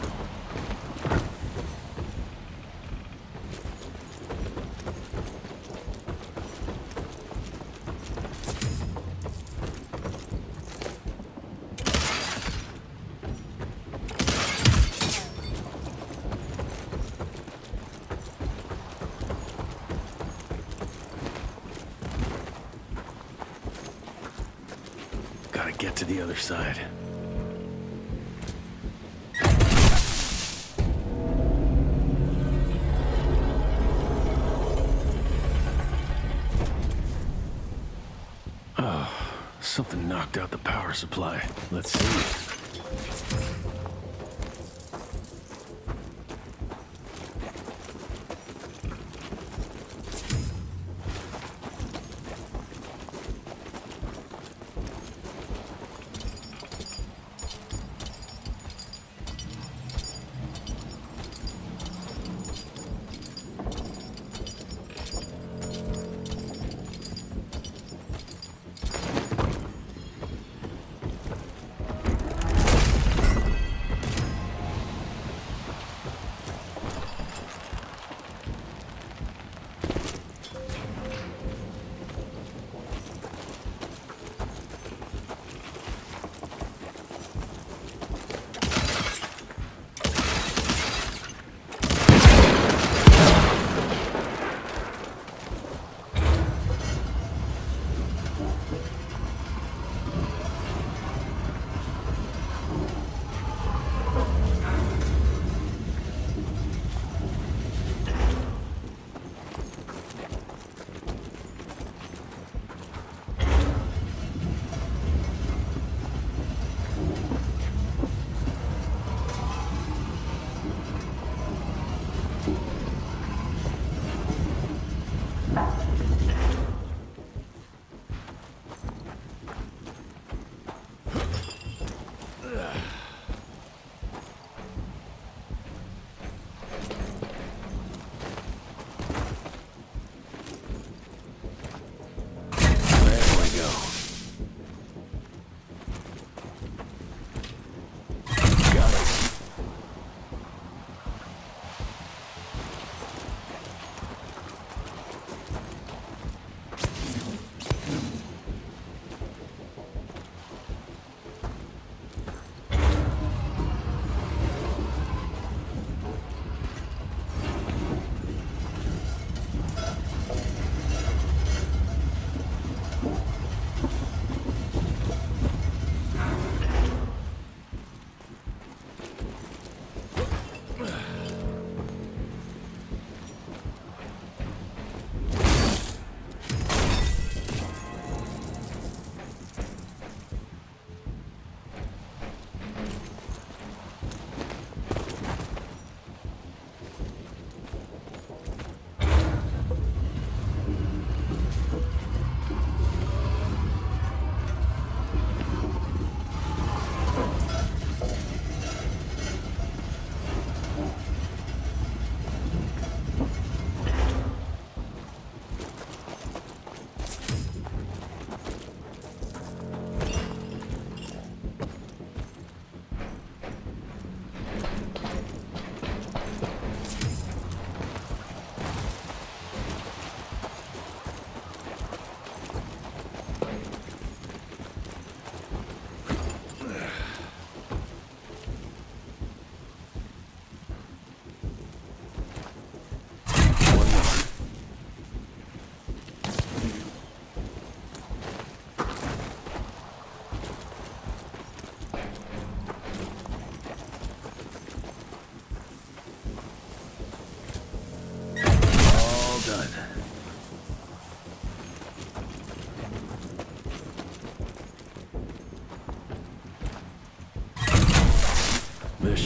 Gotta get to the other side. Oh, something knocked out the power supply. Let's see.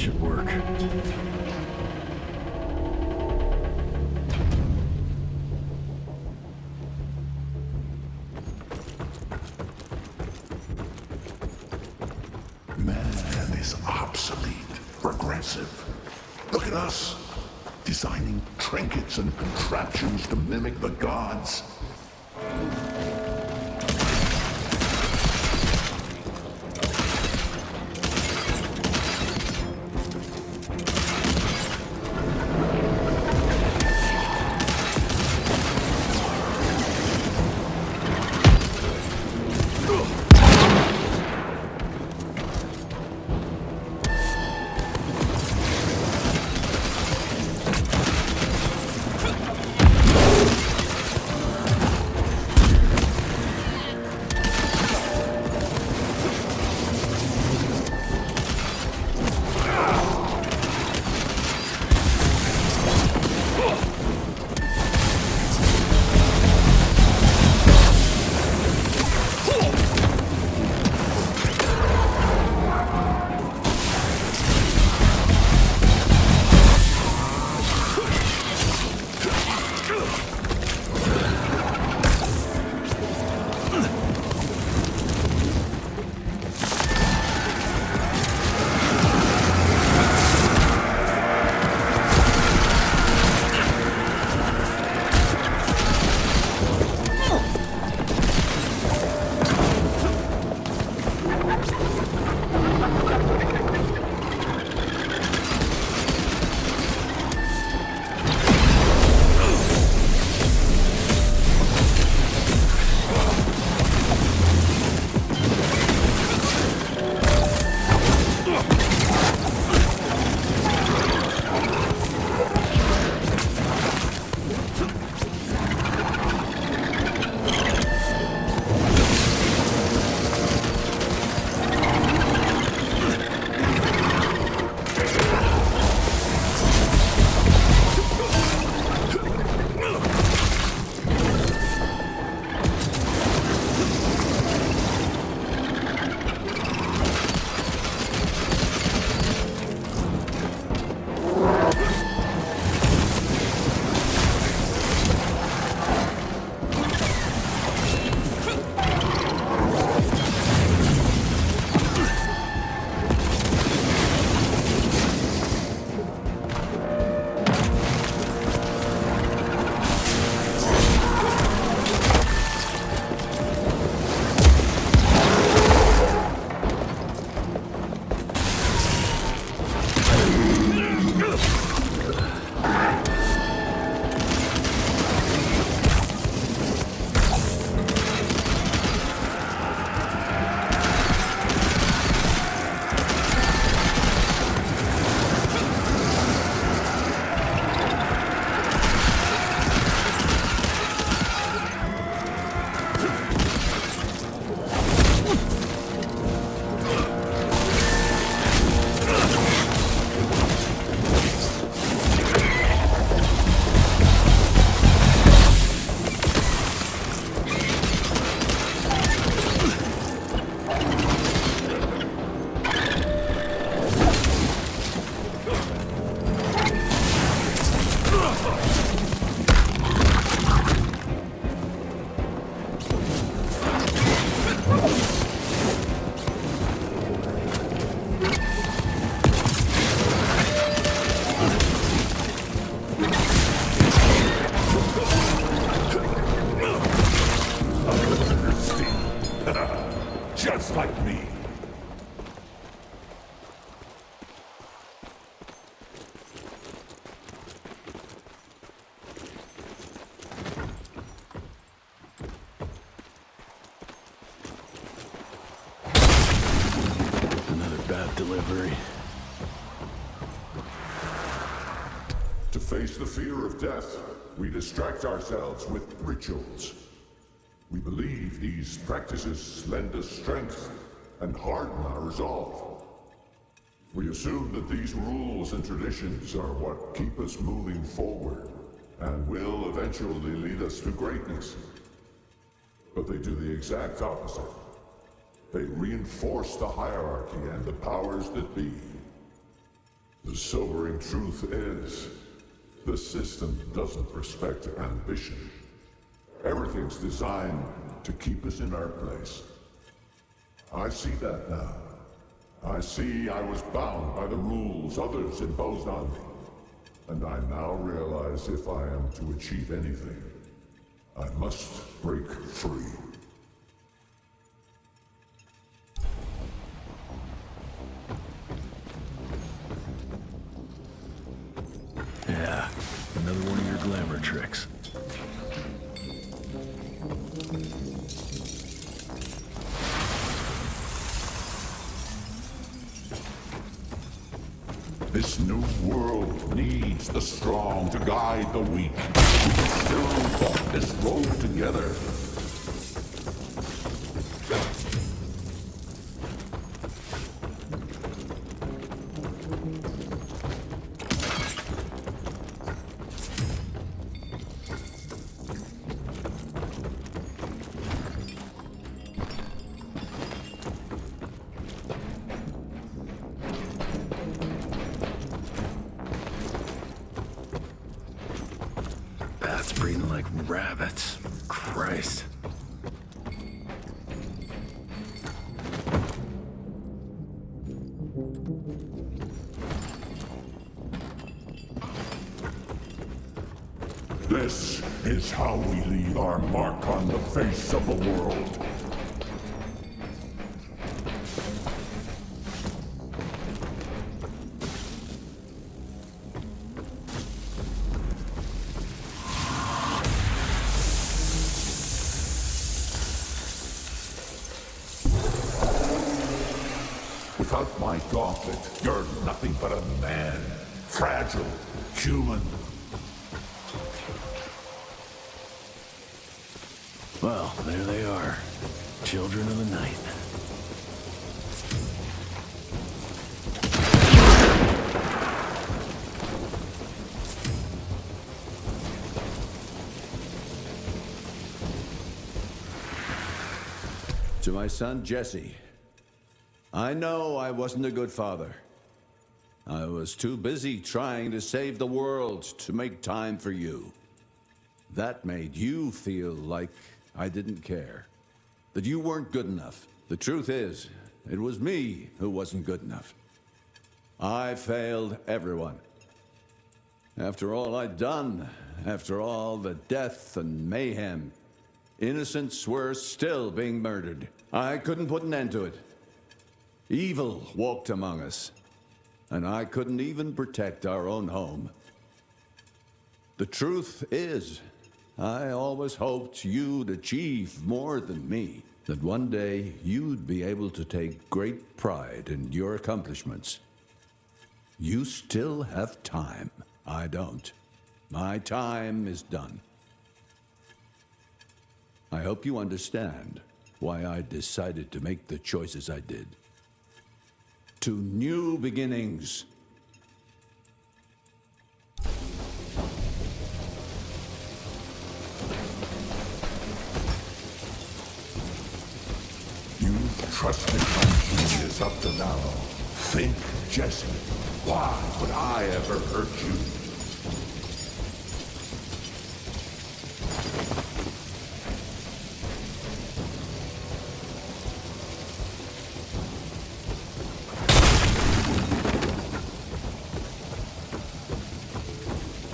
should work. Man is obsolete, regressive. Look at us, designing trinkets and contraptions to mimic the gods. Just like me. Another bad delivery. To face the fear of death, we distract ourselves with rituals. We believe these practices lend us strength and harden our resolve. We assume that these rules and traditions are what keep us moving forward and will eventually lead us to greatness. But they do the exact opposite. They reinforce the hierarchy and the powers that be. sobering truth is, the system doesn't respect ambition. Everything's designed to keep us in our place. I see that now. I see I was bound by the rules others imposed on me. And I now realize if I am to achieve anything, I must break free. Yeah, another one of your glamour tricks. This new world needs the strong to guide the weak. We can still walk this road together. Bats breeding like rabbits. Christ. This is how we leave our mark on the face of the world. Without my gauntlet, you're nothing but a man. Fragile, human. Well, there they are. Children of the night. To my son, Jesse. I know I wasn't a good father. I was too busy trying to save the world to make time for you. That made you feel like I didn't care. That you weren't good enough. The truth is, it was me who wasn't good enough. I failed everyone. After all I'd done, after all the death and mayhem, innocents were still being murdered. I couldn't put an end to it. Evil walked among us, and I couldn't even protect our own home. The truth is, I always hoped you'd achieve more than me, that one day you'd be able to take great pride in your accomplishments. You still have time. I don't. My time is done. I hope you understand why I decided to make the choices I did. To new beginnings. You've trusted my genius up to now. Think, Jesse. Why would I ever hurt you?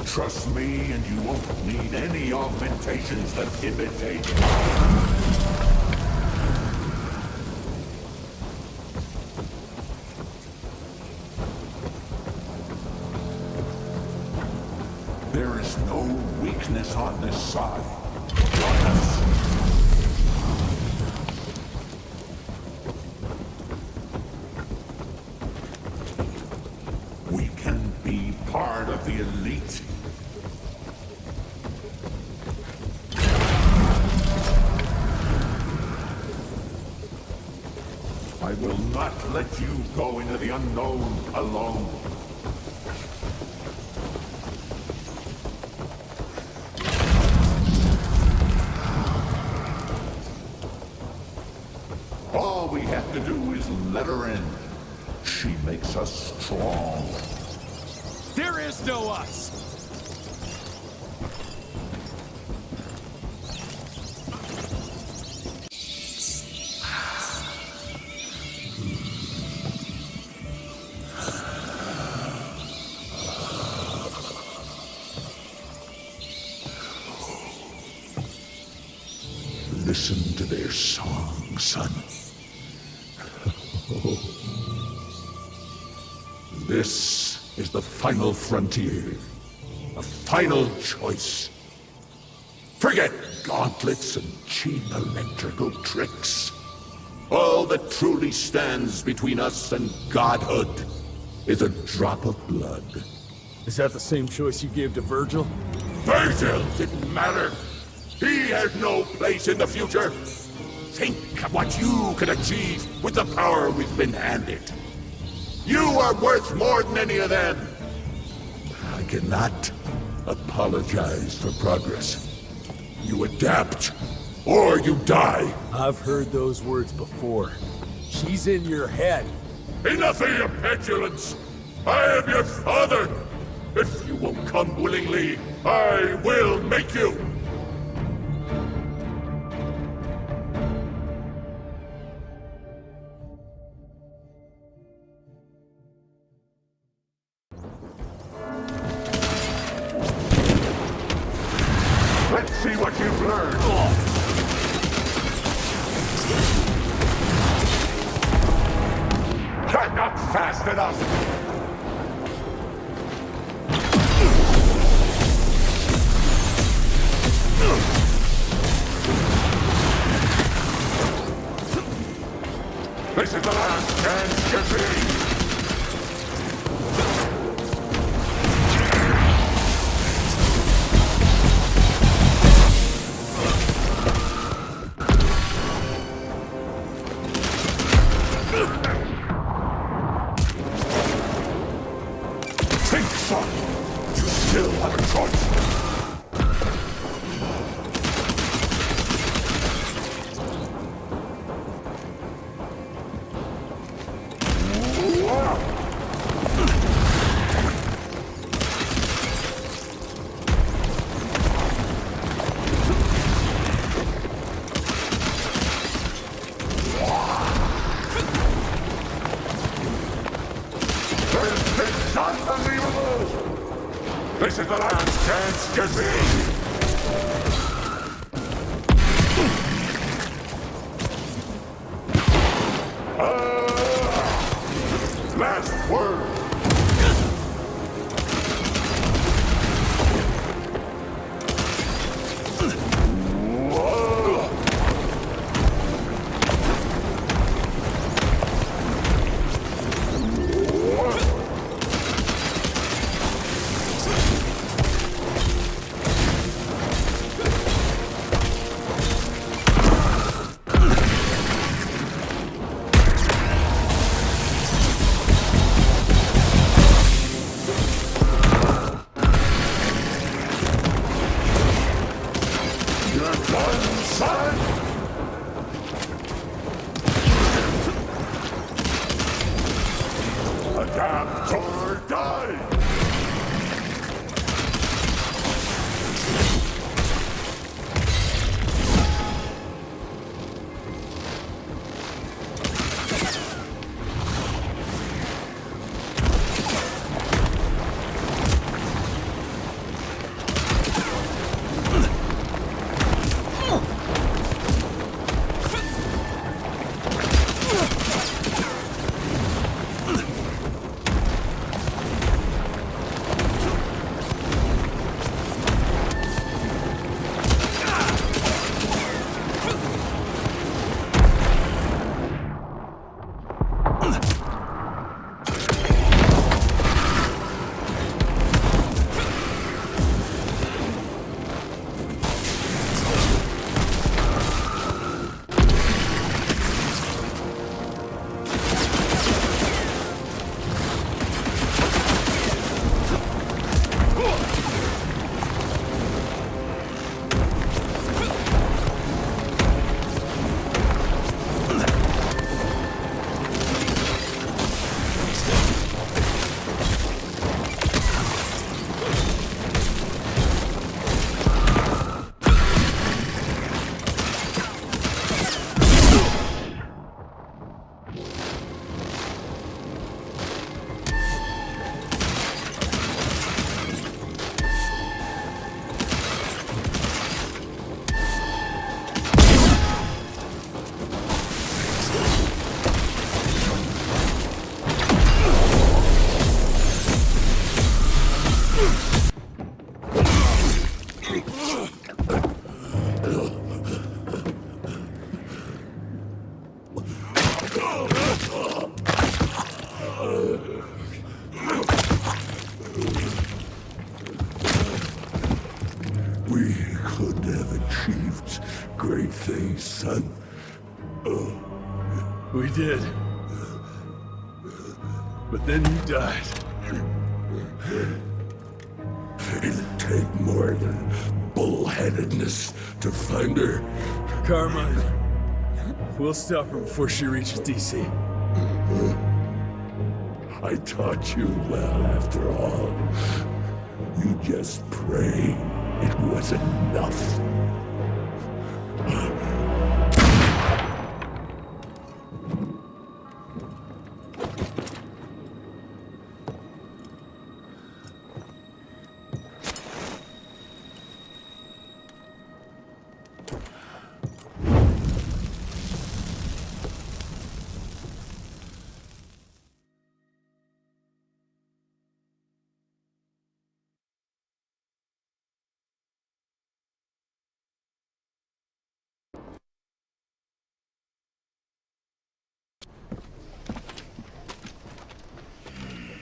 Trust me, and you won't need any augmentations that imitate. There is no weakness on this side. Join us. We can be part of the elite. I will not let you go into the unknown alone. All we have to do is let her in. She makes us strong. is no us. Listen to their song, son. This is the final frontier. A final choice. Forget gauntlets and cheap electrical tricks. All that truly stands between us and godhood is a drop of blood. Is that the same choice you gave to Virgil? Virgil didn't matter. He had no place in the future. Think of what you could achieve with the power we've been handed. You are worth more than any of them. I cannot apologize for progress. You adapt, or you die. I've heard those words before. She's in your head. Enough of your petulance. I am your father. If you won't come willingly, I will make you. Let's see what you've learned. Not fast enough. This is the last chance, Jesse. Think, son. You still have a choice. It's unbelievable! This is the last chance, Jesse! Last word! achieved great things, son. We did. But then you died. It'd take more than bullheadedness to find her. Carmine, we'll stop her before she reaches DC. I taught you well after all. You just pray it was enough.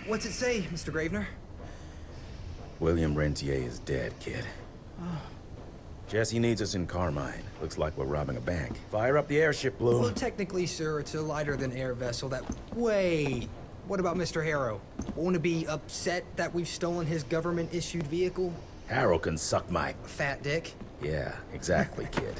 What's it say, Mr. Gravener? William Rentier is dead, kid. Oh. Jesse needs us in Carmine. Looks like we're robbing a bank. Fire up the airship, Blue. Well, technically, sir, it's a lighter-than-air vessel that... Wait, what about Mr. Harrow? Won't it be upset that we've stolen his government-issued vehicle? Harrow can suck my... Fat dick? Yeah, exactly, kid.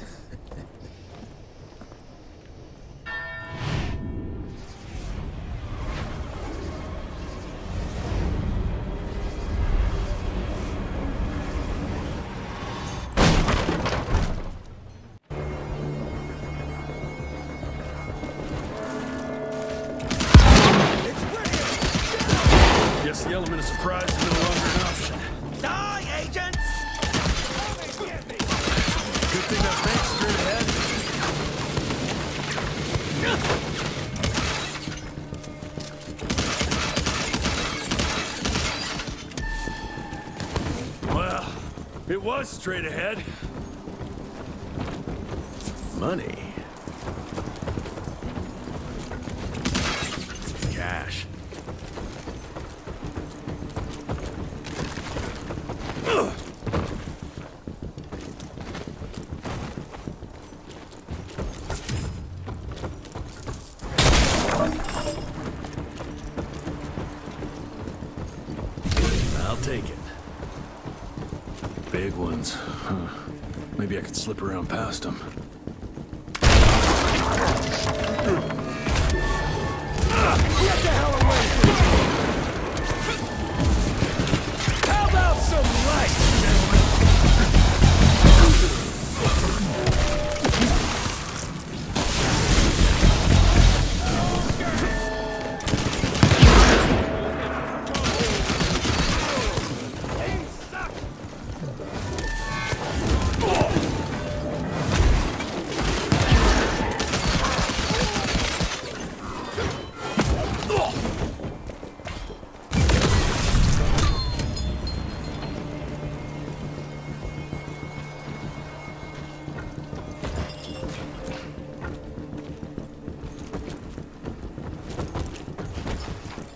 Guess the element of surprise is no longer an option. Die, agents! Good thing that bank's straight ahead. Well, it was straight ahead. Money. Cash. I'll take it. Big ones. Huh. Maybe I could slip around past them. Get the hell away from me! How about some light, gentlemen?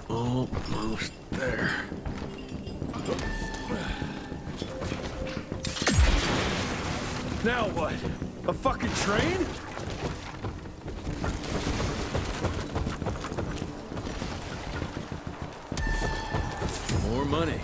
Almost there. Now what? A fucking train? More money.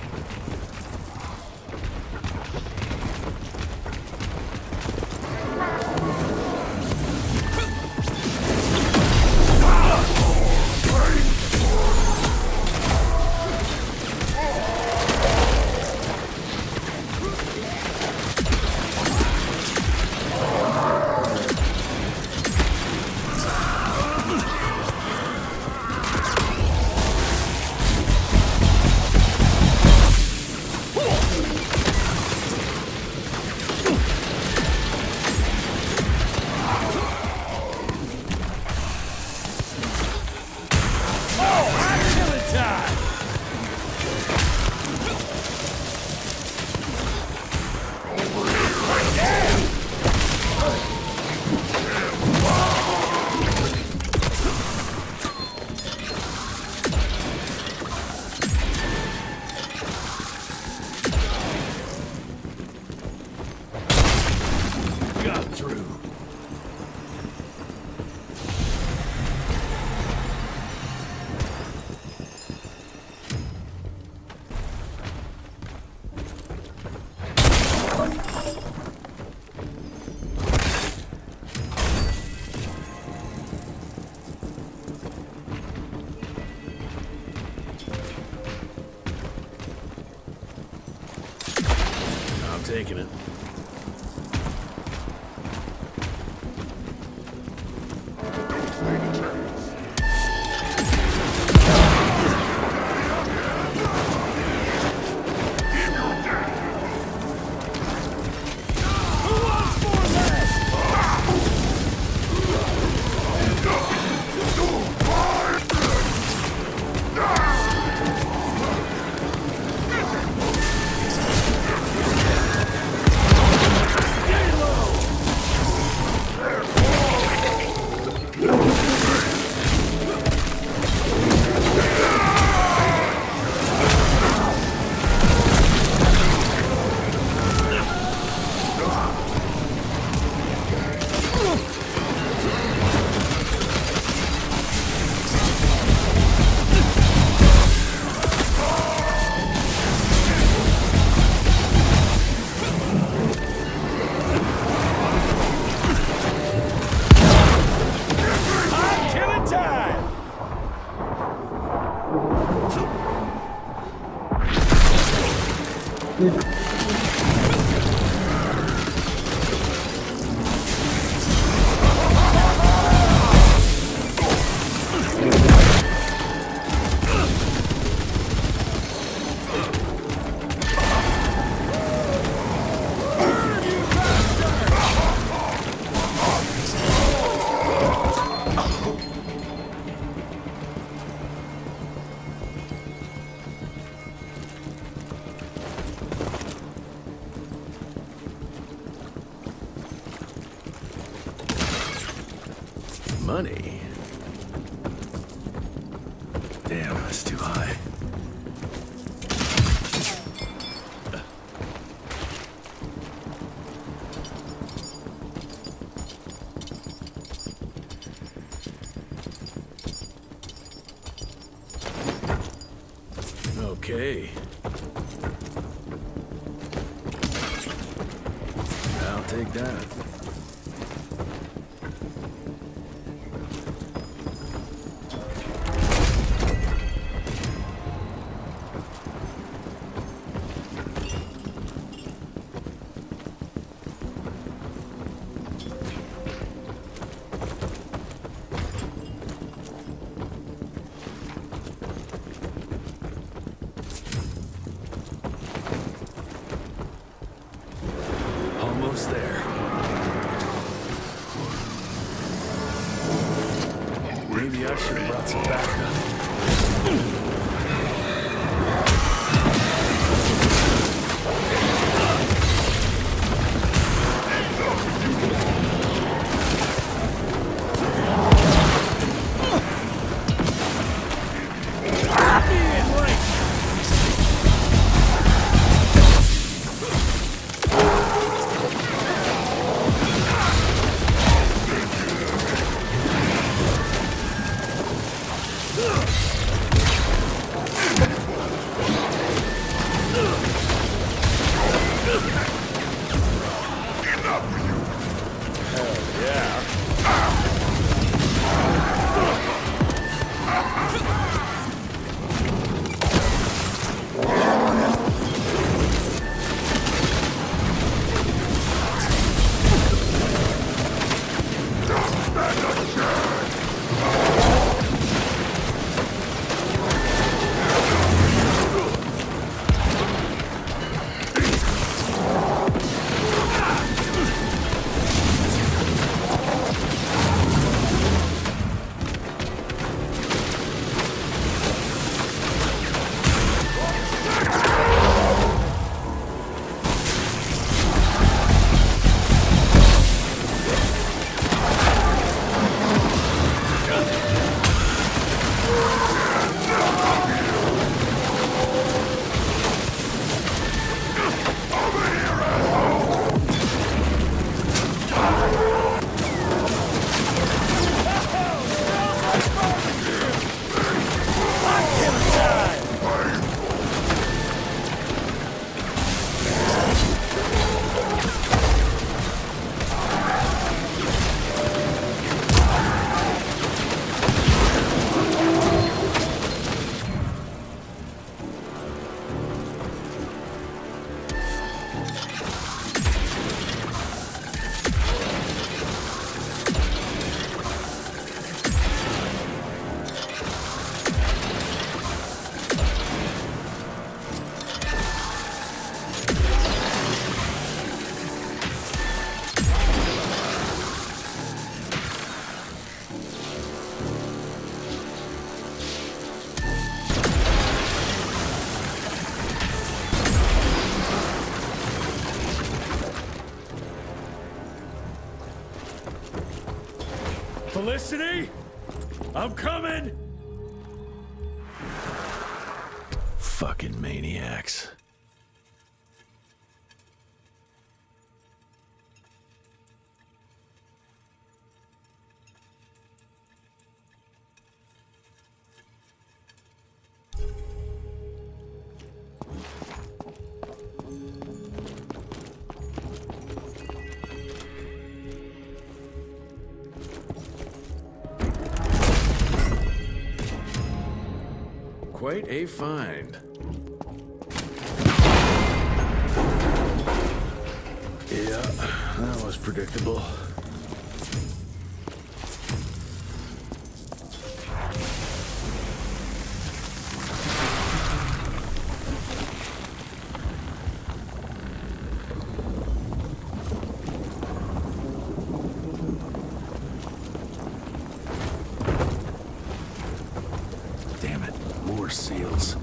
taking it. Money? Damn, that's too high. Okay. I'll take that. Almost there. Maybe I should have brought some backup. Ugh! Felicity? I'm coming! Fucking maniacs. Quite a find. Yeah, that was predictable. Damn it, more seals.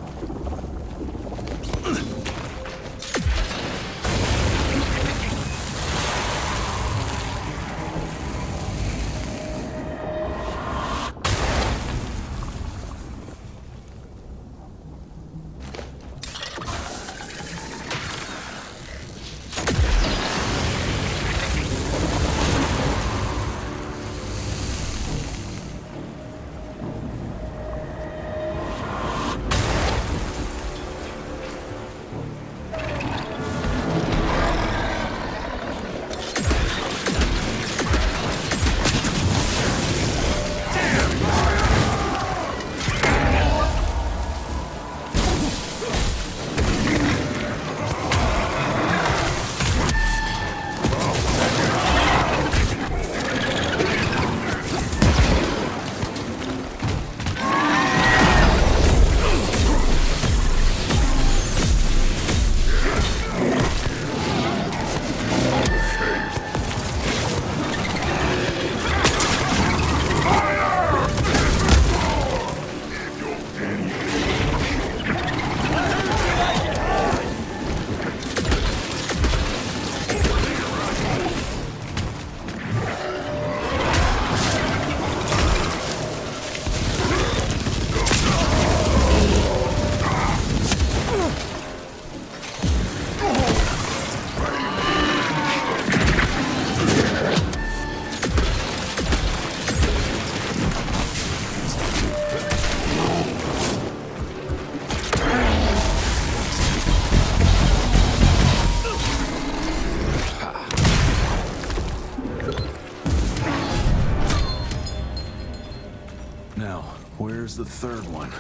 Now, where's the third one?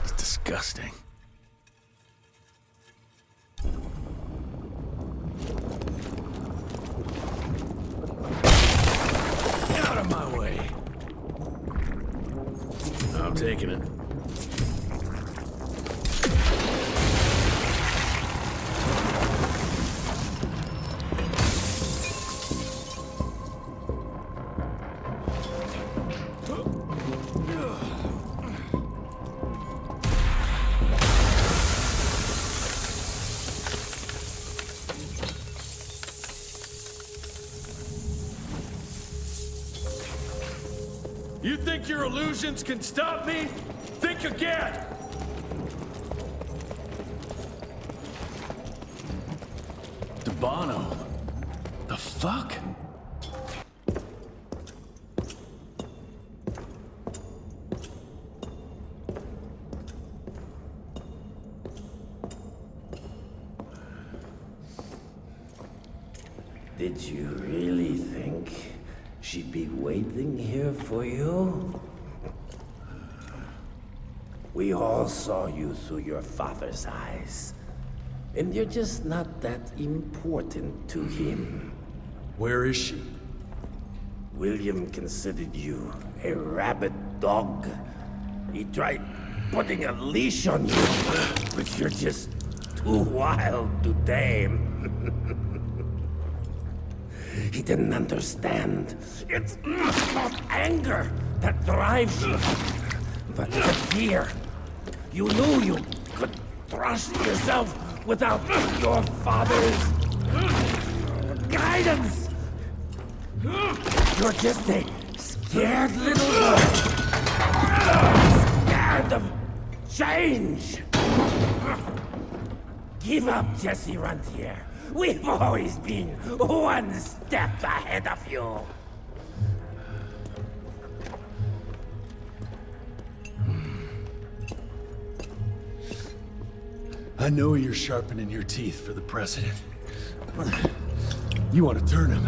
It's disgusting. Out of my way. I'm taking it. You think your illusions can stop me? Think again! Debano. The fuck? Did you really think she'd be waiting here for you? We all saw you through your father's eyes. And you're just not that important to him. Where is she? William considered you a rabid dog. He tried putting a leash on you, but you're just too wild to tame. He didn't understand. It's not anger that drives you. But the fear. You knew you could trust yourself without your father's guidance. You're just a scared little boy. Scared of change. Give up, Jesse Runtier. We've always been one step ahead of you. I know you're sharpening your teeth for the president. You want to turn him.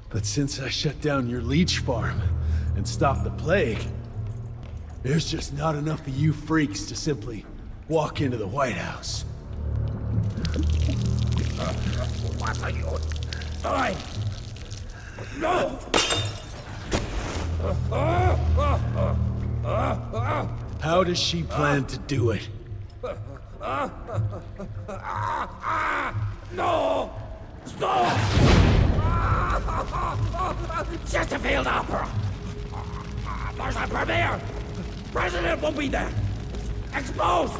But since I shut down your leech farm and stopped the plague, there's just not enough of you freaks to simply walk into the White House. What are you doing? No! How does she plan to do it? No! Stop! Chesterfield Opera! There's a premiere! President won't be there! Exposed!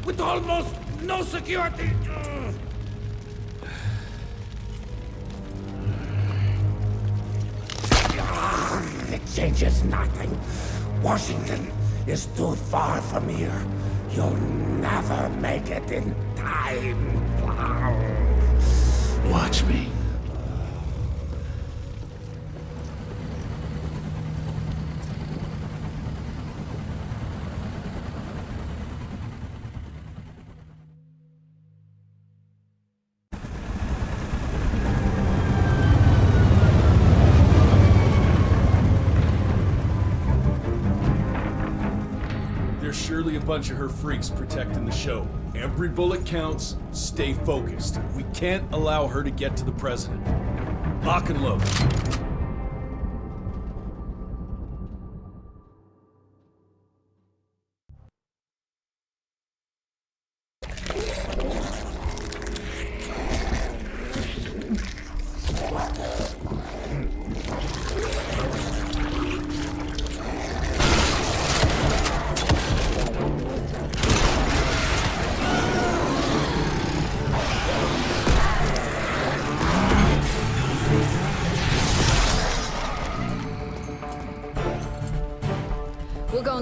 With almost no security! It changes nothing. Washington is too far from here. You'll never make it in time. Watch me. Surely a bunch of her freaks protecting the show. Every bullet counts. Stay focused. We can't allow her to get to the president. Lock and load.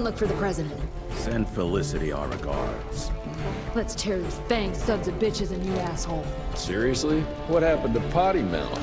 Look for the president. Send Felicity our regards. Let's tear these fang sons of bitches a new asshole. Seriously? What happened to Potty Mouth?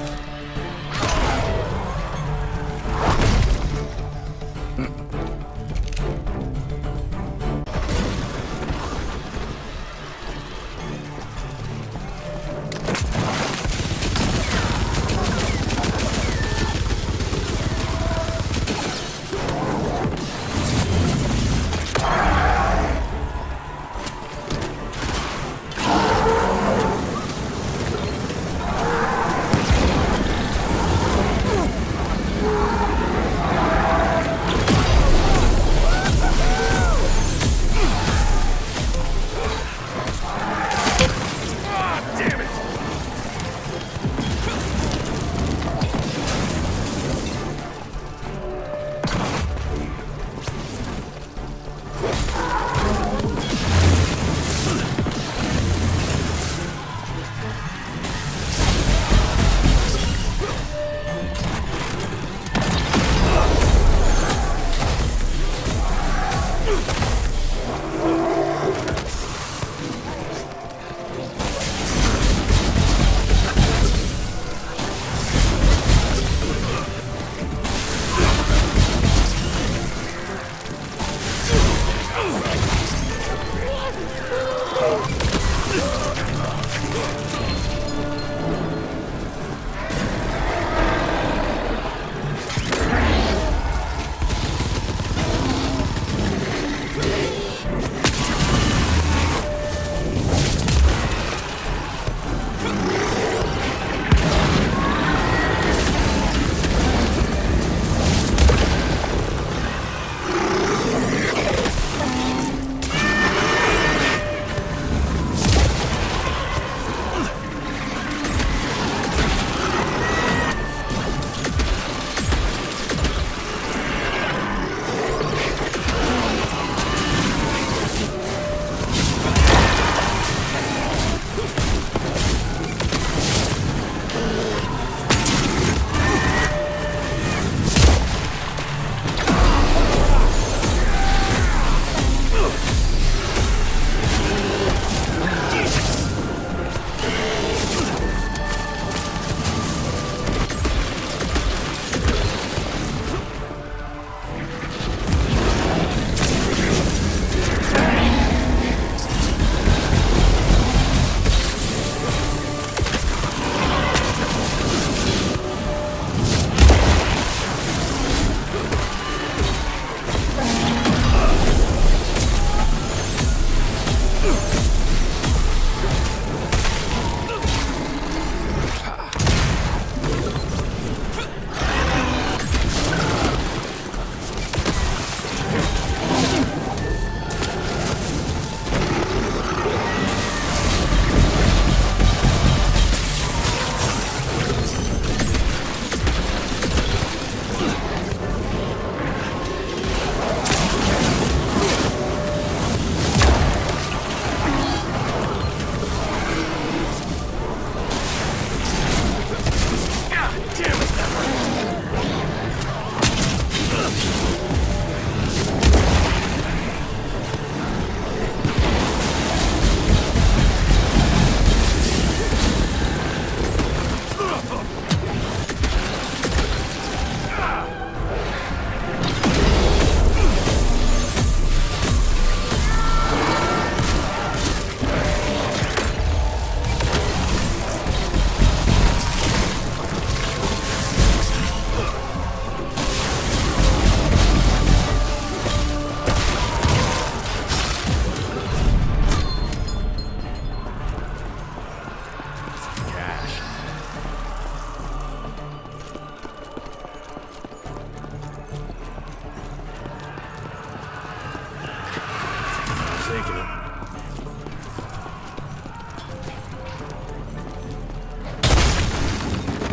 taking it.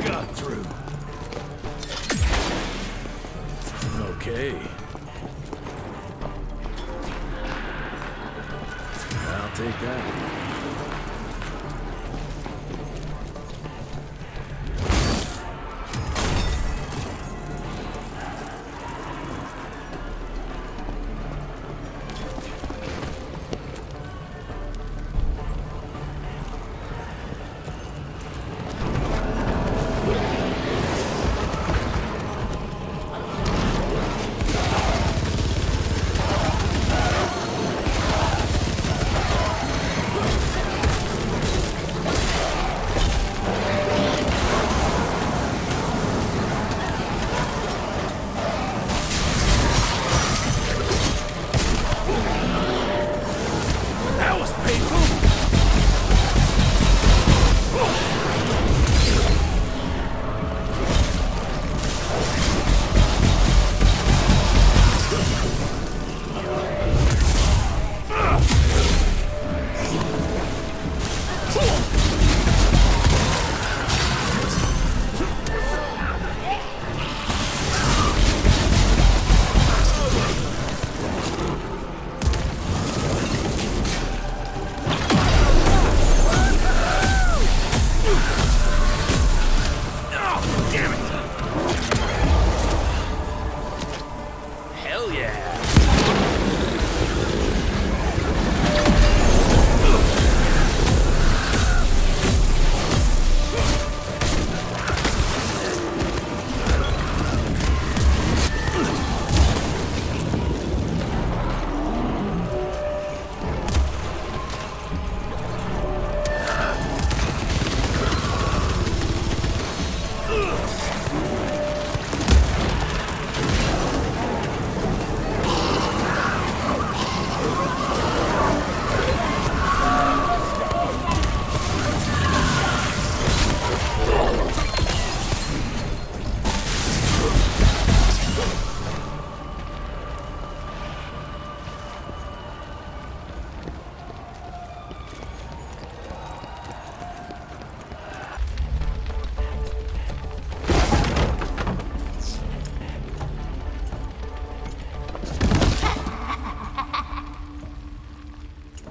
Got through. Okay. I'll take that.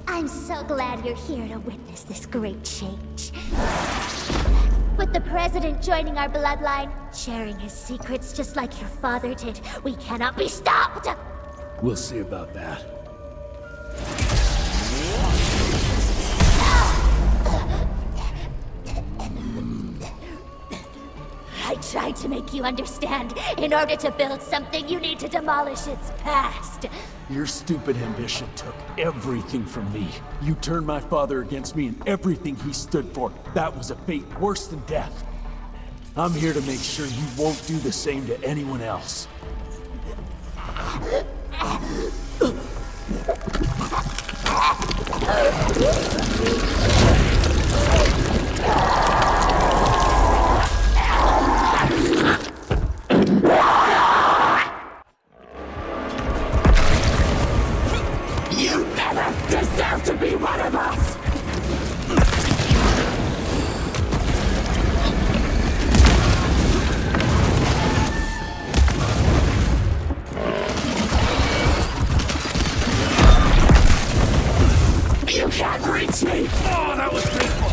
I'm so glad you're here to witness this great change. With the President joining our bloodline, sharing his secrets just like your father did, we cannot be stopped! We'll see about that. I tried to make you understand. In order to build something, you need to demolish its past. Your stupid ambition took everything from me. You turned my father against me and everything he stood for. That was a fate worse than death. I'm here to make sure you won't do the same to anyone else. You never deserve to be one of us! You can't reach me! Oh, that was painful!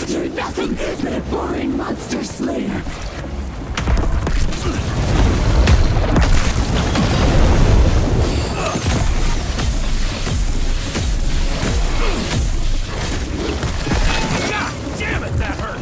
You're nothing but a boring monster slayer. God damn it, that hurt!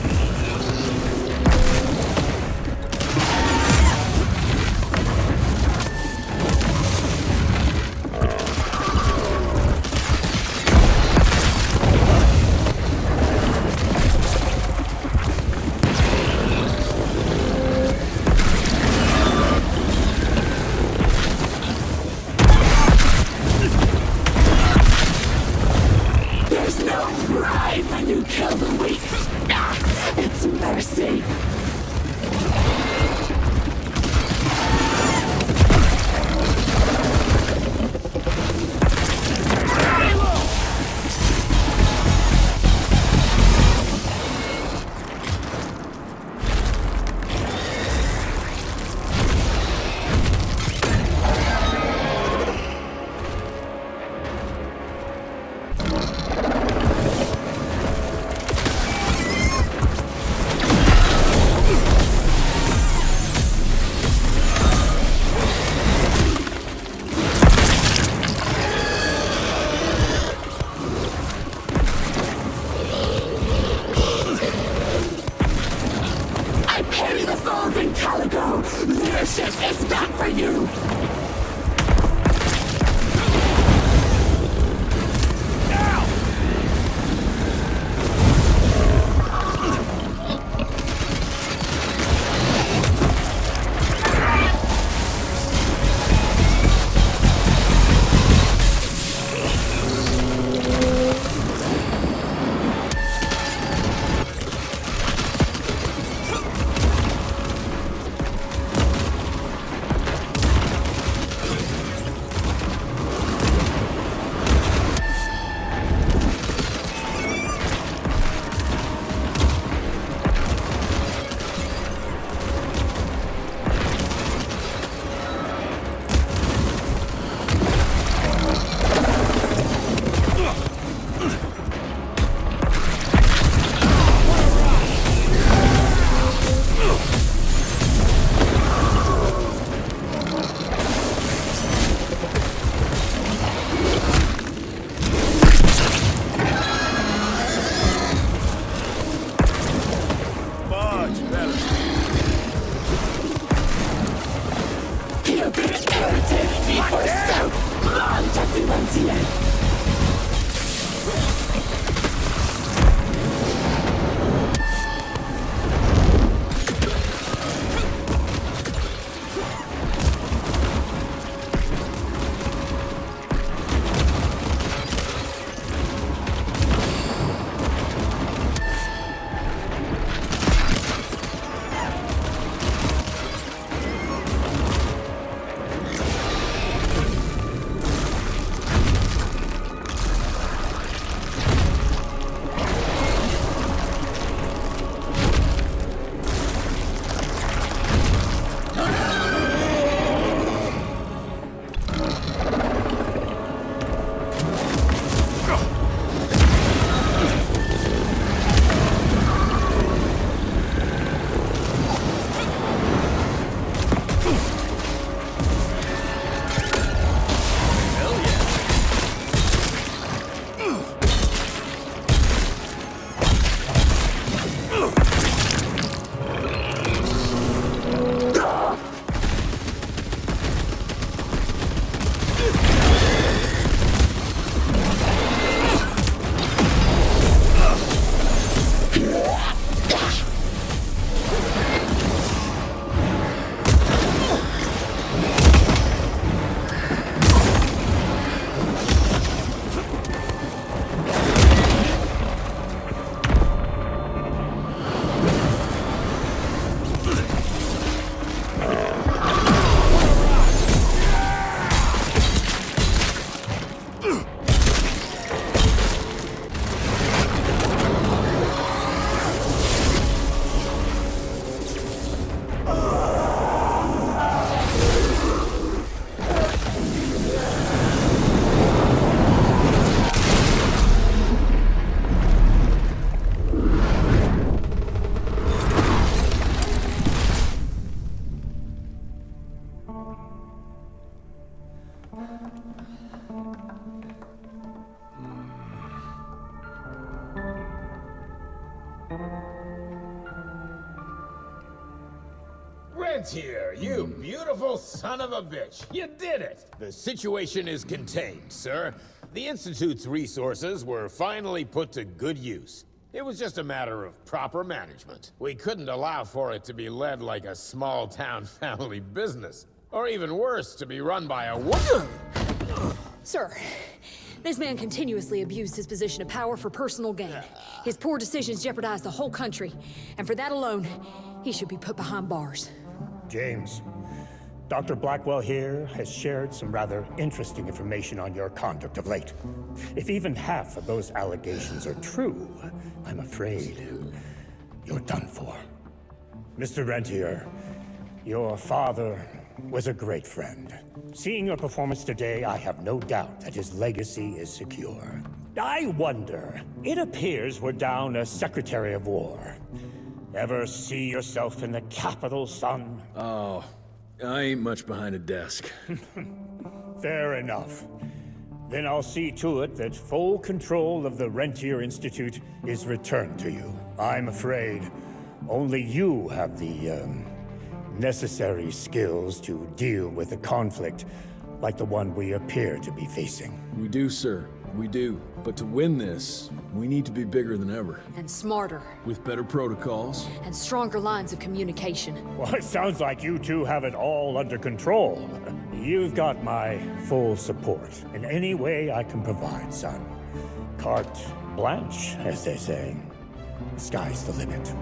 Leadership is not for you! Rentier, you beautiful son of a bitch. You did it! The situation is contained, sir. The Institute's resources were finally put to good use. It was just a matter of proper management. We couldn't allow for it to be led like a small-town family business. Or even worse, to be run by a woman. Sir, this man continuously abused his position of power for personal gain. His poor decisions jeopardized the whole country. And for that alone, he should be put behind bars. James, Dr. Blackwell here has shared some rather interesting information on your conduct of late. If even half of those allegations are true, I'm afraid you're done for. Mr. Rentier, your father was a great friend. Seeing your performance today, I have no doubt that his legacy is secure. I wonder, it appears we're down a Secretary of War. Ever see yourself in the Capitol, son? Oh, I ain't much behind a desk. Fair enough. Then I'll see to it that full control of the Rentier Institute is returned to you. I'm afraid only you have the necessary skills to deal with a conflict like the one we appear to be facing. We do, sir. We do. But to win this, we need to be bigger than ever. And smarter. With better protocols. And stronger lines of communication. Well, it sounds like you two have it all under control. You've got my full support in any way I can provide, son. Carte blanche, as they say. The sky's the limit.